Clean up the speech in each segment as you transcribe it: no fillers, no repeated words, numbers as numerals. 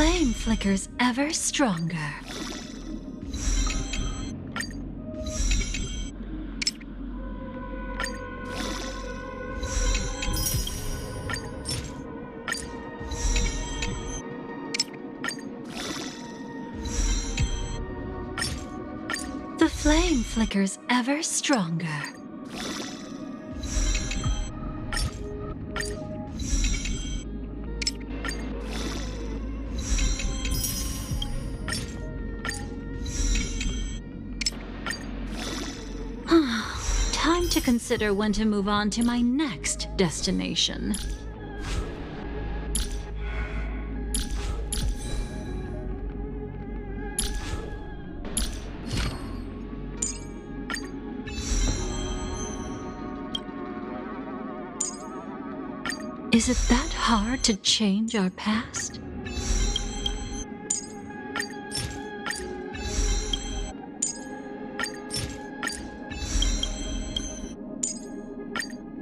flame flickers ever stronger. The flame flickers ever stronger. Time to consider when to move on to my next destination. Is it that hard to change our past?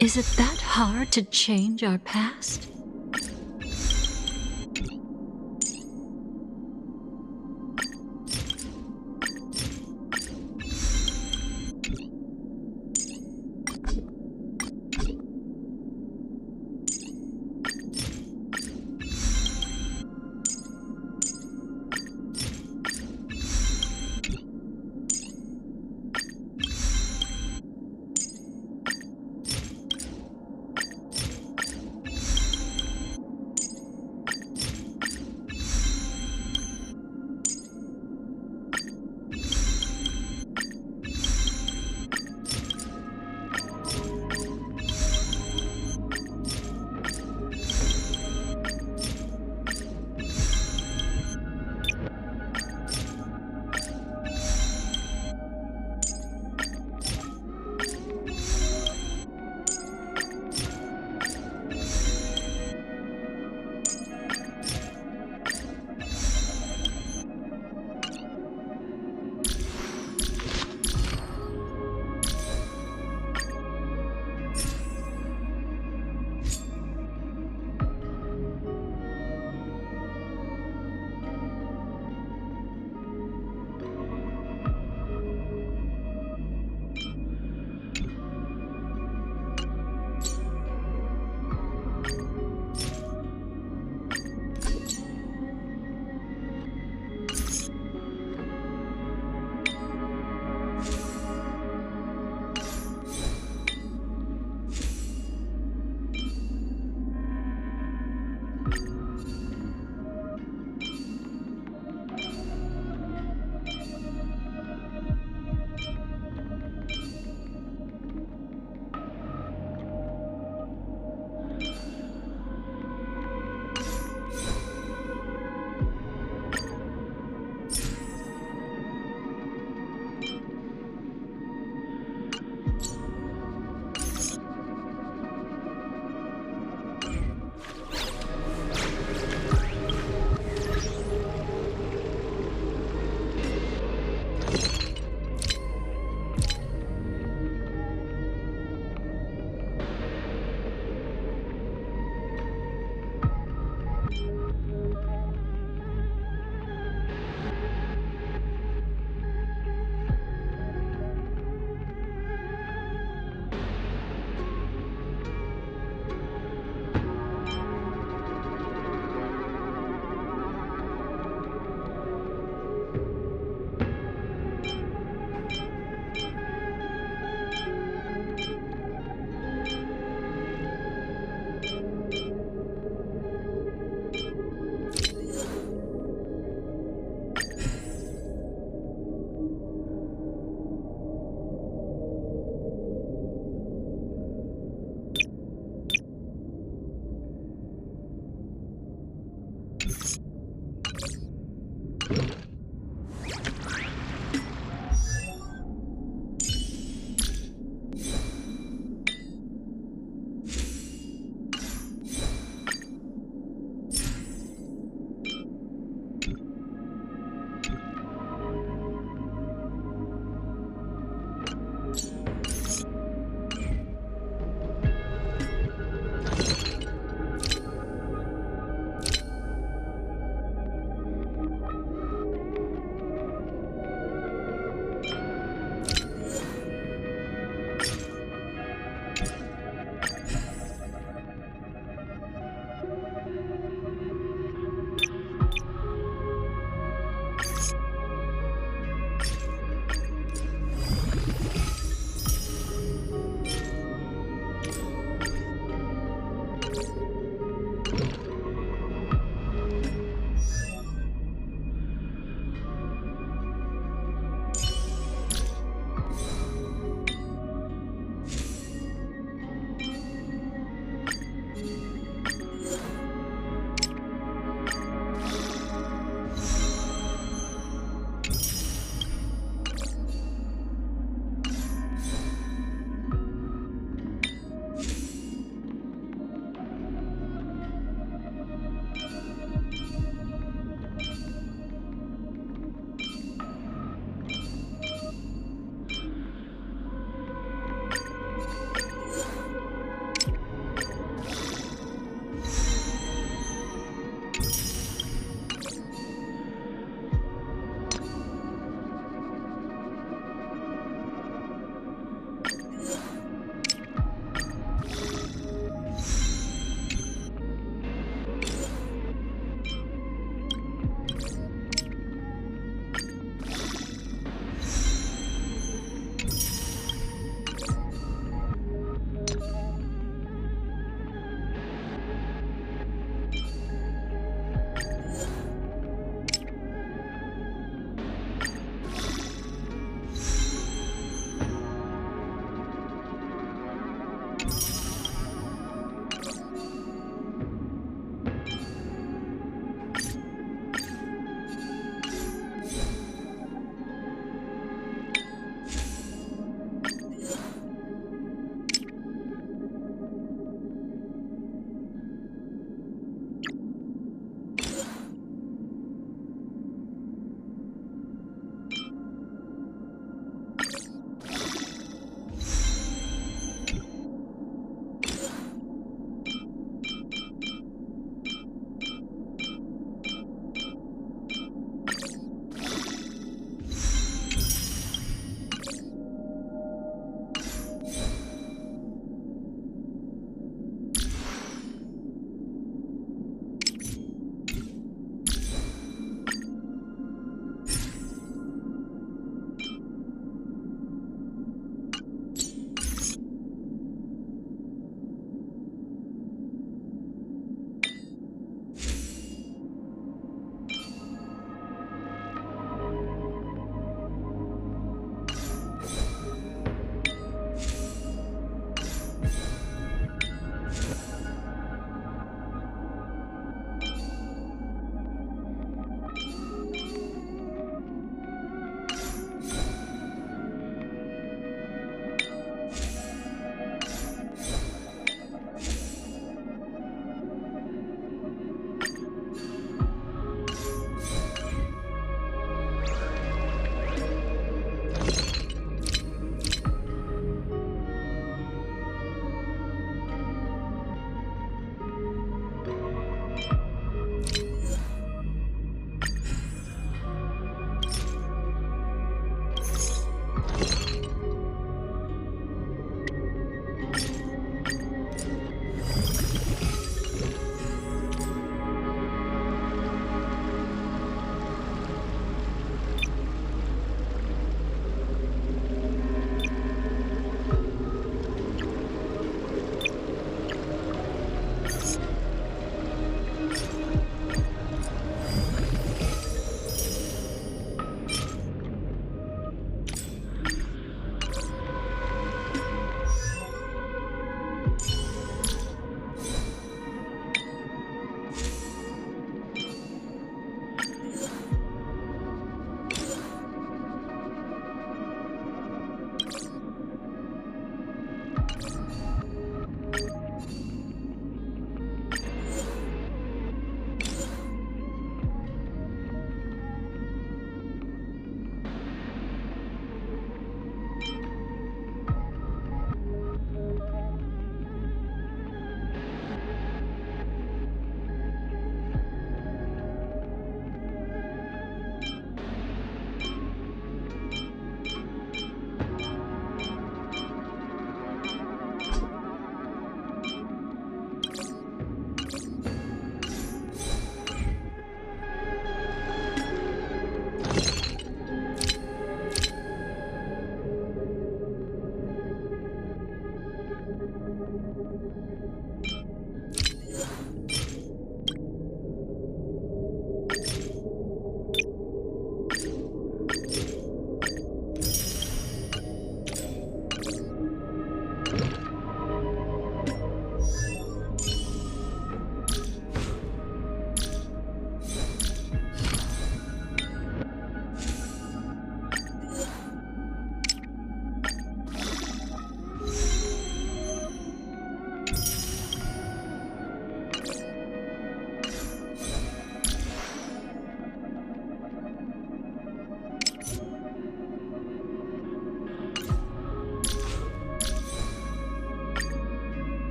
Is it that hard to change our past?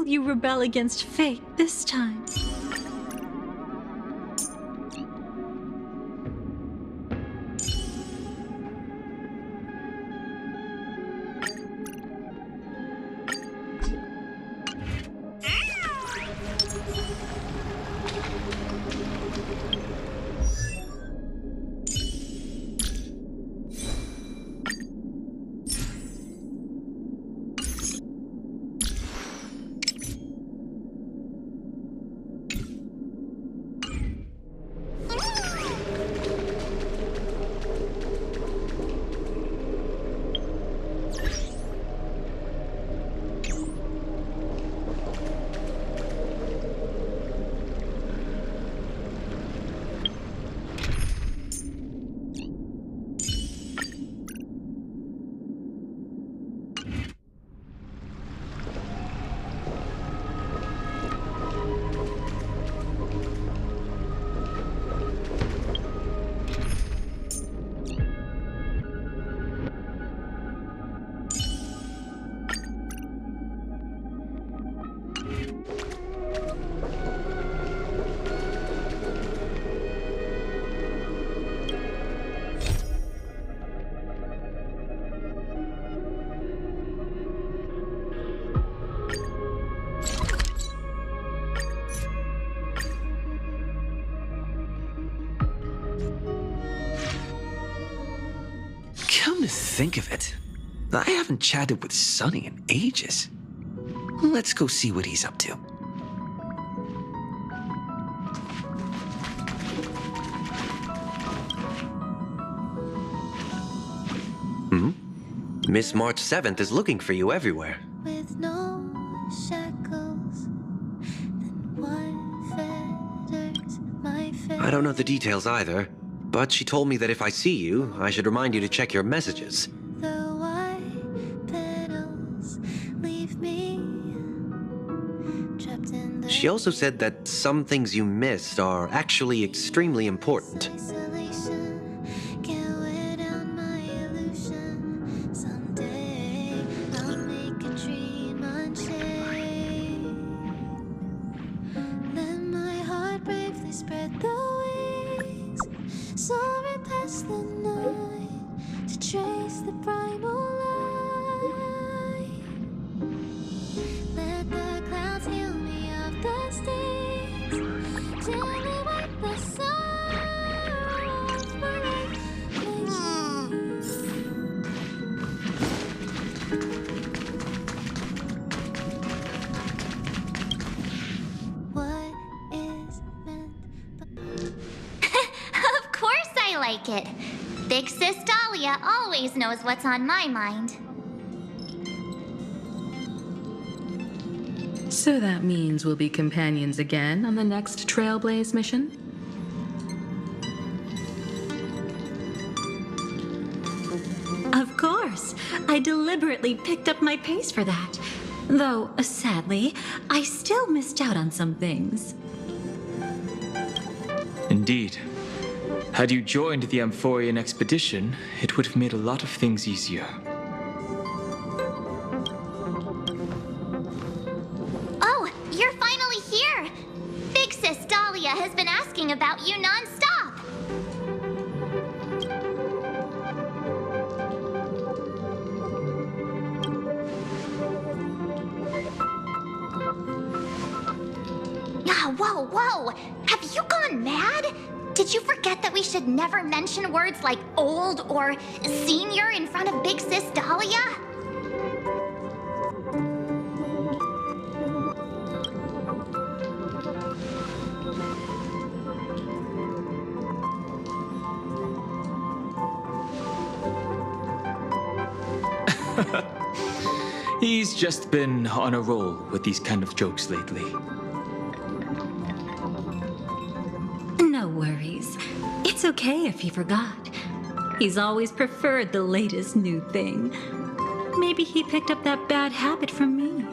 will you rebel against fate this time? Come to think of it, I haven't chatted with Sonny in ages. Let's go see what he's up to. Miss March 7th is looking for you everywhere. With no shackles, then what fetters my face? I don't know the details either, but she told me that if I see you, I should remind you to check your messages. The white petals leave me trapped in the She also said that some things you missed are actually extremely important. isolation. Can't wear down my illusion. Someday I'll make a dream unchained. Let my heart bravely spread the wings, soaring past the night to trace the primal light. Let the clouds heal me of the stings, gently wipe the sorrow off my face. What is meant Of course I like it. Big Sis Dahlia always knows what's on my mind. So that means we'll be companions again on the next Trailblaze mission? Of course. I deliberately picked up my pace for that. Though, sadly, I still missed out on some things. Indeed. Had you joined the Amphorian expedition, it would have made a lot of things easier. Oh, you're finally here! Big Sis Dahlia has been asking about you non-stop! Whoa! Have you gone mad? Did you forget that we should never mention words like old or senior in front of Big Sis Dahlia? He's just been on a roll with these kind of jokes lately. No worries. It's okay if he forgot. He's always preferred the latest new thing. Maybe he picked up that bad habit from me.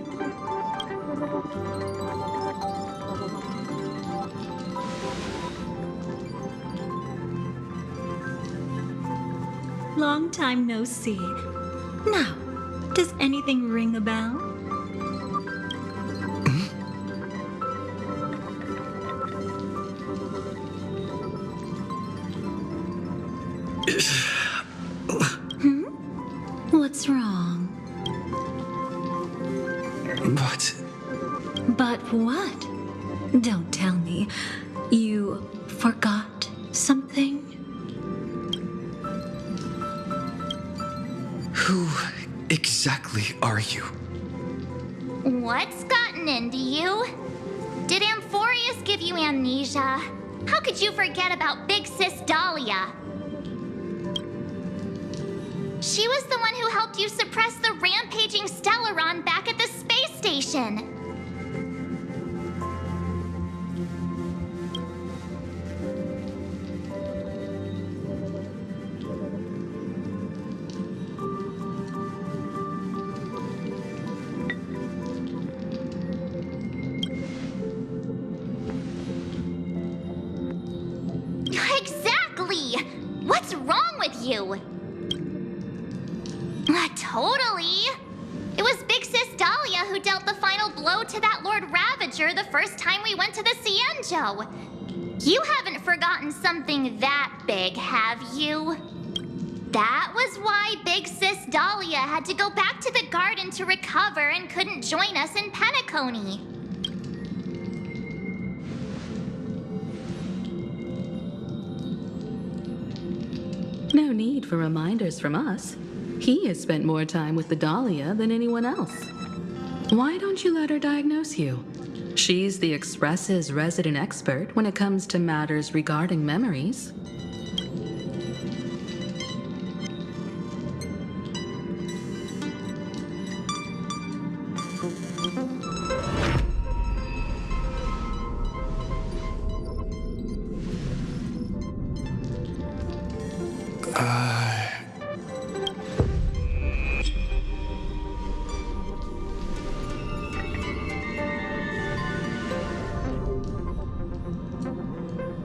Long time no see. Now, does anything ring a bell? What's wrong? But what? Don't tell me. You forgot something? Who exactly are you? What's gotten into you? Did Amphorius give you amnesia? How could you forget about Big Sis Dahlia? She was the one who helped you suppress the rampaging Stellaron back at the space station. Exactly! What's wrong with you? Totally! It was Big Sis Dahlia who dealt the final blow to that Lord Ravager the first time we went to the Cienjo. You haven't forgotten something that big, have you? That was why Big Sis Dahlia had to go back to the garden to recover and couldn't join us in Penacony. No need for reminders from us. He has spent more time with the Dahlia than anyone else. Why don't you let her diagnose you? She's the Express's resident expert when it comes to matters regarding memories.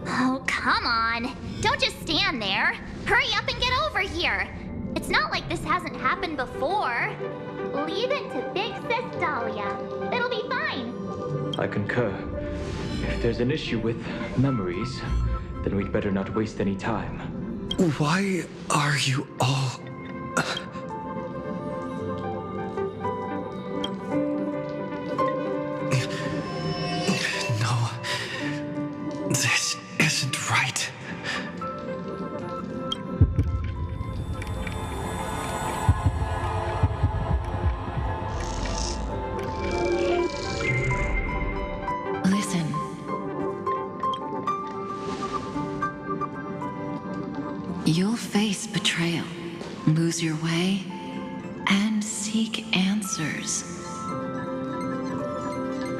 Oh, come on. Don't just stand there. Hurry up and get over here. It's not like this hasn't happened before. Leave it to Big Sis Dahlia. It'll be fine. I concur. If there's an issue with memories, then we'd better not waste any time. Why are you all... No. This isn't right. Listen. You'll face betrayal, lose your way, and seek answers.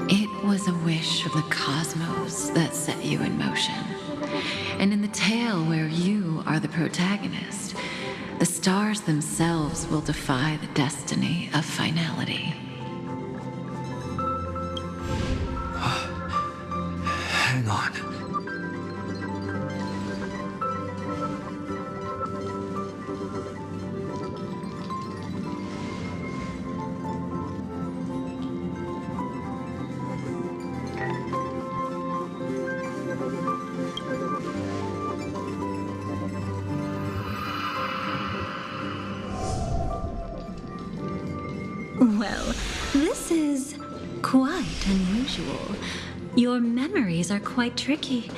It was a wish of the cosmos that set you in motion. And in the tale where you are the protagonist, the stars themselves will defy the destiny of finality. Hang on. Well, this is quite unusual. Your memories are quite tricky.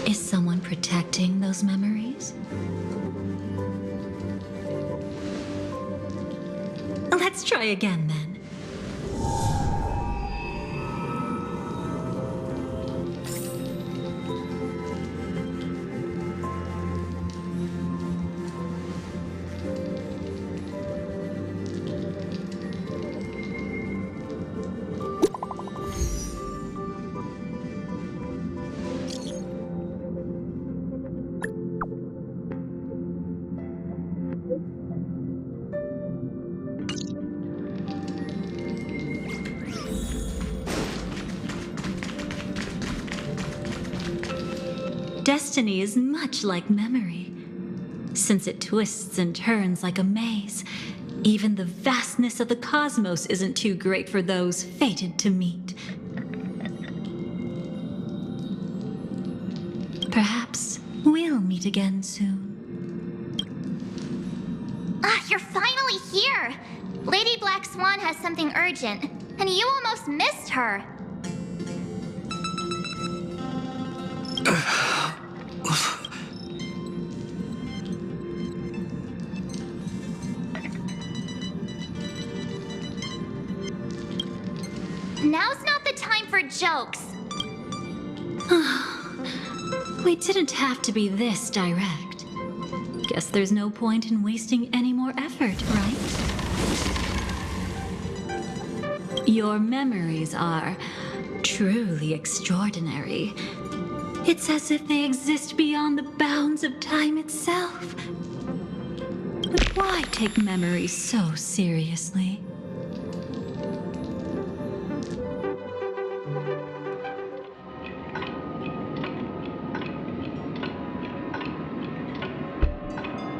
Is someone protecting those memories? Let's try again then. Destiny is much like memory. Since it twists and turns like a maze, even the vastness of the cosmos isn't too great for those fated to meet. Perhaps we'll meet again soon. you're finally here! Lady Black Swan has something urgent, and you almost missed her. Now's not the time for jokes. We didn't have to be this direct. Guess there's no point in wasting any more effort, right? Your memories are truly extraordinary. It's as if they exist beyond the bounds of time itself. But why take memories so seriously?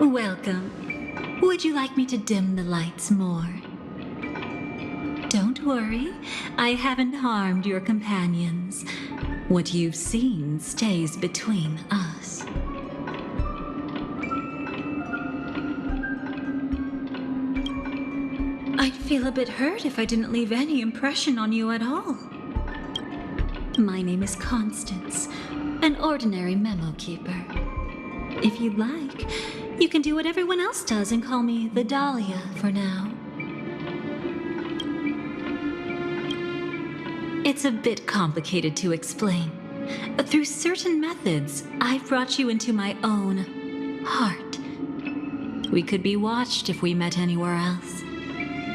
Welcome. Would you like me to dim the lights more? Don't worry, I haven't harmed your companions. What you've seen stays between us. I'd feel a bit hurt if I didn't leave any impression on you at all. My name is Constance, an ordinary memo keeper. If you'd like, you can do what everyone else does and call me the Dahlia for now. It's a bit complicated to explain. Through certain methods, I've brought you into my own heart. We could be watched if we met anywhere else.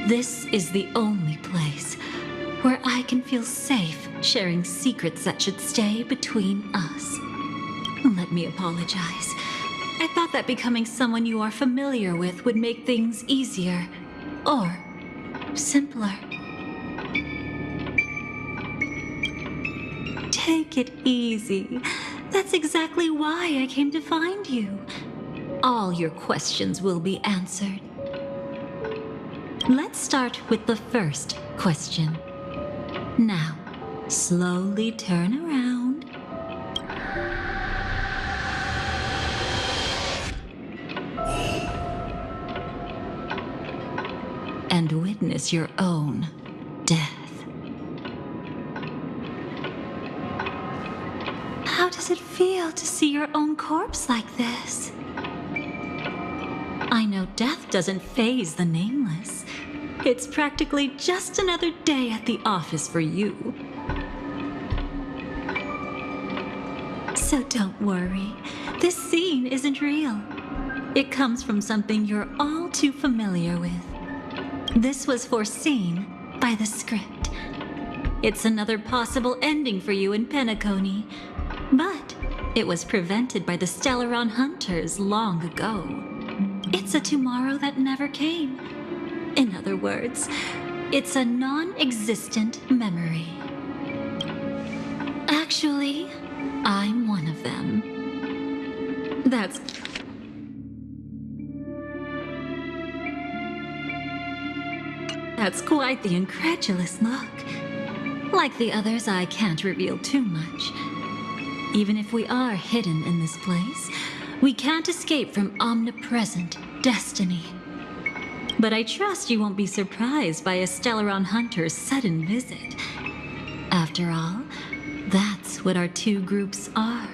This is the only place where I can feel safe sharing secrets that should stay between us. Let me apologize. I thought that becoming someone you are familiar with would make things easier, or simpler. Take it easy. That's exactly why I came to find you. All your questions will be answered. Let's start with the first question. Now, slowly turn around. And witness your own death. How does it feel to see your own corpse like this? I know death doesn't faze the nameless. It's practically just another day at the office for you. So don't worry. This scene isn't real. It comes from something you're all too familiar with. This was foreseen by the script. It's another possible ending for you in Penacony, but it was prevented by the Stellaron Hunters long ago. It's a tomorrow that never came. In other words, it's a non-existent memory. Actually, I'm one of them. That's quite the incredulous look. Like the others, I can't reveal too much. Even if we are hidden in this place, we can't escape from omnipresent destiny. But I trust you won't be surprised by a Stellaron Hunter's sudden visit. After all, that's what our two groups are.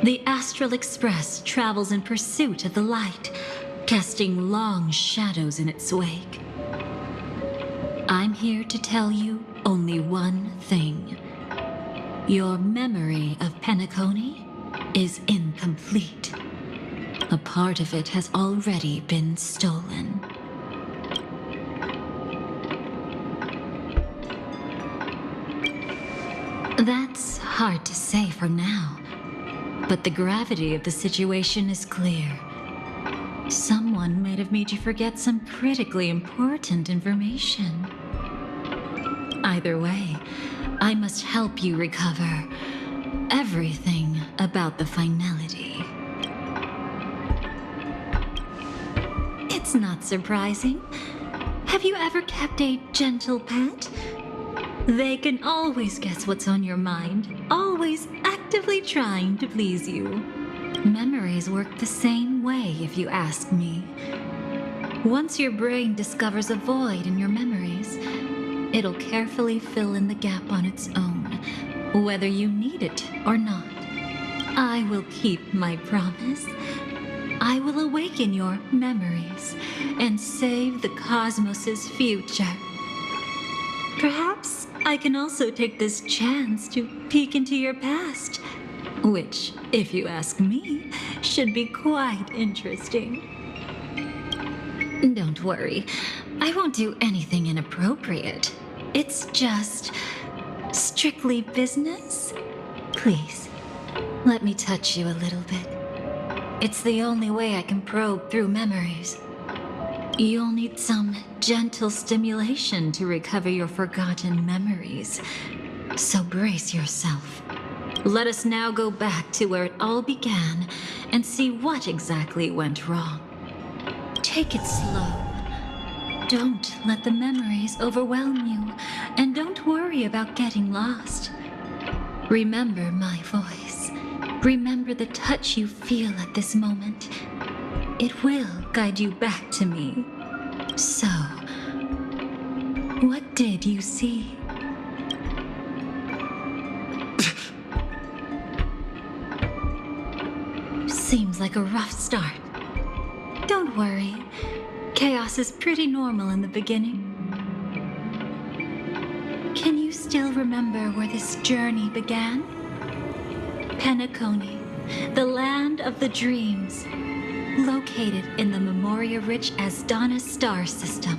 The Astral Express travels in pursuit of the light, casting long shadows in its wake. I'm here to tell you only one thing. Your memory of Penacony is incomplete. A part of it has already been stolen. That's hard to say for now, but the gravity of the situation is clear. Someone might have made you forget some critically important information. Either way, I must help you recover everything about the Finality. It's not surprising. Have you ever kept a gentle pet? They can always guess what's on your mind, always actively trying to please you. Memories work the same way, if you ask me. Once your brain discovers a void in your memories, it'll carefully fill in the gap on its own, whether you need it or not. I will keep my promise. I will awaken your memories and save the cosmos's future. Perhaps I can also take this chance to peek into your past, which, if you ask me, should be quite interesting. Don't worry, I won't do anything inappropriate. It's just strictly business. Please, let me touch you a little bit. It's the only way I can probe through memories. You'll need some gentle stimulation to recover your forgotten memories. So brace yourself. Let us now go back to where it all began and see what exactly went wrong. Take it slow. Don't let the memories overwhelm you, and don't worry about getting lost. Remember my voice. Remember the touch you feel at this moment. It will guide you back to me. So, what did you see? Seems like a rough start. Don't worry. Chaos is pretty normal in the beginning. Can you still remember where this journey began? Penacony, the land of the dreams, located in the Memoria-rich Asdana star system.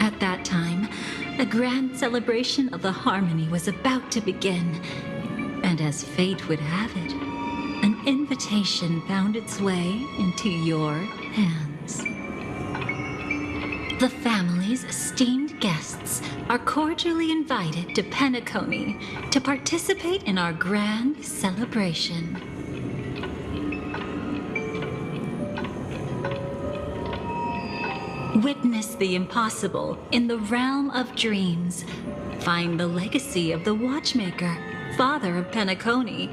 At that time, a grand celebration of the harmony was about to begin, and as fate would have it, an invitation found its way into your hands. The family's esteemed guests are cordially invited to Penacony to participate in our grand celebration. Witness the impossible in the realm of dreams. Find the legacy of the Watchmaker, father of Penacony,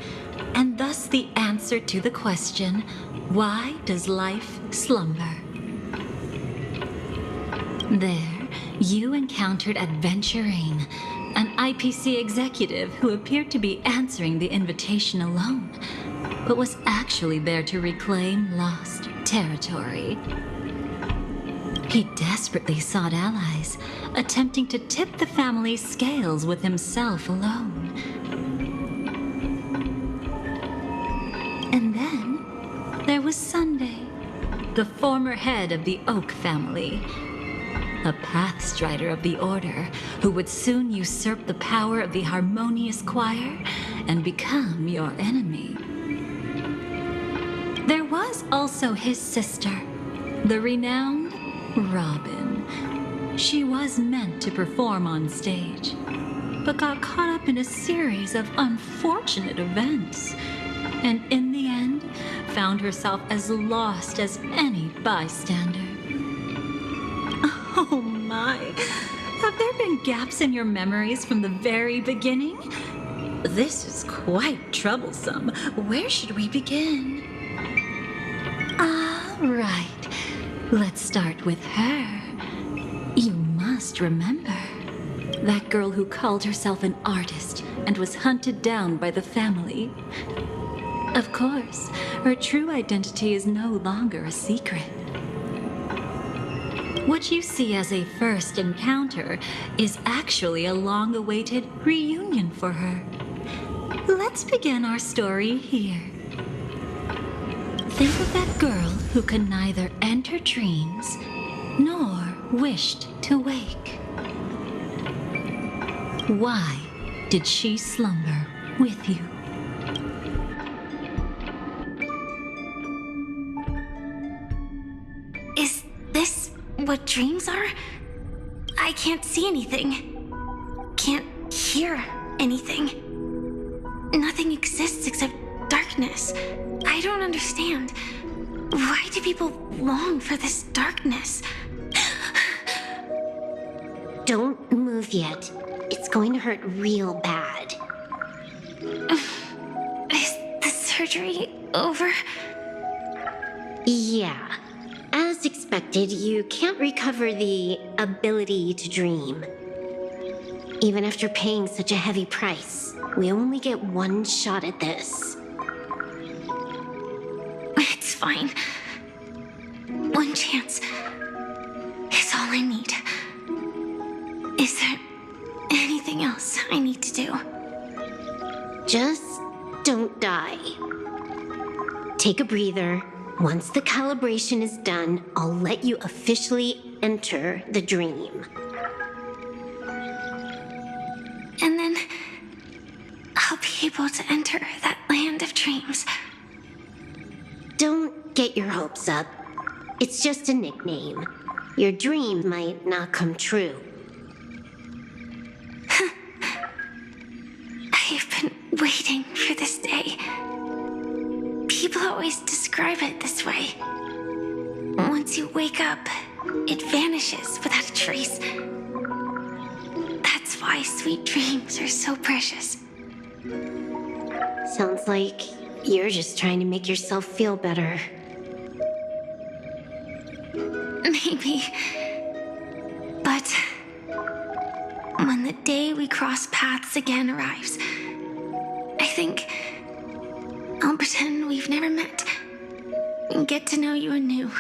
and thus the answer to the question, why does life slumber? There, you encountered Adventurine, an IPC executive who appeared to be answering the invitation alone, but was actually there to reclaim lost territory. He desperately sought allies, attempting to tip the family's scales with himself alone. And then there was Sunday, the former head of the Oak family, a pathstrider of the Order who would soon usurp the power of the Harmonious Choir and become your enemy. There was also his sister, the renowned Robin. She was meant to perform on stage, but got caught up in a series of unfortunate events, and in the end, found herself as lost as any bystander. Oh my, have there been gaps in your memories from the very beginning? This is quite troublesome. Where should we begin? Right. Let's start with her. You must remember. That girl who called herself an artist and was hunted down by the family. Of course, her true identity is no longer a secret. What you see as a first encounter is actually a long-awaited reunion for her. Let's begin our story here. Think of that girl who could neither enter dreams nor wished to wake. Why did she slumber with you? Is this what dreams are? I can't see anything. Can't hear anything. Nothing exists except darkness. I don't understand. Why do people long for this darkness? Don't move yet. It's going to hurt real bad. Is the surgery over? Yeah. As As expected, you can't recover the ability to dream. Even after paying such a heavy price, we only get one shot at this. It's fine. One chance is all I need. Is there anything else I need to do? Just don't die. Take a breather. Once the calibration is done, I'll let you officially enter the dream. And then I'll be able to enter that land of dreams. Don't get your hopes up. It's just a nickname. Your dream might not come true. I've been waiting for this day. People always describe it this way. Once you wake up, it vanishes without a trace. That's why sweet dreams are so precious. Sounds like you're just trying to make yourself feel better. Maybe. But when the day we cross paths again arrives, I think I'll pretend we've never met and get to know you anew,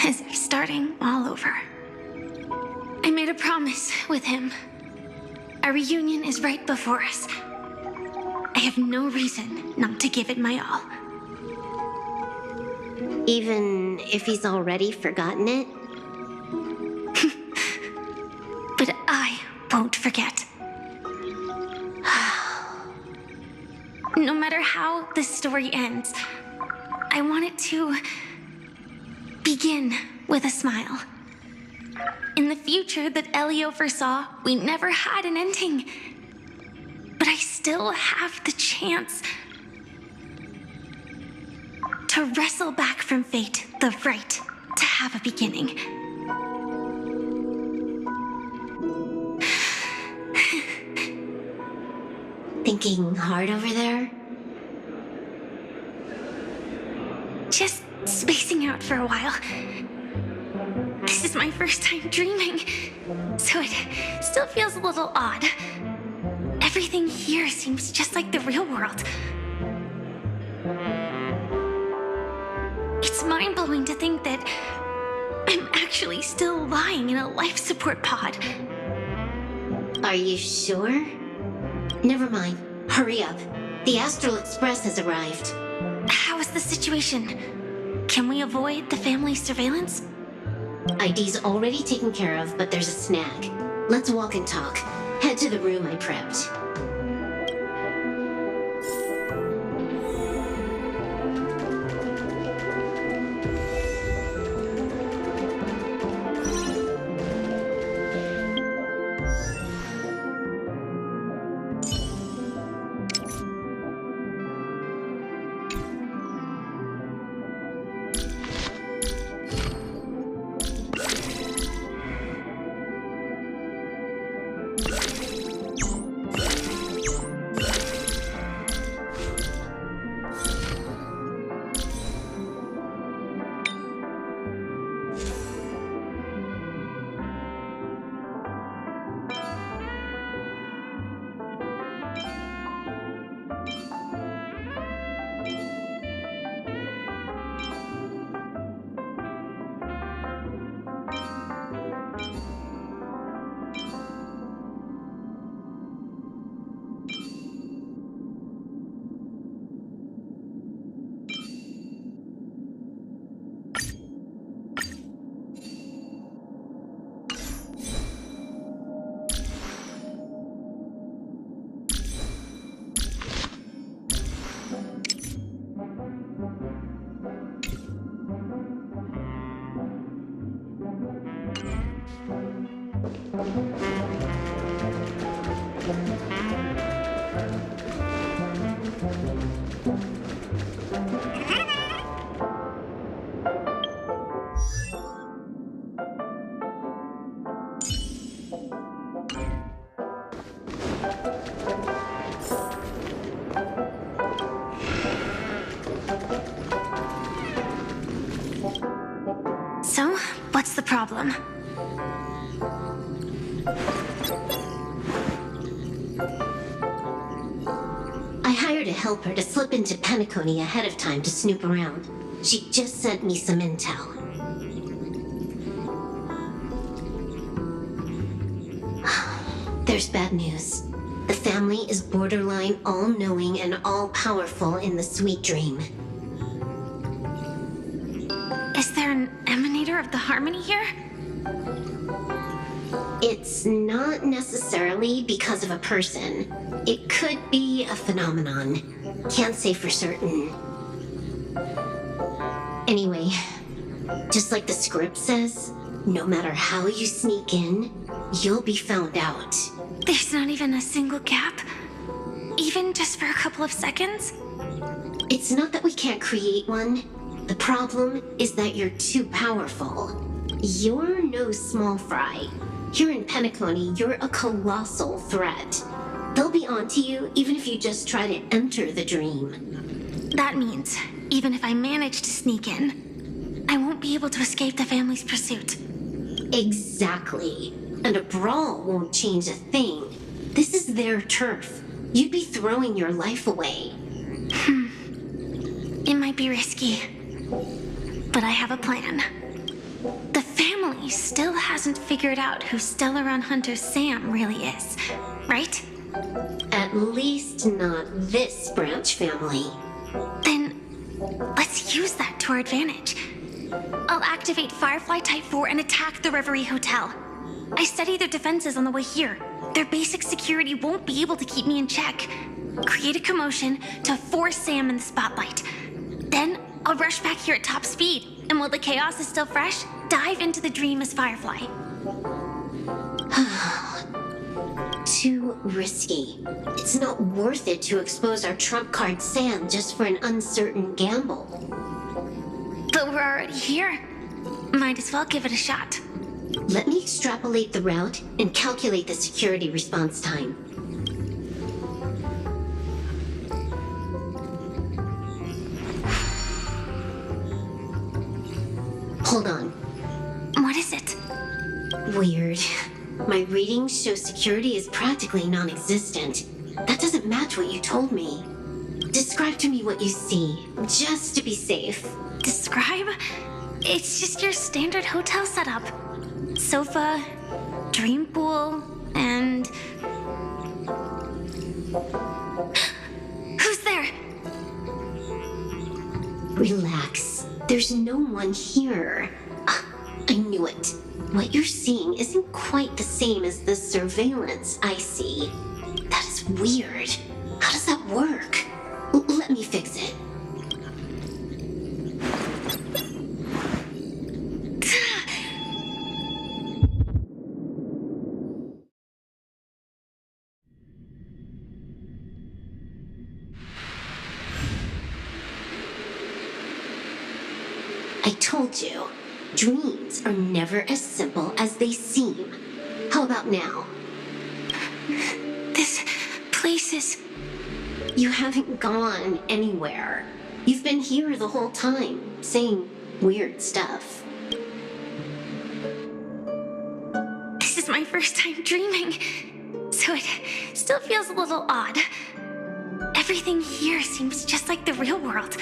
as if starting all over. I made a promise with him. Our reunion is right before us. I have no reason not to give it my all. Even if he's already forgotten it? But I won't forget. No matter how this story ends, I want it to begin with a smile. In the future that Elio foresaw, we never had an ending. But I still have the chance to wrestle back from fate the right to have a beginning. Thinking hard over there? Just spacing out for a while. This is my first time dreaming, so it still feels a little odd. Everything here seems just like the real world. It's mind-blowing to think that I'm actually still lying in a life support pod. Are you sure? Never mind. Hurry up. The Astral Express has arrived. How is the situation? Can we avoid the family surveillance? ID's already taken care of, but there's a snag. Let's walk and talk. Head to the room I prepped. problem. I hired a helper to slip into Penacony ahead of time to snoop around. She just sent me some intel. There's bad news. The family is borderline all-knowing and all-powerful in the Sweet Dream. Is there an emanator of the harmony here? It's not necessarily because of a person. It could be a phenomenon. Can't say for certain. Anyway, just like the script says, no matter how you sneak in, you'll be found out. There's not even a single gap? Even just for a couple of seconds? It's not that we can't create one. The problem is that you're too powerful. You're no small fry. Here in Penacony, you're a colossal threat. They'll be onto you even if you just try to enter the dream. That means, even if I manage to sneak in, I won't be able to escape the family's pursuit. Exactly. And a brawl won't change a thing. This is their turf. You'd be throwing your life away. It might be risky, but I have a plan. The family still hasn't figured out who Stellaron Hunter Sam really is, right? At least not this branch family. Then let's use that to our advantage. I'll activate Firefly Type 4 and attack the Reverie Hotel. I studied their defenses on the way here. Their basic security won't be able to keep me in check. Create a commotion to force Sam in the spotlight. Then I'll rush back here at top speed, and while the chaos is still fresh, dive into the dream as Firefly. Too risky. It's not worth it to expose our trump card Sam just for an uncertain gamble. But we're already here. Might as well give it a shot. Let me extrapolate the route and calculate the security response time. Hold on. What is it? Weird. My readings show security is practically non-existent. That doesn't match what you told me. Describe to me what you see, just to be safe. Describe? It's just your standard hotel setup. Sofa, dream pool, and... Who's there? Relax. There's no one here. I knew it. What you're seeing isn't quite the same as the surveillance I see. That is weird. How does that work? Let me fix it. I told you, dreams are never as simple as they seem. How about now? This place is... You haven't gone anywhere. You've been here the whole time, saying weird stuff. This is my first time dreaming, so it still feels a little odd. Everything here seems just like the real world.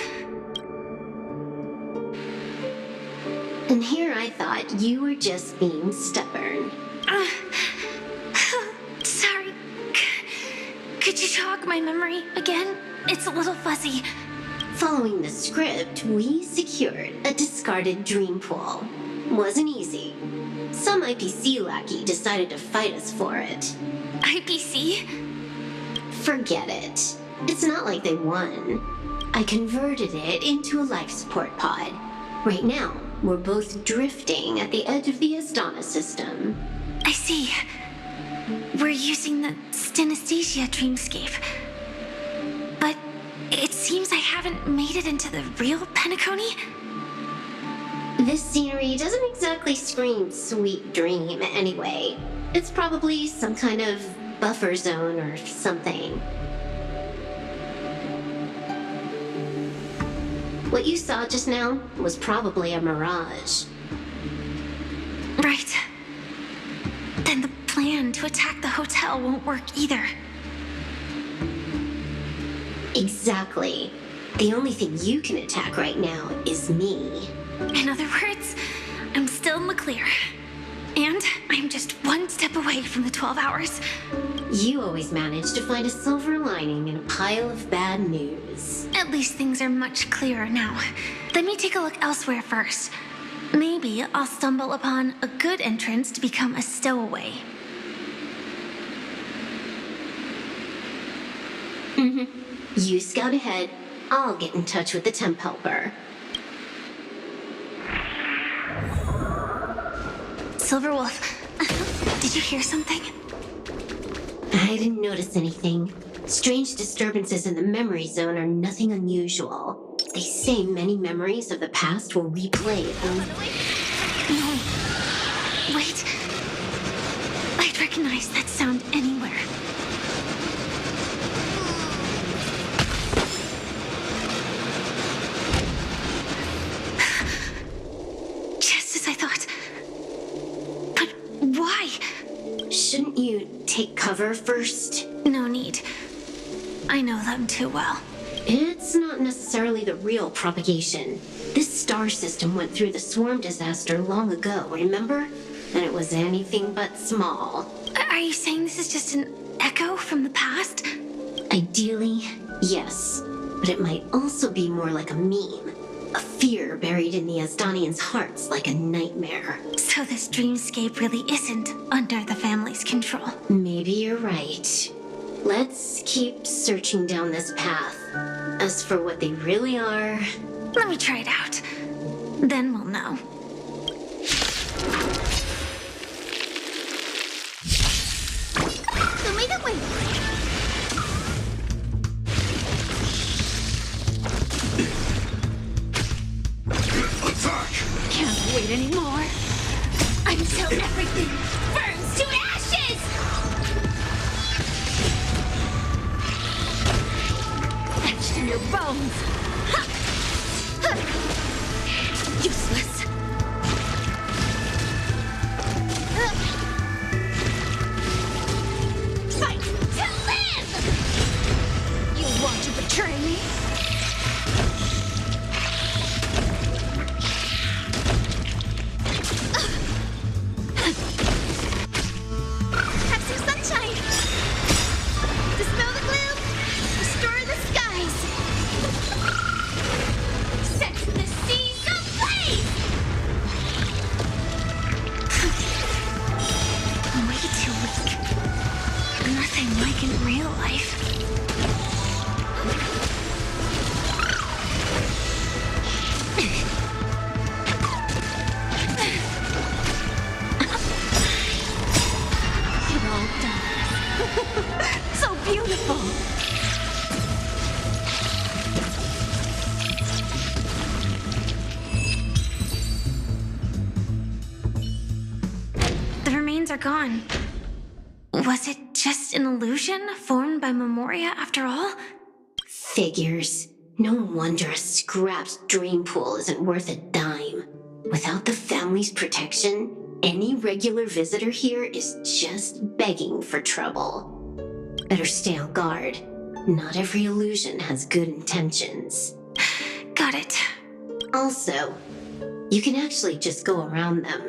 And here I thought you were just being stubborn. Sorry. Could you jog my memory again? It's a little fuzzy. Following the script, we secured a discarded dream pool. Wasn't easy. Some IPC lackey decided to fight us for it. IPC? Forget it. It's not like they won. I converted it into a life support pod. Right now, we're both drifting at the edge of the Astana system. I see. We're using the synesthesia dreamscape. But it seems I haven't made it into the real Penacony? This scenery doesn't exactly scream sweet dream anyway. It's probably some kind of buffer zone or something. What you saw just now was probably a mirage. plan to attack the hotel won't work either. Exactly. The only thing you can attack right now is me. In other words, I'm still in the clear. And I'm just one step away from the 12 hours. You always manage to find a silver lining in a pile of bad news. At least things are much clearer now. Let me take a look elsewhere first. Maybe I'll stumble upon a good entrance to become a stowaway. You scout ahead. I'll get in touch with the temp helper. Silverwolf, did you hear something? I didn't notice anything. Strange disturbances in the memory zone are nothing unusual. They say many memories of the past will replay No. Wait. I'd recognize that sound anywhere. Just as I thought. But why? Shouldn't you take cover first? No need. I know them too well. It's not necessarily the real propagation. This star system went through the swarm disaster long ago, remember? And it was anything but small. Are you saying this is just an echo from the past? Ideally, yes. But it might also be more like a meme. A fear buried in the Asdanians' hearts like a nightmare. So this dreamscape really isn't under the family's control. Maybe you're right. Let's keep searching down this path. As for what they really are... Let me try it out. Then we'll know. Who made it wait? Can't wait anymore. Until everything burns to ashes! Etched in your bones. Ha! Ha! Useless. Fight to live! You want to betray me? Have some sunshine. Dispel the gloom. Restore the skies. Set the seas ablaze. I'm way too weak. Nothing like in real life. It all dies. So beautiful. The remains are gone. Was it just an illusion formed by Memoria after all? Figures. No wonder a scrapped dream pool isn't worth a dime. Without the family's protection, any regular visitor here is just begging for trouble. Better stay on guard. Not every illusion has good intentions. Got it. Also, you can actually just go around them.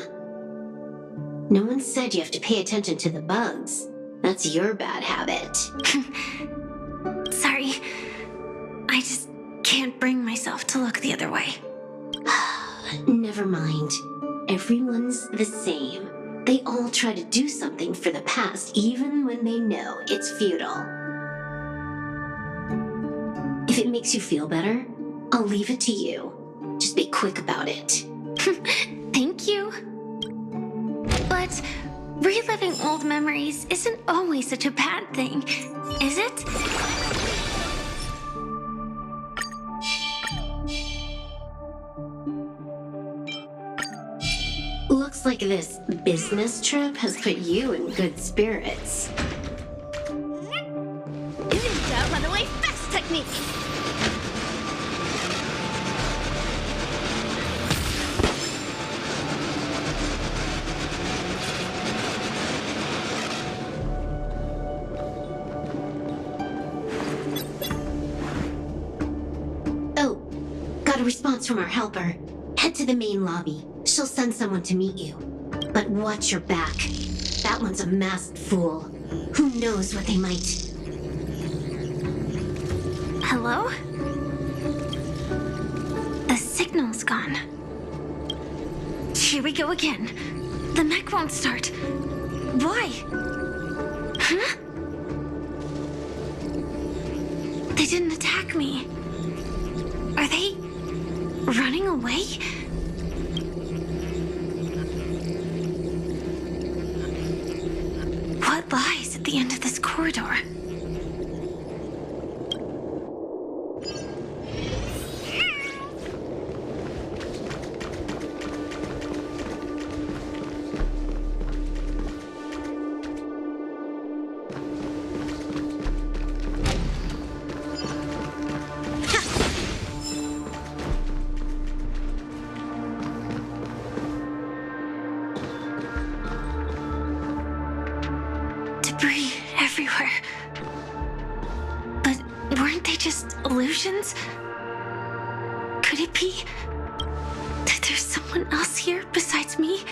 No one said you have to pay attention to the bugs. That's your bad habit. Sorry. I just can't bring myself to look the other way. Never mind. Everyone's the same. They all try to do something for the past, even when they know it's futile. If it makes you feel better, I'll leave it to you. Just be quick about it. Thank you. But reliving old memories isn't always such a bad thing, is it? Looks like this business trip has put you in good spirits. Ninja runaway fast technique. a response from our helper. Head to the main lobby. She'll send someone to meet you. But watch your back. That one's a masked fool. Who knows what they might... Hello? The signal's gone. Here we go again. The mech won't start. Why? Huh? They didn't attack me. Are they running away? What lies at the end of this corridor? Debris everywhere. But weren't they just illusions? Could it be that there's someone else here besides me?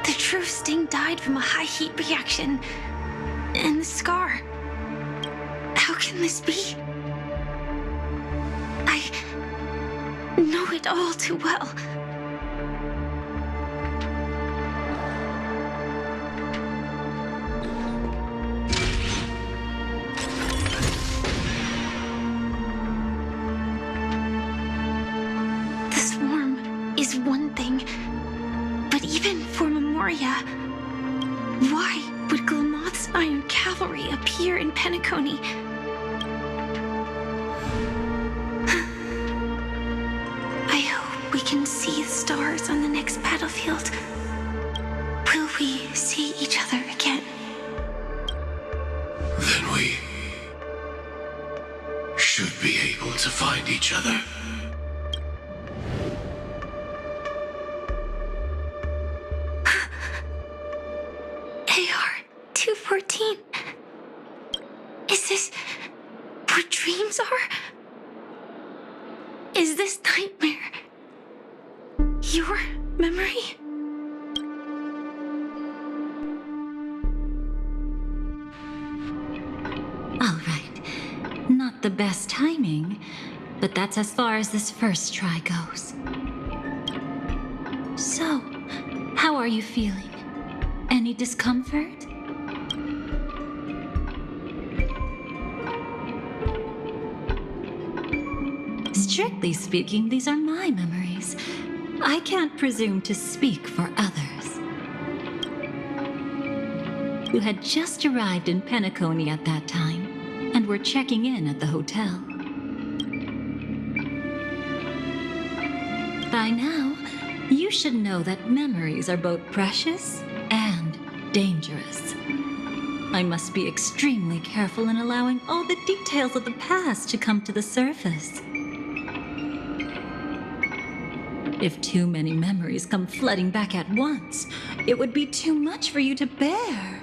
The true Sting died from a high heat reaction. And the scar. How can this be? I know it all too well. The swarm is one thing, but even for Memoria, why would Glamoth's Iron Cavalry appear in Penacony? I hope we can see the stars on the next battlefield. Will we see each other again? Then we should be able to find each other. AR-214. Is this what dreams are? Is this nightmare your memory? All right. Not the best timing, but that's as far as this first try goes. So, how are you feeling? Any discomfort? Strictly speaking, these are my memories. I can't presume to speak for others. You had just arrived in Penacony at that time, and were checking in at the hotel. By now, you should know that memories are both precious and dangerous. I must be extremely careful in allowing all the details of the past to come to the surface. If too many memories come flooding back at once, it would be too much for you to bear.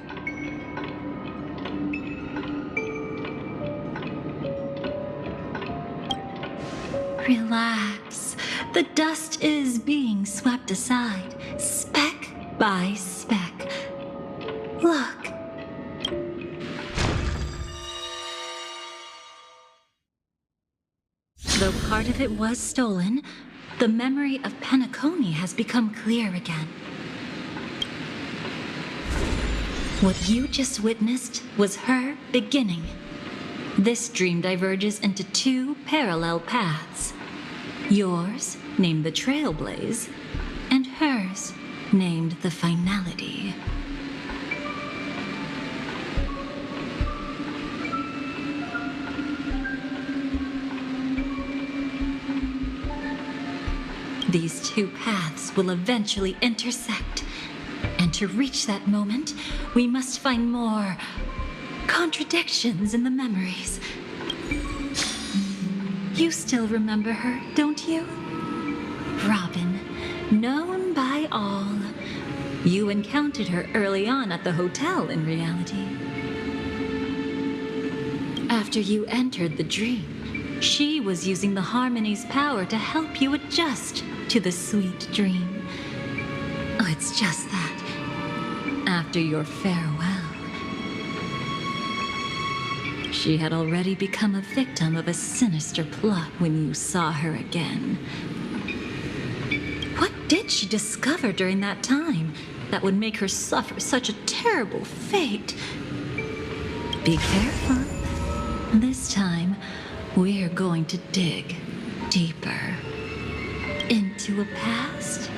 Relax. The dust is being swept aside, speck by speck. Look. Though part of it was stolen, the memory of Penacony has become clear again. What you just witnessed was her beginning. This dream diverges into two parallel paths. Yours, named the Trailblaze, and hers, named the Finality. These two paths will eventually intersect. And to reach that moment, we must find more contradictions in the memories. You still remember her, don't you? Robin, known by all. You encountered her early on at the hotel, in reality. After you entered the dream, she was using the harmony's power to help you adjust to the sweet dream. Oh, it's just that. After your farewell, she had already become a victim of a sinister plot when you saw her again. What did she discover during that time that would make her suffer such a terrible fate? Be careful. This time, we're going to dig deeper into a past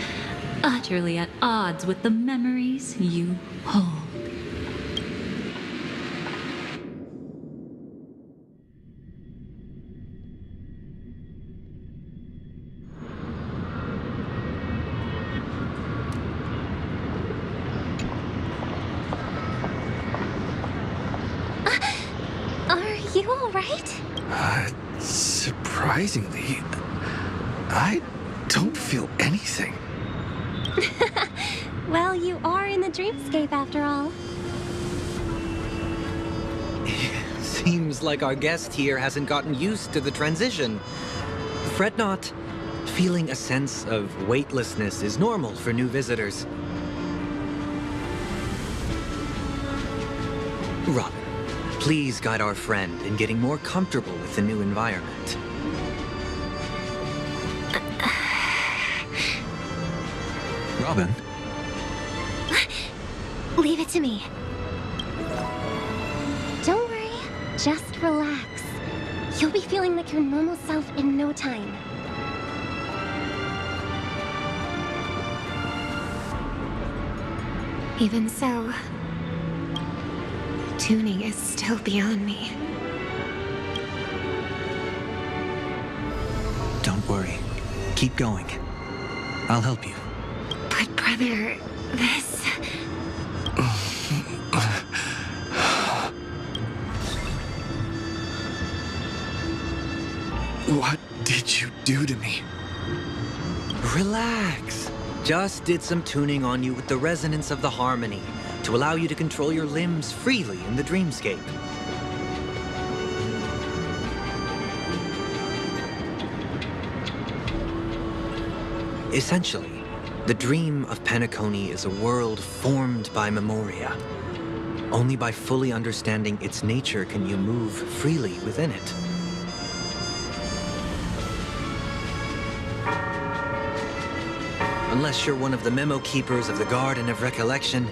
utterly at odds with the memories you hold. Are you all right? Surprisingly, I don't feel anything. Well, you are in the dreamscape after all. Seems like our guest here hasn't gotten used to the transition. Fret not. Feeling a sense of weightlessness is normal for new visitors. Robin, please guide our friend in getting more comfortable with the new environment. Robin? Leave it to me. Don't worry, just relax. You'll be feeling like your normal self in no time. Even so, tuning is still beyond me. Don't worry. Keep going. I'll help you. But brother, this... What did you do to me? Relax. Just did some tuning on you with the resonance of the harmony to allow you to control your limbs freely in the dreamscape. Essentially, the dream of Penacony is a world formed by Memoria. Only by fully understanding its nature can you move freely within it. Unless you're one of the memo keepers of the Garden of Recollection,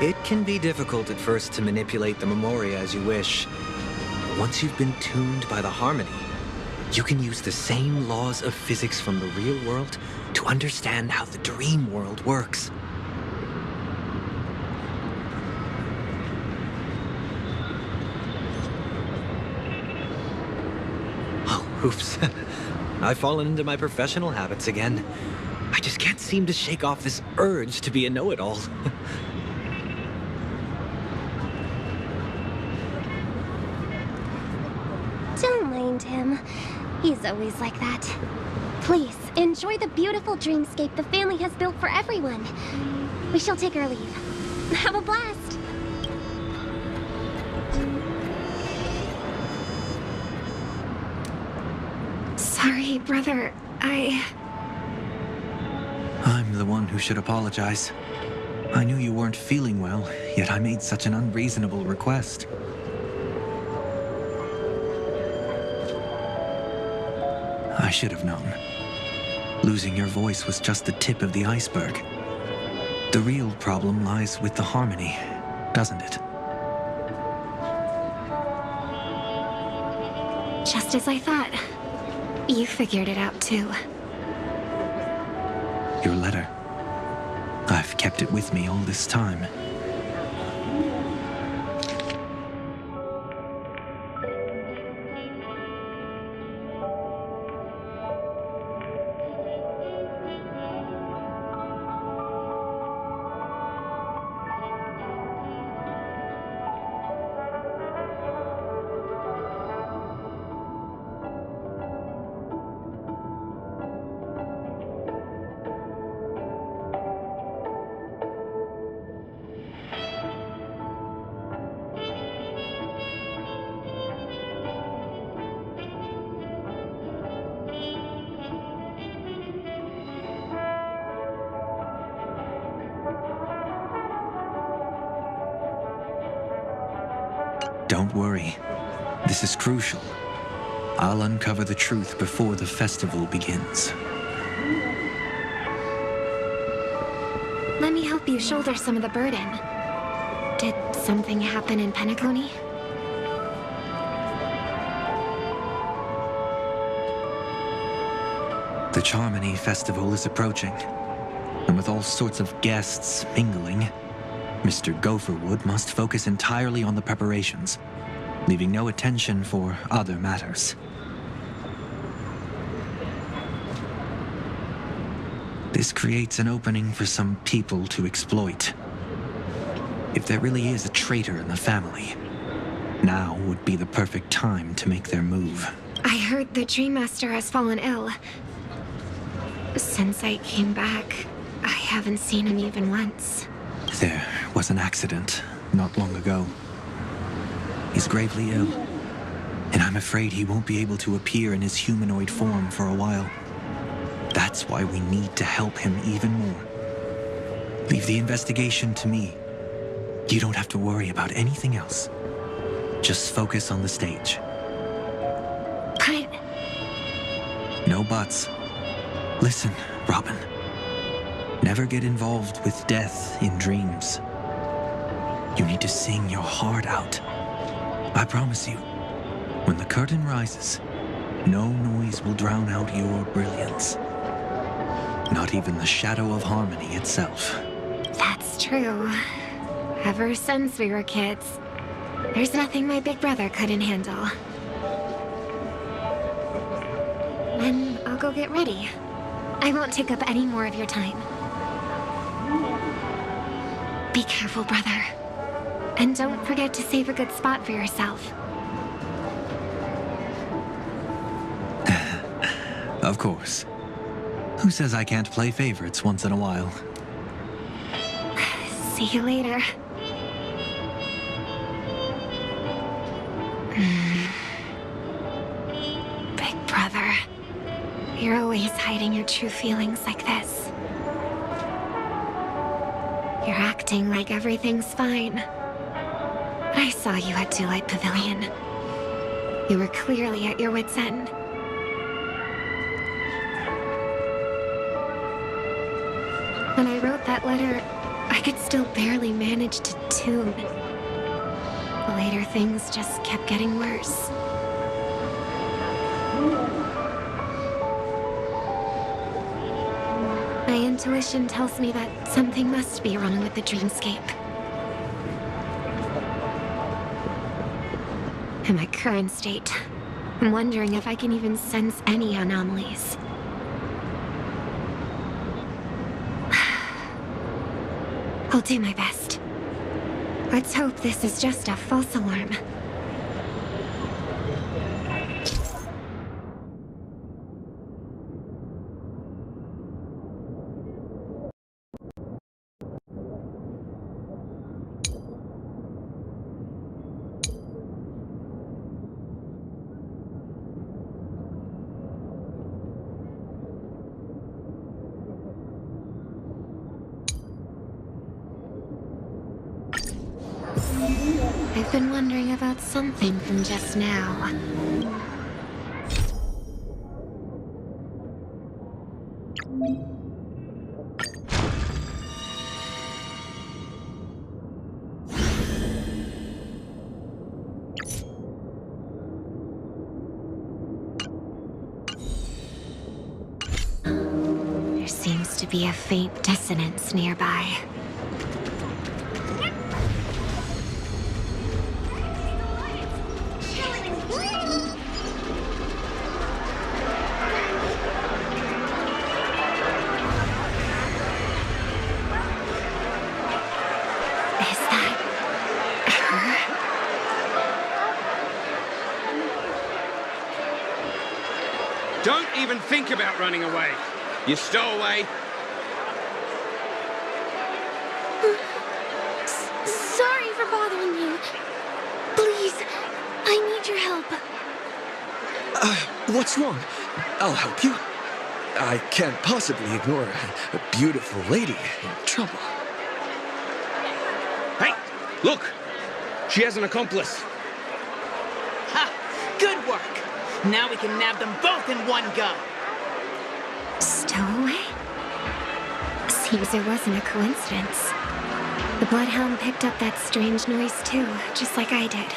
it can be difficult at first to manipulate the Memoria as you wish. But once you've been tuned by the harmony, you can use the same laws of physics from the real world to understand how the dream world works. Oh, oops. I've fallen into my professional habits again. I just can't seem to shake off this urge to be a know-it-all. Don't mind him. He's always like that. Please, enjoy the beautiful dreamscape the family has built for everyone. We shall take our leave. Have a blast! Sorry, brother. I'm the one who should apologize. I knew you weren't feeling well, yet I made such an unreasonable request. I should have known. Losing your voice was just the tip of the iceberg. The real problem lies with the harmony, doesn't it? Just as I thought. You figured it out too. Your letter. I've kept it with me all this time. Don't worry. This is crucial. I'll uncover the truth before the festival begins. Let me help you shoulder some of the burden. Did something happen in Penacony? The Charmony Festival is approaching, and with all sorts of guests mingling, Mr. Gopherwood must focus entirely on the preparations, leaving no attention for other matters. This creates an opening for some people to exploit. If there really is a traitor in the family, now would be the perfect time to make their move. I heard the Dream Master has fallen ill. Since I came back, I haven't seen him even once. There was an accident not long ago. He's gravely ill, and I'm afraid he won't be able to appear in his humanoid form for a while. That's why we need to help him even more. Leave the investigation to me. You don't have to worry about anything else. Just focus on the stage. But... No buts. Listen, Robin. Never get involved with death in dreams. You need to sing your heart out. I promise you, when the curtain rises, no noise will drown out your brilliance. Not even the shadow of harmony itself. That's true. Ever since we were kids, there's nothing my big brother couldn't handle. Then I'll go get ready. I won't take up any more of your time. Be careful, brother. And don't forget to save a good spot for yourself. Of course. Who says I can't play favorites once in a while? See you later. Big brother. You're always hiding your true feelings like this. You're acting like everything's fine. I saw you at Daylight Pavilion. You were clearly at your wit's end. When I wrote that letter, I could still barely manage to tune. Later, things just kept getting worse. My intuition tells me that something must be wrong with the dreamscape. In my current state, I'm wondering if I can even sense any anomalies. I'll do my best. Let's hope this is just a false alarm. I've been wondering about something from just now. There seems to be a faint dissonance nearby. Don't even think about running away. You stowaway. Sorry for bothering you. Please, I need your help. What's wrong? I'll help you. I can't possibly ignore a beautiful lady in trouble. Hey, look! She has an accomplice. Good work. Now we can nab them both in one go. Stowaway? Seems it wasn't a coincidence. The Bloodhound picked up that strange noise too, just like I did.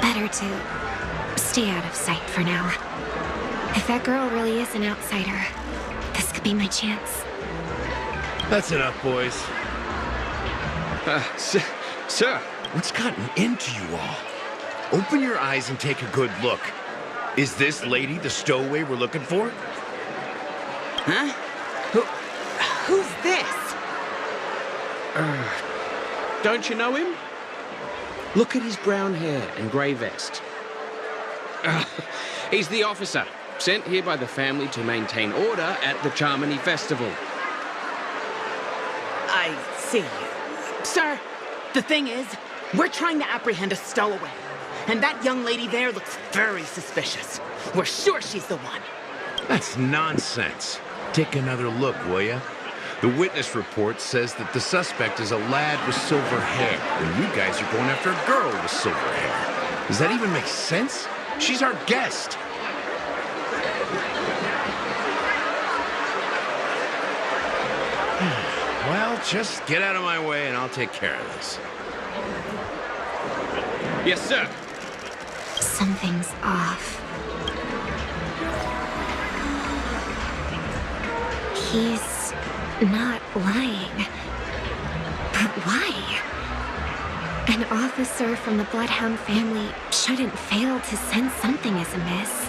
Better to stay out of sight for now. If that girl really is an outsider, this could be my chance. That's enough, boys. Sir, what's gotten into you all? Open your eyes and take a good look. Is this lady the stowaway we're looking for? Huh? Who's this? Don't you know him? Look at his brown hair and grey vest. He's the officer, sent here by the family to maintain order at the Charmony Festival. I see. Sir, the thing is, we're trying to apprehend a stowaway. And that young lady there looks very suspicious. We're sure she's the one. That's nonsense. Take another look, will ya? The witness report says that the suspect is a lad with silver hair, and you guys are going after a girl with silver hair. Does that even make sense? She's our guest. Well, just get out of my way and I'll take care of this. Yes, sir. Something's off. He's not lying. But why? An officer from the Bloodhound family shouldn't fail to sense something is amiss.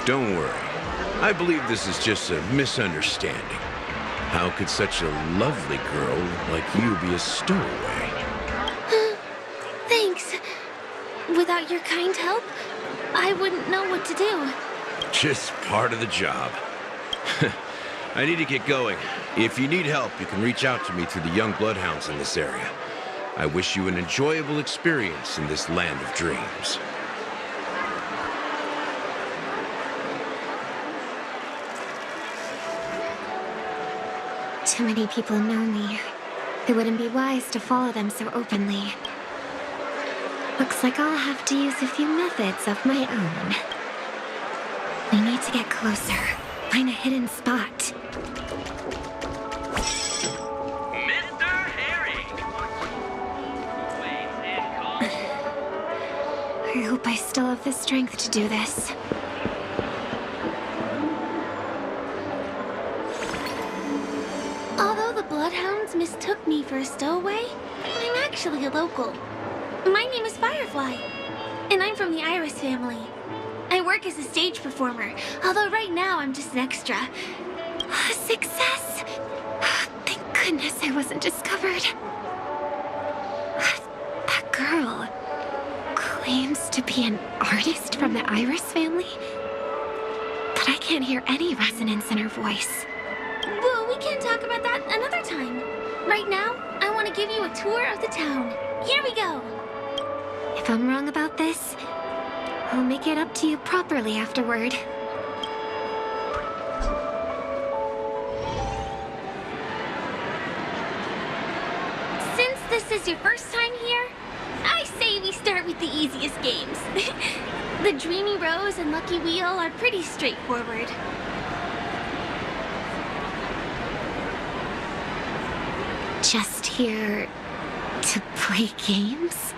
Don't worry. I believe this is just a misunderstanding. How could such a lovely girl like you be a stowaway? Thanks. Without your kind help, I wouldn't know what to do. Just part of the job. I need to get going. If you need help, you can reach out to me through the young bloodhounds in this area. I wish you an enjoyable experience in this land of dreams. Too many people know me. It wouldn't be wise to follow them so openly. Looks like I'll have to use a few methods of my own. We need to get closer. Find a hidden spot. I hope I still have the strength to do this. Although the Bloodhounds mistook me for a stowaway, I'm actually a local. My name is Firefly, and I'm from the Iris family. I work as a stage performer, although right now I'm just an extra. Success! Thank goodness I wasn't discovered. That girl claims to be an artist from the Iris family, but I can't hear any resonance in her voice. Well, we can talk about that another time. Right now, I want to give you a tour of the town. Here we go. If I'm wrong about this, I'll make it up to you properly afterward. Since this is your first time here, I say we start with the easiest games. The Dreamy Rose and Lucky Wheel are pretty straightforward. Just here to play games?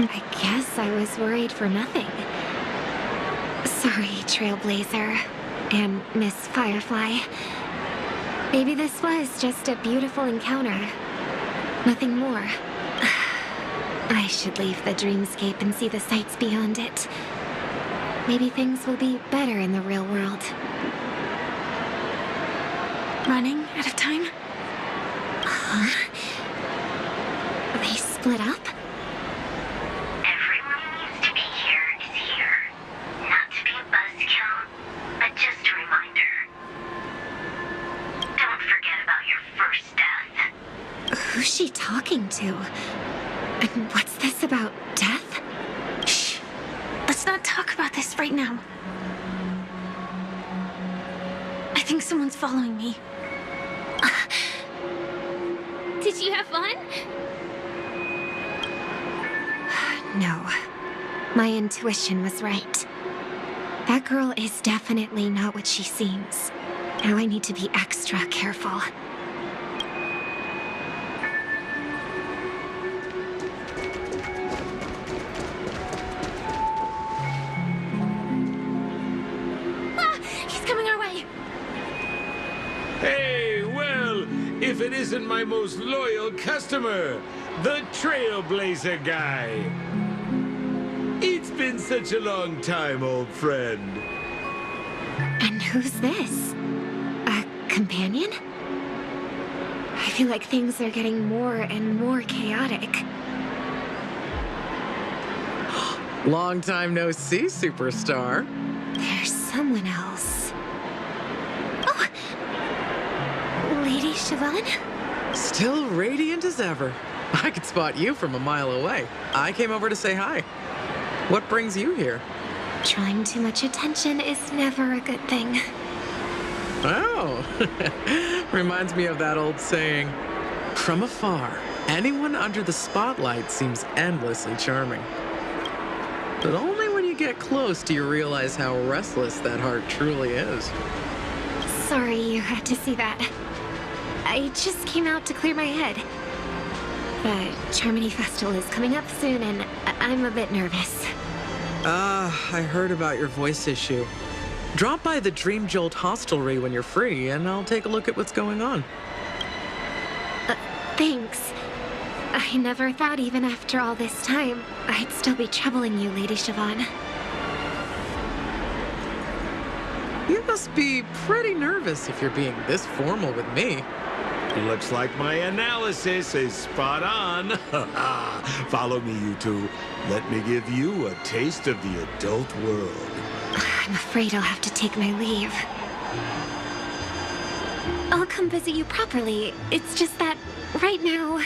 I guess I was worried for nothing. Sorry, Trailblazer and Miss Firefly. Maybe this was just a beautiful encounter. Nothing more. I should leave the dreamscape and see the sights beyond it. Maybe things will be better in the real world. Running out of time? Huh? They split up? Everyone who needs to be here is here. Not to be a buzzkill, but just a reminder. Don't forget about your first death. Who's she talking to? And what's this about death? Shh. Let's not talk about this right now. I think someone's following me. Did you have fun? No. My intuition was right. That girl is definitely not what she seems. Now I need to be extra careful. He's coming our way! Hey, well, if it isn't my most loyal customer, the Trailblazer guy. It's been such a long time, old friend. And who's this? A companion? I feel like things are getting more and more chaotic. Long time no see, superstar. There's someone else. Oh! Lady Siobhan? Still radiant as ever. I could spot you from a mile away. I came over to say hi. What brings you here? Drawing too much attention is never a good thing. Oh, reminds me of that old saying, from afar, anyone under the spotlight seems endlessly charming. But only when you get close do you realize how restless that heart truly is. Sorry you had to see that. I just came out to clear my head. The Charmony Festival is coming up soon and I'm a bit nervous. I heard about your voice issue. Drop by the Dream Jolt hostelry when you're free, and I'll take a look at what's going on. Thanks. I never thought even after all this time, I'd still be troubling you, Lady Siobhan. You must be pretty nervous if you're being this formal with me. Looks like my analysis is spot on. Follow me, you two. Let me give you a taste of the adult world. I'm afraid I'll have to take my leave. I'll come visit you properly. It's just that right now...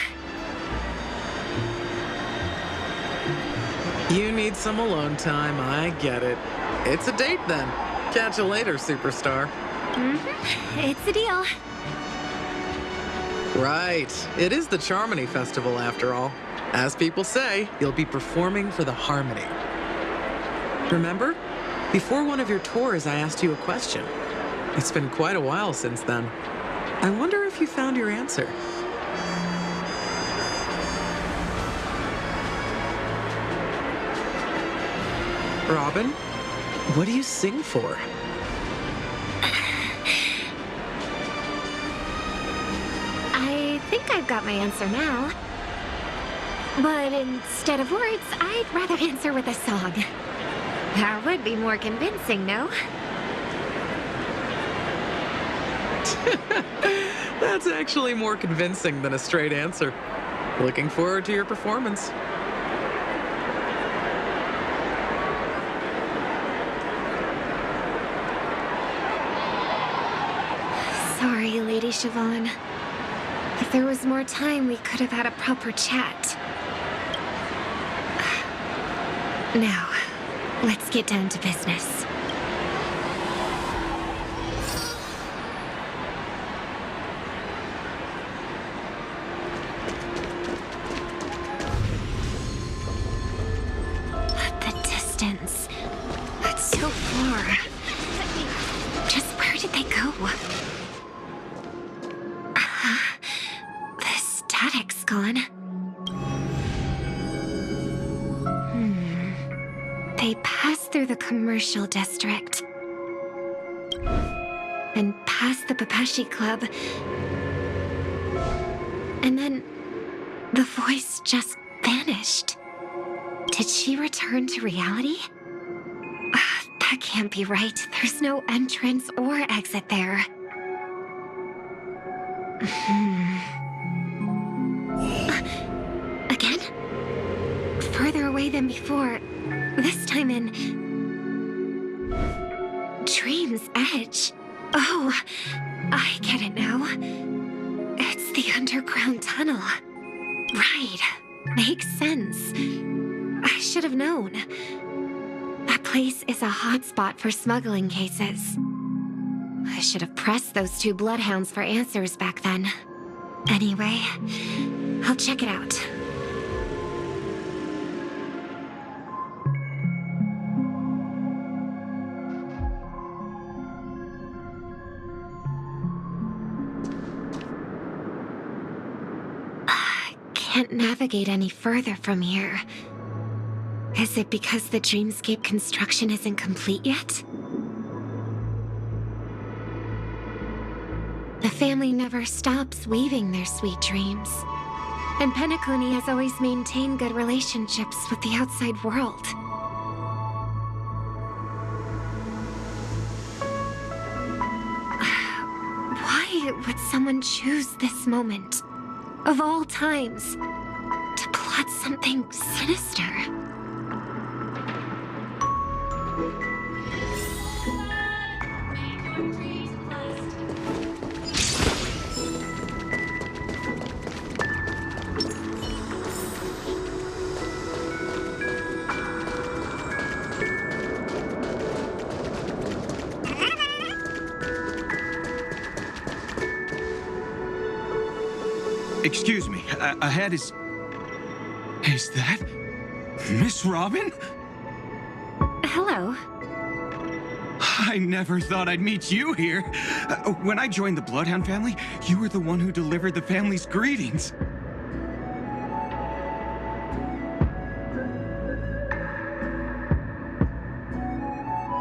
You need some alone time, I get it. It's a date then. Catch you later, superstar. It's a deal. Right. It is the Charmony Festival after all. As people say, you'll be performing for the Harmony. Remember? Before one of your tours, I asked you a question. It's been quite a while since then. I wonder if you found your answer. Robin, what do you sing for? I think I've got my answer now. But instead of words, I'd rather answer with a song. That would be more convincing, no? That's actually more convincing than a straight answer. Looking forward to your performance. Sorry, Lady Siobhan. If there was more time, we could have had a proper chat. Now, let's get down to business. The distance. That's so far. Just where did they go? The static's gone. They passed through the commercial district. And past the Papashi Club. And then the voice just vanished. Did she return to reality? That can't be right. There's no entrance or exit there. Again? Further away than before. This time in... Dream's Edge. Oh, I get it now. It's the underground tunnel. Right. Makes sense. I should have known. That place is a hotspot for smuggling cases. I should have pressed those two bloodhounds for answers back then. Anyway, I'll check it out. Can't navigate any further from here. Is it because the dreamscape construction isn't complete yet? The family never stops weaving their sweet dreams. And Penacony has always maintained good relationships with the outside world. Why would someone choose this moment, of all times, to plot something sinister? Excuse me, ahead is... Is that... Miss Robin? Hello. I never thought I'd meet you here. When I joined the Bloodhound family, you were the one who delivered the family's greetings.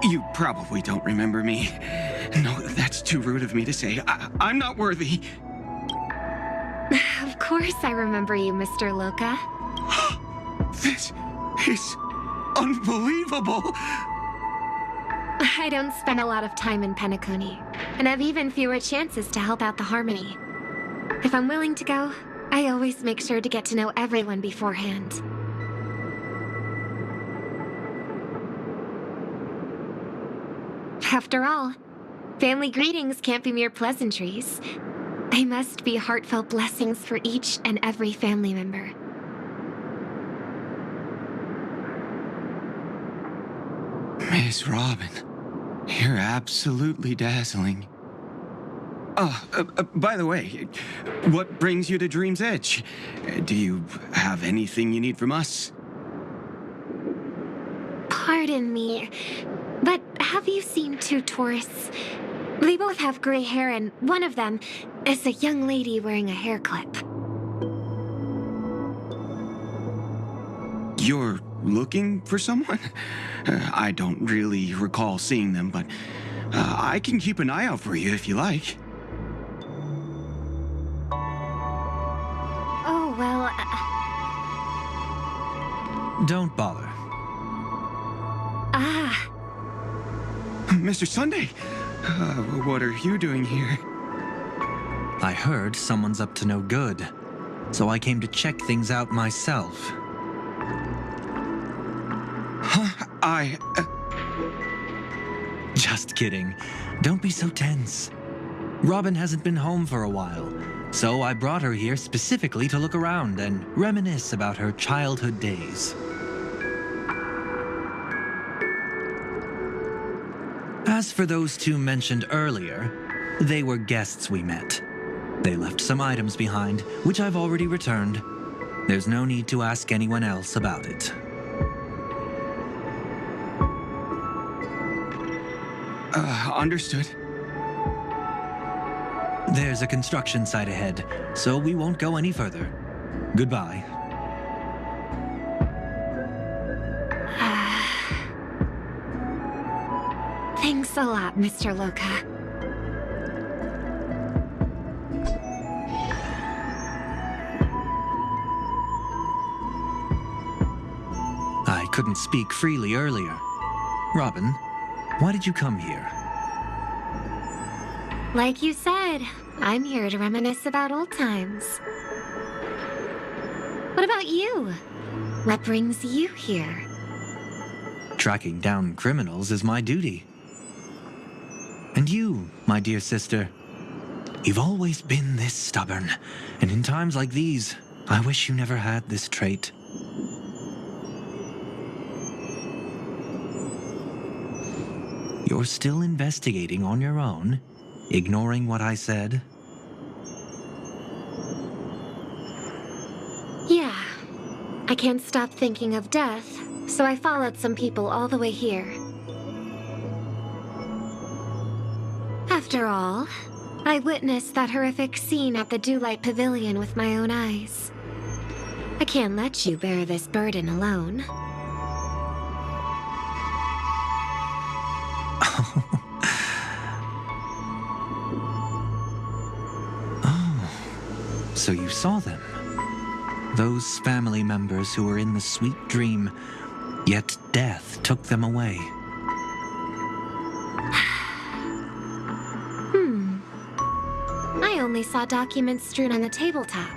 You probably don't remember me. No, that's too rude of me to say. I'm not worthy. Of course I remember you, Mr. Loka. This is unbelievable. I don't spend a lot of time in Penacony, and have even fewer chances to help out the Harmony. If I'm willing to go, I always make sure to get to know everyone beforehand. After all, family greetings can't be mere pleasantries. They must be heartfelt blessings for each and every family member. Miss Robin, you're absolutely dazzling. By the way, what brings you to Dream's Edge? Do you have anything you need from us? Pardon me, but have you seen two tourists? They both have gray hair, and one of them is a young lady wearing a hair clip. You're looking for someone? I don't really recall seeing them, but I can keep an eye out for you if you like. Oh, well... Don't bother. Ah. Mr. Sunday, what are you doing here? I heard someone's up to no good, so I came to check things out myself. Huh? Just kidding. Don't be so tense. Robin hasn't been home for a while, so I brought her here specifically to look around and reminisce about her childhood days. As for those two mentioned earlier, they were guests we met. They left some items behind, which I've already returned. There's no need to ask anyone else about it. Understood. There's a construction site ahead, so we won't go any further. Goodbye. Thanks a lot, Mr. Loka. I couldn't speak freely earlier. Robin, why did you come here? Like you said, I'm here to reminisce about old times. What about you? What brings you here? Tracking down criminals is my duty. And you, my dear sister, you've always been this stubborn, and in times like these, I wish you never had this trait. You're still investigating on your own, ignoring what I said? I can't stop thinking of death, so I followed some people all the way here. After all, I witnessed that horrific scene at the Dewlight Pavilion with my own eyes. I can't let you bear this burden alone. So you saw them. Those family members who were in the sweet dream, yet death took them away. I only saw documents strewn on the tabletop.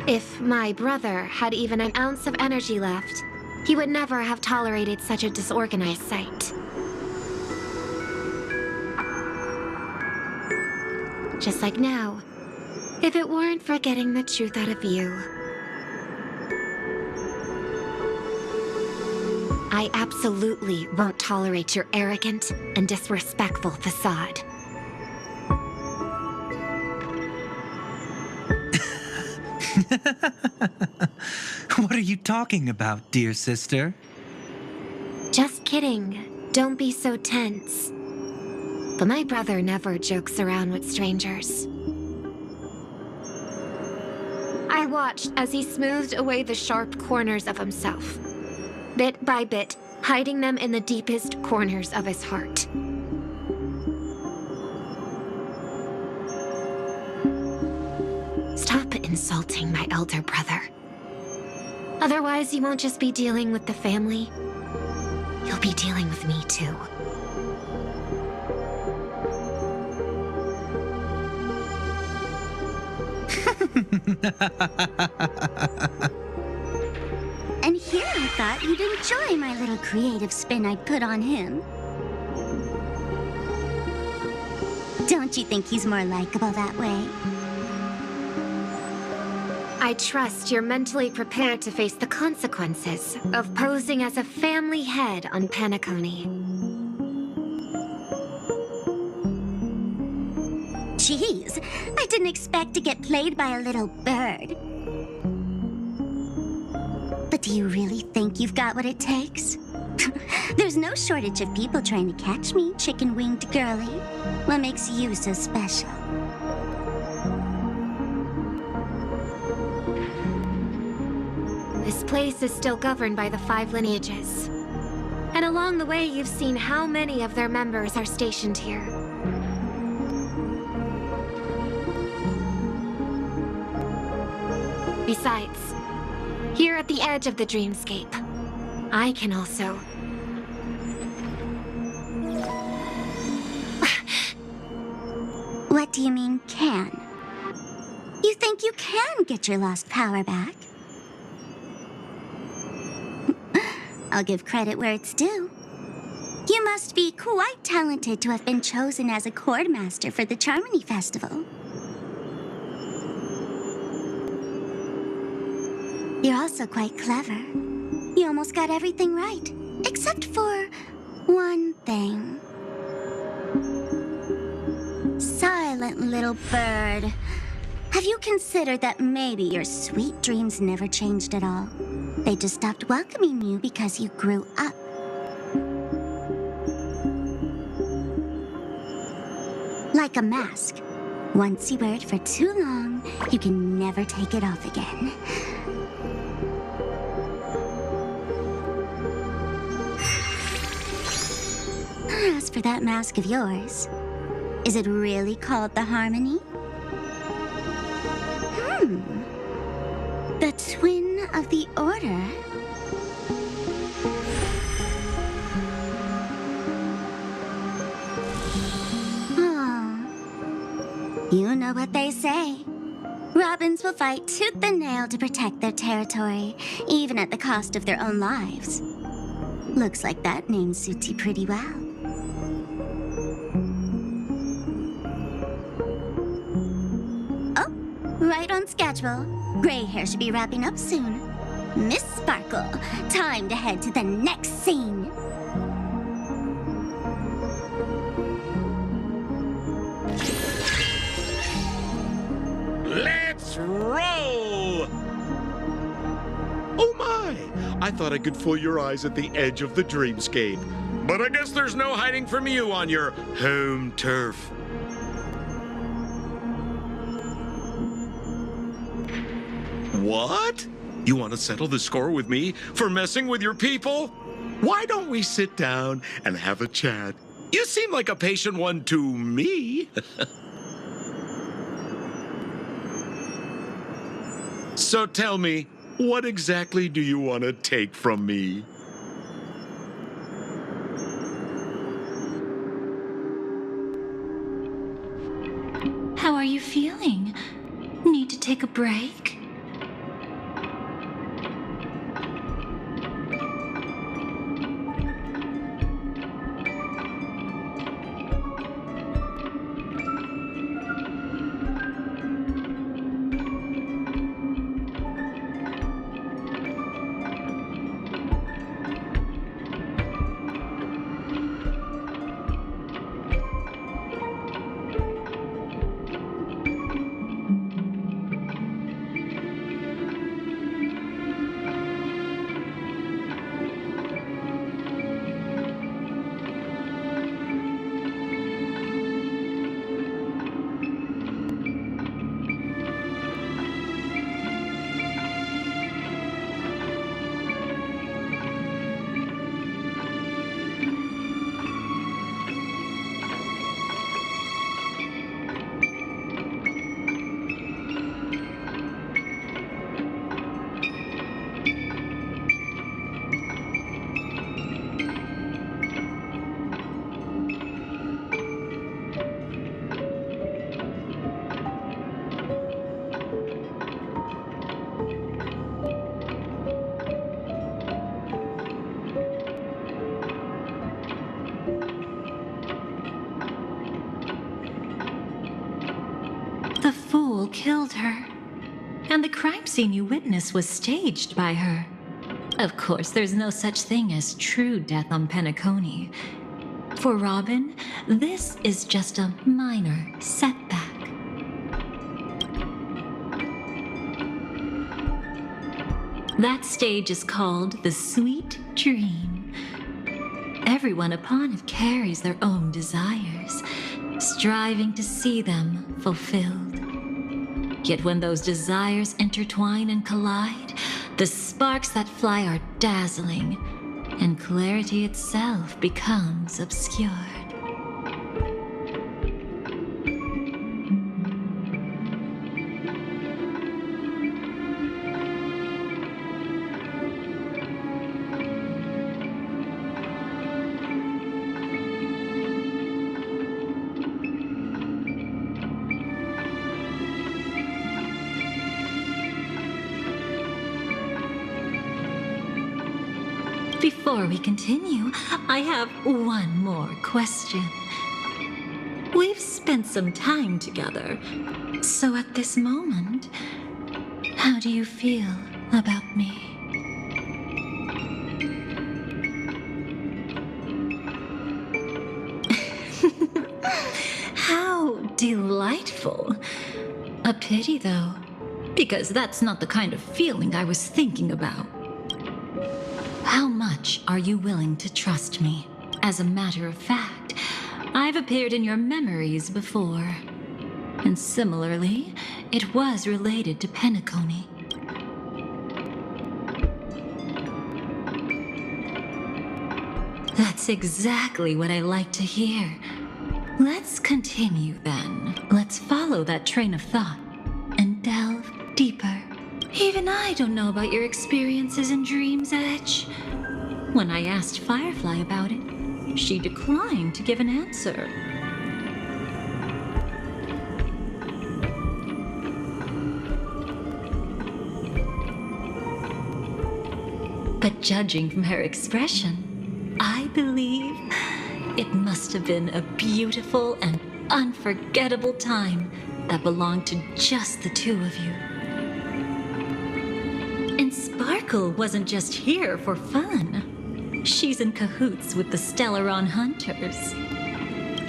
If my brother had even an ounce of energy left, he would never have tolerated such a disorganized sight. Just like now, if it weren't for getting the truth out of you. I absolutely won't tolerate your arrogant and disrespectful facade. What are you talking about, dear sister? Just kidding. Don't be so tense. But my brother never jokes around with strangers. I watched as he smoothed away the sharp corners of himself, bit by bit, hiding them in the deepest corners of his heart. Stop insulting my elder brother. Otherwise, you won't just be dealing with the family. You'll be dealing with me, too. And here I thought you'd enjoy my little creative spin I put on him. Don't you think he's more likable that way? I trust you're mentally prepared to face the consequences of posing as a family head on Penacony. Jeez, I didn't expect to get played by a little bird. But do you really think you've got what it takes? There's no shortage of people trying to catch me, chicken-winged girly. What makes you so special? This place is still governed by the 5 lineages. And along the way, you've seen how many of their members are stationed here. Besides, here at the edge of the dreamscape, I can also... What do you mean, can? You think you can get your lost power back? I'll give credit where it's due. You must be quite talented to have been chosen as a chord master for the Charmony Festival. You're also quite clever. You almost got everything right, except for one thing. Silent little bird. Have you considered that maybe your sweet dreams never changed at all? They just stopped welcoming you because you grew up. Like a mask. Once you wear it for too long, you can never take it off again. As for that mask of yours, is it really called the Harmony? The twin of the Order? Oh. You know what they say. Robins will fight tooth and nail to protect their territory, even at the cost of their own lives. Looks like that name suits you pretty well. Oh, right on schedule. Gray hair should be wrapping up soon. Miss Sparkle, time to head to the next scene. Let's roll! Oh my! I thought I could fool your eyes at the edge of the dreamscape. But I guess there's no hiding from you on your home turf. What? You want to settle the score with me for messing with your people? Why don't we sit down and have a chat? You seem like a patient one to me. So tell me, what exactly do you want to take from me? How are you feeling? Need to take a break? The fool killed her. And the crime scene you witnessed was staged by her. Of course, there's no such thing as true death on Penacony. For Robin, this is just a minor setback. That stage is called the Sweet Dream. Everyone upon it carries their own desires, striving to see them fulfilled. Yet when those desires intertwine and collide, the sparks that fly are dazzling, and clarity itself becomes obscured. Before we continue, I have one more question. We've spent some time together, so at this moment, how do you feel about me? How delightful. A pity, though, because that's not the kind of feeling I was thinking about. How much are you willing to trust me? As a matter of fact, I've appeared in your memories before. And similarly, it was related to Penacony. That's exactly what I like to hear. Let's continue then. Let's follow that train of thought and delve deeper. Even I don't know about your experiences in Dream's Edge. When I asked Firefly about it, she declined to give an answer. But judging from her expression, I believe it must have been a beautiful and unforgettable time that belonged to just the two of you. And Sparkle wasn't just here for fun. She's in cahoots with the Stellaron Hunters.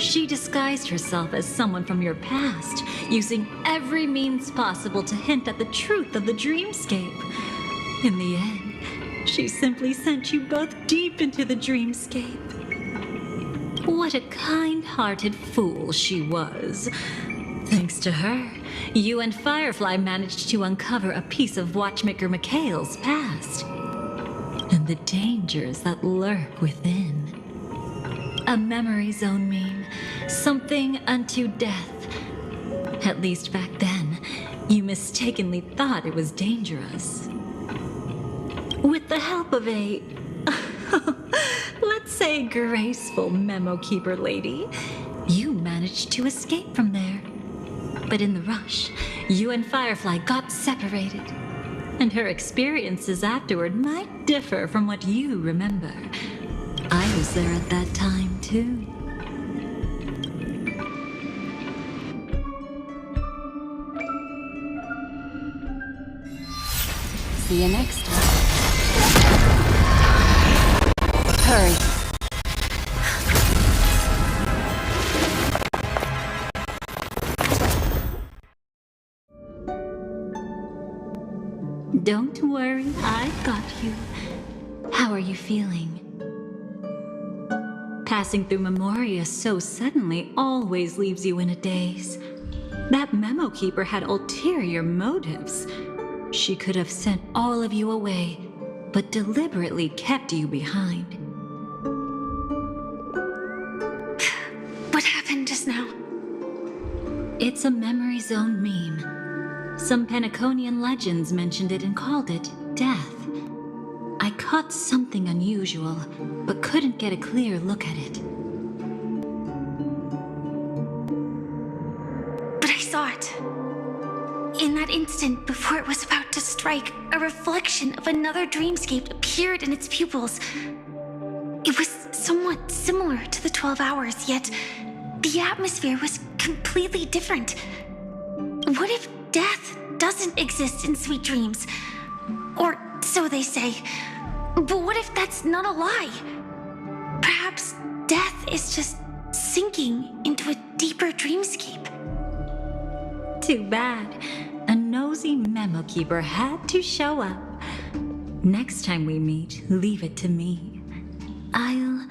She disguised herself as someone from your past, using every means possible to hint at the truth of the dreamscape. In the end, she simply sent you both deep into the dreamscape. What a kind-hearted fool she was. Thanks to her, you and Firefly managed to uncover a piece of Watchmaker Mikhail's past and the dangers that lurk within. A memory zone meme, something unto death. At least back then, you mistakenly thought it was dangerous. With the help of a, let's say, graceful memo keeper lady, you managed to escape from there. But in the rush, you and Firefly got separated, and her experiences afterward might differ from what you remember. I was there at that time, too. See you next time. Hurry. Don't worry, I've got you. How are you feeling? Passing through Memoria so suddenly always leaves you in a daze. That memo keeper had ulterior motives. She could have sent all of you away, but deliberately kept you behind. What happened just now? It's a memory zone meme. Some Penaconian legends mentioned it and called it death. I caught something unusual, but couldn't get a clear look at it. But I saw it. In that instant, before it was about to strike, a reflection of another dreamscape appeared in its pupils. It was somewhat similar to the 12 hours, yet the atmosphere was completely different. What if death doesn't exist in sweet dreams? Or so they say. But what if that's not a lie? Perhaps death is just sinking into a deeper dreamscape. Too bad. A nosy memo keeper had to show up. Next time we meet, leave it to me. I'll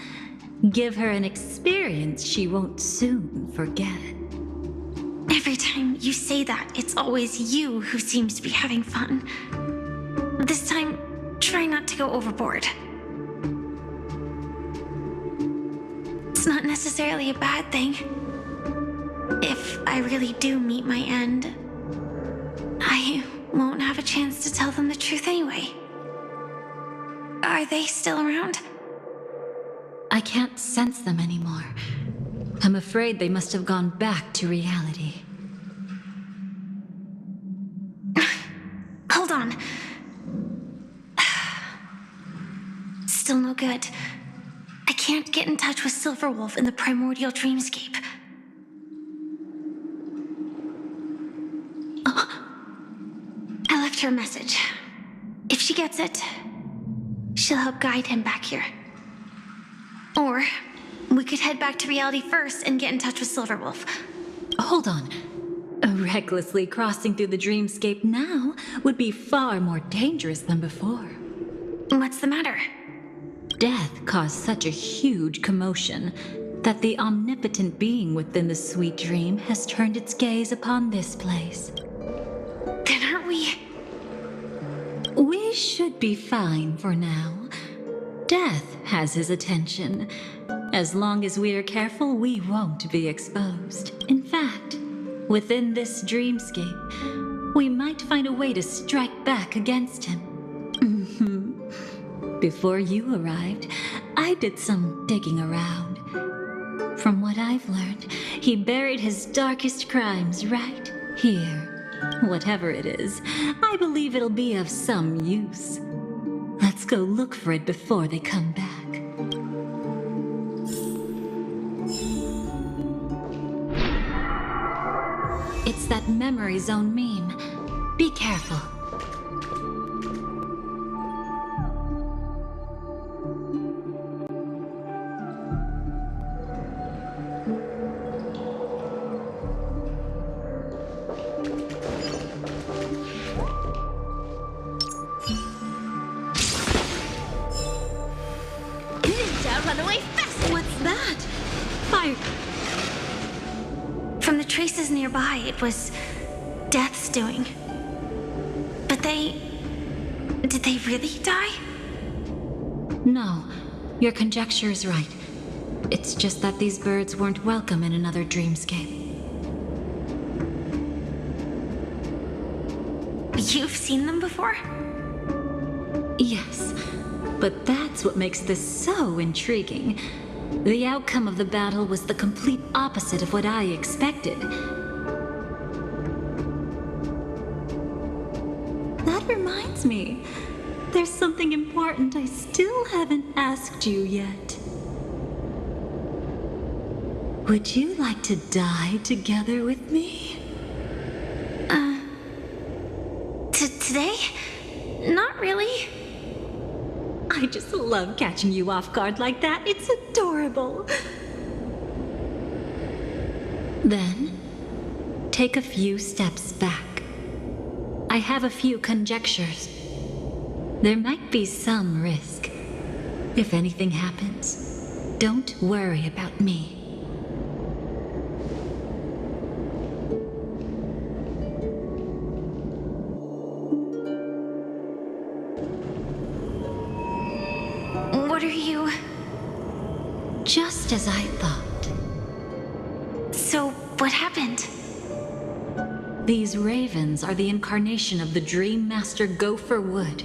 give her an experience she won't soon forget. Every time you say that, it's always you who seems to be having fun. This time, try not to go overboard. It's not necessarily a bad thing. If I really do meet my end, I won't have a chance to tell them the truth anyway. Are they still around? I can't sense them anymore. I'm afraid they must have gone back to reality. Hold on. Still no good. I can't get in touch with Silverwolf in the primordial dreamscape. I left her a message. If she gets it, she'll help guide him back here. Or we could head back to reality first and get in touch with Silverwolf. Hold on. Recklessly crossing through the dreamscape now would be far more dangerous than before. What's the matter? Death caused such a huge commotion that the omnipotent being within the sweet dream has turned its gaze upon this place. Then aren't we? We should be fine for now. Death has his attention. As long as we are careful, we won't be exposed. In fact, within this dreamscape, we might find a way to strike back against him. Before you arrived, I did some digging around. From what I've learned, he buried his darkest crimes right here. Whatever it is, I believe it'll be of some use. Let's go look for it before they come back. It's that memory zone meme. Be careful. Ninja, run away fast! What's that? Fire! From the traces nearby, it was Death's doing. But did they really die? No, your conjecture is right. It's just that these birds weren't welcome in another dreamscape. You've seen them before? Yes, but that's what makes this so intriguing. The outcome of the battle was the complete opposite of what I expected. That reminds me, there's something important I still haven't asked you yet. Would you like to die together with me? Today? Not really. I just love catching you off guard like that. It's adorable. Then, take a few steps back. I have a few conjectures. There might be some risk. If anything happens, don't worry about me. What are you... Just as I thought. So, what happened? These ravens are the incarnation of the Dream Master Gopher Wood,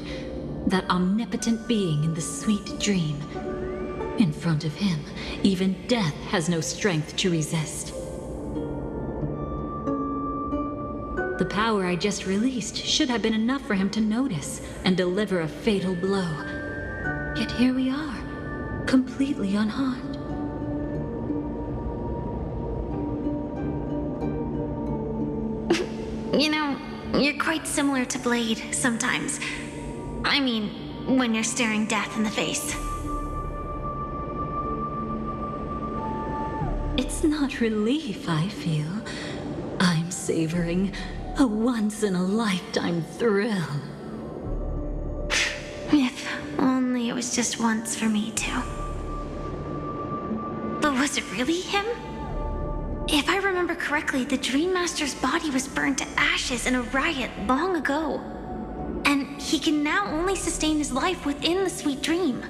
that omnipotent being in the sweet dream. In front of him, even death has no strength to resist. The power I just released should have been enough for him to notice and deliver a fatal blow. Yet here we are, completely unharmed. You know, you're quite similar to Blade sometimes. I mean, when you're staring death in the face. It's not relief I feel. I'm savoring a once-in-a-lifetime thrill. If only it was just once for me too. But was it really him? If I remember correctly, the Dream Master's body was burned to ashes in a riot long ago. And he can now only sustain his life within the sweet dream.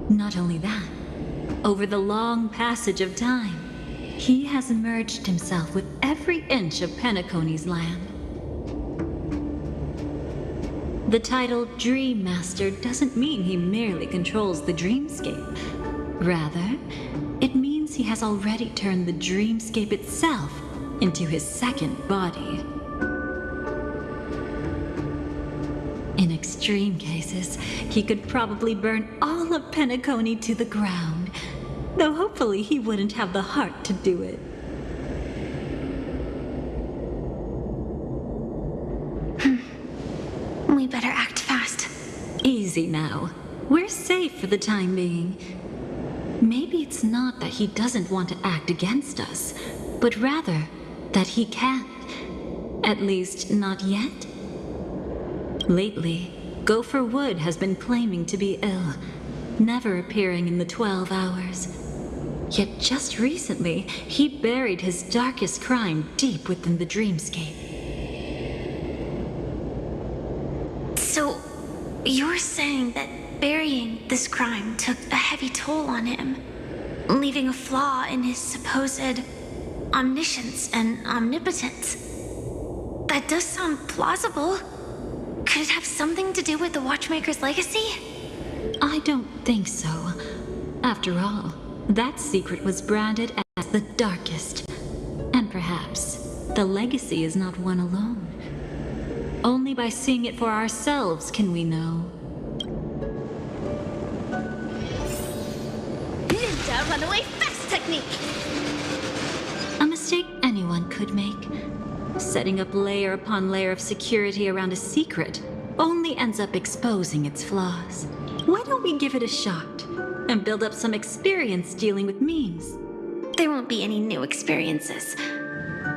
Not only that, over the long passage of time, he has merged himself with every inch of Penacony's land. The title Dream Master doesn't mean he merely controls the dreamscape. Rather, it means he has already turned the dreamscape itself into his second body. In extreme cases, he could probably burn all of Penacony to the ground, though hopefully he wouldn't have the heart to do it. We better act fast. Easy now. We're safe for the time being. Maybe it's not that he doesn't want to act against us, but rather that he can't. At least, not yet. Lately, Gopher Wood has been claiming to be ill, never appearing in the 12 hours. Yet just recently, he buried his darkest crime deep within the dreamscape. So, you're saying that burying this crime took a heavy toll on him, leaving a flaw in his supposed omniscience and omnipotence. That does sound plausible. Could it have something to do with the Watchmaker's legacy? I don't think so. After all, that secret was branded as the darkest. And perhaps the legacy is not one alone. Only by seeing it for ourselves can we know. Ninja runaway fast technique! A mistake anyone could make. Setting up layer upon layer of security around a secret only ends up exposing its flaws. Why don't we give it a shot and build up some experience dealing with memes? There won't be any new experiences.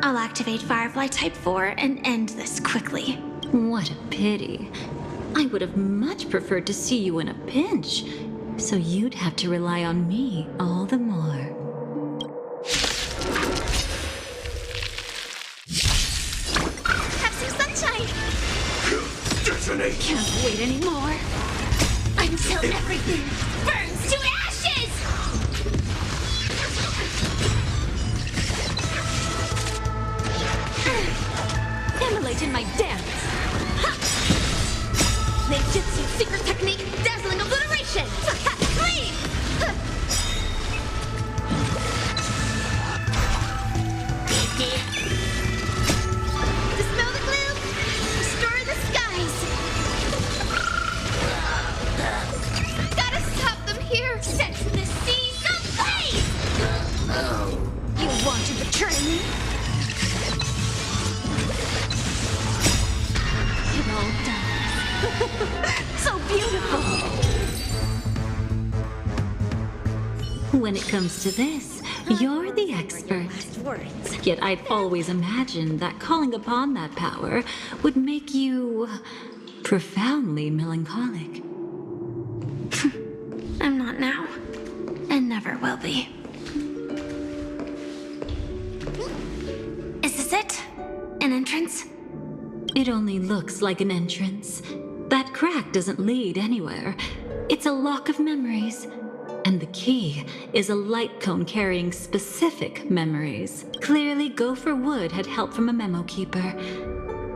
I'll activate Firefly Type 4 and end this quickly. What a pity. I would have much preferred to see you in a pinch, so you'd have to rely on me all the more. Have some sunshine! Detonate! Can't wait anymore. Until everything burns to ashes! Immolate in my dance! Ninjutsu secret technique, dazzling obliteration! Clean! Dispel the gloom! Restore the skies! Gotta stop them here! Set the seas ablaze! You want to betray me? It all done. So beautiful! When it comes to this, you're the expert. Yet I'd always imagined that calling upon that power would make you profoundly melancholic. I'm not now, and never will be. Is this it? An entrance? It only looks like an entrance. That crack doesn't lead anywhere. It's a lock of memories. And the key is a light cone carrying specific memories. Clearly, Gopher Wood had help from a memo keeper.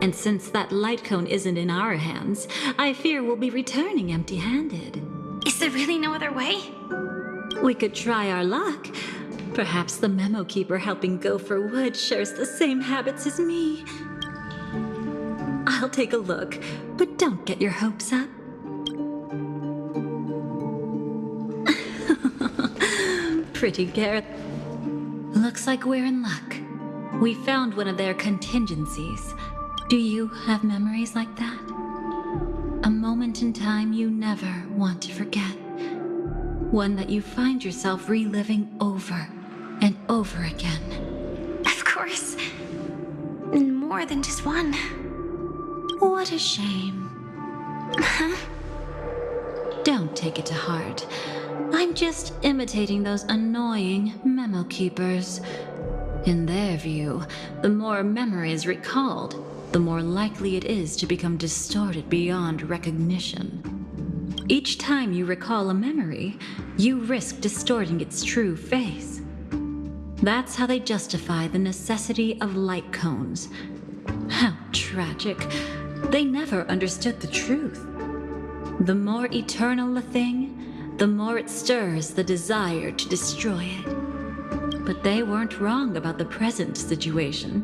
And since that light cone isn't in our hands, I fear we'll be returning empty-handed. Is there really no other way? We could try our luck. Perhaps the memo keeper helping Gopher Wood shares the same habits as me. I'll take a look, but don't get your hopes up. Pretty Gareth. Looks like we're in luck. We found one of their contingencies. Do you have memories like that? A moment in time you never want to forget. One that you find yourself reliving over and over again. Of course. And more than just one. What a shame. Don't take it to heart. I'm just imitating those annoying memo keepers. In their view, the more memories recalled, the more likely it is to become distorted beyond recognition. Each time you recall a memory, you risk distorting its true face. That's how they justify the necessity of light cones. How tragic. They never understood the truth. The more eternal a thing, the more it stirs the desire to destroy it. But they weren't wrong about the present situation.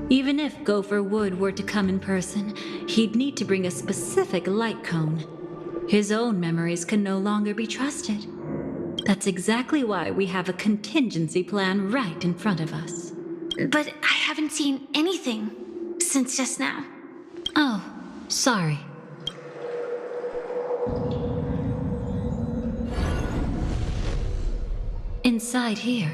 Even if Gopher Wood were to come in person, he'd need to bring a specific light cone. His own memories can no longer be trusted. That's exactly why we have a contingency plan right in front of us. But I haven't seen anything since just now. Oh, sorry. Inside here,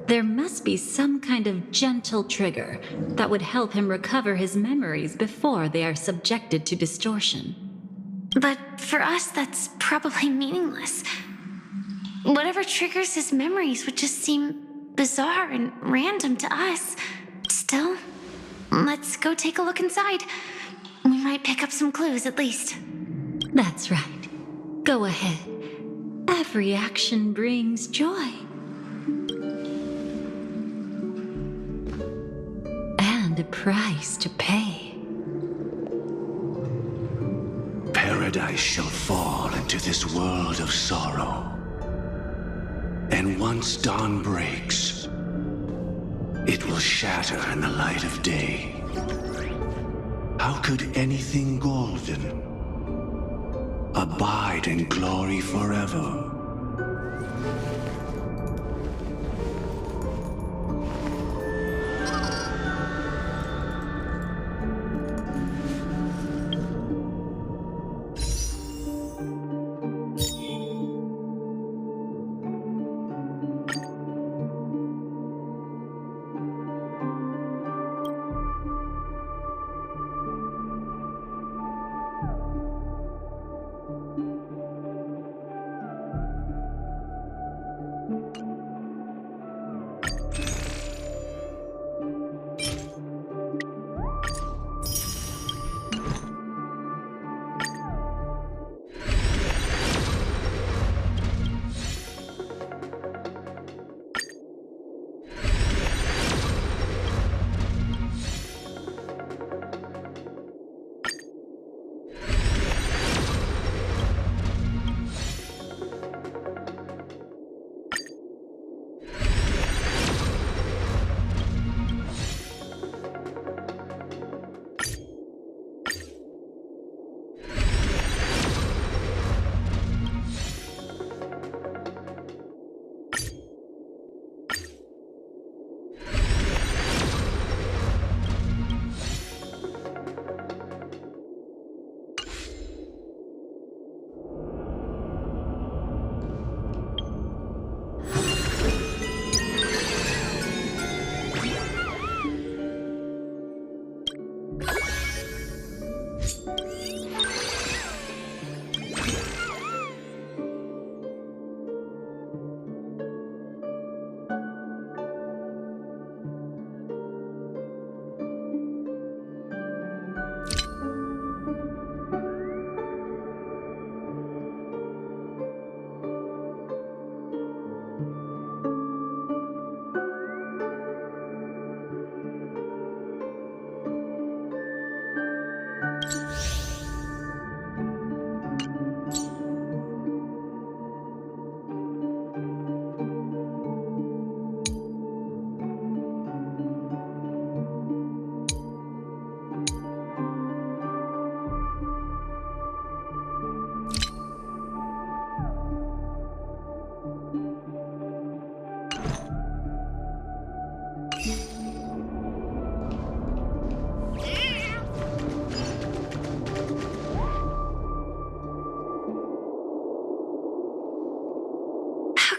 there must be some kind of gentle trigger that would help him recover his memories before they are subjected to distortion. But for us, that's probably meaningless. Whatever triggers his memories would just seem bizarre and random to us. Still, let's go take a look inside. We might pick up some clues at least. That's right. Go ahead. Every action brings joy. And a price to pay. Paradise shall fall into this world of sorrow. And once dawn breaks, it will shatter in the light of day. How could anything golden abide in glory forever?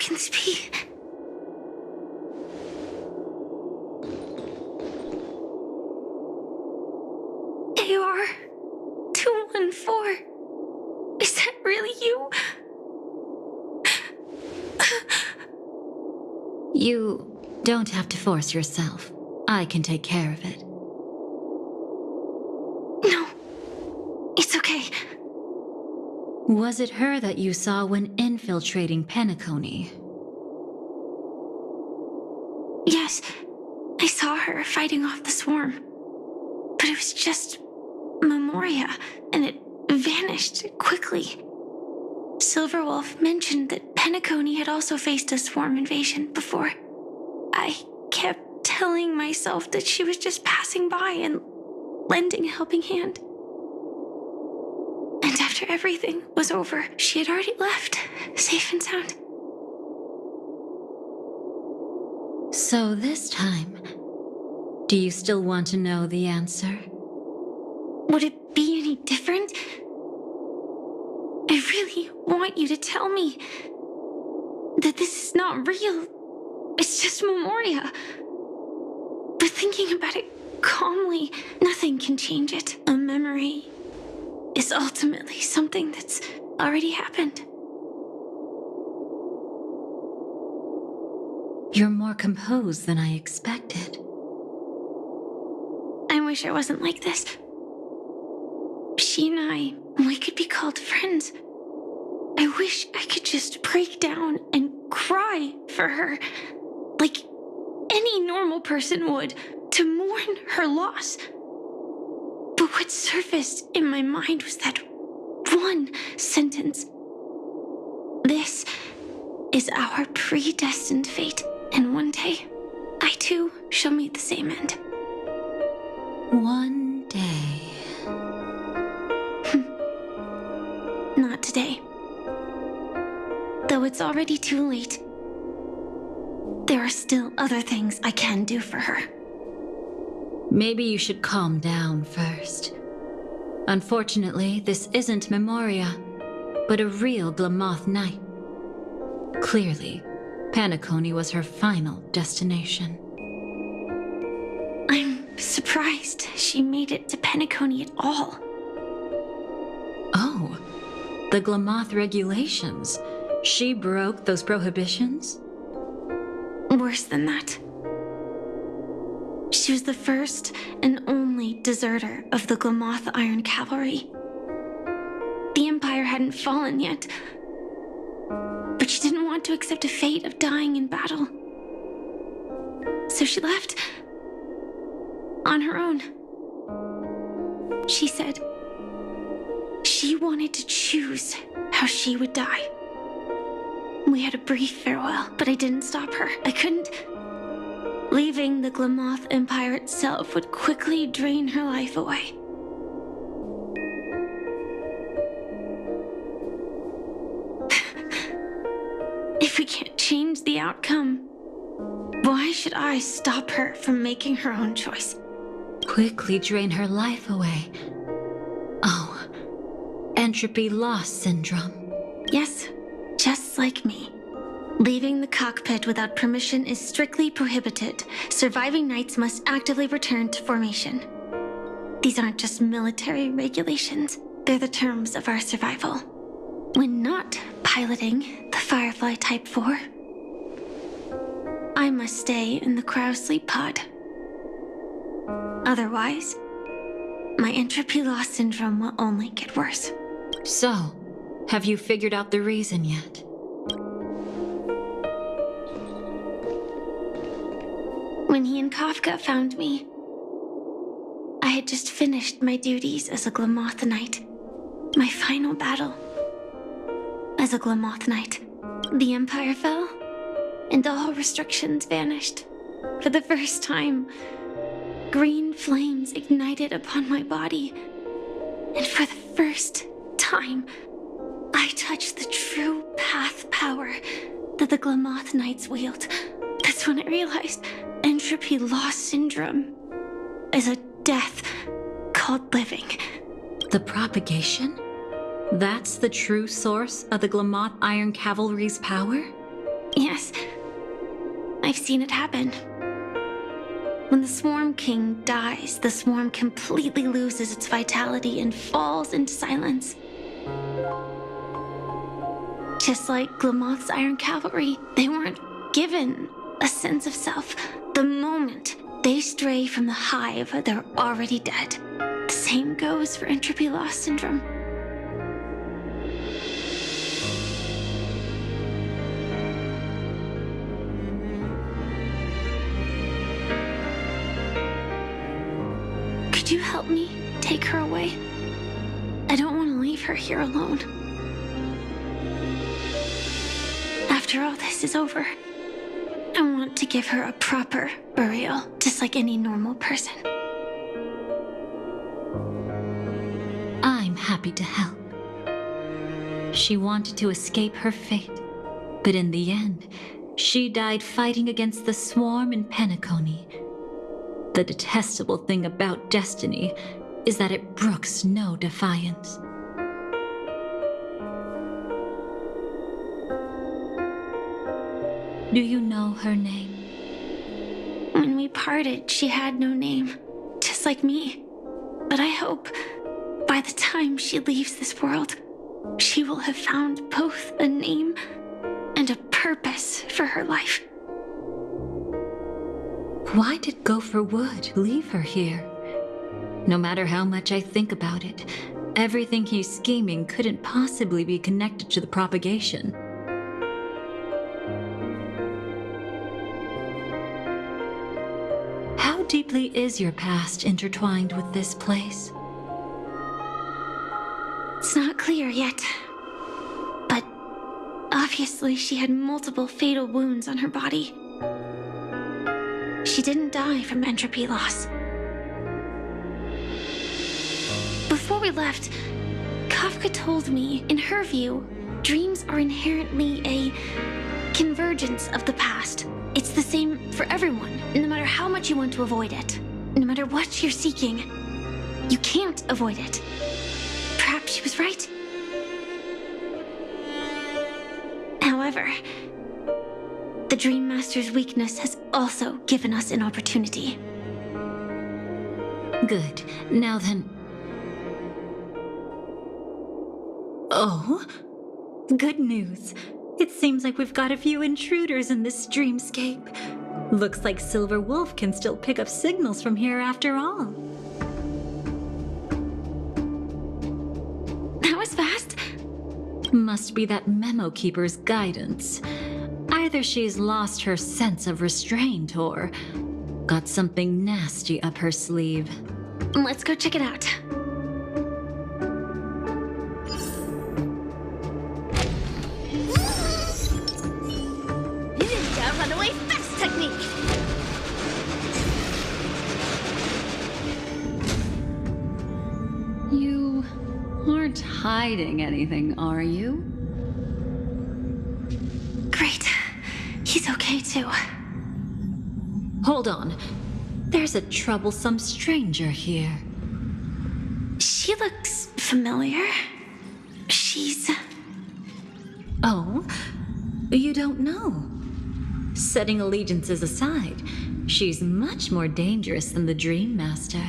tokens be? AR 214. Is that really you? You don't have to force yourself. I can take care of it. No, it's okay. Was it her that you saw when infiltrating Penacony? Yes, I saw her fighting off the swarm. But it was just Memoria, and it vanished quickly. Silverwolf mentioned that Penacony had also faced a swarm invasion before. I kept telling myself that she was just passing by and lending a helping hand. And after everything was over, she had already left, safe and sound. So this time, do you still want to know the answer? Would it be any different? I really want you to tell me that this is not real. It's just Memoria. But thinking about it calmly, nothing can change it. A memory is ultimately something that's already happened. You're more composed than I expected. I wish I wasn't like this. She and we could be called friends. I wish I could just break down and cry for her, like any normal person would, to mourn her loss. But what surfaced in my mind was that one sentence. This is our predestined fate, and one day, I too shall meet the same end. One day. Not today. Though it's already too late, there are still other things I can do for her. Maybe you should calm down first. Unfortunately, this isn't Memoria, but a real Glamoth Knight. Clearly, Penacony was her final destination. I'm surprised she made it to Penacony at all. Oh, the Glamoth regulations. She broke those prohibitions? Worse than that. She was the first and only deserter of the Glamoth Iron Cavalry. The Empire hadn't fallen yet, but she didn't want to accept a fate of dying in battle. So she left on her own. She said she wanted to choose how she would die. We had a brief farewell, but I didn't stop her. I couldn't. Leaving the Glamoth Empire itself would quickly drain her life away. If we can't change the outcome, why should I stop her from making her own choice? Quickly drain her life away. Oh, entropy loss syndrome. Yes, just like me. Leaving the cockpit without permission is strictly prohibited. Surviving knights must actively return to formation. These aren't just military regulations, they're the terms of our survival. When not piloting the Firefly Type 4, I must stay in the cryo sleep pod. Otherwise, my entropy loss syndrome will only get worse. So, have you figured out the reason yet? When he and Kafka found me, I had just finished my duties as a Glamoth Knight. My final battle as a Glamoth Knight. The Empire fell, and all restrictions vanished. For the first time, green flames ignited upon my body. And for the first time, I touched the true path power that the Glamoth Knights wield. That's when I realized entropy loss syndrome is a death called living. The propagation? That's the true source of the Glamoth Iron Cavalry's power? Yes, I've seen it happen. When the Swarm King dies, the swarm completely loses its vitality and falls into silence. Just like Glamoth's Iron Cavalry, they weren't given a sense of self. The moment they stray from the hive, they're already dead. The same goes for entropy loss syndrome. Could you help me take her away? I don't want to leave her here alone. After all this is over, I want to give her a proper burial, just like any normal person. I'm happy to help. She wanted to escape her fate, but in the end, she died fighting against the swarm in Penacony. The detestable thing about destiny is that it brooks no defiance. Do you know her name? When we parted, she had no name, just like me. But I hope by the time she leaves this world, she will have found both a name and a purpose for her life. Why did Gopher Wood leave her here? No matter how much I think about it, everything he's scheming couldn't possibly be connected to the propagation. How deeply is your past intertwined with this place? It's not clear yet. But obviously she had multiple fatal wounds on her body. She didn't die from entropy loss. Before we left, Kafka told me, in her view, dreams are inherently a convergence of the past. It's the same for everyone, no matter how much you want to avoid it. No matter what you're seeking, you can't avoid it. Perhaps she was right. However, the Dream Master's weakness has also given us an opportunity. Good. Now then... Oh? Good news. It seems like we've got a few intruders in this dreamscape. Looks like Silver Wolf can still pick up signals from here after all. That was fast. Must be that Memo Keeper's guidance. Either she's lost her sense of restraint or got something nasty up her sleeve. Let's go check it out. Ninja runaway fast technique! You aren't hiding anything, are you? Great. He's okay too. Hold on. There's a troublesome stranger here. She looks familiar. She's... Oh? You don't know? Setting allegiances aside, she's much more dangerous than the Dream Master.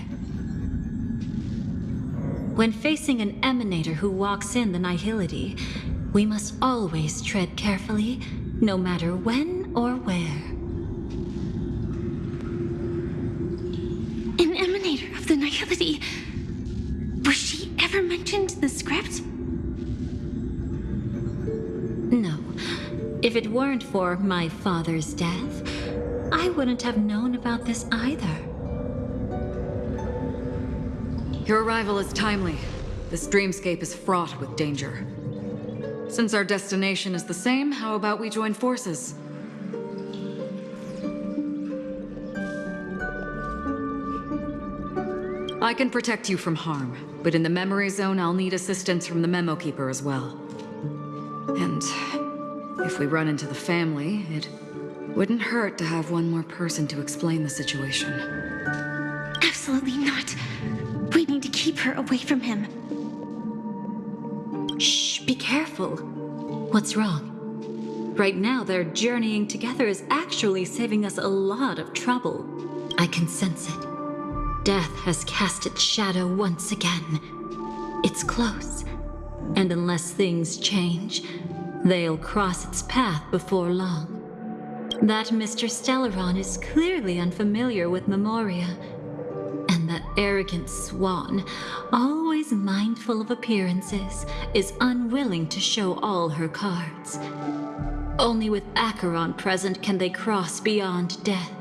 When facing an emanator who walks in the Nihility, we must always tread carefully, no matter when or where. An emanator of the Nihility. Was she ever mentioned in the script? No. If it weren't for my father's death, I wouldn't have known about this either. Your arrival is timely. This dreamscape is fraught with danger. Since our destination is the same, how about we join forces? I can protect you from harm, but in the memory zone, I'll need assistance from the Memo Keeper as well. And if we run into the family, it wouldn't hurt to have one more person to explain the situation. Absolutely not. We need to keep her away from him. Shh, be careful. What's wrong? Right now, their journeying together is actually saving us a lot of trouble. I can sense it. Death has cast its shadow once again. It's close, and unless things change, they'll cross its path before long. That Mr. Stellaron is clearly unfamiliar with Memoria, and that arrogant swan, always mindful of appearances, is unwilling to show all her cards. Only with Acheron present can they cross beyond death.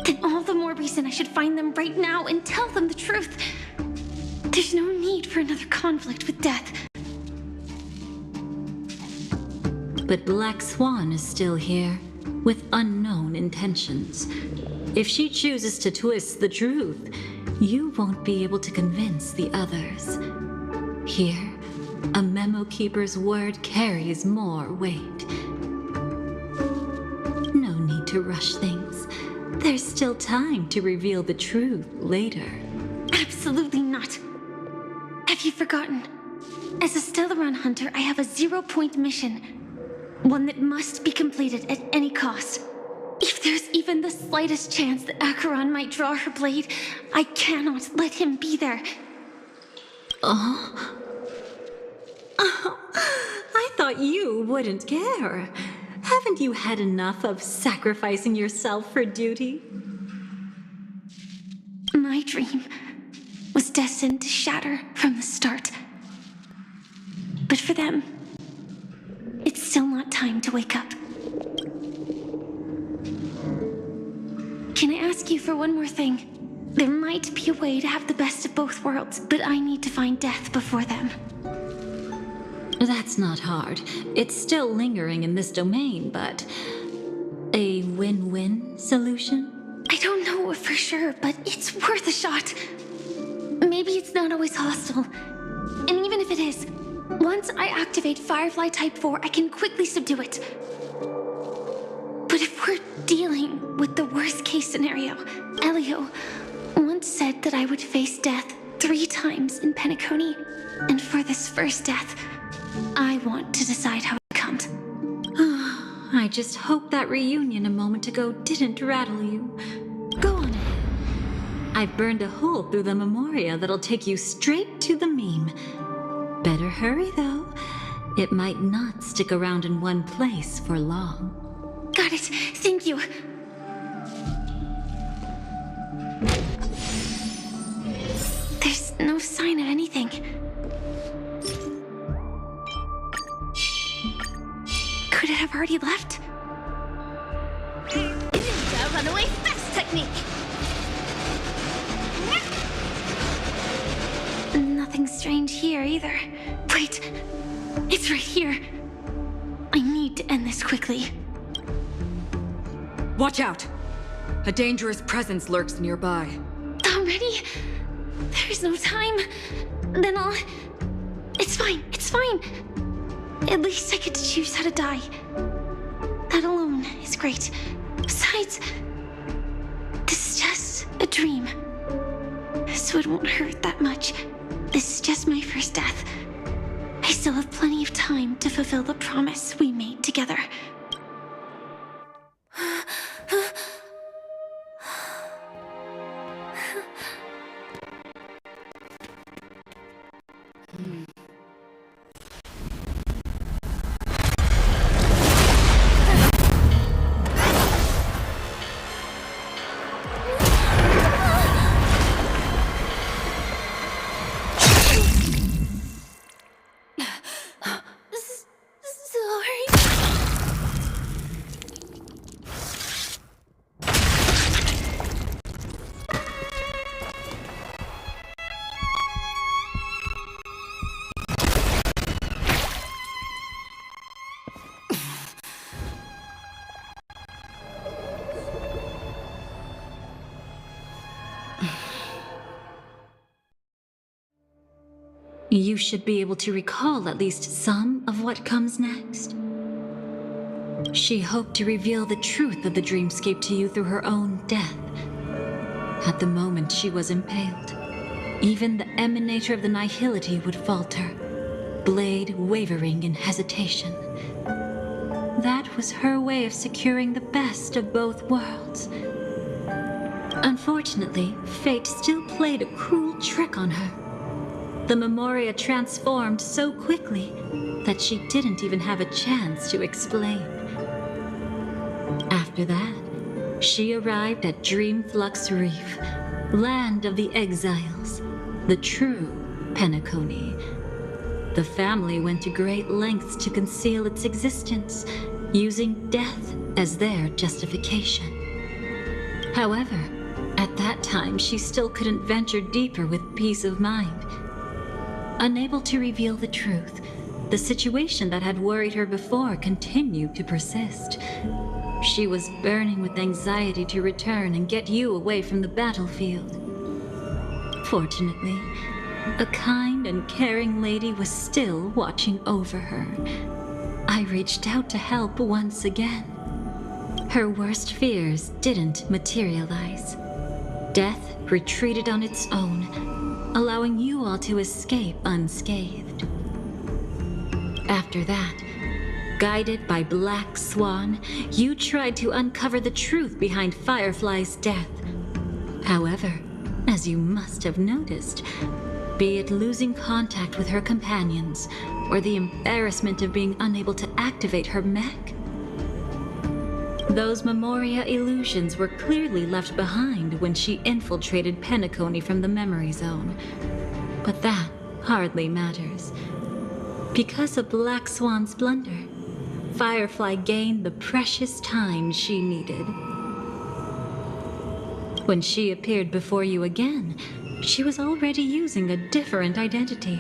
Then all the more reason I should find them right now and tell them the truth. There's no need for another conflict with death. But Black Swan is still here, with unknown intentions. If she chooses to twist the truth, you won't be able to convince the others. Here, a memo keeper's word carries more weight. No need to rush things. There's still time to reveal the truth later. Absolutely not. Have you forgotten? As a Stellaron hunter, I have a 0-point mission. One that must be completed at any cost. If there's even the slightest chance that Acheron might draw her blade, I cannot let him be there. Oh, I thought you wouldn't care. Haven't you had enough of sacrificing yourself for duty? My dream was destined to shatter from the start. But for them, it's still not time to wake up. Can I ask you for one more thing? There might be a way to have the best of both worlds, but I need to find death before them. That's not hard. It's still lingering in this domain, but a win-win solution? I don't know for sure, but it's worth a shot. Maybe it's not always hostile. And even if it is, once I activate Firefly Type 4, I can quickly subdue it. But if we're dealing with the worst-case scenario, Elio once said that I would face death 3 times in Penacony. And for this first death, I want to decide how it comes. I just hope that reunion a moment ago didn't rattle you. Go on ahead. I've burned a hole through the Memoria that'll take you straight to the meme. Better hurry, though. It might not stick around in one place for long. Got it. Thank you. There's no sign of anything. Could it have already left? Ninja runaway fast technique! Nothing strange here either. Wait, it's right here. I need to end this quickly. Watch out! A dangerous presence lurks nearby. Already? There's no time. Then I'll... It's fine, it's fine. At least I get to choose how to die. That alone is great. Besides, this is just a dream. So it won't hurt that much. This is just my first death. I still have plenty of time to fulfill the promise we made together. You should be able to recall at least some of what comes next. She hoped to reveal the truth of the dreamscape to you through her own death. At the moment she was impaled, even the emanator of the nihility would falter, blade wavering in hesitation. that was her way of securing the best of both worlds. Unfortunately, fate still played a cruel trick on her. The Memoria transformed so quickly that she didn't even have a chance to explain. After that, she arrived at Dreamflux Reef, land of the exiles, the true Penacony. The family went to great lengths to conceal its existence, using death as their justification. However, at that time, she still couldn't venture deeper with peace of mind. Unable to reveal the truth, the situation that had worried her before continued to persist. She was burning with anxiety to return and get you away from the battlefield. Fortunately, a kind and caring lady was still watching over her. I reached out to help once again. Her worst fears didn't materialize. Death retreated on its own, allowing you all to escape unscathed. After that, guided by Black Swan, you tried to uncover the truth behind Firefly's death. However, as you must have noticed, be it losing contact with her companions, or the embarrassment of being unable to activate her mech, those Memoria illusions were clearly left behind when she infiltrated Penacony from the memory zone. But that hardly matters. Because of Black Swan's blunder, Firefly gained the precious time she needed. When she appeared before you again, she was already using a different identity.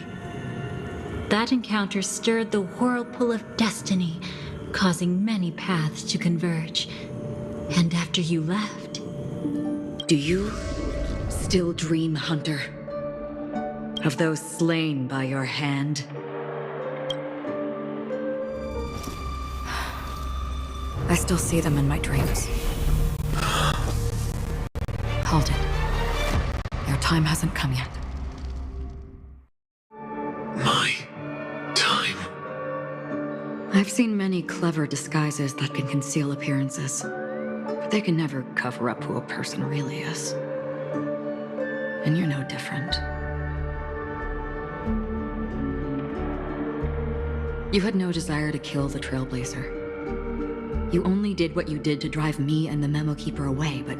That encounter stirred the whirlpool of destiny, causing many paths to converge. And after you left... Do you still dream, Hunter? Of those slain by your hand? I still see them in my dreams. Hold it. Your time hasn't come yet. My time? I've seen many clever disguises that can conceal appearances, but they can never cover up who a person really is. And you're no different. You had no desire to kill the Trailblazer. You only did what you did to drive me and the Memo Keeper away, but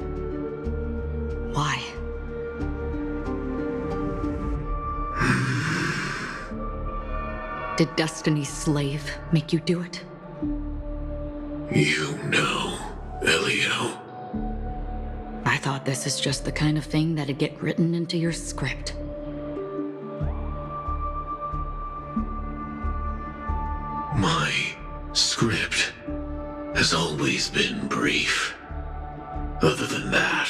why? Did Destiny's slave make you do it? You know, Elio. I thought this is just the kind of thing that'd get written into your script. My script has always been brief. Other than that,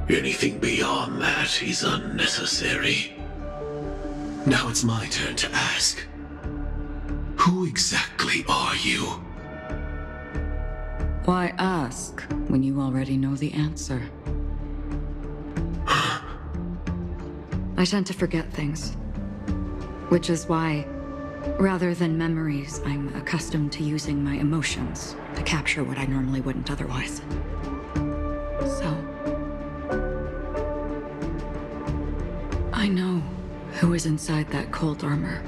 anything beyond that is unnecessary. Now it's my turn to ask. Who exactly are you? Why ask when you already know the answer? I tend to forget things. Which is why, rather than memories, I'm accustomed to using my emotions to capture what I normally wouldn't otherwise. So... I know who is inside that cold armor.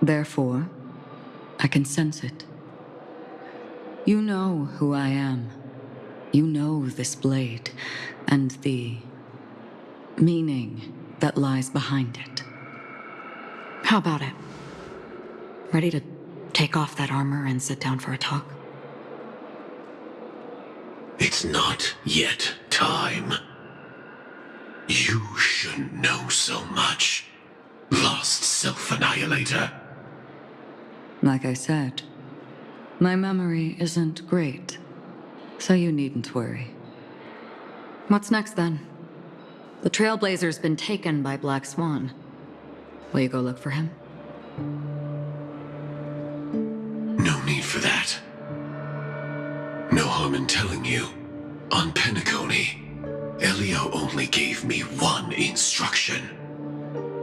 Therefore, I can sense it. You know who I am. You know this blade, and the meaning that lies behind it. How about it? Ready to take off that armor and sit down for a talk? It's not yet time. You shouldn't know so much, lost self-annihilator. Like I said, my memory isn't great, so you needn't worry. What's next then? The Trailblazer's been taken by Black Swan. Will you go look for him? No need for that. No harm in telling you. On Penacony, Elio only gave me one instruction.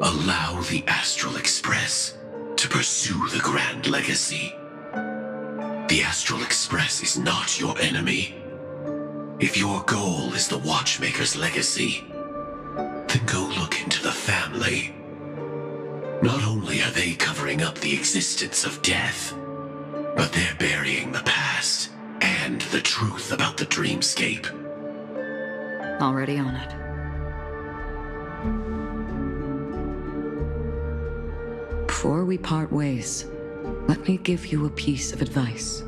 Allow the Astral Express to pursue the grand legacy. The Astral Express is not your enemy. If your goal is the Watchmaker's legacy, then go look into the family. Not only are they covering up the existence of death, but they're burying the past and the truth about the dreamscape. Already on it. Before we part ways, let me give you a piece of advice.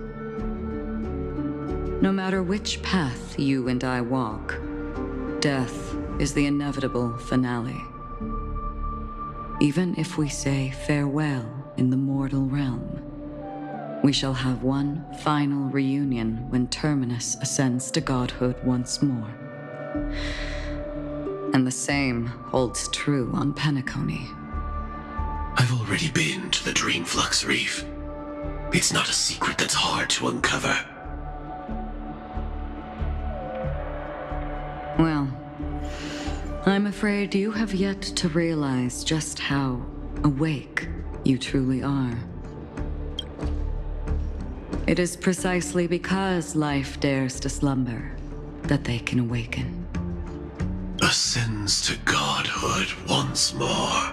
No matter which path you and I walk, death is the inevitable finale. Even if we say farewell in the mortal realm, we shall have one final reunion when Terminus ascends to godhood once more. And the same holds true on Penacony. I've already been to the Dreamflux Reef. It's not a secret that's hard to uncover. Well, I'm afraid you have yet to realize just how awake you truly are. It is precisely because life dares to slumber that they can awaken. Ascends to godhood once more.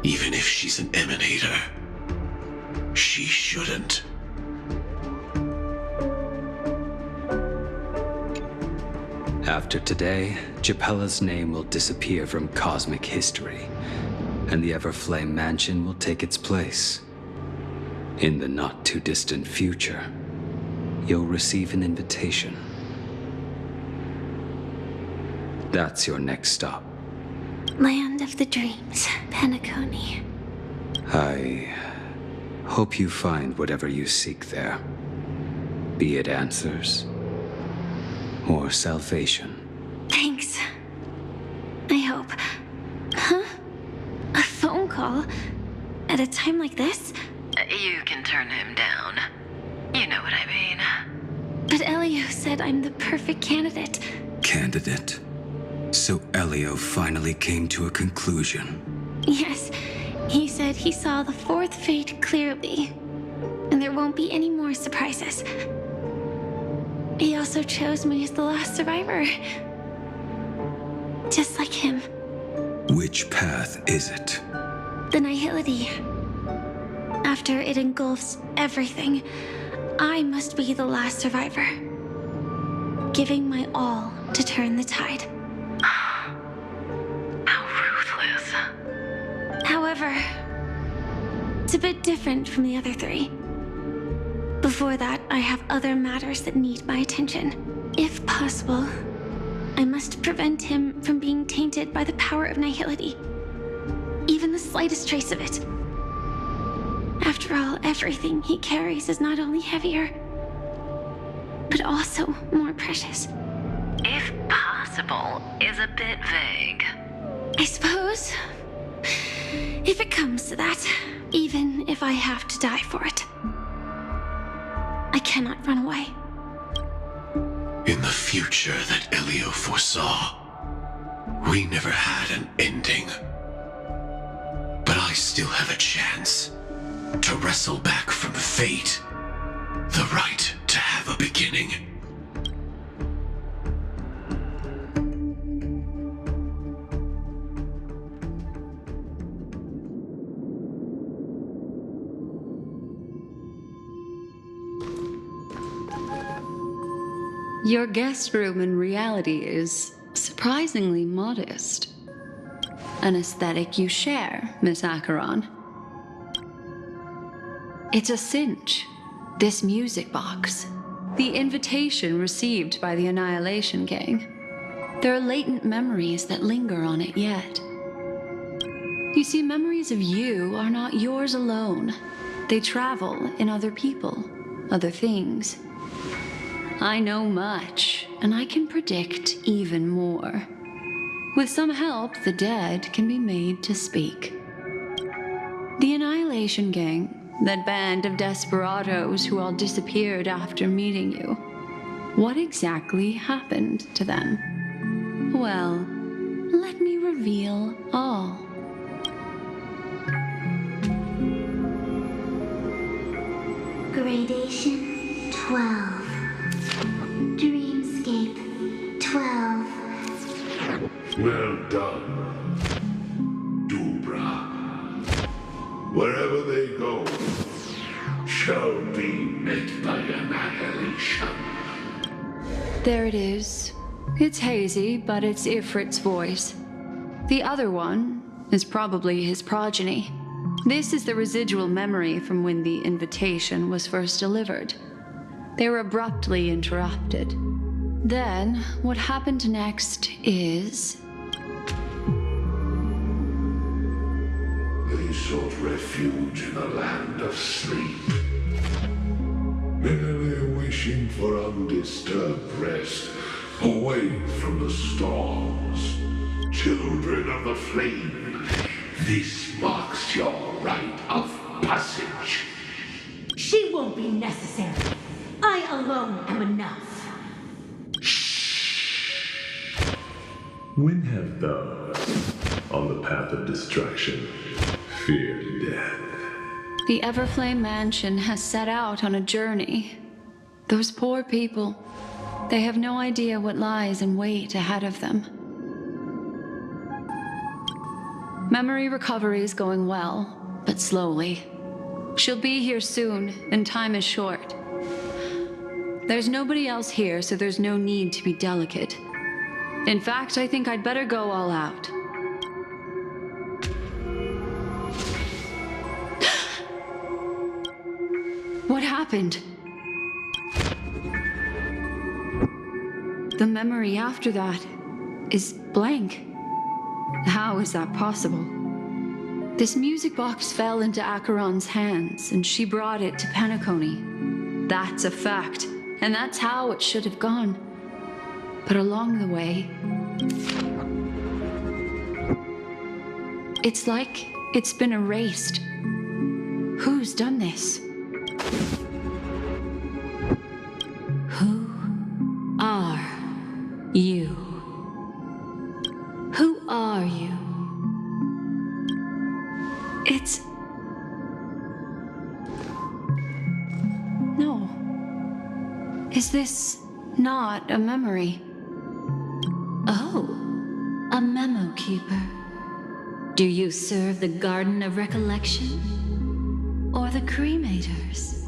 Even if she's an emanator, she shouldn't. After today, Japella's name will disappear from cosmic history, and the Everflame Mansion will take its place. In the not-too-distant future, you'll receive an invitation. That's your next stop. Land of the Dreams, Penacony. I hope you find whatever you seek there. Be it answers or salvation. Thanks. I hope. Huh? A phone call? At a time like this? You can turn him down. You know what I mean. But Elio said I'm the perfect candidate. Candidate? So Elio finally came to a conclusion. Yes, he said he saw the fourth fate clearly, and there won't be any more surprises. He also chose me as the last survivor. Just like him. Which path is it? The Nihility. After it engulfs everything, I must be the last survivor. Giving my all to turn the tide. How ruthless. However, it's a bit different from the other three. Before that, I have other matters that need my attention. If possible, I must prevent him from being tainted by the power of Nihility. Even the slightest trace of it. After all, everything he carries is not only heavier, but also more precious. If possible is a bit vague. I suppose. If it comes to that, even if I have to die for it. I cannot run away. In the future that Elio foresaw, we never had an ending. But I still have a chance to wrestle back from fate the right to have a beginning. Your guest room in reality is surprisingly modest. An aesthetic you share, Miss Acheron. It's a cinch, this music box. The invitation received by the Annihilation Gang. There are latent memories that linger on it yet. You see, memories of you are not yours alone. They travel in other people, other things. I know much, and I can predict even more. With some help, the dead can be made to speak. The Annihilation Gang, that band of desperados who all disappeared after meeting you. What exactly happened to them? Well, let me reveal all. Gradation 12. Dreamscape 12. Well done, Dubra. Wherever they go, shall be met by annihilation. There it is. It's hazy, but it's Ifrit's voice. The other one is probably his progeny. This is the residual memory from when the invitation was first delivered. They were abruptly interrupted. Then, what happened next is... They sought refuge in a land of sleep, merely wishing for undisturbed rest, away from the storms. Children of the flame, this marks your rite of passage. She won't be necessary. I alone am enough. When have those on the path of destruction feared death? The Everflame Mansion has set out on a journey. Those poor people, they have no idea what lies in wait ahead of them. Memory recovery is going well, but slowly. She'll be here soon, and time is short. There's nobody else here, so there's no need to be delicate. In fact, I think I'd better go all out. What happened? The memory after that is blank. How is that possible? This music box fell into Acheron's hands, and she brought it to Penacony. That's a fact, and that's how it should have gone. But along the way, it's like it's been erased. Who's done this? Who are you? Who are you? It's... No. Is this not a memory? Oh, a memo keeper. Do you serve the Garden of Recollection? Or the Cremators?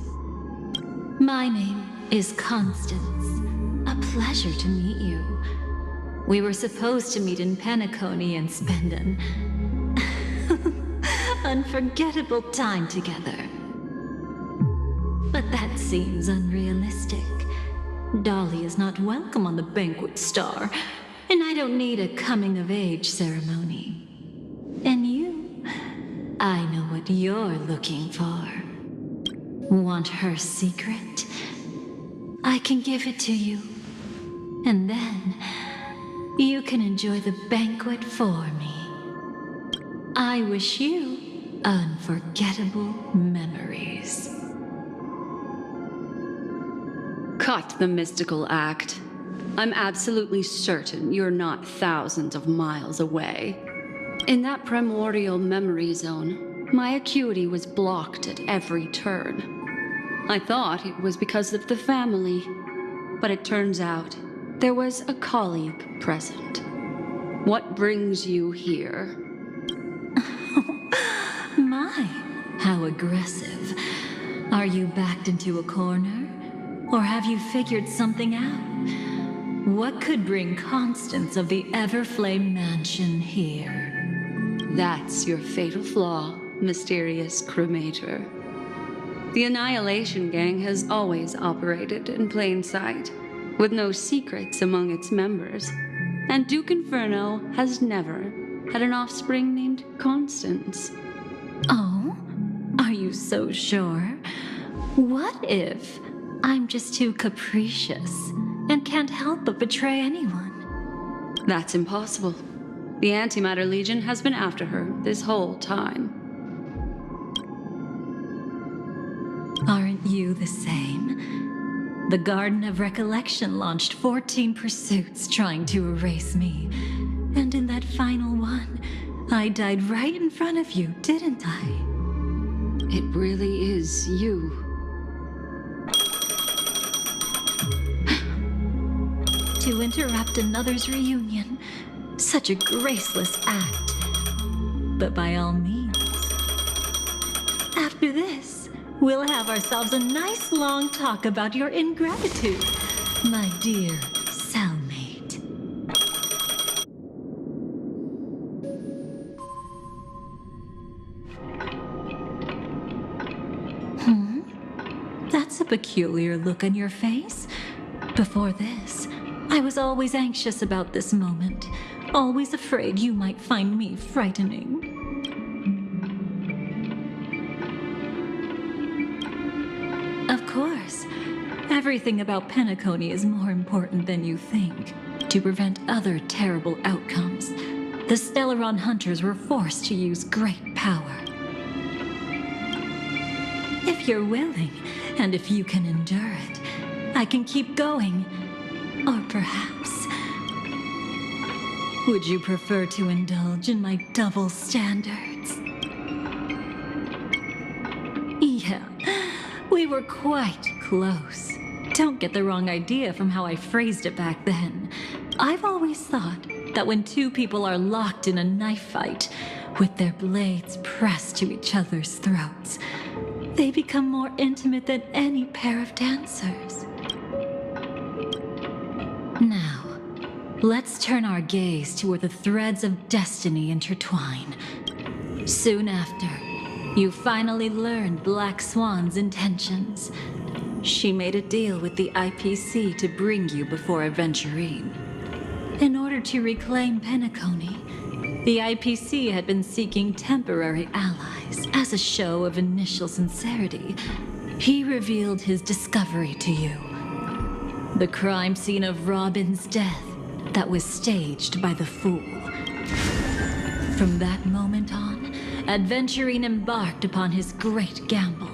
My name is Constance. A pleasure to meet you. We were supposed to meet in Penacony and spend an unforgettable time together. But that seems unrealistic. Dahlia is not welcome on the Banquet Star, and I don't need a coming-of-age ceremony. And you, I know what you're looking for. Want her secret? I can give it to you. And then, you can enjoy the banquet for me. I wish you unforgettable memories. Cut the mystical act. I'm absolutely certain you're not thousands of miles away. In that primordial memory zone, my acuity was blocked at every turn. I thought it was because of the family, but it turns out there was a colleague present. What brings you here? My, how aggressive. Are you backed into a corner? Or have you figured something out? What could bring Constance of the Everflame Mansion here? That's your fatal flaw, mysterious cremator. The Annihilation Gang has always operated in plain sight, with no secrets among its members. And Duke Inferno has never had an offspring named Constance. Oh? Are you so sure? What if I'm just too capricious and can't help but betray anyone? That's impossible. The Antimatter Legion has been after her this whole time. Aren't you the same? The Garden of Recollection launched 14 pursuits trying to erase me. And in that final one, I died right in front of you, didn't I? It really is you. interrupt another's reunion. Such a graceless act. But by all means. After this, we'll have ourselves a nice long talk about your ingratitude, my dear cellmate. That's a peculiar look on your face. Before this, I was always anxious about this moment, always afraid you might find me frightening. Of course, everything about Penacony is more important than you think. To prevent other terrible outcomes, the Stellaron hunters were forced to use great power. If you're willing, and if you can endure it, I can keep going. Or perhaps... would you prefer to indulge in my double standards? Yeah, we were quite close. Don't get the wrong idea from how I phrased it back then. I've always thought that when two people are locked in a knife fight, with their blades pressed to each other's throats, they become more intimate than any pair of dancers. Now, let's turn our gaze to where the threads of destiny intertwine. Soon after, you finally learned Black Swan's intentions. She made a deal with the IPC to bring you before Aventurine. In order to reclaim Penacony, the IPC had been seeking temporary allies. As a show of initial sincerity, he revealed his discovery to you. The crime scene of Robin's death that was staged by the Fool. From that moment on, Aventurine embarked upon his great gamble.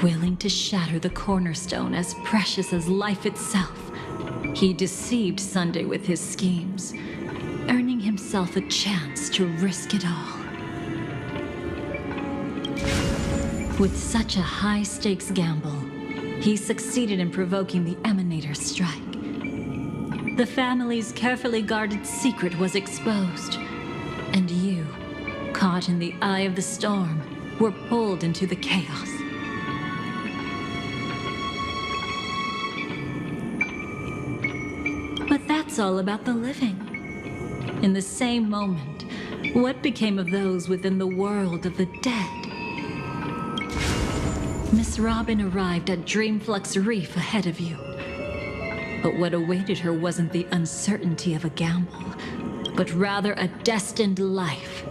Willing to shatter the cornerstone as precious as life itself, he deceived Sunday with his schemes, earning himself a chance to risk it all. With such a high-stakes gamble, he succeeded in provoking the Emanator strike. The family's carefully guarded secret was exposed, and you, caught in the eye of the storm, were pulled into the chaos. But that's all about the living. In the same moment, what became of those within the world of the dead? Miss Robin arrived at Dreamflux Reef ahead of you. But what awaited her wasn't the uncertainty of a gamble, but rather a destined life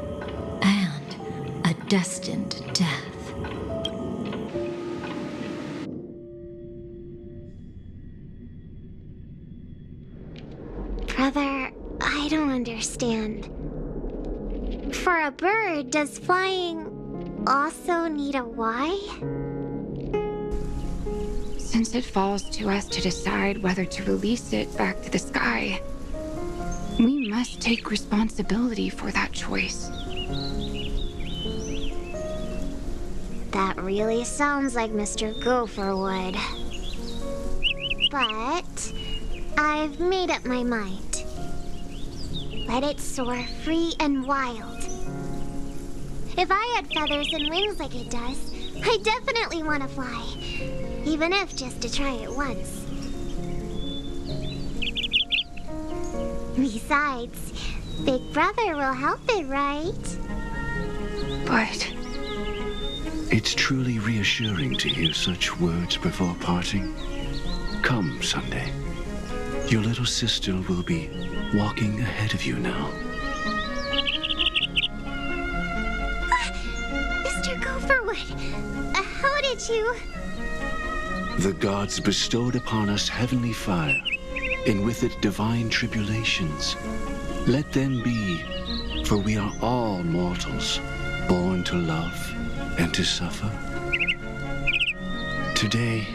and a destined death. Brother, I don't understand. For a bird, does flying also need a why? Since it falls to us to decide whether to release it back to the sky, we must take responsibility for that choice. That really sounds like Mr. Gopher would. But I've made up my mind. Let it soar free and wild. If I had feathers and wings like it does, I definitely want to fly. Even if just to try it once. Besides, Big Brother will help it, right? But it's truly reassuring to hear such words before parting. Come, Sunday. Your little sister will be walking ahead of you now. Mr. Gopherwood, how did you... The gods bestowed upon us heavenly fire, and with it divine tribulations. Let them be, for we are all mortals, born to love and to suffer. Today,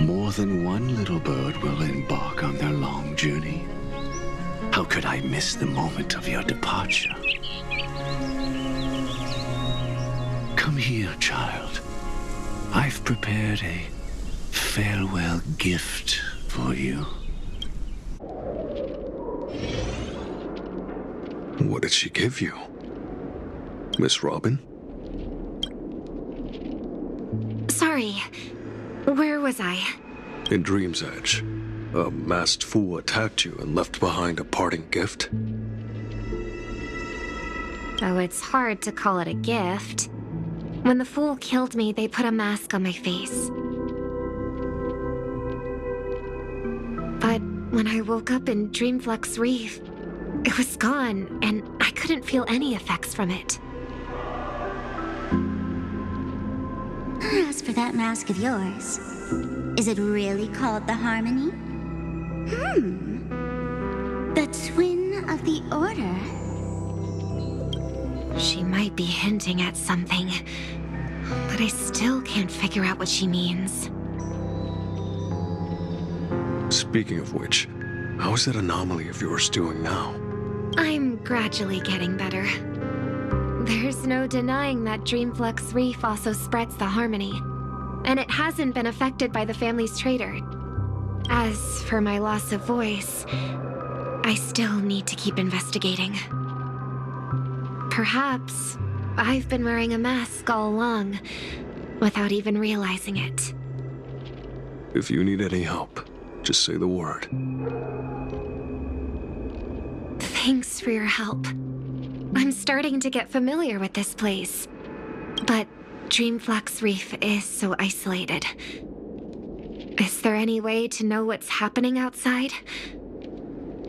more than one little bird will embark on their long journey. How could I miss the moment of your departure? Come here, child. I've prepared a farewell gift for you. What did she give you? Miss Robin? Sorry. Where was I? In Dream's Edge, a masked fool attacked you and left behind a parting gift. Oh, it's hard to call it a gift. When the fool killed me, they put a mask on my face. But when I woke up in Dreamflux Reef, it was gone, and I couldn't feel any effects from it. As for that mask of yours, is it really called the Harmony? The Twin of the Order? She might be hinting at something, but I still can't figure out what she means. Speaking of which, how is that anomaly of yours doing now? I'm gradually getting better. There's no denying that Dreamflux Reef also spreads the Harmony, and it hasn't been affected by the family's traitor. As for my loss of voice, I still need to keep investigating. Perhaps I've been wearing a mask all along, without even realizing it. If you need any help, just say the word. Thanks for your help. I'm starting to get familiar with this place, but Dreamflux Reef is so isolated. Is there any way to know what's happening outside?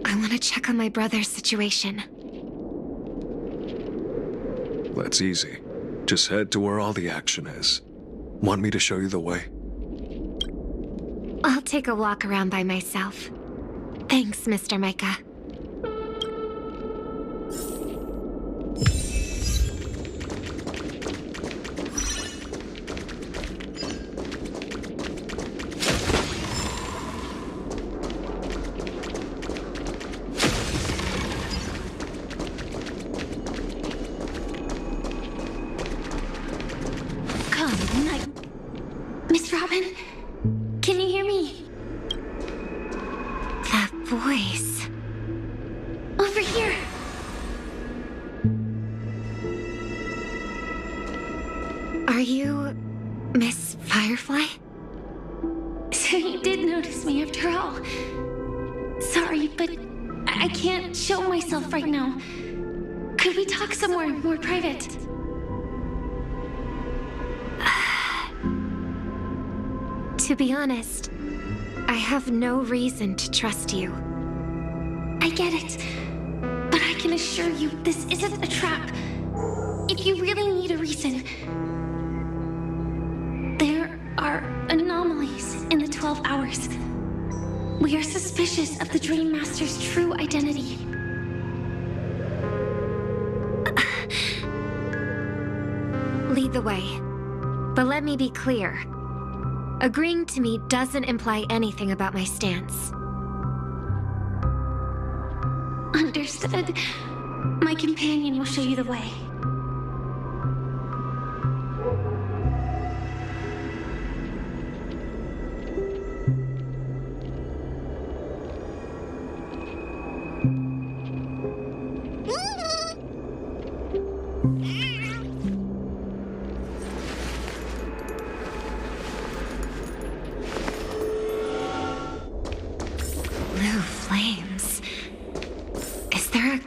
I want to check on my brother's situation. That's easy. Just head to where all the action is. Want me to show you the way? I'll take a walk around by myself. Thanks, Mr. Micah. Miss Robin? Can you hear me? That voice. Over here! Are you Miss Firefly? So you did notice me after all. Sorry, but I can't show myself right now. Could we talk somewhere more private? To be honest, I have no reason to trust you. I get it, but I can assure you this isn't a trap. If you really need a reason, there are anomalies in the 12 hours. We are suspicious of the Dream Master's true identity. Lead the way. But let me be clear. Agreeing to me doesn't imply anything about my stance. Understood. My companion will show you the way.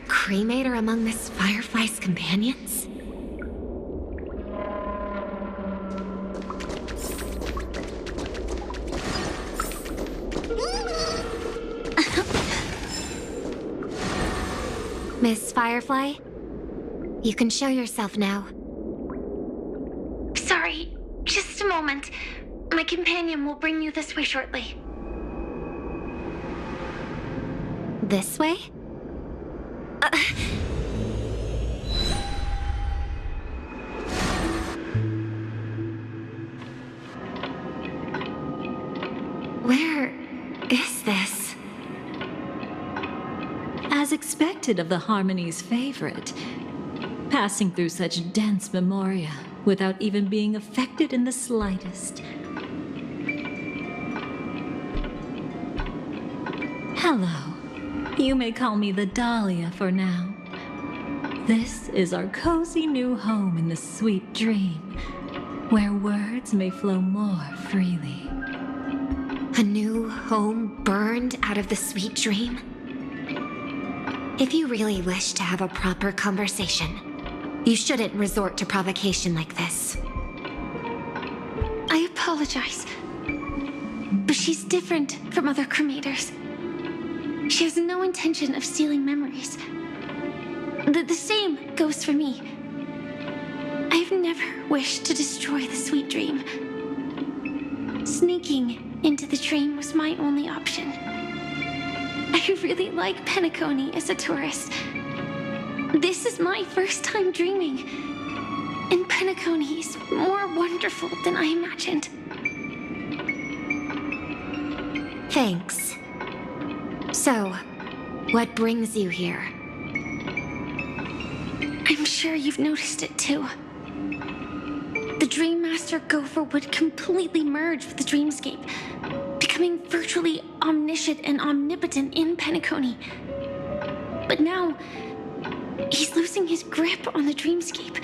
Cremator among Miss Firefly's companions? Miss Firefly, you can show yourself now. Sorry, just a moment. My companion will bring you this way shortly. This way? Where is this? As expected of the Harmony's favorite, passing through such dense memoria without even being affected in the slightest. Hello. You may call me the Dahlia for now. This is our cozy new home in the sweet dream, where words may flow more freely. A new home burned out of the sweet dream? If you really wish to have a proper conversation, you shouldn't resort to provocation like this. I apologize, but she's different from other cremators. She has no intention of stealing memories. The same goes for me. I've never wished to destroy the sweet dream. Sneaking into the dream was my only option. I really like Penacony as a tourist. This is my first time dreaming, and Penacony is more wonderful than I imagined. Thanks. So, what brings you here? I'm sure you've noticed it too. The Dream Master Gopher would completely merge with the dreamscape, becoming virtually omniscient and omnipotent in Penacony. But now, he's losing his grip on the dreamscape.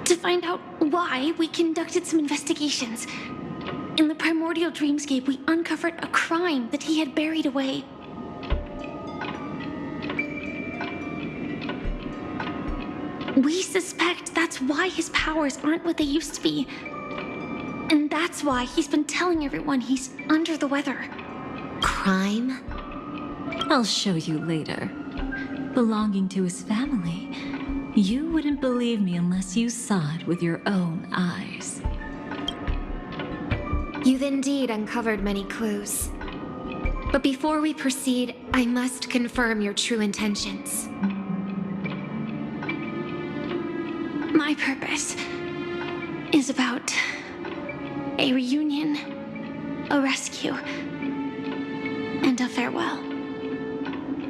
To find out why, we conducted some investigations. In the primordial dreamscape, we uncovered a crime that he had buried away. We suspect that's why his powers aren't what they used to be. And that's why he's been telling everyone he's under the weather. Crime? I'll show you later. Belonging to his family, you wouldn't believe me unless you saw it with your own eyes. You've indeed uncovered many clues. But before we proceed, I must confirm your true intentions. My purpose is about a reunion, a rescue, and a farewell.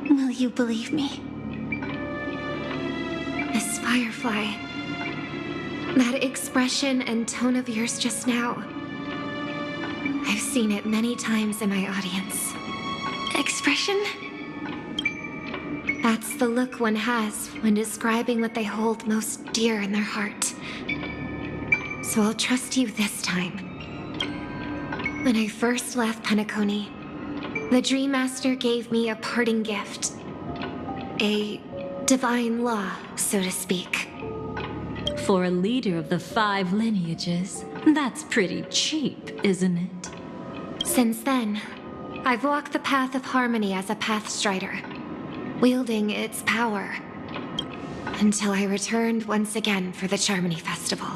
Will you believe me? Miss Firefly, that expression and tone of yours just now, I've seen it many times in my audience. Expression? That's the look one has when describing what they hold most dear in their heart. So I'll trust you this time. When I first left Penacony, the Dream Master gave me a parting gift. A divine law, so to speak. For a leader of the 5 lineages, that's pretty cheap, isn't it? Since then, I've walked the path of harmony as a Pathstrider, wielding its power, until I returned once again for the Charmony Festival.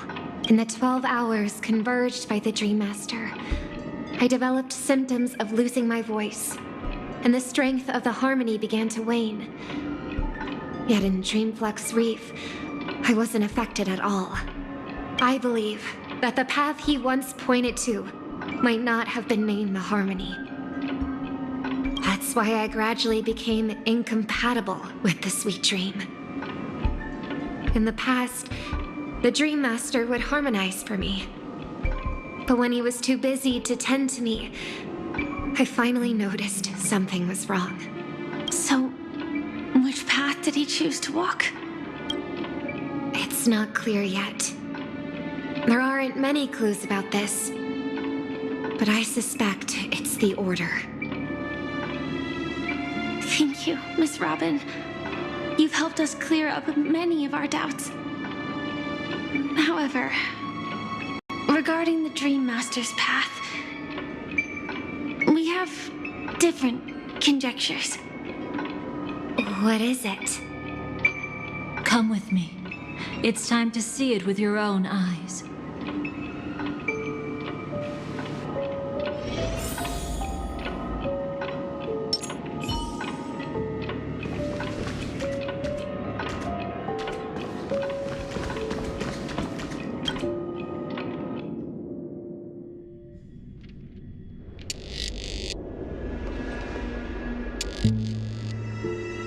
In the 12 hours converged by the Dream Master, I developed symptoms of losing my voice, and the strength of the harmony began to wane. Yet in Dreamflux Reef, I wasn't affected at all. I believe that the path he once pointed to might not have been named the Harmony. That's why I gradually became incompatible with the sweet dream. In the past, the Dream Master would harmonize for me. But when he was too busy to tend to me, I finally noticed something was wrong. So, which path did he choose to walk? It's not clear yet. There aren't many clues about this, but I suspect it's the Order. Thank you, Miss Robin. You've helped us clear up many of our doubts. However, regarding the Dream Master's path, we have different conjectures. What is it? Come with me. It's time to see it with your own eyes.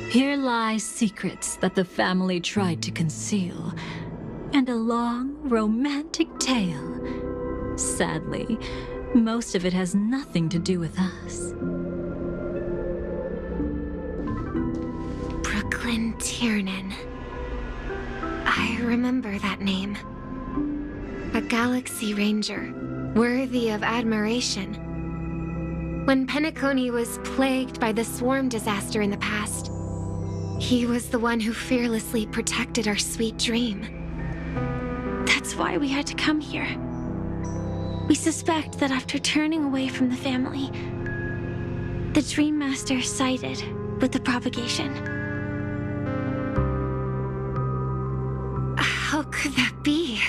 Here lie secrets that the family tried to conceal, and a long, romantic tale. Sadly, Most of it has nothing to do with us. Brooklyn Tiernan. I remember that name. A Galaxy Ranger, worthy of admiration. When Penacony was plagued by the swarm disaster in the past, he was the one who fearlessly protected our sweet dream. That's why we had to come here. We suspect that after turning away from the family, the Dream Master sided with the propagation. How could that be?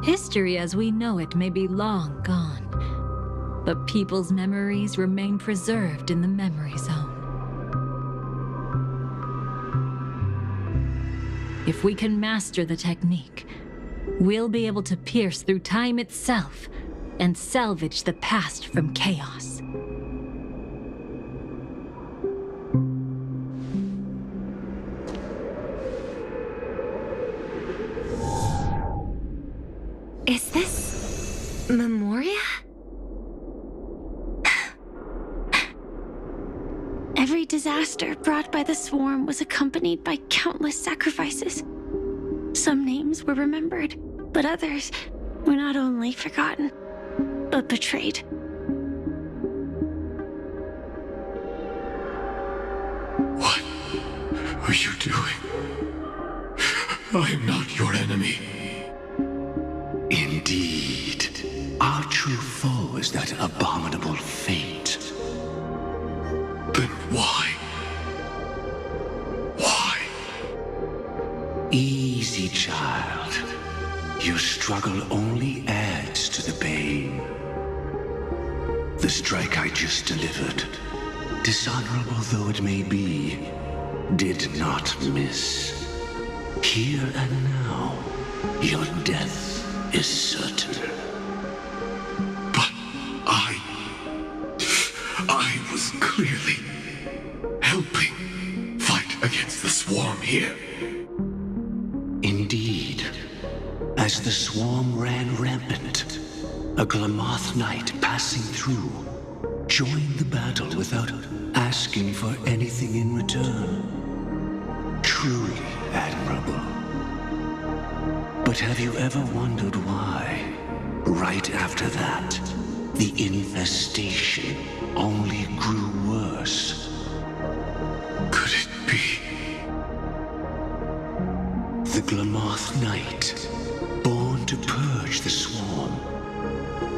History as we know it may be long gone, but people's memories remain preserved in the memory zone. If we can master the technique, we'll be able to pierce through time itself and salvage the past from chaos. Is this Memoria? Every disaster brought by the swarm was accompanied by countless sacrifices. Some names were remembered, but others were not only forgotten, but betrayed. What are you doing? I am not your enemy. Indeed. Our true foe is that abominable fate. Then why? Why? Easy, child. Your struggle only adds to the pain. The strike I just delivered, dishonorable though it may be, did not miss. Here and now, your death is certain. But I was clearly helping fight against the swarm here. Indeed, as the swarm ran rampant, a Glamoth knight passing through joined the battle without asking for anything in return. Truly admirable. But have you ever wondered why, right after that, the infestation only grew worse? Could it be? The Glamoth Knight, born to purge the swarm,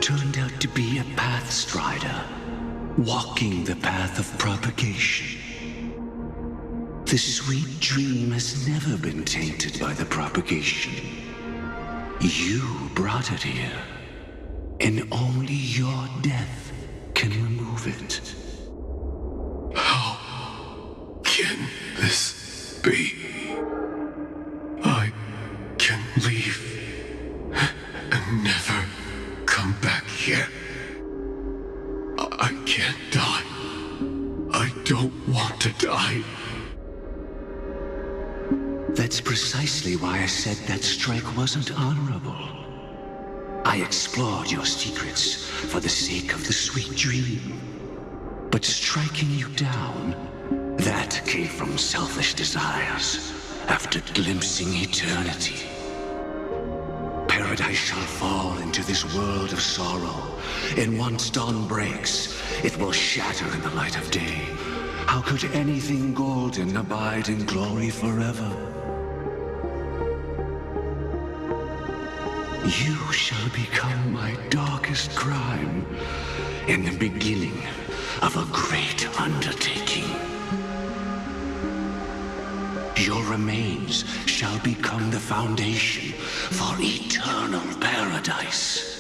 turned out to be a path strider, walking the path of propagation. The sweet dream has never been tainted by the propagation. You brought it here, and only your death can remove it. How can this be? I can leave and never come back here. I can't die. I don't want to die. That's precisely why I said that strike wasn't honorable. I explored your secrets for the sake of the sweet dream. But striking you down, that came from selfish desires after glimpsing eternity. Paradise shall fall into this world of sorrow, and once dawn breaks, it will shatter in the light of day. How could anything golden abide in glory forever? You shall become my darkest crime, and the beginning of a great undertaking. Your remains shall become the foundation for eternal paradise.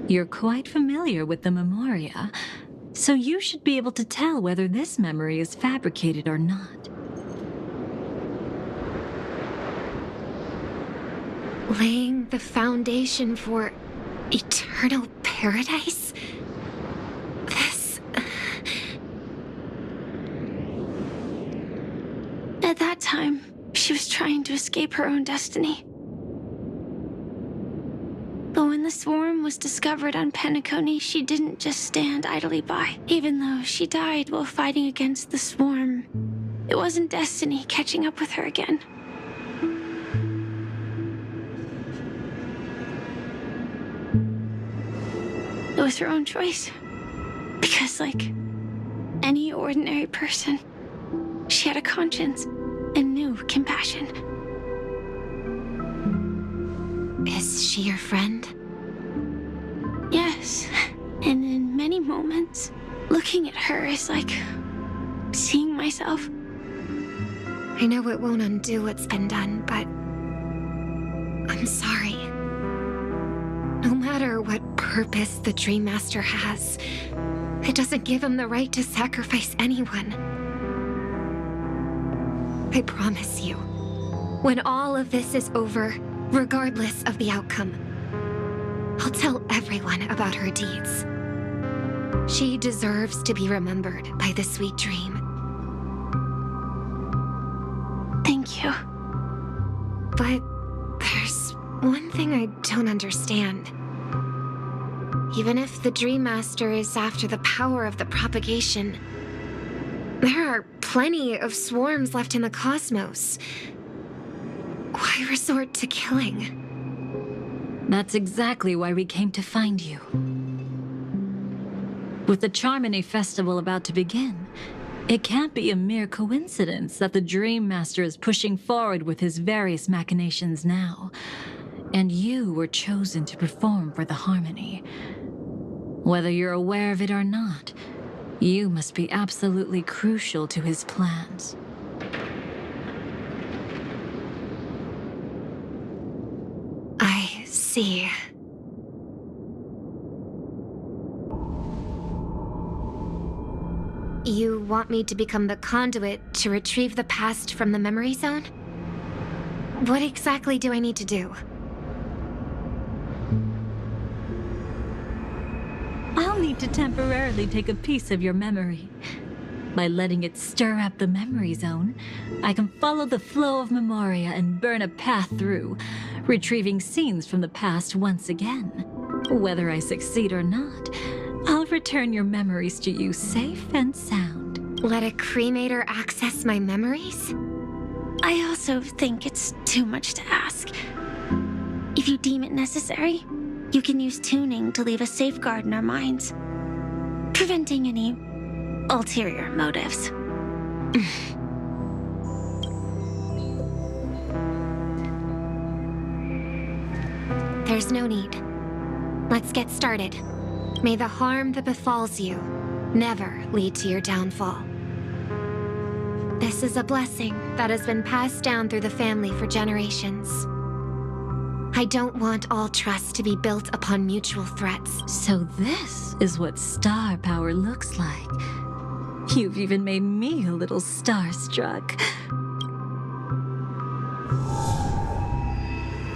You're quite familiar with the Memoria, so you should be able to tell whether this memory is fabricated or not. Laying the foundation for eternal paradise? This At that time, she was trying to escape her own destiny. But when the swarm was discovered on Penacony, she didn't just stand idly by. Even though she died while fighting against the swarm, it wasn't destiny catching up with her again. It was her own choice. Because, like any ordinary person, she had a conscience and knew compassion. Is she your friend? Yes, and in many moments, looking at her is like seeing myself. I know it won't undo what's been done, but I'm sorry. No matter what purpose the Dream Master has, it doesn't give him the right to sacrifice anyone. I promise you, when all of this is over, regardless of the outcome, I'll tell everyone about her deeds. She deserves to be remembered by the sweet dream. Thank you. But there's one thing I don't understand. Even if the Dream Master is after the power of the propagation, there are plenty of swarms left in the cosmos. Why resort to killing? That's exactly why we came to find you. With the Charmony Festival about to begin, it can't be a mere coincidence that the Dream Master is pushing forward with his various machinations now. And you were chosen to perform for the Harmony. Whether you're aware of it or not, you must be absolutely crucial to his plans. I see. You want me to become the conduit to retrieve the past from the memory zone? What exactly do I need to do? I'll need to temporarily take a piece of your memory. By letting it stir up the memory zone, I can follow the flow of memoria and burn a path through, retrieving scenes from the past once again. Whether I succeed or not, I'll return your memories to you safe and sound. Let a cremator access my memories? I also think it's too much to ask. If you deem it necessary, you can use tuning to leave a safeguard in our minds, preventing any ulterior motives. There's no need. Let's get started. May the harm that befalls you never lead to your downfall. This is a blessing that has been passed down through the family for generations. I don't want all trust to be built upon mutual threats. So this is what star power looks like. You've even made me a little starstruck.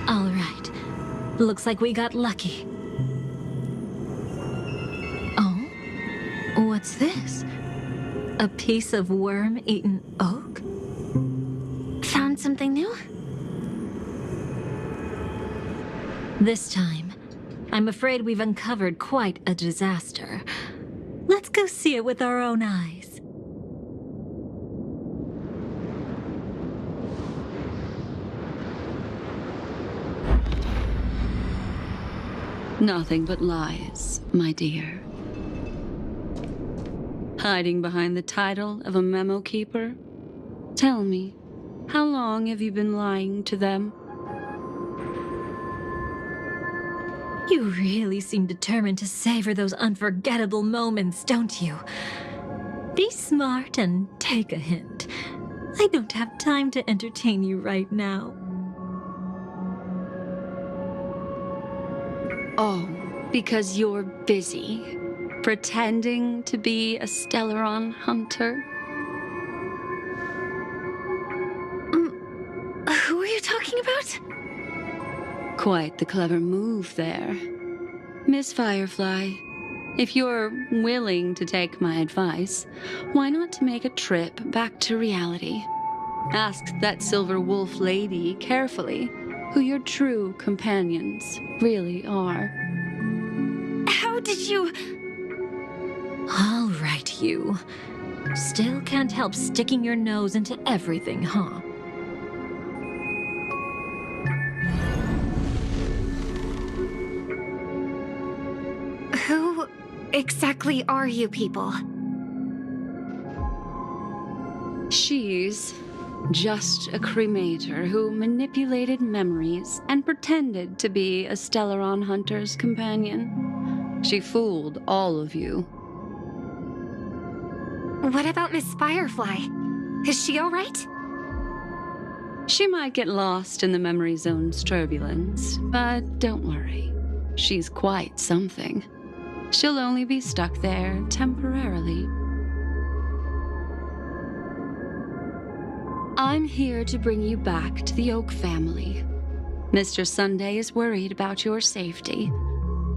All right. Looks like we got lucky. Oh? What's this? A piece of worm-eaten oak? Found something new? This time, I'm afraid we've uncovered quite a disaster. Let's go see it with our own eyes. Nothing but lies, my dear. Hiding behind the title of a memo keeper? Tell me, how long have you been lying to them? You really seem determined to savor those unforgettable moments, don't you? Be smart and take a hint. I don't have time to entertain you right now. Oh, because you're busy, pretending to be a Stellaron hunter? Who are you talking about? Quite the clever move there. Miss Firefly, if you're willing to take my advice, why not to make a trip back to reality? Ask that silver wolf lady carefully who your true companions really are. How did you... All right, you. Still can't help sticking your nose into everything, huh? Who exactly are you people? She's just a cremator who manipulated memories and pretended to be a Stellaron hunter's companion. She fooled all of you. What about Miss Firefly? Is she all right? She might get lost in the memory zone's turbulence, but don't worry. She's quite something. She'll only be stuck there temporarily. I'm here to bring you back to the Oak family. Mr. Sunday is worried about your safety.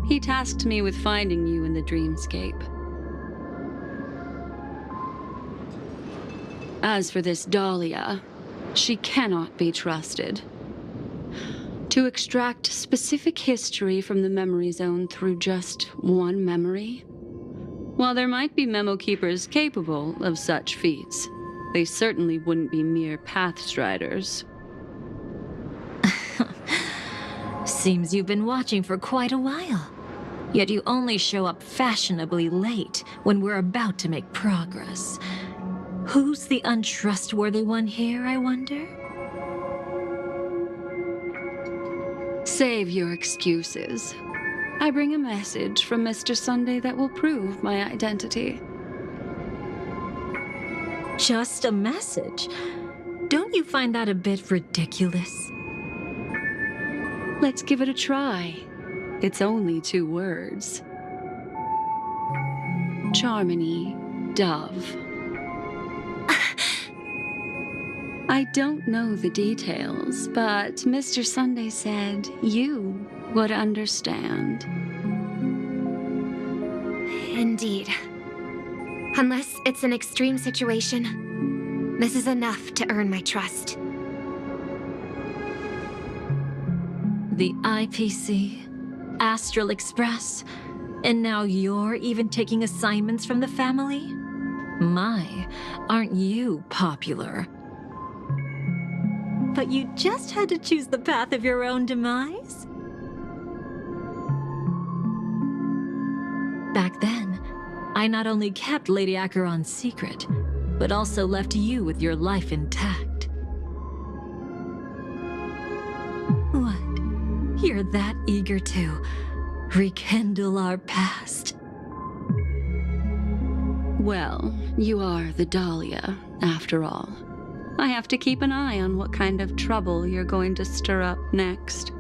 He tasked me with finding you in the dreamscape. As for this Dahlia, she cannot be trusted. To extract specific history from the memory zone through just one memory? While there might be memo keepers capable of such feats, they certainly wouldn't be mere pathstriders. Seems you've been watching for quite a while. Yet you only show up fashionably late when we're about to make progress. Who's the untrustworthy one here, I wonder? Save your excuses. I bring a message from Mr. Sunday that will prove my identity. Just a message? Don't you find that a bit ridiculous? Let's give it a try. It's only 2 words. Charmony Dove. I don't know the details, but Mr. Sunday said you would understand. Indeed. Unless it's an extreme situation, this is enough to earn my trust. The IPC, Astral Express, and now you're even taking assignments from the family? My, aren't you popular? But you just had to choose the path of your own demise? Back then, I not only kept Lady Acheron's secret, but also left you with your life intact. What? You're that eager to rekindle our past? Well, you are the Dahlia, after all. I have to keep an eye on what kind of trouble you're going to stir up next.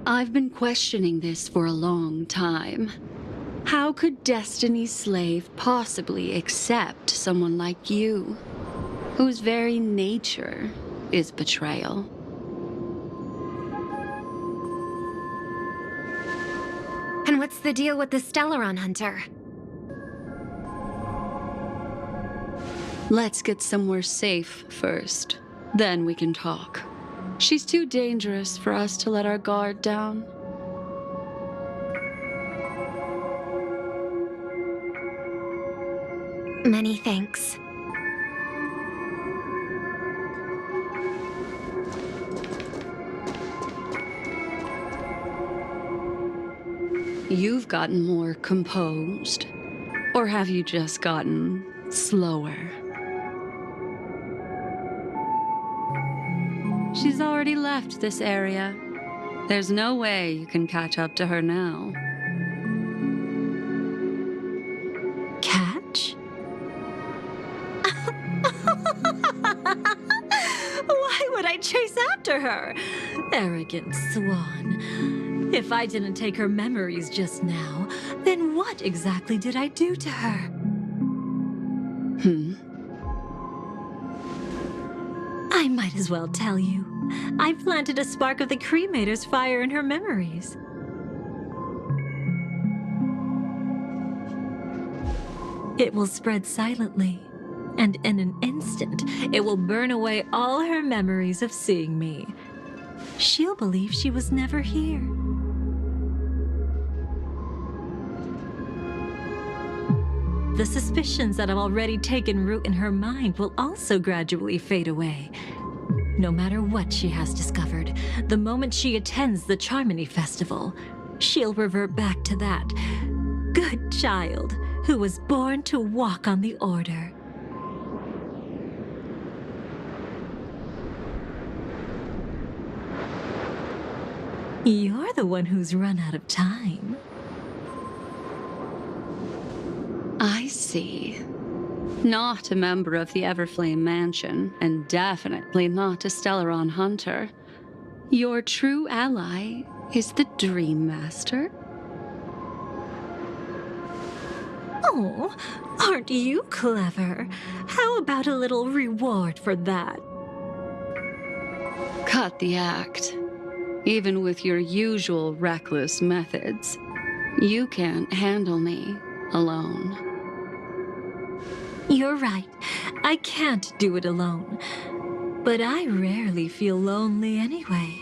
I've been questioning this for a long time. How could Destiny's slave possibly accept someone like you, whose very nature is betrayal? And what's the deal with the Stellaron hunter? Let's get somewhere safe first. Then we can talk. She's too dangerous for us to let our guard down. Many thanks. You've gotten more composed. Or have you just gotten slower? She's already left this area. There's no way you can catch up to her now. Catch? Why would I chase after her? Arrogant swan. If I didn't take her memories just now, then what exactly did I do to her? I might as well tell you. I planted a spark of the cremator's fire in her memories. It will spread silently, and in an instant, it will burn away all her memories of seeing me. She'll believe she was never here. The suspicions that have already taken root in her mind will also gradually fade away. No matter what she has discovered, the moment she attends the Charmony Festival, she'll revert back to that good child who was born to walk on the Order. You're the one who's run out of time. I see. Not a member of the Everflame Mansion, and definitely not a Stellaron hunter. Your true ally is the Dream Master? Oh, aren't you clever? How about a little reward for that? Cut the act. Even with your usual reckless methods, you can't handle me alone. You're right. I can't do it alone. But I rarely feel lonely anyway.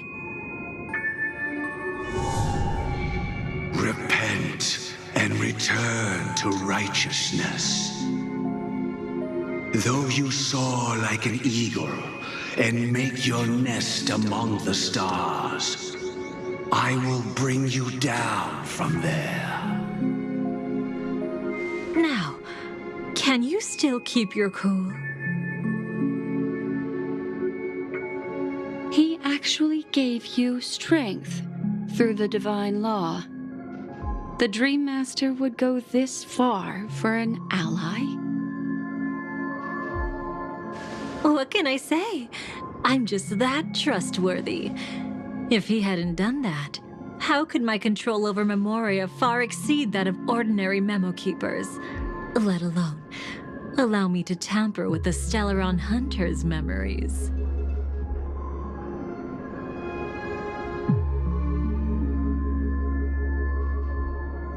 Repent and return to righteousness. Though you soar like an eagle and make your nest among the stars, I will bring you down from there. Now, can you still keep your cool? He actually gave you strength through the divine law. The Dream Master would go this far for an ally? What can I say? I'm just that trustworthy. If he hadn't done that, how could my control over Memoria far exceed that of ordinary memo keepers? Let alone allow me to tamper with the Stellaron Hunter's memories.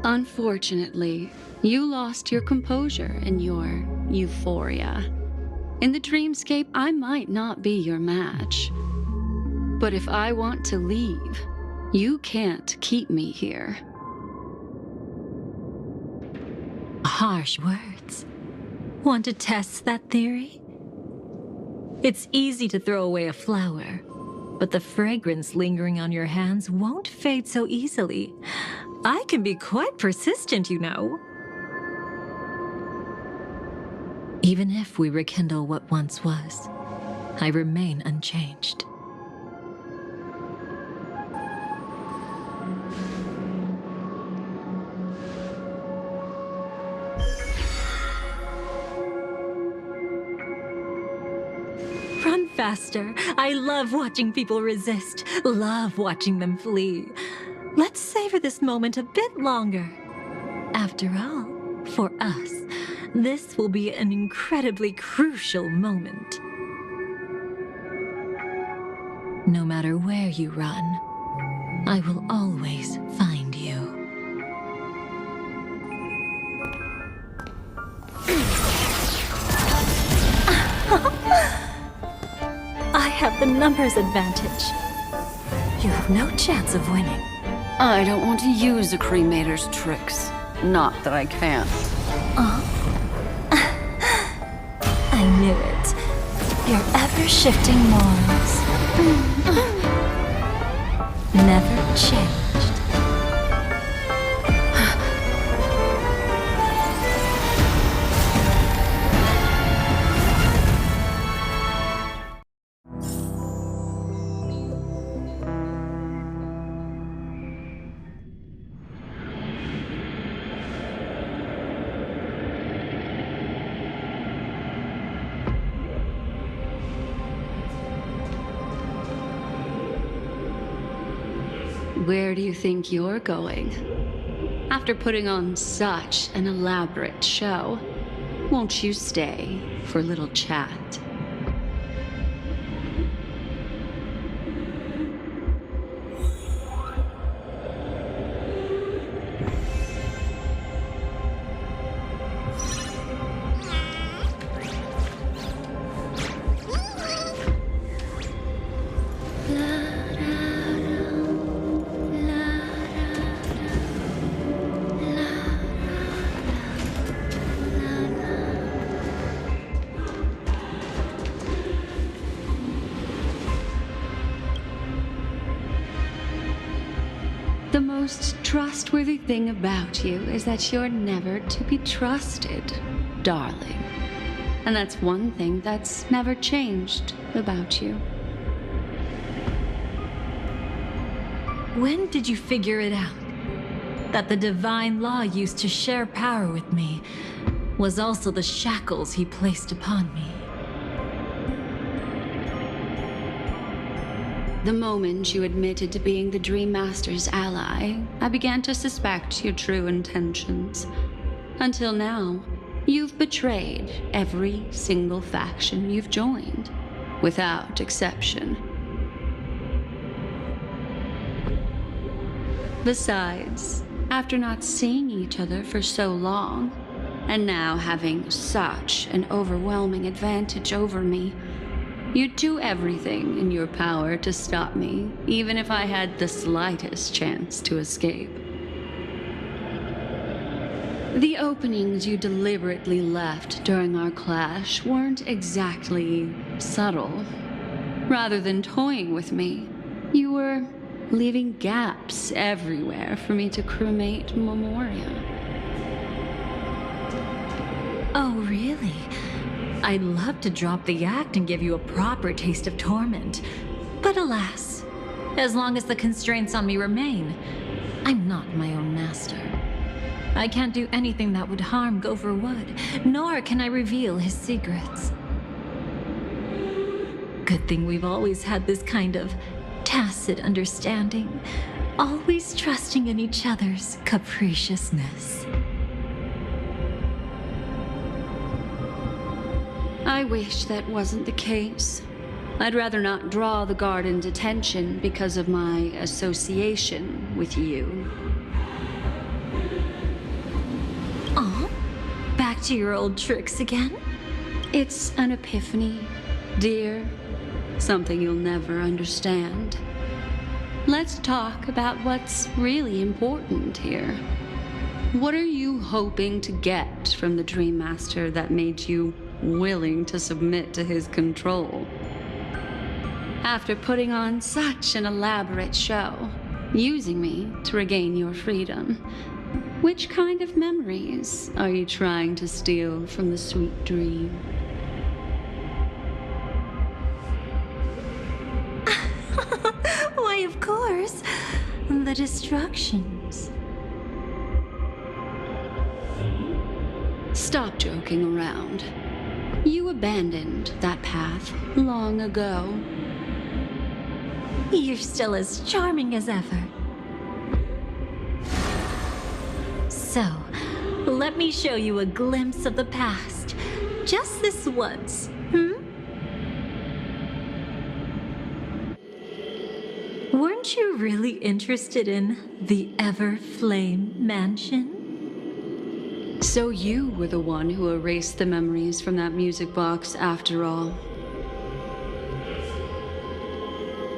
Unfortunately, you lost your composure in your euphoria. In the dreamscape, I might not be your match. But if I want to leave, you can't keep me here. Harsh words. Want to test that theory? It's easy to throw away a flower, but the fragrance lingering on your hands won't fade so easily. I can be quite persistent, you know. Even if we rekindle what once was, I remain unchanged. Run faster. I love watching people resist, love watching them flee. Let's savor this moment a bit longer. After all, for us, this will be an incredibly crucial moment. No matter where you run, I will always find you. I have the numbers advantage. You have no chance of winning. I don't want to use a cremator's tricks. Not that I can't. I knew it. Your ever-shifting morals. Never changed. Where do you think you're going? After putting on such an elaborate show, won't you stay for a little chat? most trustworthy thing about you is that you're never to be trusted, darling. And that's one thing that's never changed about you. When did you figure it out? That the divine law used to share power with me was also the shackles he placed upon me. The moment you admitted to being the Dream Master's ally, I began to suspect your true intentions. Until now, you've betrayed every single faction you've joined, without exception. Besides, after not seeing each other for so long, and now having such an overwhelming advantage over me, you'd do everything in your power to stop me, even if I had the slightest chance to escape. The openings you deliberately left during our clash weren't exactly subtle. Rather than toying with me, you were leaving gaps everywhere for me to cremate Memoria. Oh, really? I'd love to drop the act and give you a proper taste of torment. But alas, as long as the constraints on me remain, I'm not my own master. I can't do anything that would harm Gopher Wood, nor can I reveal his secrets. Good thing we've always had this kind of tacit understanding, always trusting in each other's capriciousness. I wish that wasn't the case. I'd rather not draw the Garden's attention because of my association with you. Oh, back to your old tricks again? It's an epiphany, dear. Something you'll never understand. Let's talk about what's really important here. What are you hoping to get from the Dream Master that made you willing to submit to his control? After putting on such an elaborate show, using me to regain your freedom, which kind of memories are you trying to steal from the sweet dream? Why, of course, the destructions. Stop joking around. You abandoned that path long ago. You're still as charming as ever. So, let me show you a glimpse of the past. Just this once, Weren't you really interested in the Everflame Mansion? So you were the one who erased the memories from that music box after all.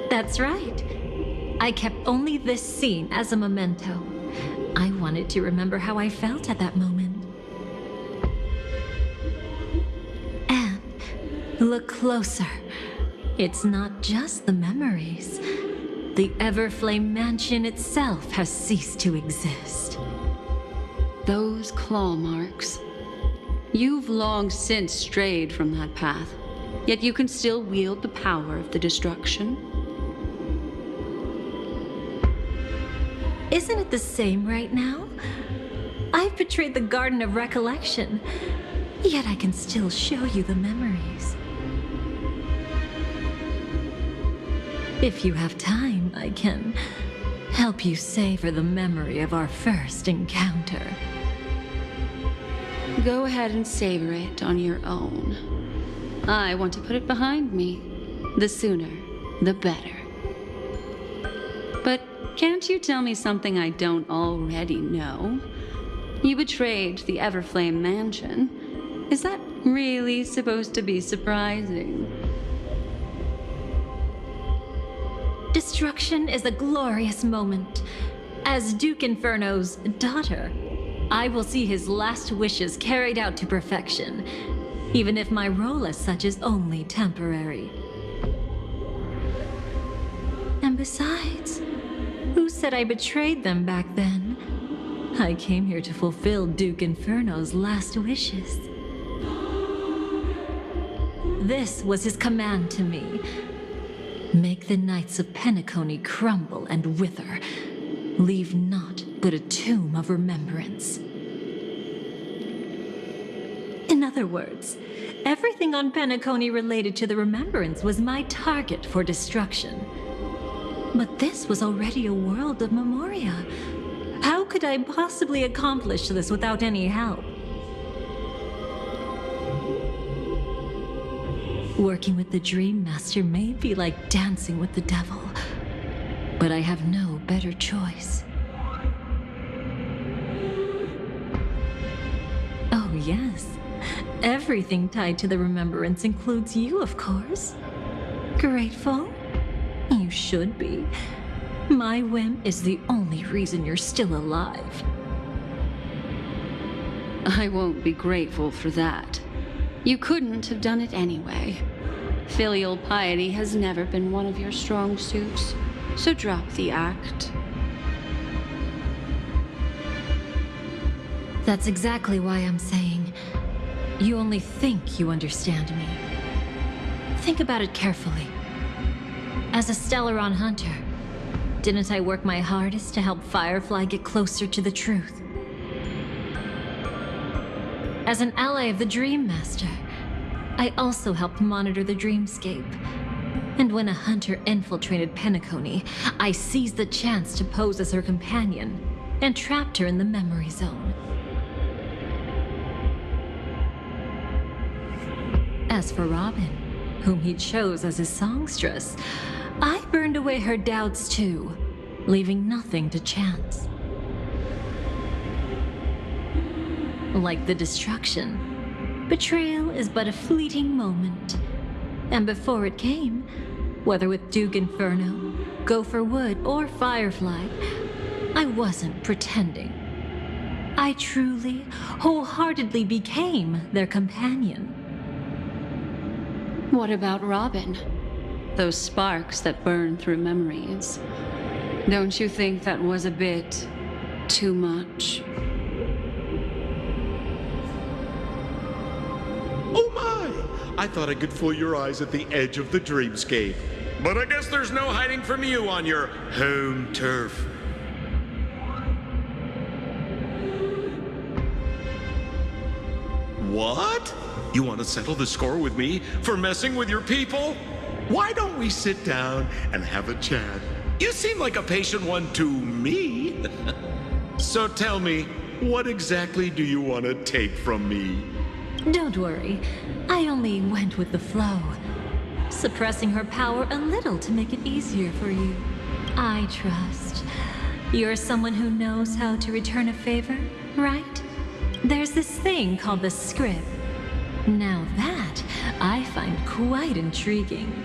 That's right. I kept only this scene as a memento. I wanted to remember how I felt at that moment. And look closer. It's not just the memories. The Everflame Mansion itself has ceased to exist. Those claw marks. You've long since strayed from that path, yet you can still wield the power of the destruction. Isn't it the same right now? I've betrayed the Garden of Recollection, yet I can still show you the memories. If you have time, I can help you savor the memory of our first encounter. Go ahead and savor it on your own. I want to put it behind me. The sooner, the better. But can't you tell me something I don't already know? You betrayed the Everflame Mansion. Is that really supposed to be surprising? Destruction is a glorious moment. As Duke Inferno's daughter, I will see his last wishes carried out to perfection, even if my role as such is only temporary. And besides, Who said I betrayed them back then? I came here to fulfill Duke Inferno's last wishes. This was his command to me. Make the Knights of Penacony crumble and wither. Leave naught but a tomb of remembrance. In other words, everything on Penacony related to the remembrance was my target for destruction. But this was already a world of Memoria. How could I possibly accomplish this without any help? Working with the Dream Master may be like dancing with the devil, but I have no better choice. Oh yes, everything tied to the remembrance includes you, of course. Grateful? You should be. My whim is the only reason you're still alive. I won't be grateful for that. You couldn't have done it anyway. Filial piety has never been one of your strong suits, so drop the act. That's exactly why I'm saying, you only think you understand me. Think about it carefully. As a Stellaron hunter, didn't I work my hardest to help Firefly get closer to the truth? As an ally of the Dream Master, I also helped monitor the dreamscape. And when a hunter infiltrated Penacony, I seized the chance to pose as her companion and trapped her in the memory zone. As for Robin, whom he chose as his songstress, I burned away her doubts too, leaving nothing to chance. Like the destruction, betrayal is but a fleeting moment. And before it came, whether with Duke Inferno, Gopher Wood, or Firefly, I wasn't pretending. I truly, wholeheartedly became their companion. What about Robin? Those sparks that burn through memories. Don't you think that was a bit too much? Oh my! I thought I could fool your eyes at the edge of the dreamscape. But I guess there's no hiding from you on your home turf. What? You want to settle the score with me for messing with your people? Why don't we sit down and have a chat? You seem like a patient one to me. So tell me, what exactly do you want to take from me? Don't worry, I only went with the flow, suppressing her power a little to make it easier for you. I trust. You're someone who knows how to return a favor, right? There's this thing called the script. Now that I find quite intriguing.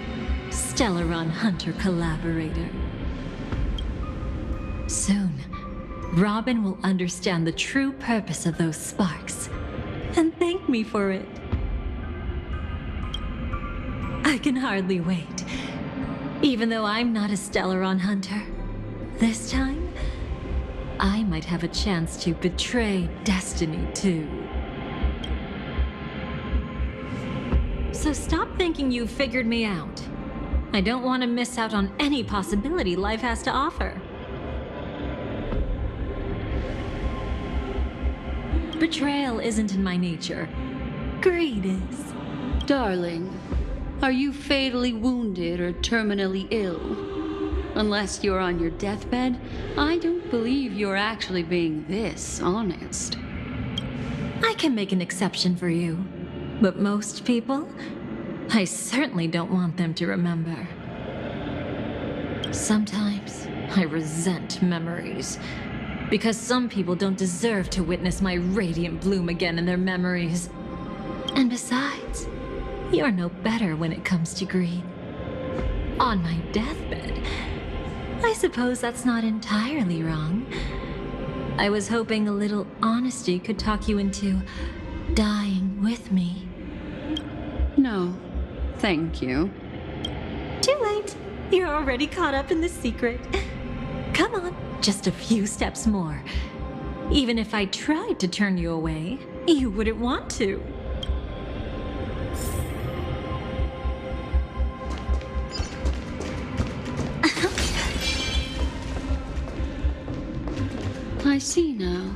Stellaron Hunter collaborator. Soon, Robin will understand the true purpose of those sparks and thank me for it. I can hardly wait. Even though I'm not a Stellaron hunter, this time, I might have a chance to betray destiny too. So stop thinking you've figured me out. I don't want to miss out on any possibility life has to offer. Betrayal isn't in my nature. Greed is. Darling, are you fatally wounded or terminally ill? Unless you're on your deathbed, I don't believe you're actually being this honest. I can make an exception for you, but most people, I certainly don't want them to remember. Sometimes I resent memories, because some people don't deserve to witness my radiant bloom again in their memories. And besides, you're no better when it comes to greed. On my deathbed, I suppose that's not entirely wrong. I was hoping a little honesty could talk you into dying with me. No, thank you. Too late. You're already caught up in the secret. Come on, just a few steps more. Even if I tried to turn you away, you wouldn't want to. I see now.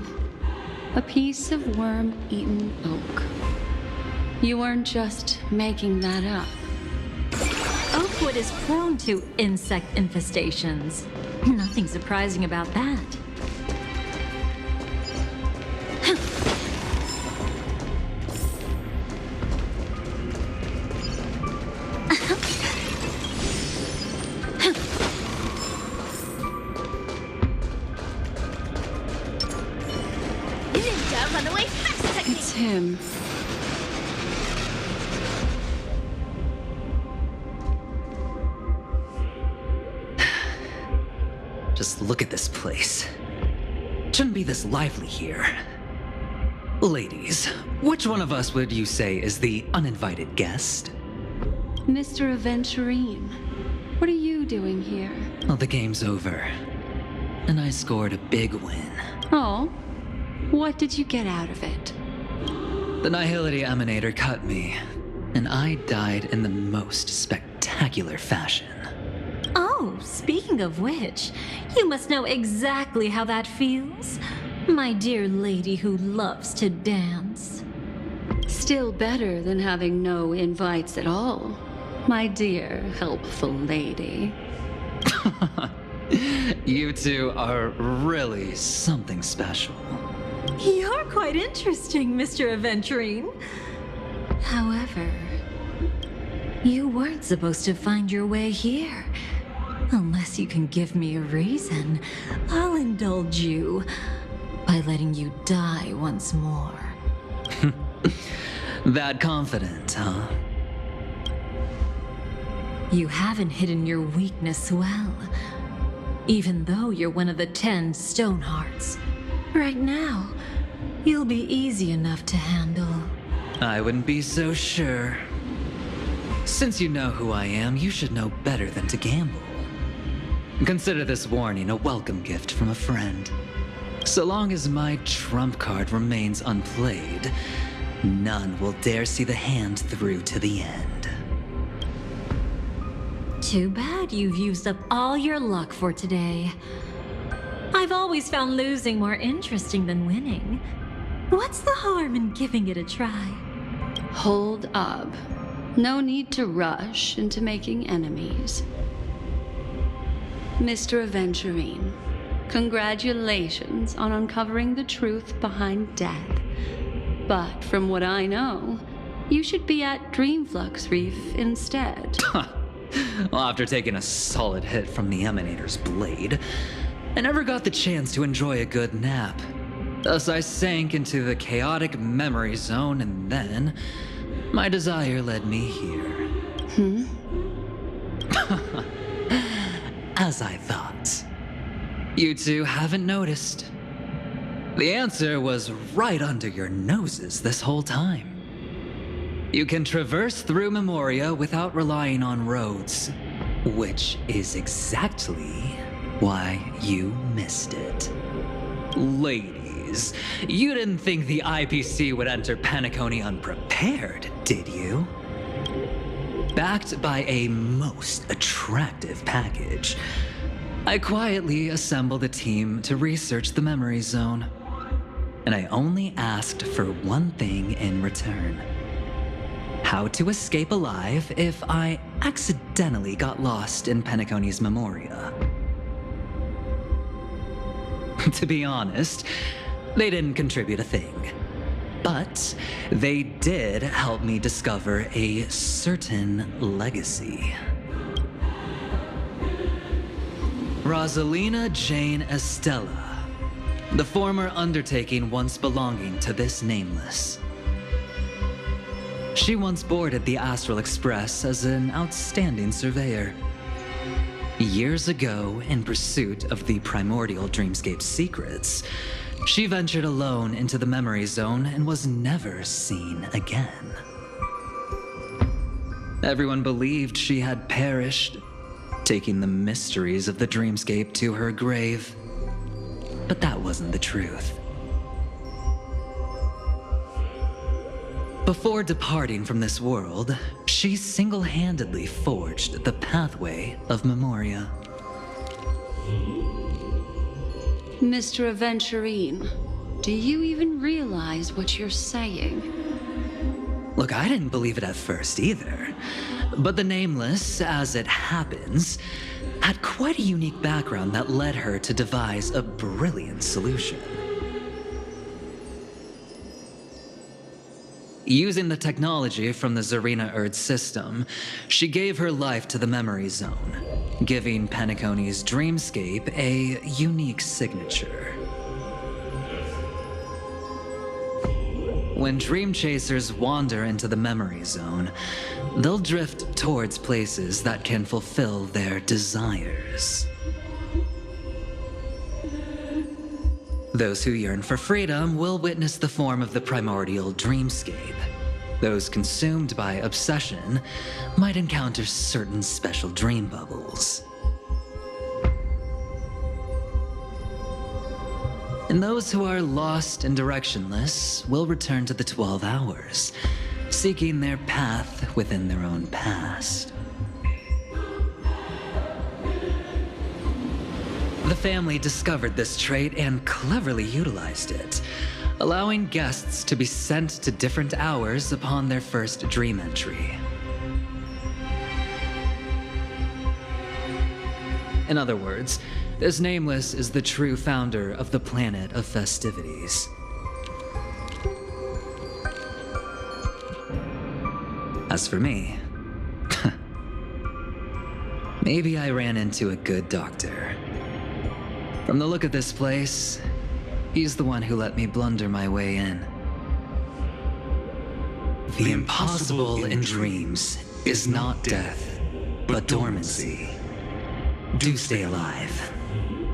A piece of worm-eaten oak. You weren't just making that up. Oakwood is prone to insect infestations. Nothing surprising about that. Ninja runaway fast technique. It's him. Just look at this place. Shouldn't be this lively here. Ladies, which one of us would you say is the uninvited guest? Mr. Aventurine, what are you doing here? Well, the game's over. And I scored a big win. Oh, what did you get out of it? The Nihility Emanator cut me, and I died in the most spectacular fashion. Oh, speaking of which, you must know exactly how that feels. My dear lady who loves to dance. Still better than having no invites at all, my dear helpful lady. You two are really something special. You're quite interesting, Mr. Aventurine. However, you weren't supposed to find your way here. Unless you can give me a reason, I'll indulge you by letting you die once more. That confident, huh? You haven't hidden your weakness well, even though you're one of the 10 Stonehearts. Right now, you'll be easy enough to handle. I wouldn't be so sure. Since you know who I am, you should know better than to gamble. Consider this warning a welcome gift from a friend. So long as my trump card remains unplayed, none will dare see the hand through to the end. Too bad you've used up all your luck for today. I've always found losing more interesting than winning. What's the harm in giving it a try? Hold up. No need to rush into making enemies. Mr. Aventurine, congratulations on uncovering the truth behind death. But from what I know, you should be at Dreamflux Reef instead. Well, after taking a solid hit from the Emanator's blade, I never got the chance to enjoy a good nap. Thus I sank into the chaotic memory zone, and then my desire led me here. As I thought. You two haven't noticed. The answer was right under your noses this whole time. You can traverse through Memoria without relying on roads, which is exactly why you missed it. Ladies, you didn't think the IPC would enter Penacony unprepared, did you? Backed by a most attractive package, I quietly assembled a team to research the memory zone. And I only asked for one thing in return. How to escape alive if I accidentally got lost in Penacony's Memoria. To be honest, they didn't contribute a thing. But they did help me discover a certain legacy. Rosalina Jane Estella, the former undertaking once belonging to this nameless. She once boarded the Astral Express as an outstanding surveyor. Years ago, in pursuit of the primordial dreamscape secrets, she ventured alone into the memory zone and was never seen again. Everyone believed she had perished, taking the mysteries of the dreamscape to her grave. But that wasn't the truth. Before departing from this world, she single-handedly forged the pathway of Memoria. Mr. Aventurine, do you even realize what you're saying? Look, I didn't believe it at first either. But the Nameless, as it happens, had quite a unique background that led her to devise a brilliant solution. Using the technology from the Zarina Erd system, she gave her life to the Memory Zone, giving Penacony's dreamscape a unique signature. When dream chasers wander into the Memory Zone, they'll drift towards places that can fulfill their desires. Those who yearn for freedom will witness the form of the primordial dreamscape. Those consumed by obsession might encounter certain special dream bubbles. And those who are lost and directionless will return to the 12 hours, seeking their path within their own past. The family discovered this trait and cleverly utilized it, allowing guests to be sent to different hours upon their first dream entry. In other words, this Nameless is the true founder of the planet of festivities. As for me, maybe I ran into a good doctor. From the look of this place, he's the one who let me blunder my way in. The impossible in dreams is not death, but dormancy. Do stay alive.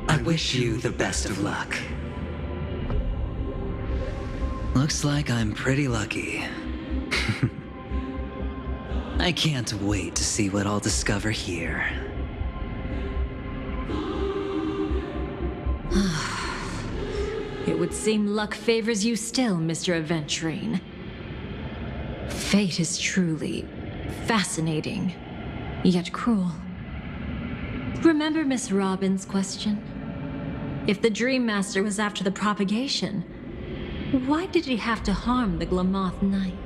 I wish you the best of luck. Looks like I'm pretty lucky. I can't wait to see what I'll discover here. It would seem luck favors you still, Mr. Aventurine. Fate is truly fascinating, yet cruel. Remember Miss Robin's question? If the Dream Master was after the propagation, why did he have to harm the Glamoth Knight?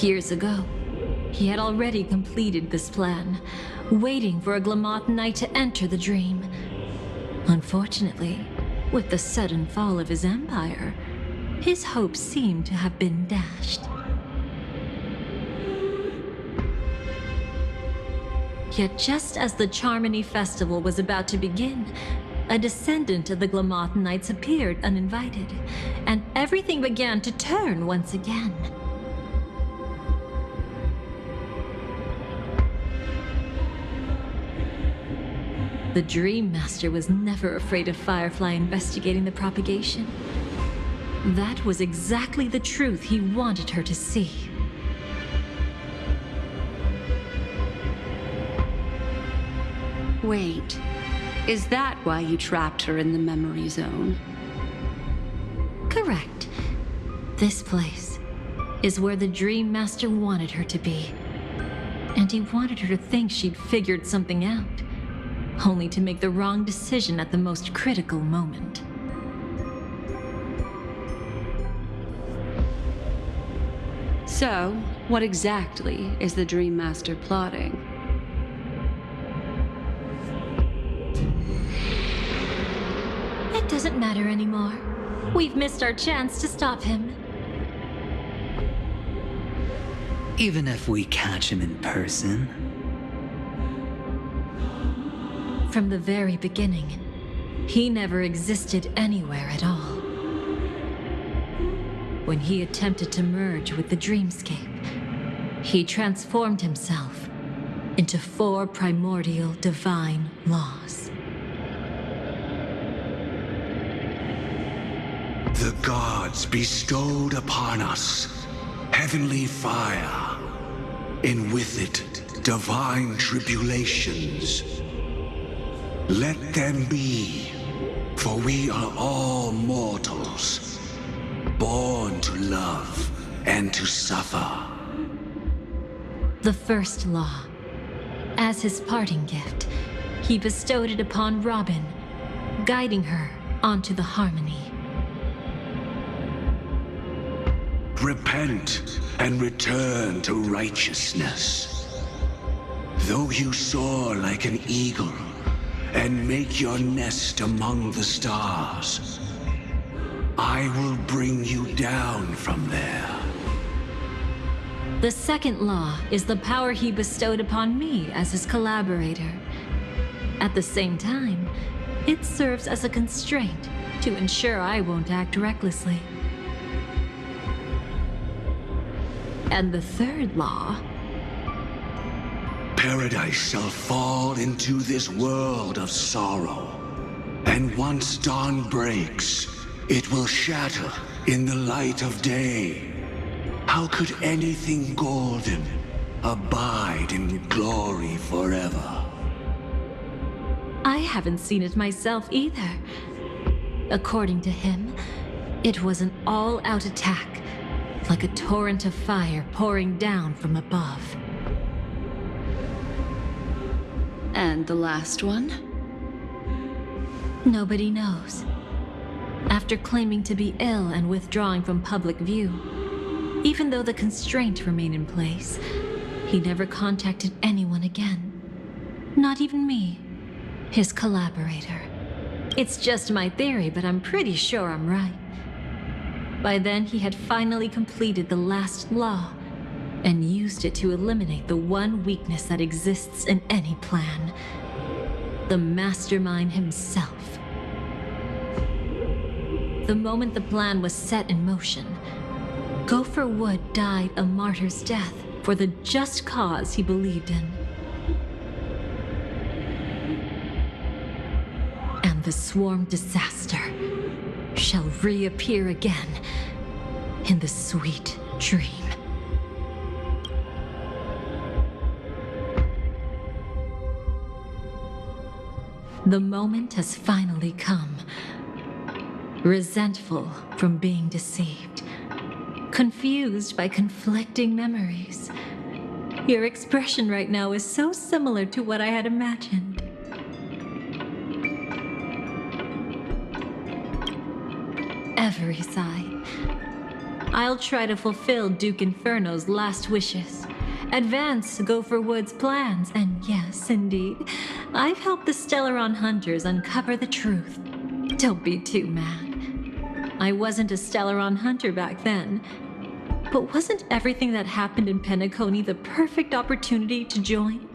Years ago, he had already completed this plan, waiting for a Glamoth Knight to enter the dream. Unfortunately, with the sudden fall of his empire, his hopes seemed to have been dashed. Yet just as the Charmony Festival was about to begin, a descendant of the Glamoth Knights appeared uninvited, and everything began to turn once again. The Dream Master was never afraid of Firefly investigating the propagation. That was exactly the truth he wanted her to see. Wait, is that why you trapped her in the memory zone? Correct. This place is where the Dream Master wanted her to be. And he wanted her to think she'd figured something out, only to make the wrong decision at the most critical moment. So, what exactly is the Dream Master plotting? It doesn't matter anymore. We've missed our chance to stop him. Even if we catch him in person? From the very beginning, he never existed anywhere at all. When he attempted to merge with the dreamscape, he transformed himself into 4 primordial divine laws. The gods bestowed upon us heavenly fire, and with it, divine tribulations. Let them be, for we are all mortals, born to love and to suffer. The first law. As his parting gift, he bestowed it upon Robin, guiding her onto the harmony. Repent and return to righteousness. Though you soar like an eagle and make your nest among the stars, I will bring you down from there. The second law is the power he bestowed upon me as his collaborator. At the same time, it serves as a constraint to ensure I won't act recklessly. And the third law... Paradise shall fall into this world of sorrow. And once dawn breaks, it will shatter in the light of day. How could anything golden abide in glory forever? I haven't seen it myself either. According to him, it was an all-out attack, like a torrent of fire pouring down from above. And the last one? Nobody knows. After claiming to be ill and withdrawing from public view, even though the constraint remained in place, he never contacted anyone again. Not even me, his collaborator. It's just my theory, but I'm pretty sure I'm right. By then, he had finally completed the last law and used it to eliminate the one weakness that exists in any plan. The mastermind himself. The moment the plan was set in motion, Gopher Wood died a martyr's death for the just cause he believed in. And the swarm disaster shall reappear again in the sweet dream. The moment has finally come. Resentful from being deceived. Confused by conflicting memories. Your expression right now is so similar to what I had imagined. Every sigh. I'll try to fulfill Duke Inferno's last wishes. Advance Gopher Wood's plans, and yes, indeed, I've helped the Stellaron hunters uncover the truth. Don't be too mad. I wasn't a Stellaron hunter back then. But wasn't everything that happened in Penacony the perfect opportunity to join?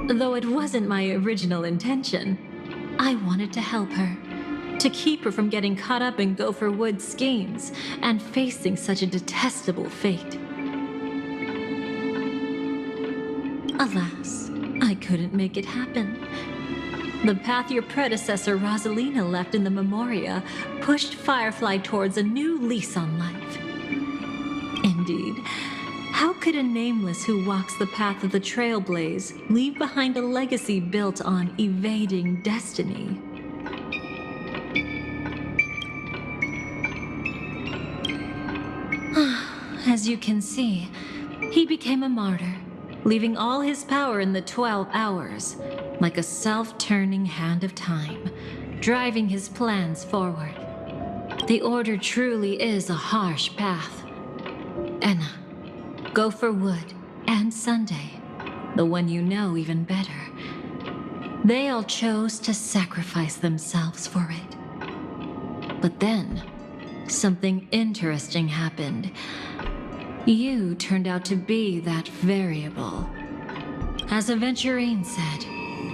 Though it wasn't my original intention, I wanted to help her. To keep her from getting caught up in Gopher Wood's schemes and facing such a detestable fate. Alas, I couldn't make it happen. The path your predecessor Rosalina left in the Memoria pushed Firefly towards a new lease on life. Indeed, how could a nameless who walks the path of the Trailblaze leave behind a legacy built on evading destiny? As you can see, he became a martyr, leaving all his power in the 12 hours, like a self-turning hand of time, driving his plans forward. The Order truly is a harsh path. Enna, Gopher Wood, and Sunday, the one you know even better, they all chose to sacrifice themselves for it. But then, something interesting happened. You turned out to be that variable. As Aventurine said,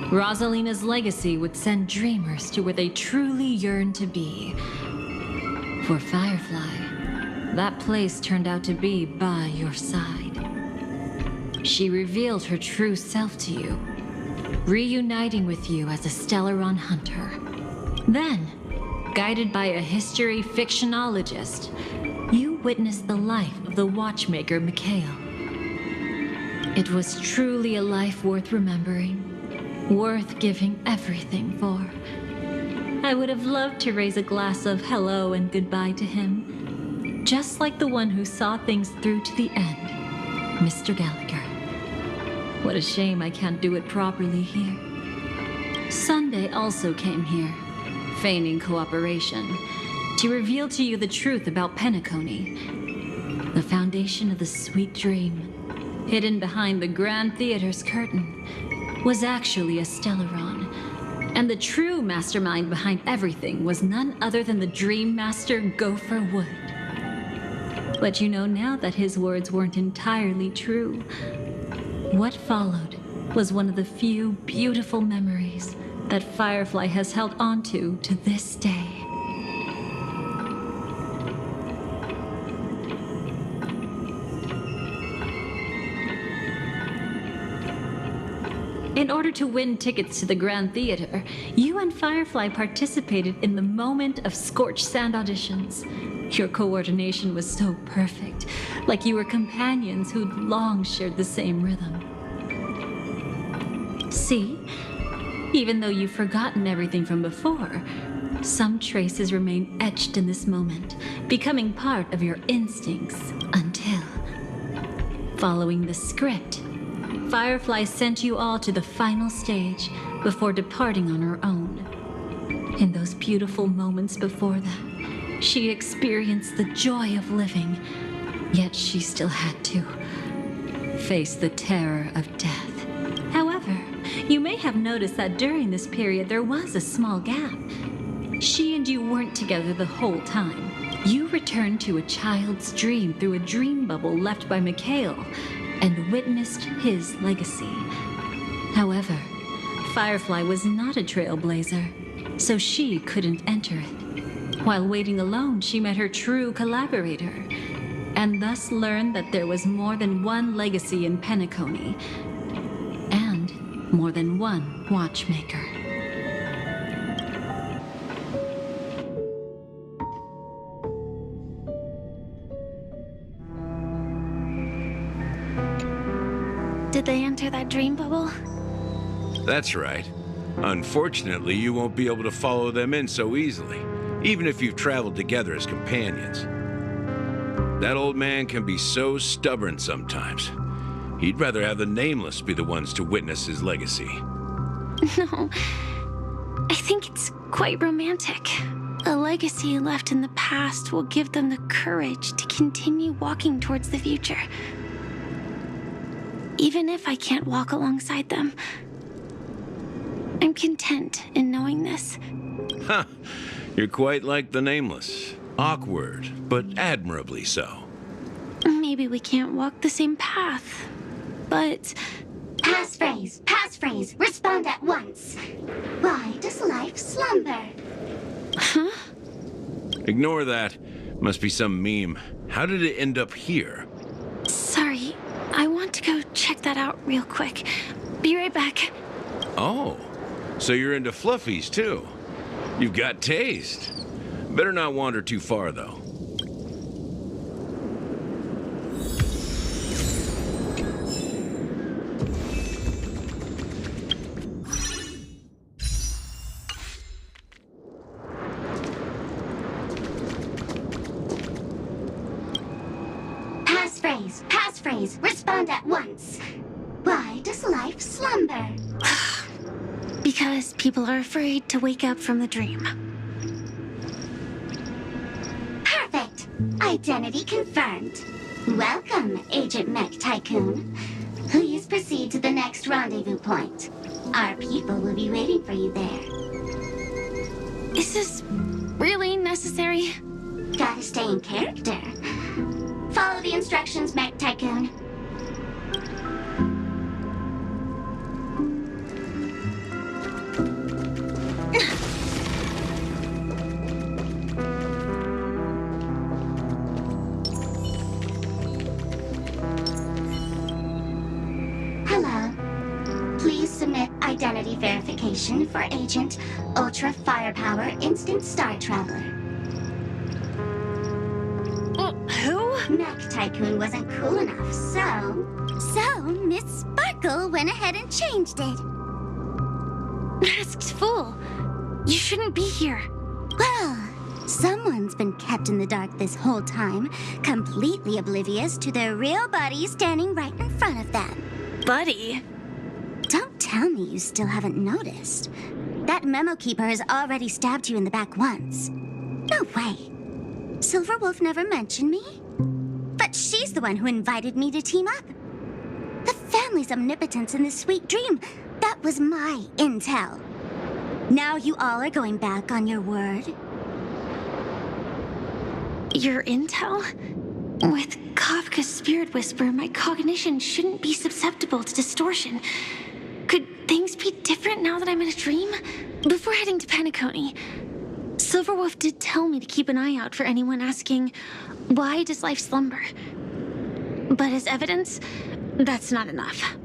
Rosalina's legacy would send dreamers to where they truly yearn to be. For Firefly, that place turned out to be by your side. She revealed her true self to you, reuniting with you as a Stellaron hunter. Then, guided by a history fictionologist, you witnessed the life of the watchmaker Mikhail. It was truly a life worth remembering, worth giving everything for. I would have loved to raise a glass of hello and goodbye to him, just like the one who saw things through to the end, Mr. Gallagher. What a shame I can't do it properly here. Sunday also came here, feigning cooperation, to reveal to you the truth about Penacony, the foundation of the sweet dream. Hidden behind the Grand Theater's curtain was actually a Stellaron, and the true mastermind behind everything was none other than the Dream Master Gopher Wood. But you know now that his words weren't entirely true. What followed was one of the few beautiful memories that Firefly has held onto to this day. In order to win tickets to the Grand Theater, you and Firefly participated in the Moment of Scorched Sand auditions. Your coordination was so perfect, like you were companions who'd long shared the same rhythm. See? Even though you've forgotten everything from before, some traces remain etched in this moment, becoming part of your instincts until, following the script, Firefly sent you all to the final stage before departing on her own. In those beautiful moments before that, she experienced the joy of living, yet she still had to face the terror of death. However, you may have noticed that during this period there was a small gap. She and you weren't together the whole time. You returned to a child's dream through a dream bubble left by Mikhail, and witnessed his legacy. However, Firefly was not a trailblazer, so she couldn't enter it. While waiting alone, she met her true collaborator, and thus learned that there was more than one legacy in Penacony, and more than one watchmaker. Did they enter that dream bubble? That's right. Unfortunately, you won't be able to follow them in so easily, even if you've traveled together as companions. That old man can be so stubborn sometimes. He'd rather have the Nameless be the ones to witness his legacy. No, I think it's quite romantic. A legacy left in the past will give them the courage to continue walking towards the future. Even if I can't walk alongside them, I'm content in knowing this. Huh. You're quite like the Nameless. Awkward, but admirably so. Maybe we can't walk the same path, but... Passphrase, respond at once. Why does life slumber? Huh? Ignore that. Must be some meme. How did it end up here? Sorry, I want to go check that out real quick. Be right back. Oh, so you're into fluffies too. You've got taste. Better not wander too far though. Passphrase, respond at once. Why does life slumber? Because people are afraid to wake up from the dream. Perfect. Identity confirmed. Welcome, Agent Mech Tycoon. Please proceed to the next rendezvous point. Our people will be waiting for you there. Is this really necessary? Gotta stay in character. Follow the instructions, Mech Tycoon. Hello. Please submit identity verification. Introduction for Agent Ultra Firepower Instant Star Traveler. Who? Mech Tycoon wasn't cool enough, so Miss Sparkle went ahead and changed it. Masked fool. You shouldn't be here. Well, someone's been kept in the dark this whole time, completely oblivious to their real buddy standing right in front of them. Buddy? Don't tell me you still haven't noticed. That memo keeper has already stabbed you in the back once. No way. Silver Wolf never mentioned me. But she's the one who invited me to team up. The family's omnipotence in this sweet dream, that was my intel. Now you all are going back on your word? Your intel? With Kafka's spirit whisper, my cognition shouldn't be susceptible to distortion. Could things be different now that I'm in a dream? Before heading to Penacony, Silverwolf did tell me to keep an eye out for anyone asking, why does life slumber? But as evidence, that's not enough.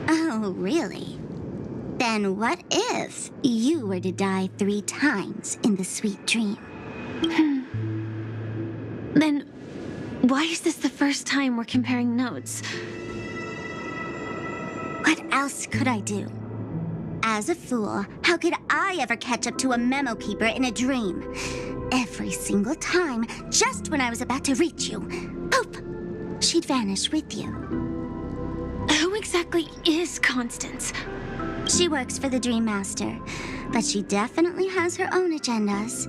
Oh, really? Then what if you were to die 3 times in the sweet dream? Then why is this the first time we're comparing notes? What else could I do? As a fool, how could I ever catch up to a memo keeper in a dream? Every single time, just when I was about to reach you, poof, she'd vanish with you. Who exactly is Constance? She works for the Dream Master, but she definitely has her own agendas.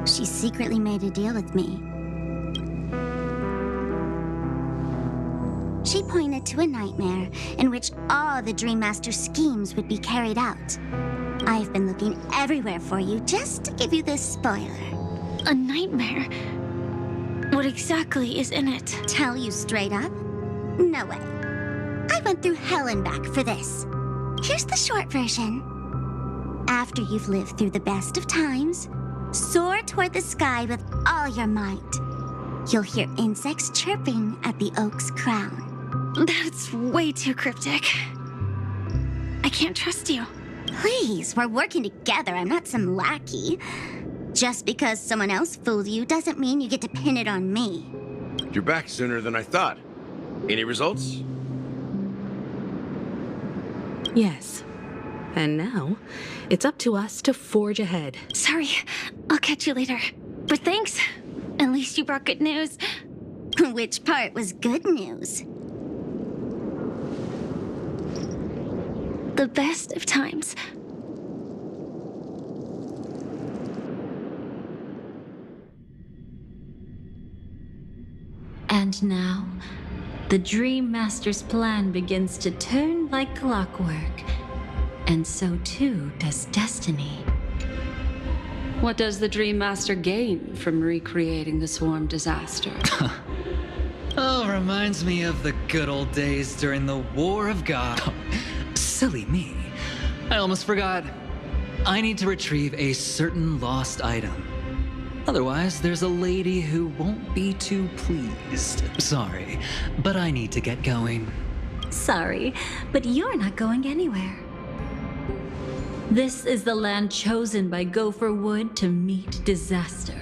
She secretly made a deal with me. She pointed to a nightmare in which all the Dream Master's schemes would be carried out. I've been looking everywhere for you just to give you this spoiler. A nightmare? What exactly is in it? Tell you straight up? No way. I went through hell and back for this. Here's the short version. After you've lived through the best of times, soar toward the sky with all your might. You'll hear insects chirping at the oak's crown. That's way too cryptic. I can't trust you. Please, we're working together. I'm not some lackey. Just because someone else fooled you doesn't mean you get to pin it on me. You're back sooner than I thought. Any results? Yes. And now, it's up to us to forge ahead. Sorry, I'll catch you later. But thanks. At least you brought good news. Which part was good news? The best of times. And now, the Dream Master's plan begins to turn like clockwork. And so too does destiny. What does the Dream Master gain from recreating the swarm disaster? Oh, reminds me of the good old days during the War of God. Silly me. I almost forgot. I need to retrieve a certain lost item. Otherwise, there's a lady who won't be too pleased. Sorry, but I need to get going. Sorry, but you're not going anywhere. This is the land chosen by Gopher Wood to meet disaster.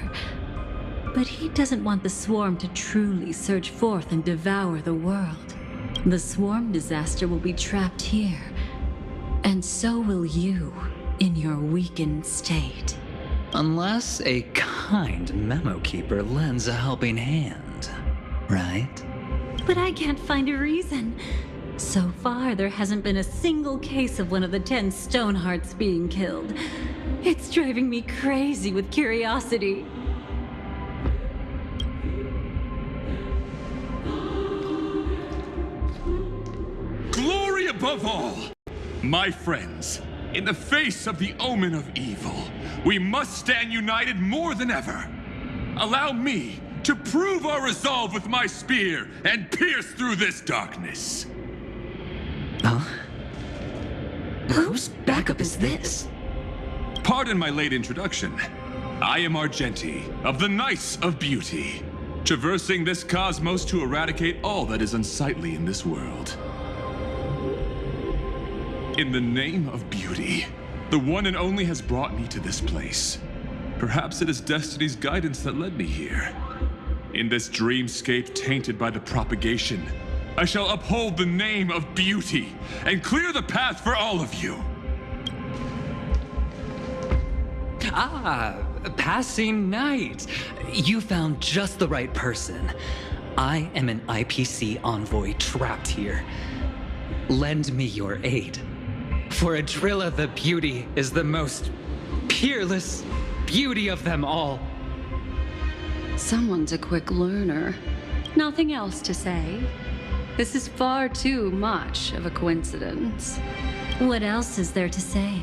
But he doesn't want the swarm to truly surge forth and devour the world. The swarm disaster will be trapped here, and so will you in your weakened state. Unless a kind memo keeper lends a helping hand, right? But I can't find a reason. So far, there hasn't been a single case of one of the 10 Stonehearts being killed. It's driving me crazy with curiosity. Glory above all! My friends, in the face of the omen of evil, we must stand united more than ever. Allow me to prove our resolve with my spear and pierce through this darkness. Huh? Whose backup is this? Pardon my late introduction. I am Argenti, of the Knights of Beauty, traversing this cosmos to eradicate all that is unsightly in this world. In the name of beauty, the one and only has brought me to this place. Perhaps it is destiny's guidance that led me here. In this dreamscape tainted by the propagation, I shall uphold the name of beauty and clear the path for all of you. Ah, passing night. You found just the right person. I am an IPC envoy trapped here. Lend me your aid. For Adrilla the Beauty is the most peerless beauty of them all. Someone's a quick learner. Nothing else to say. This is far too much of a coincidence. What else is there to say?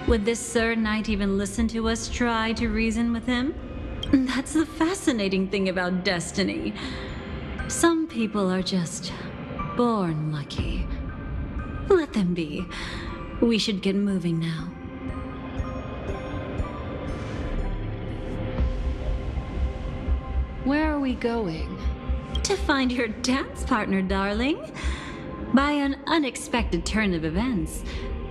Would this Sir Knight even listen to us try to reason with him? That's the fascinating thing about destiny. Some people are just born lucky. Let them be. We should get moving now. Where are we going? To find your dance partner, darling. By an unexpected turn of events,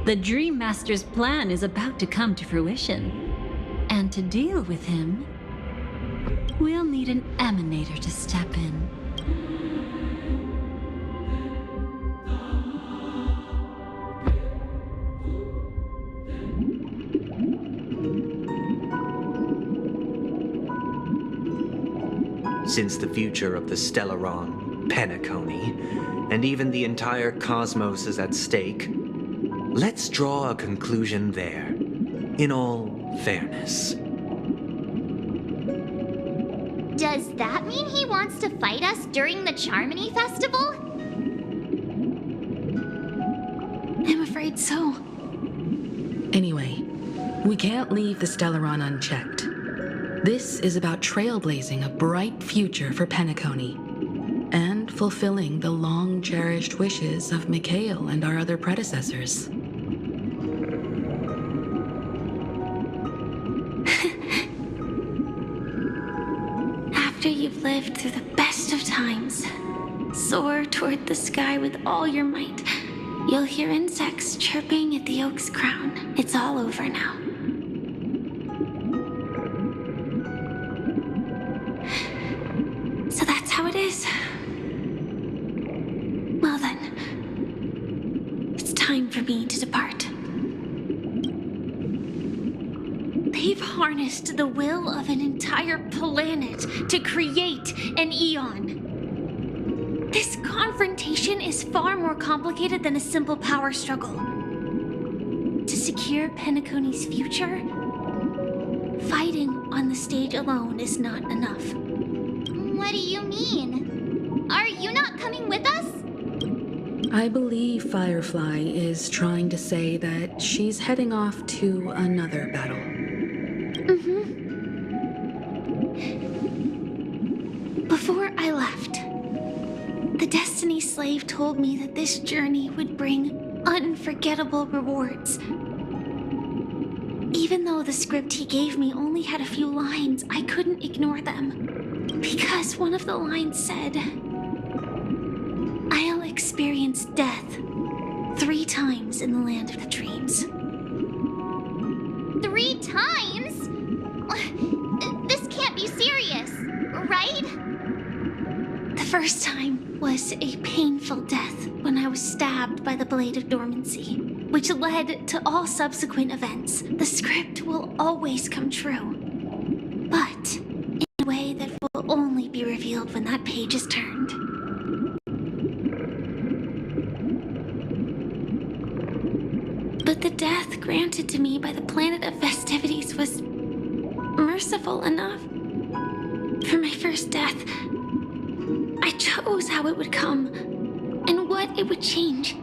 the Dream Master's plan is about to come to fruition. And to deal with him, we'll need an emanator to step in. Since the future of the Stellaron, Penacony, and even the entire cosmos is at stake, let's draw a conclusion there, in all fairness. Does that mean he wants to fight us during the Charmony Festival? I'm afraid so. Anyway, we can't leave the Stellaron unchecked. This is about trailblazing a bright future for Penacony and fulfilling the long-cherished wishes of Mikhail and our other predecessors. After you've lived through the best of times, soar toward the sky with all your might. You'll hear insects chirping at the oak's crown. It's all over now. So that's how it is. Well then, it's time for me to depart. They've harnessed the will of an entire planet to create an eon. This confrontation is far more complicated than a simple power struggle. To secure Penacony's future, fighting on the stage alone is not enough. What do you mean? Are you not coming with us? I believe Firefly is trying to say that she's heading off to another battle. Before I left, the Destiny Slave told me that this journey would bring unforgettable rewards. Even though the script he gave me only had a few lines, I couldn't ignore them. Because one of the lines said, "I'll experience death 3 times in the land of the dreams." 3 times? This can't be serious, right? The first time was a painful death when I was stabbed by the Blade of Dormancy, which led to all subsequent events. The script will always come true, but in a way that will only be revealed when that page is turned. But the death granted to me by the planet of festivities was merciful enough. For my first death, I chose how it would come and what it would change.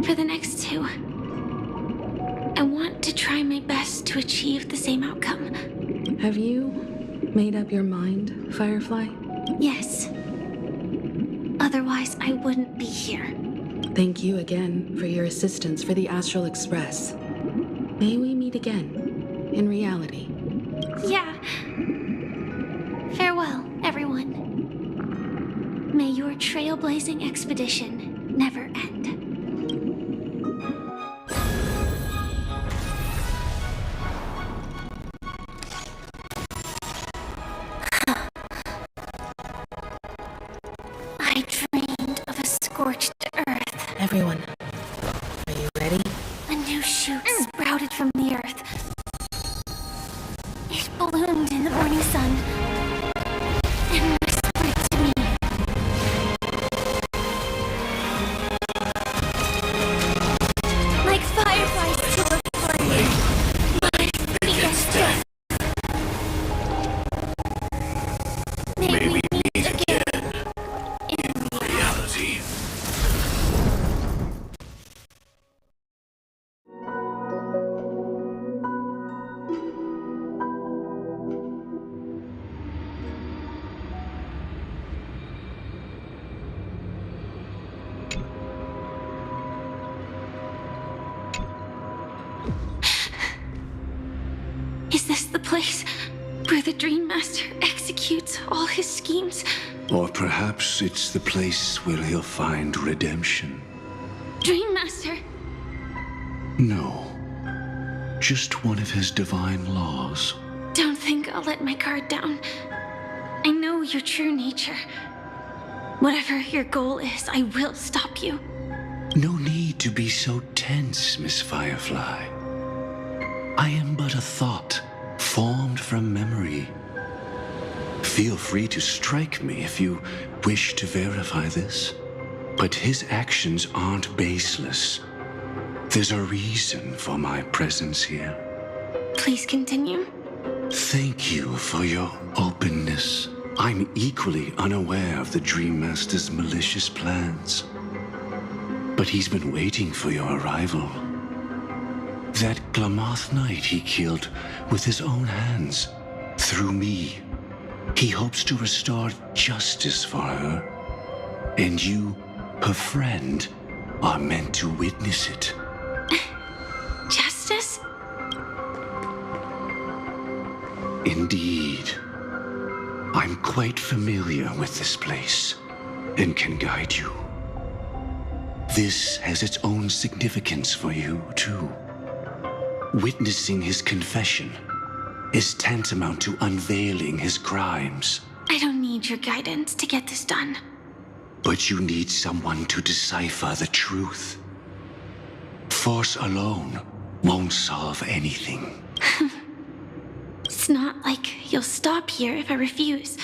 For the next 2, I want to try my best to achieve the same outcome. Have you made up your mind, Firefly? Yes. Otherwise, I wouldn't be here. Thank you again for your assistance for the Astral Express. May we meet again, in reality. Yeah. Farewell, everyone. May your trailblazing expedition never end. Everyone, are you ready? A new shoot sprouted from the earth. It bloomed in the morning sun and whispered to me. Like fireflies to a flame, my biggest death. May we meet again in reality. Is this the place where the Dream Master executes all his schemes? Or perhaps it's the place where he'll find redemption. Dream Master? No. Just one of his divine laws. Don't think I'll let my guard down. I know your true nature. Whatever your goal is, I will stop you. No need to be so tense, Miss Firefly. I am but a thought, formed from memory. Feel free to strike me if you wish to verify this. But his actions aren't baseless. There's a reason for my presence here. Please continue. Thank you for your openness. I'm equally unaware of the Dream Master's malicious plans. But he's been waiting for your arrival. That Glamoth Knight he killed with his own hands, through me. He hopes to restore justice for her. And you, her friend, are meant to witness it. Justice? Indeed. I'm quite familiar with this place, and can guide you. This has its own significance for you, too. Witnessing his confession is tantamount to unveiling his crimes. I don't need your guidance to get this done. But you need someone to decipher the truth. Force alone won't solve anything. It's not like you'll stop here if I refuse.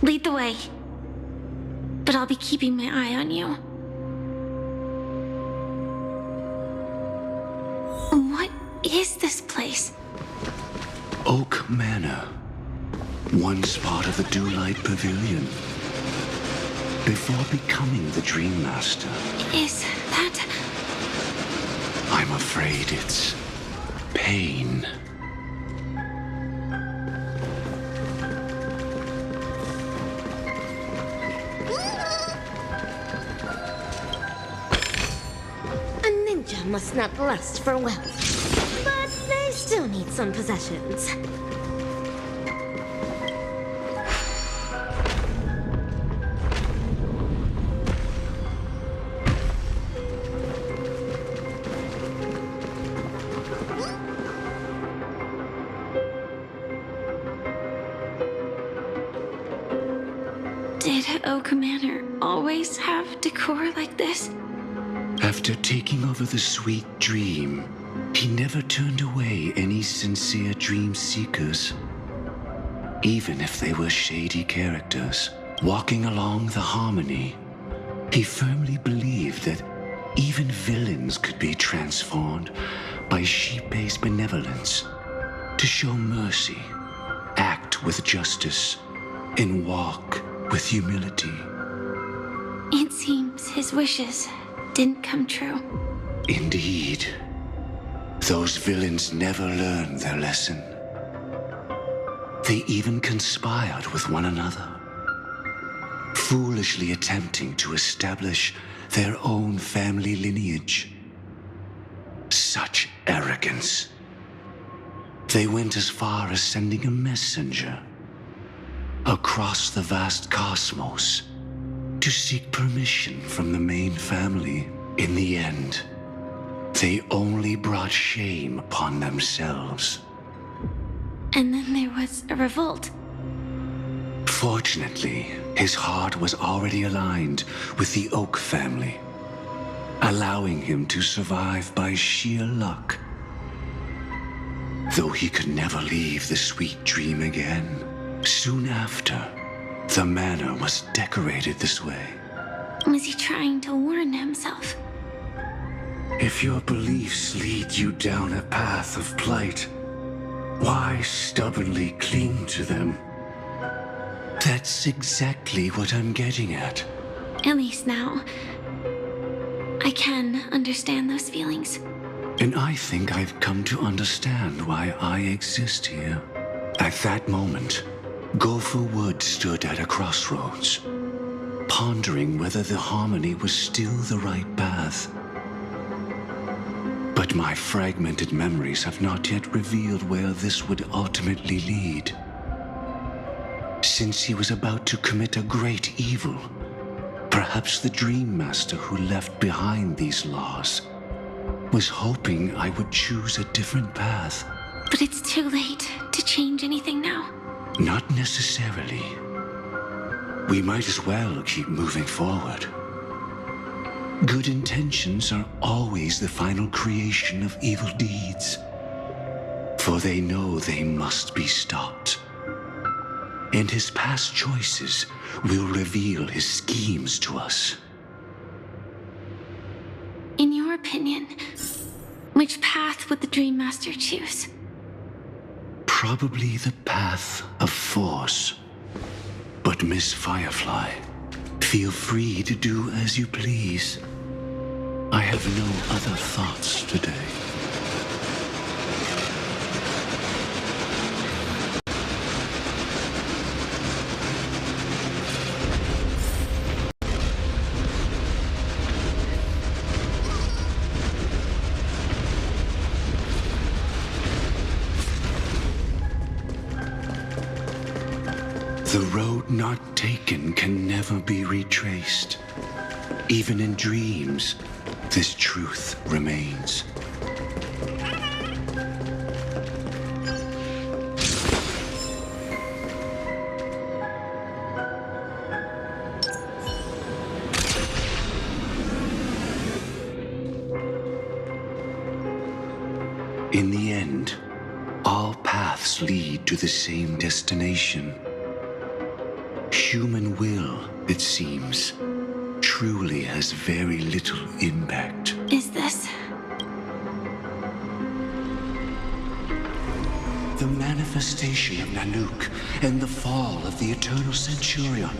Lead the way. But I'll be keeping my eye on you. What is this place? Oak Manor. Once part of the Dewlight Pavilion. Before becoming the Dream Master. Is that... I'm afraid it's pain. A ninja must not lust for wealth, but they still need some possessions. Did Oak Manor always have decor like this? After taking over the Sweet Dream, he never turned away any sincere dream seekers. Even if they were shady characters. Walking along the harmony, he firmly believed that even villains could be transformed by sheep-based benevolence to show mercy, act with justice, and walk with humility. It seems his wishes didn't come true. Indeed. Those villains never learned their lesson. They even conspired with one another, foolishly attempting to establish their own family lineage. Such arrogance. They went as far as sending a messenger across the vast cosmos to seek permission from the main family. In the end, they only brought shame upon themselves. And then there was a revolt. Fortunately, his heart was already aligned with the Oak family. allowing him to survive by sheer luck. Though he could never leave the sweet dream again. Soon after, the manor was decorated this way. Was he trying to warn himself? If your beliefs lead you down a path of plight, why stubbornly cling to them? That's exactly what I'm getting at. At least now, I can understand those feelings. And I think I've come to understand why I exist here. At that moment, Gopher Wood stood at a crossroads, pondering whether the harmony was still the right path. But my fragmented memories have not yet revealed where this would ultimately lead. Since he was about to commit a great evil, perhaps the Dream Master who left behind these laws was hoping I would choose a different path. But it's too late to change anything now. Not necessarily. We might as well keep moving forward. Good intentions are always the final creation of evil deeds, for they know they must be stopped. And his past choices will reveal his schemes to us. In your opinion, which path would the Dream Master choose? Probably the path of force. But Miss Firefly, feel free to do as you please. I have no other thoughts today. The road not taken can never be retraced. Even in dreams, this truth remains. In the end, all paths lead to the same destination. Human will, it seems, truly has very little impact. Is this? The manifestation of Nanook and the fall of the Eternal Centurion.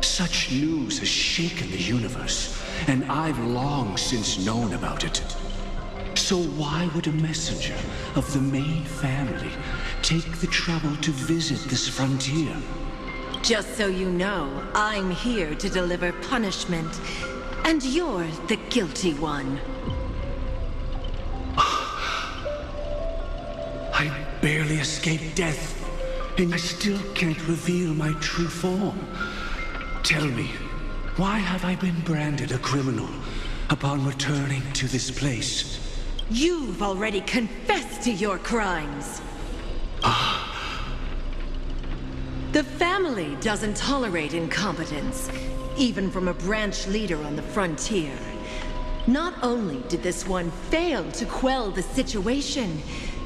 Such news has shaken the universe, and I've long since known about it. So why would a messenger of the main family take the trouble to visit this frontier? Just so you know, I'm here to deliver punishment, and you're the guilty one. I barely escaped death, and I still can't reveal my true form. Tell me, why have I been branded a criminal upon returning to this place? You've already confessed to your crimes. The family doesn't tolerate incompetence, even from a branch leader on the frontier. Not only did this one fail to quell the situation,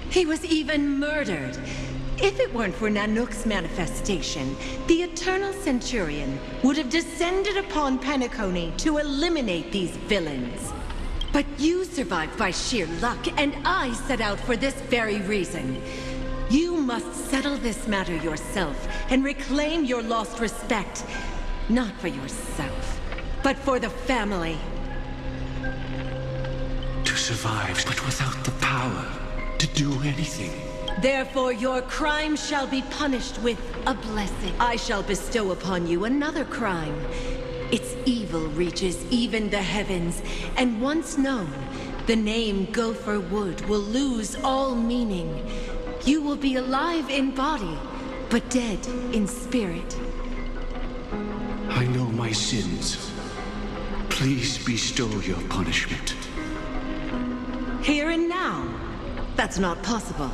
he was even murdered. If it weren't for Nanook's manifestation, the Eternal Centurion would have descended upon Penacony to eliminate these villains. But you survived by sheer luck, and I set out for this very reason. You must settle this matter yourself and reclaim your lost respect. Not for yourself, but for the family. To survive, but without the power to do anything. Therefore, your crime shall be punished with a blessing. I shall bestow upon you another crime. Its evil reaches even the heavens, and once known, the name Gopher Wood will lose all meaning. You will be alive in body, but dead in spirit. I know my sins. Please bestow your punishment. Here and now? That's not possible.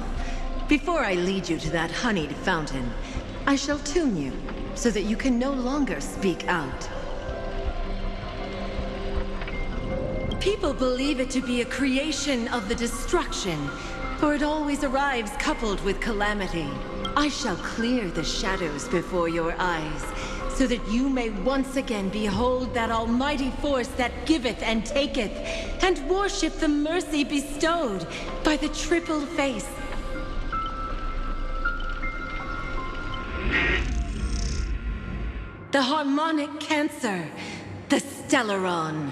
Before I lead you to that honeyed fountain, I shall tune you, so that you can no longer speak out. people believe it to be a creation of the destruction, for it always arrives coupled with calamity. I shall clear the shadows before your eyes, so that you may once again behold that almighty force that giveth and taketh, and worship the mercy bestowed by the triple face. The harmonic cancer, the Stellaron.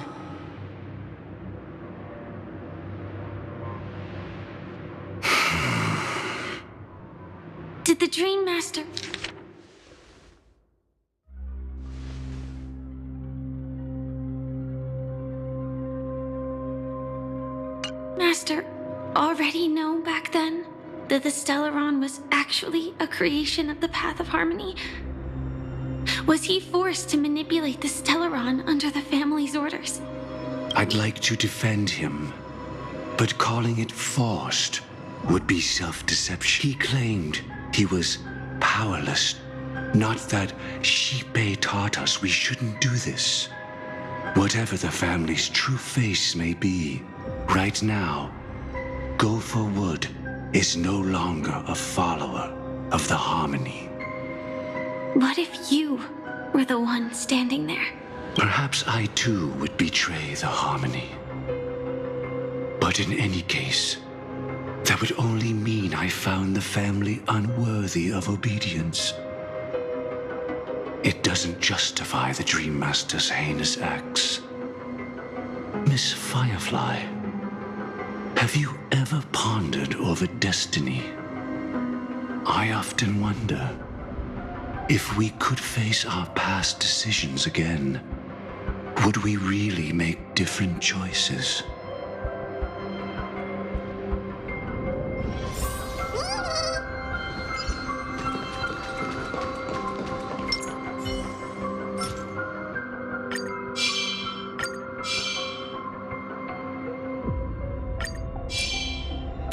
Did the Dream Master... Master already know back then that the Stellaron was actually a creation of the Path of Harmony? Was he forced to manipulate the Stellaron under the family's orders? I'd like to defend him, but calling it forced would be self-deception. He claimed he was powerless, not that Xipe taught us we shouldn't do this. Whatever the family's true face may be, right now, Go for Wood is no longer a follower of the Harmony. What if you were the one standing there? Perhaps I too would betray the Harmony. But in any case, that would only mean I found the family unworthy of obedience. It doesn't justify the Dream Master's heinous acts. Miss Firefly, have you ever pondered over destiny? I often wonder if we could face our past decisions again, would we really make different choices?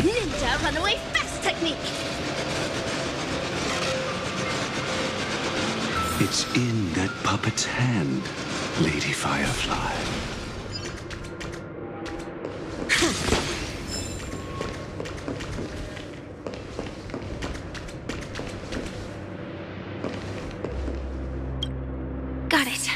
Ninja runaway fast technique! It's in that puppet's hand, Lady Firefly. Got it.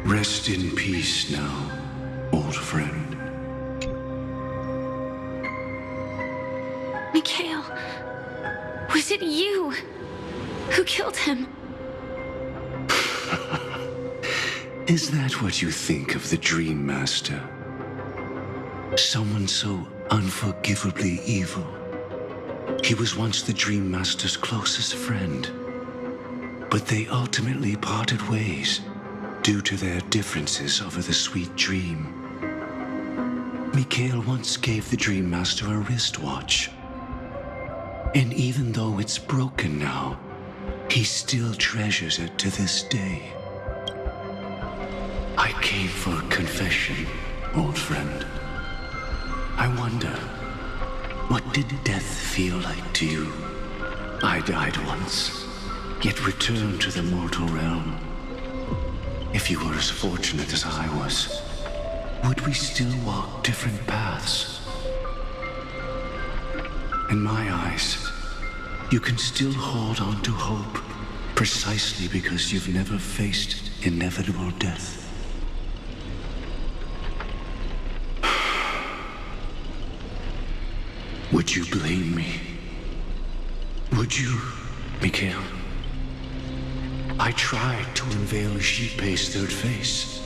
Rest in peace now, old friend. Mikhail, was it you who killed him? Is that what you think of the Dream Master? Someone so unforgivably evil. He was once the Dream Master's closest friend, but they ultimately parted ways due to their differences over the sweet dream. Mikhail once gave the Dream Master a wristwatch, and even though it's broken now, he still treasures it to this day. I came for confession, old friend. I wonder, what did death feel like to you? I died once, yet returned to the mortal realm. If you were as fortunate as I was, would we still walk different paths? In my eyes, you can still hold on to hope precisely because you've never faced inevitable death. Would you blame me? Would you, Mikhail? I tried to unveil Xipe's third face,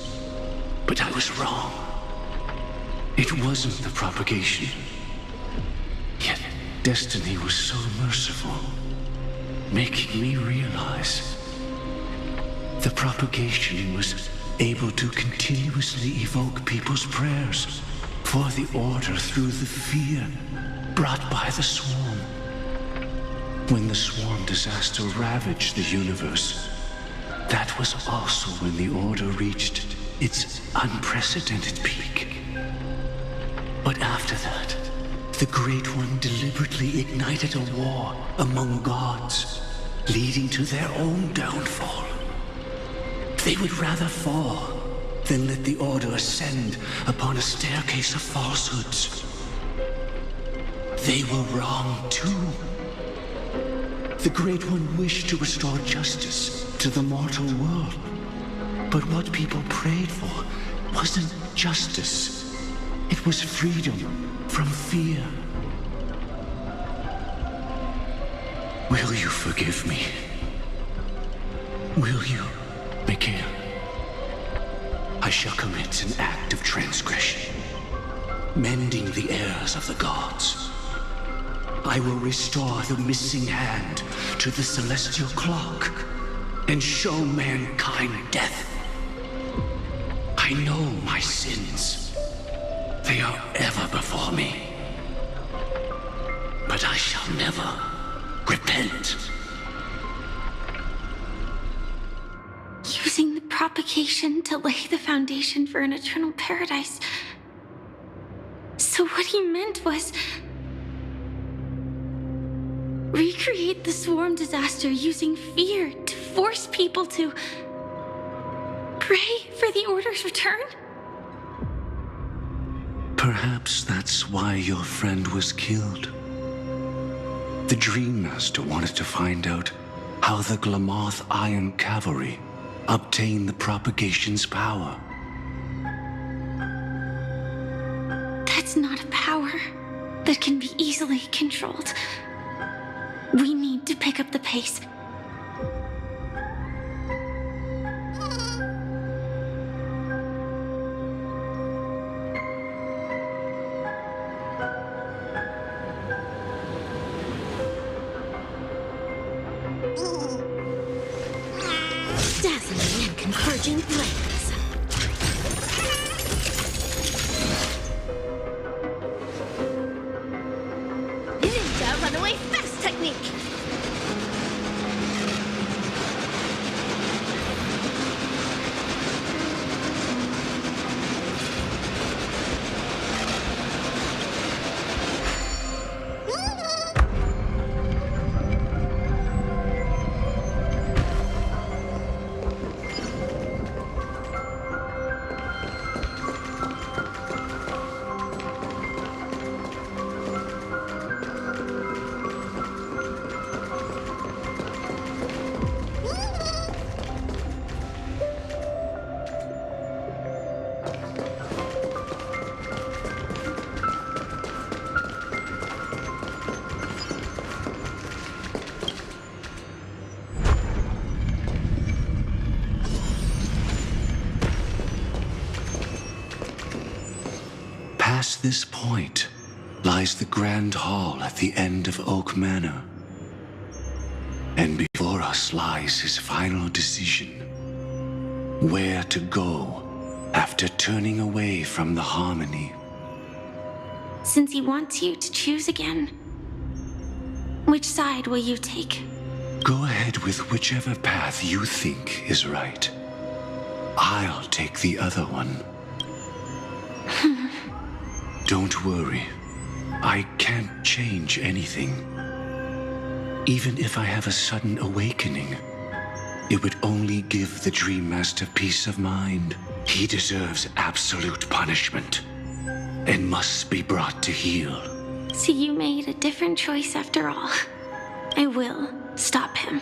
but I was wrong. It wasn't the propagation. Yet destiny was so merciful, making me realize The propagation was able to continuously evoke people's prayers for the order through the fear brought by the swarm. When the swarm disaster ravaged the universe, that was also when the order reached its unprecedented peak. But after that, the Great One deliberately ignited a war among gods, leading to their own downfall. They would rather fall than let the order ascend upon a staircase of falsehoods. They were wrong too. The Great One wished to restore justice to the mortal world. But what people prayed for wasn't justice. It was freedom from fear. Will you forgive me? Will you, Mikhail? I shall commit an act of transgression, mending the errors of the gods. I will restore the missing hand to the celestial clock and show mankind death. I know my sins. They are ever before me. But I shall never repent. Using the propagation to lay the foundation for an eternal paradise. So what he meant was recreate the swarm disaster using fear to force people to pray for the Order's return? Perhaps that's why your friend was killed. The Dream Master wanted to find out how the Glamoth Iron Cavalry obtained the propagation's power. That's not a power that can be easily controlled. We need to pick up the pace. Dazzling and converging blades. Ninja runaway fast technique. Past this point lies the Grand Hall at the end of Oak Manor. And before us lies his final decision. Where to go after turning away from the harmony. Since he wants you to choose again, which side will you take? Go ahead with whichever path you think is right. I'll take the other one. Don't worry. I can't change anything. Even if I have a sudden awakening, it would only give the Dream Master peace of mind. He deserves absolute punishment and must be brought to heel. So you made a different choice after all. I will stop him.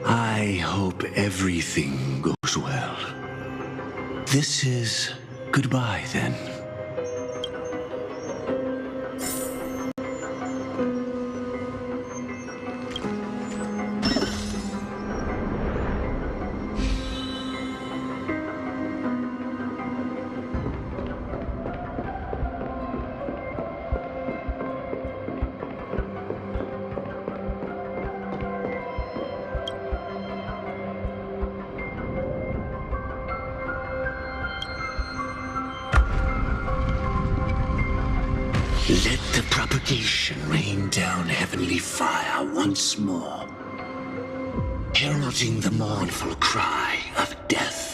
I hope everything goes well. This is goodbye, then. Let the propagation rain down heavenly fire once more, heralding the mournful cry of death.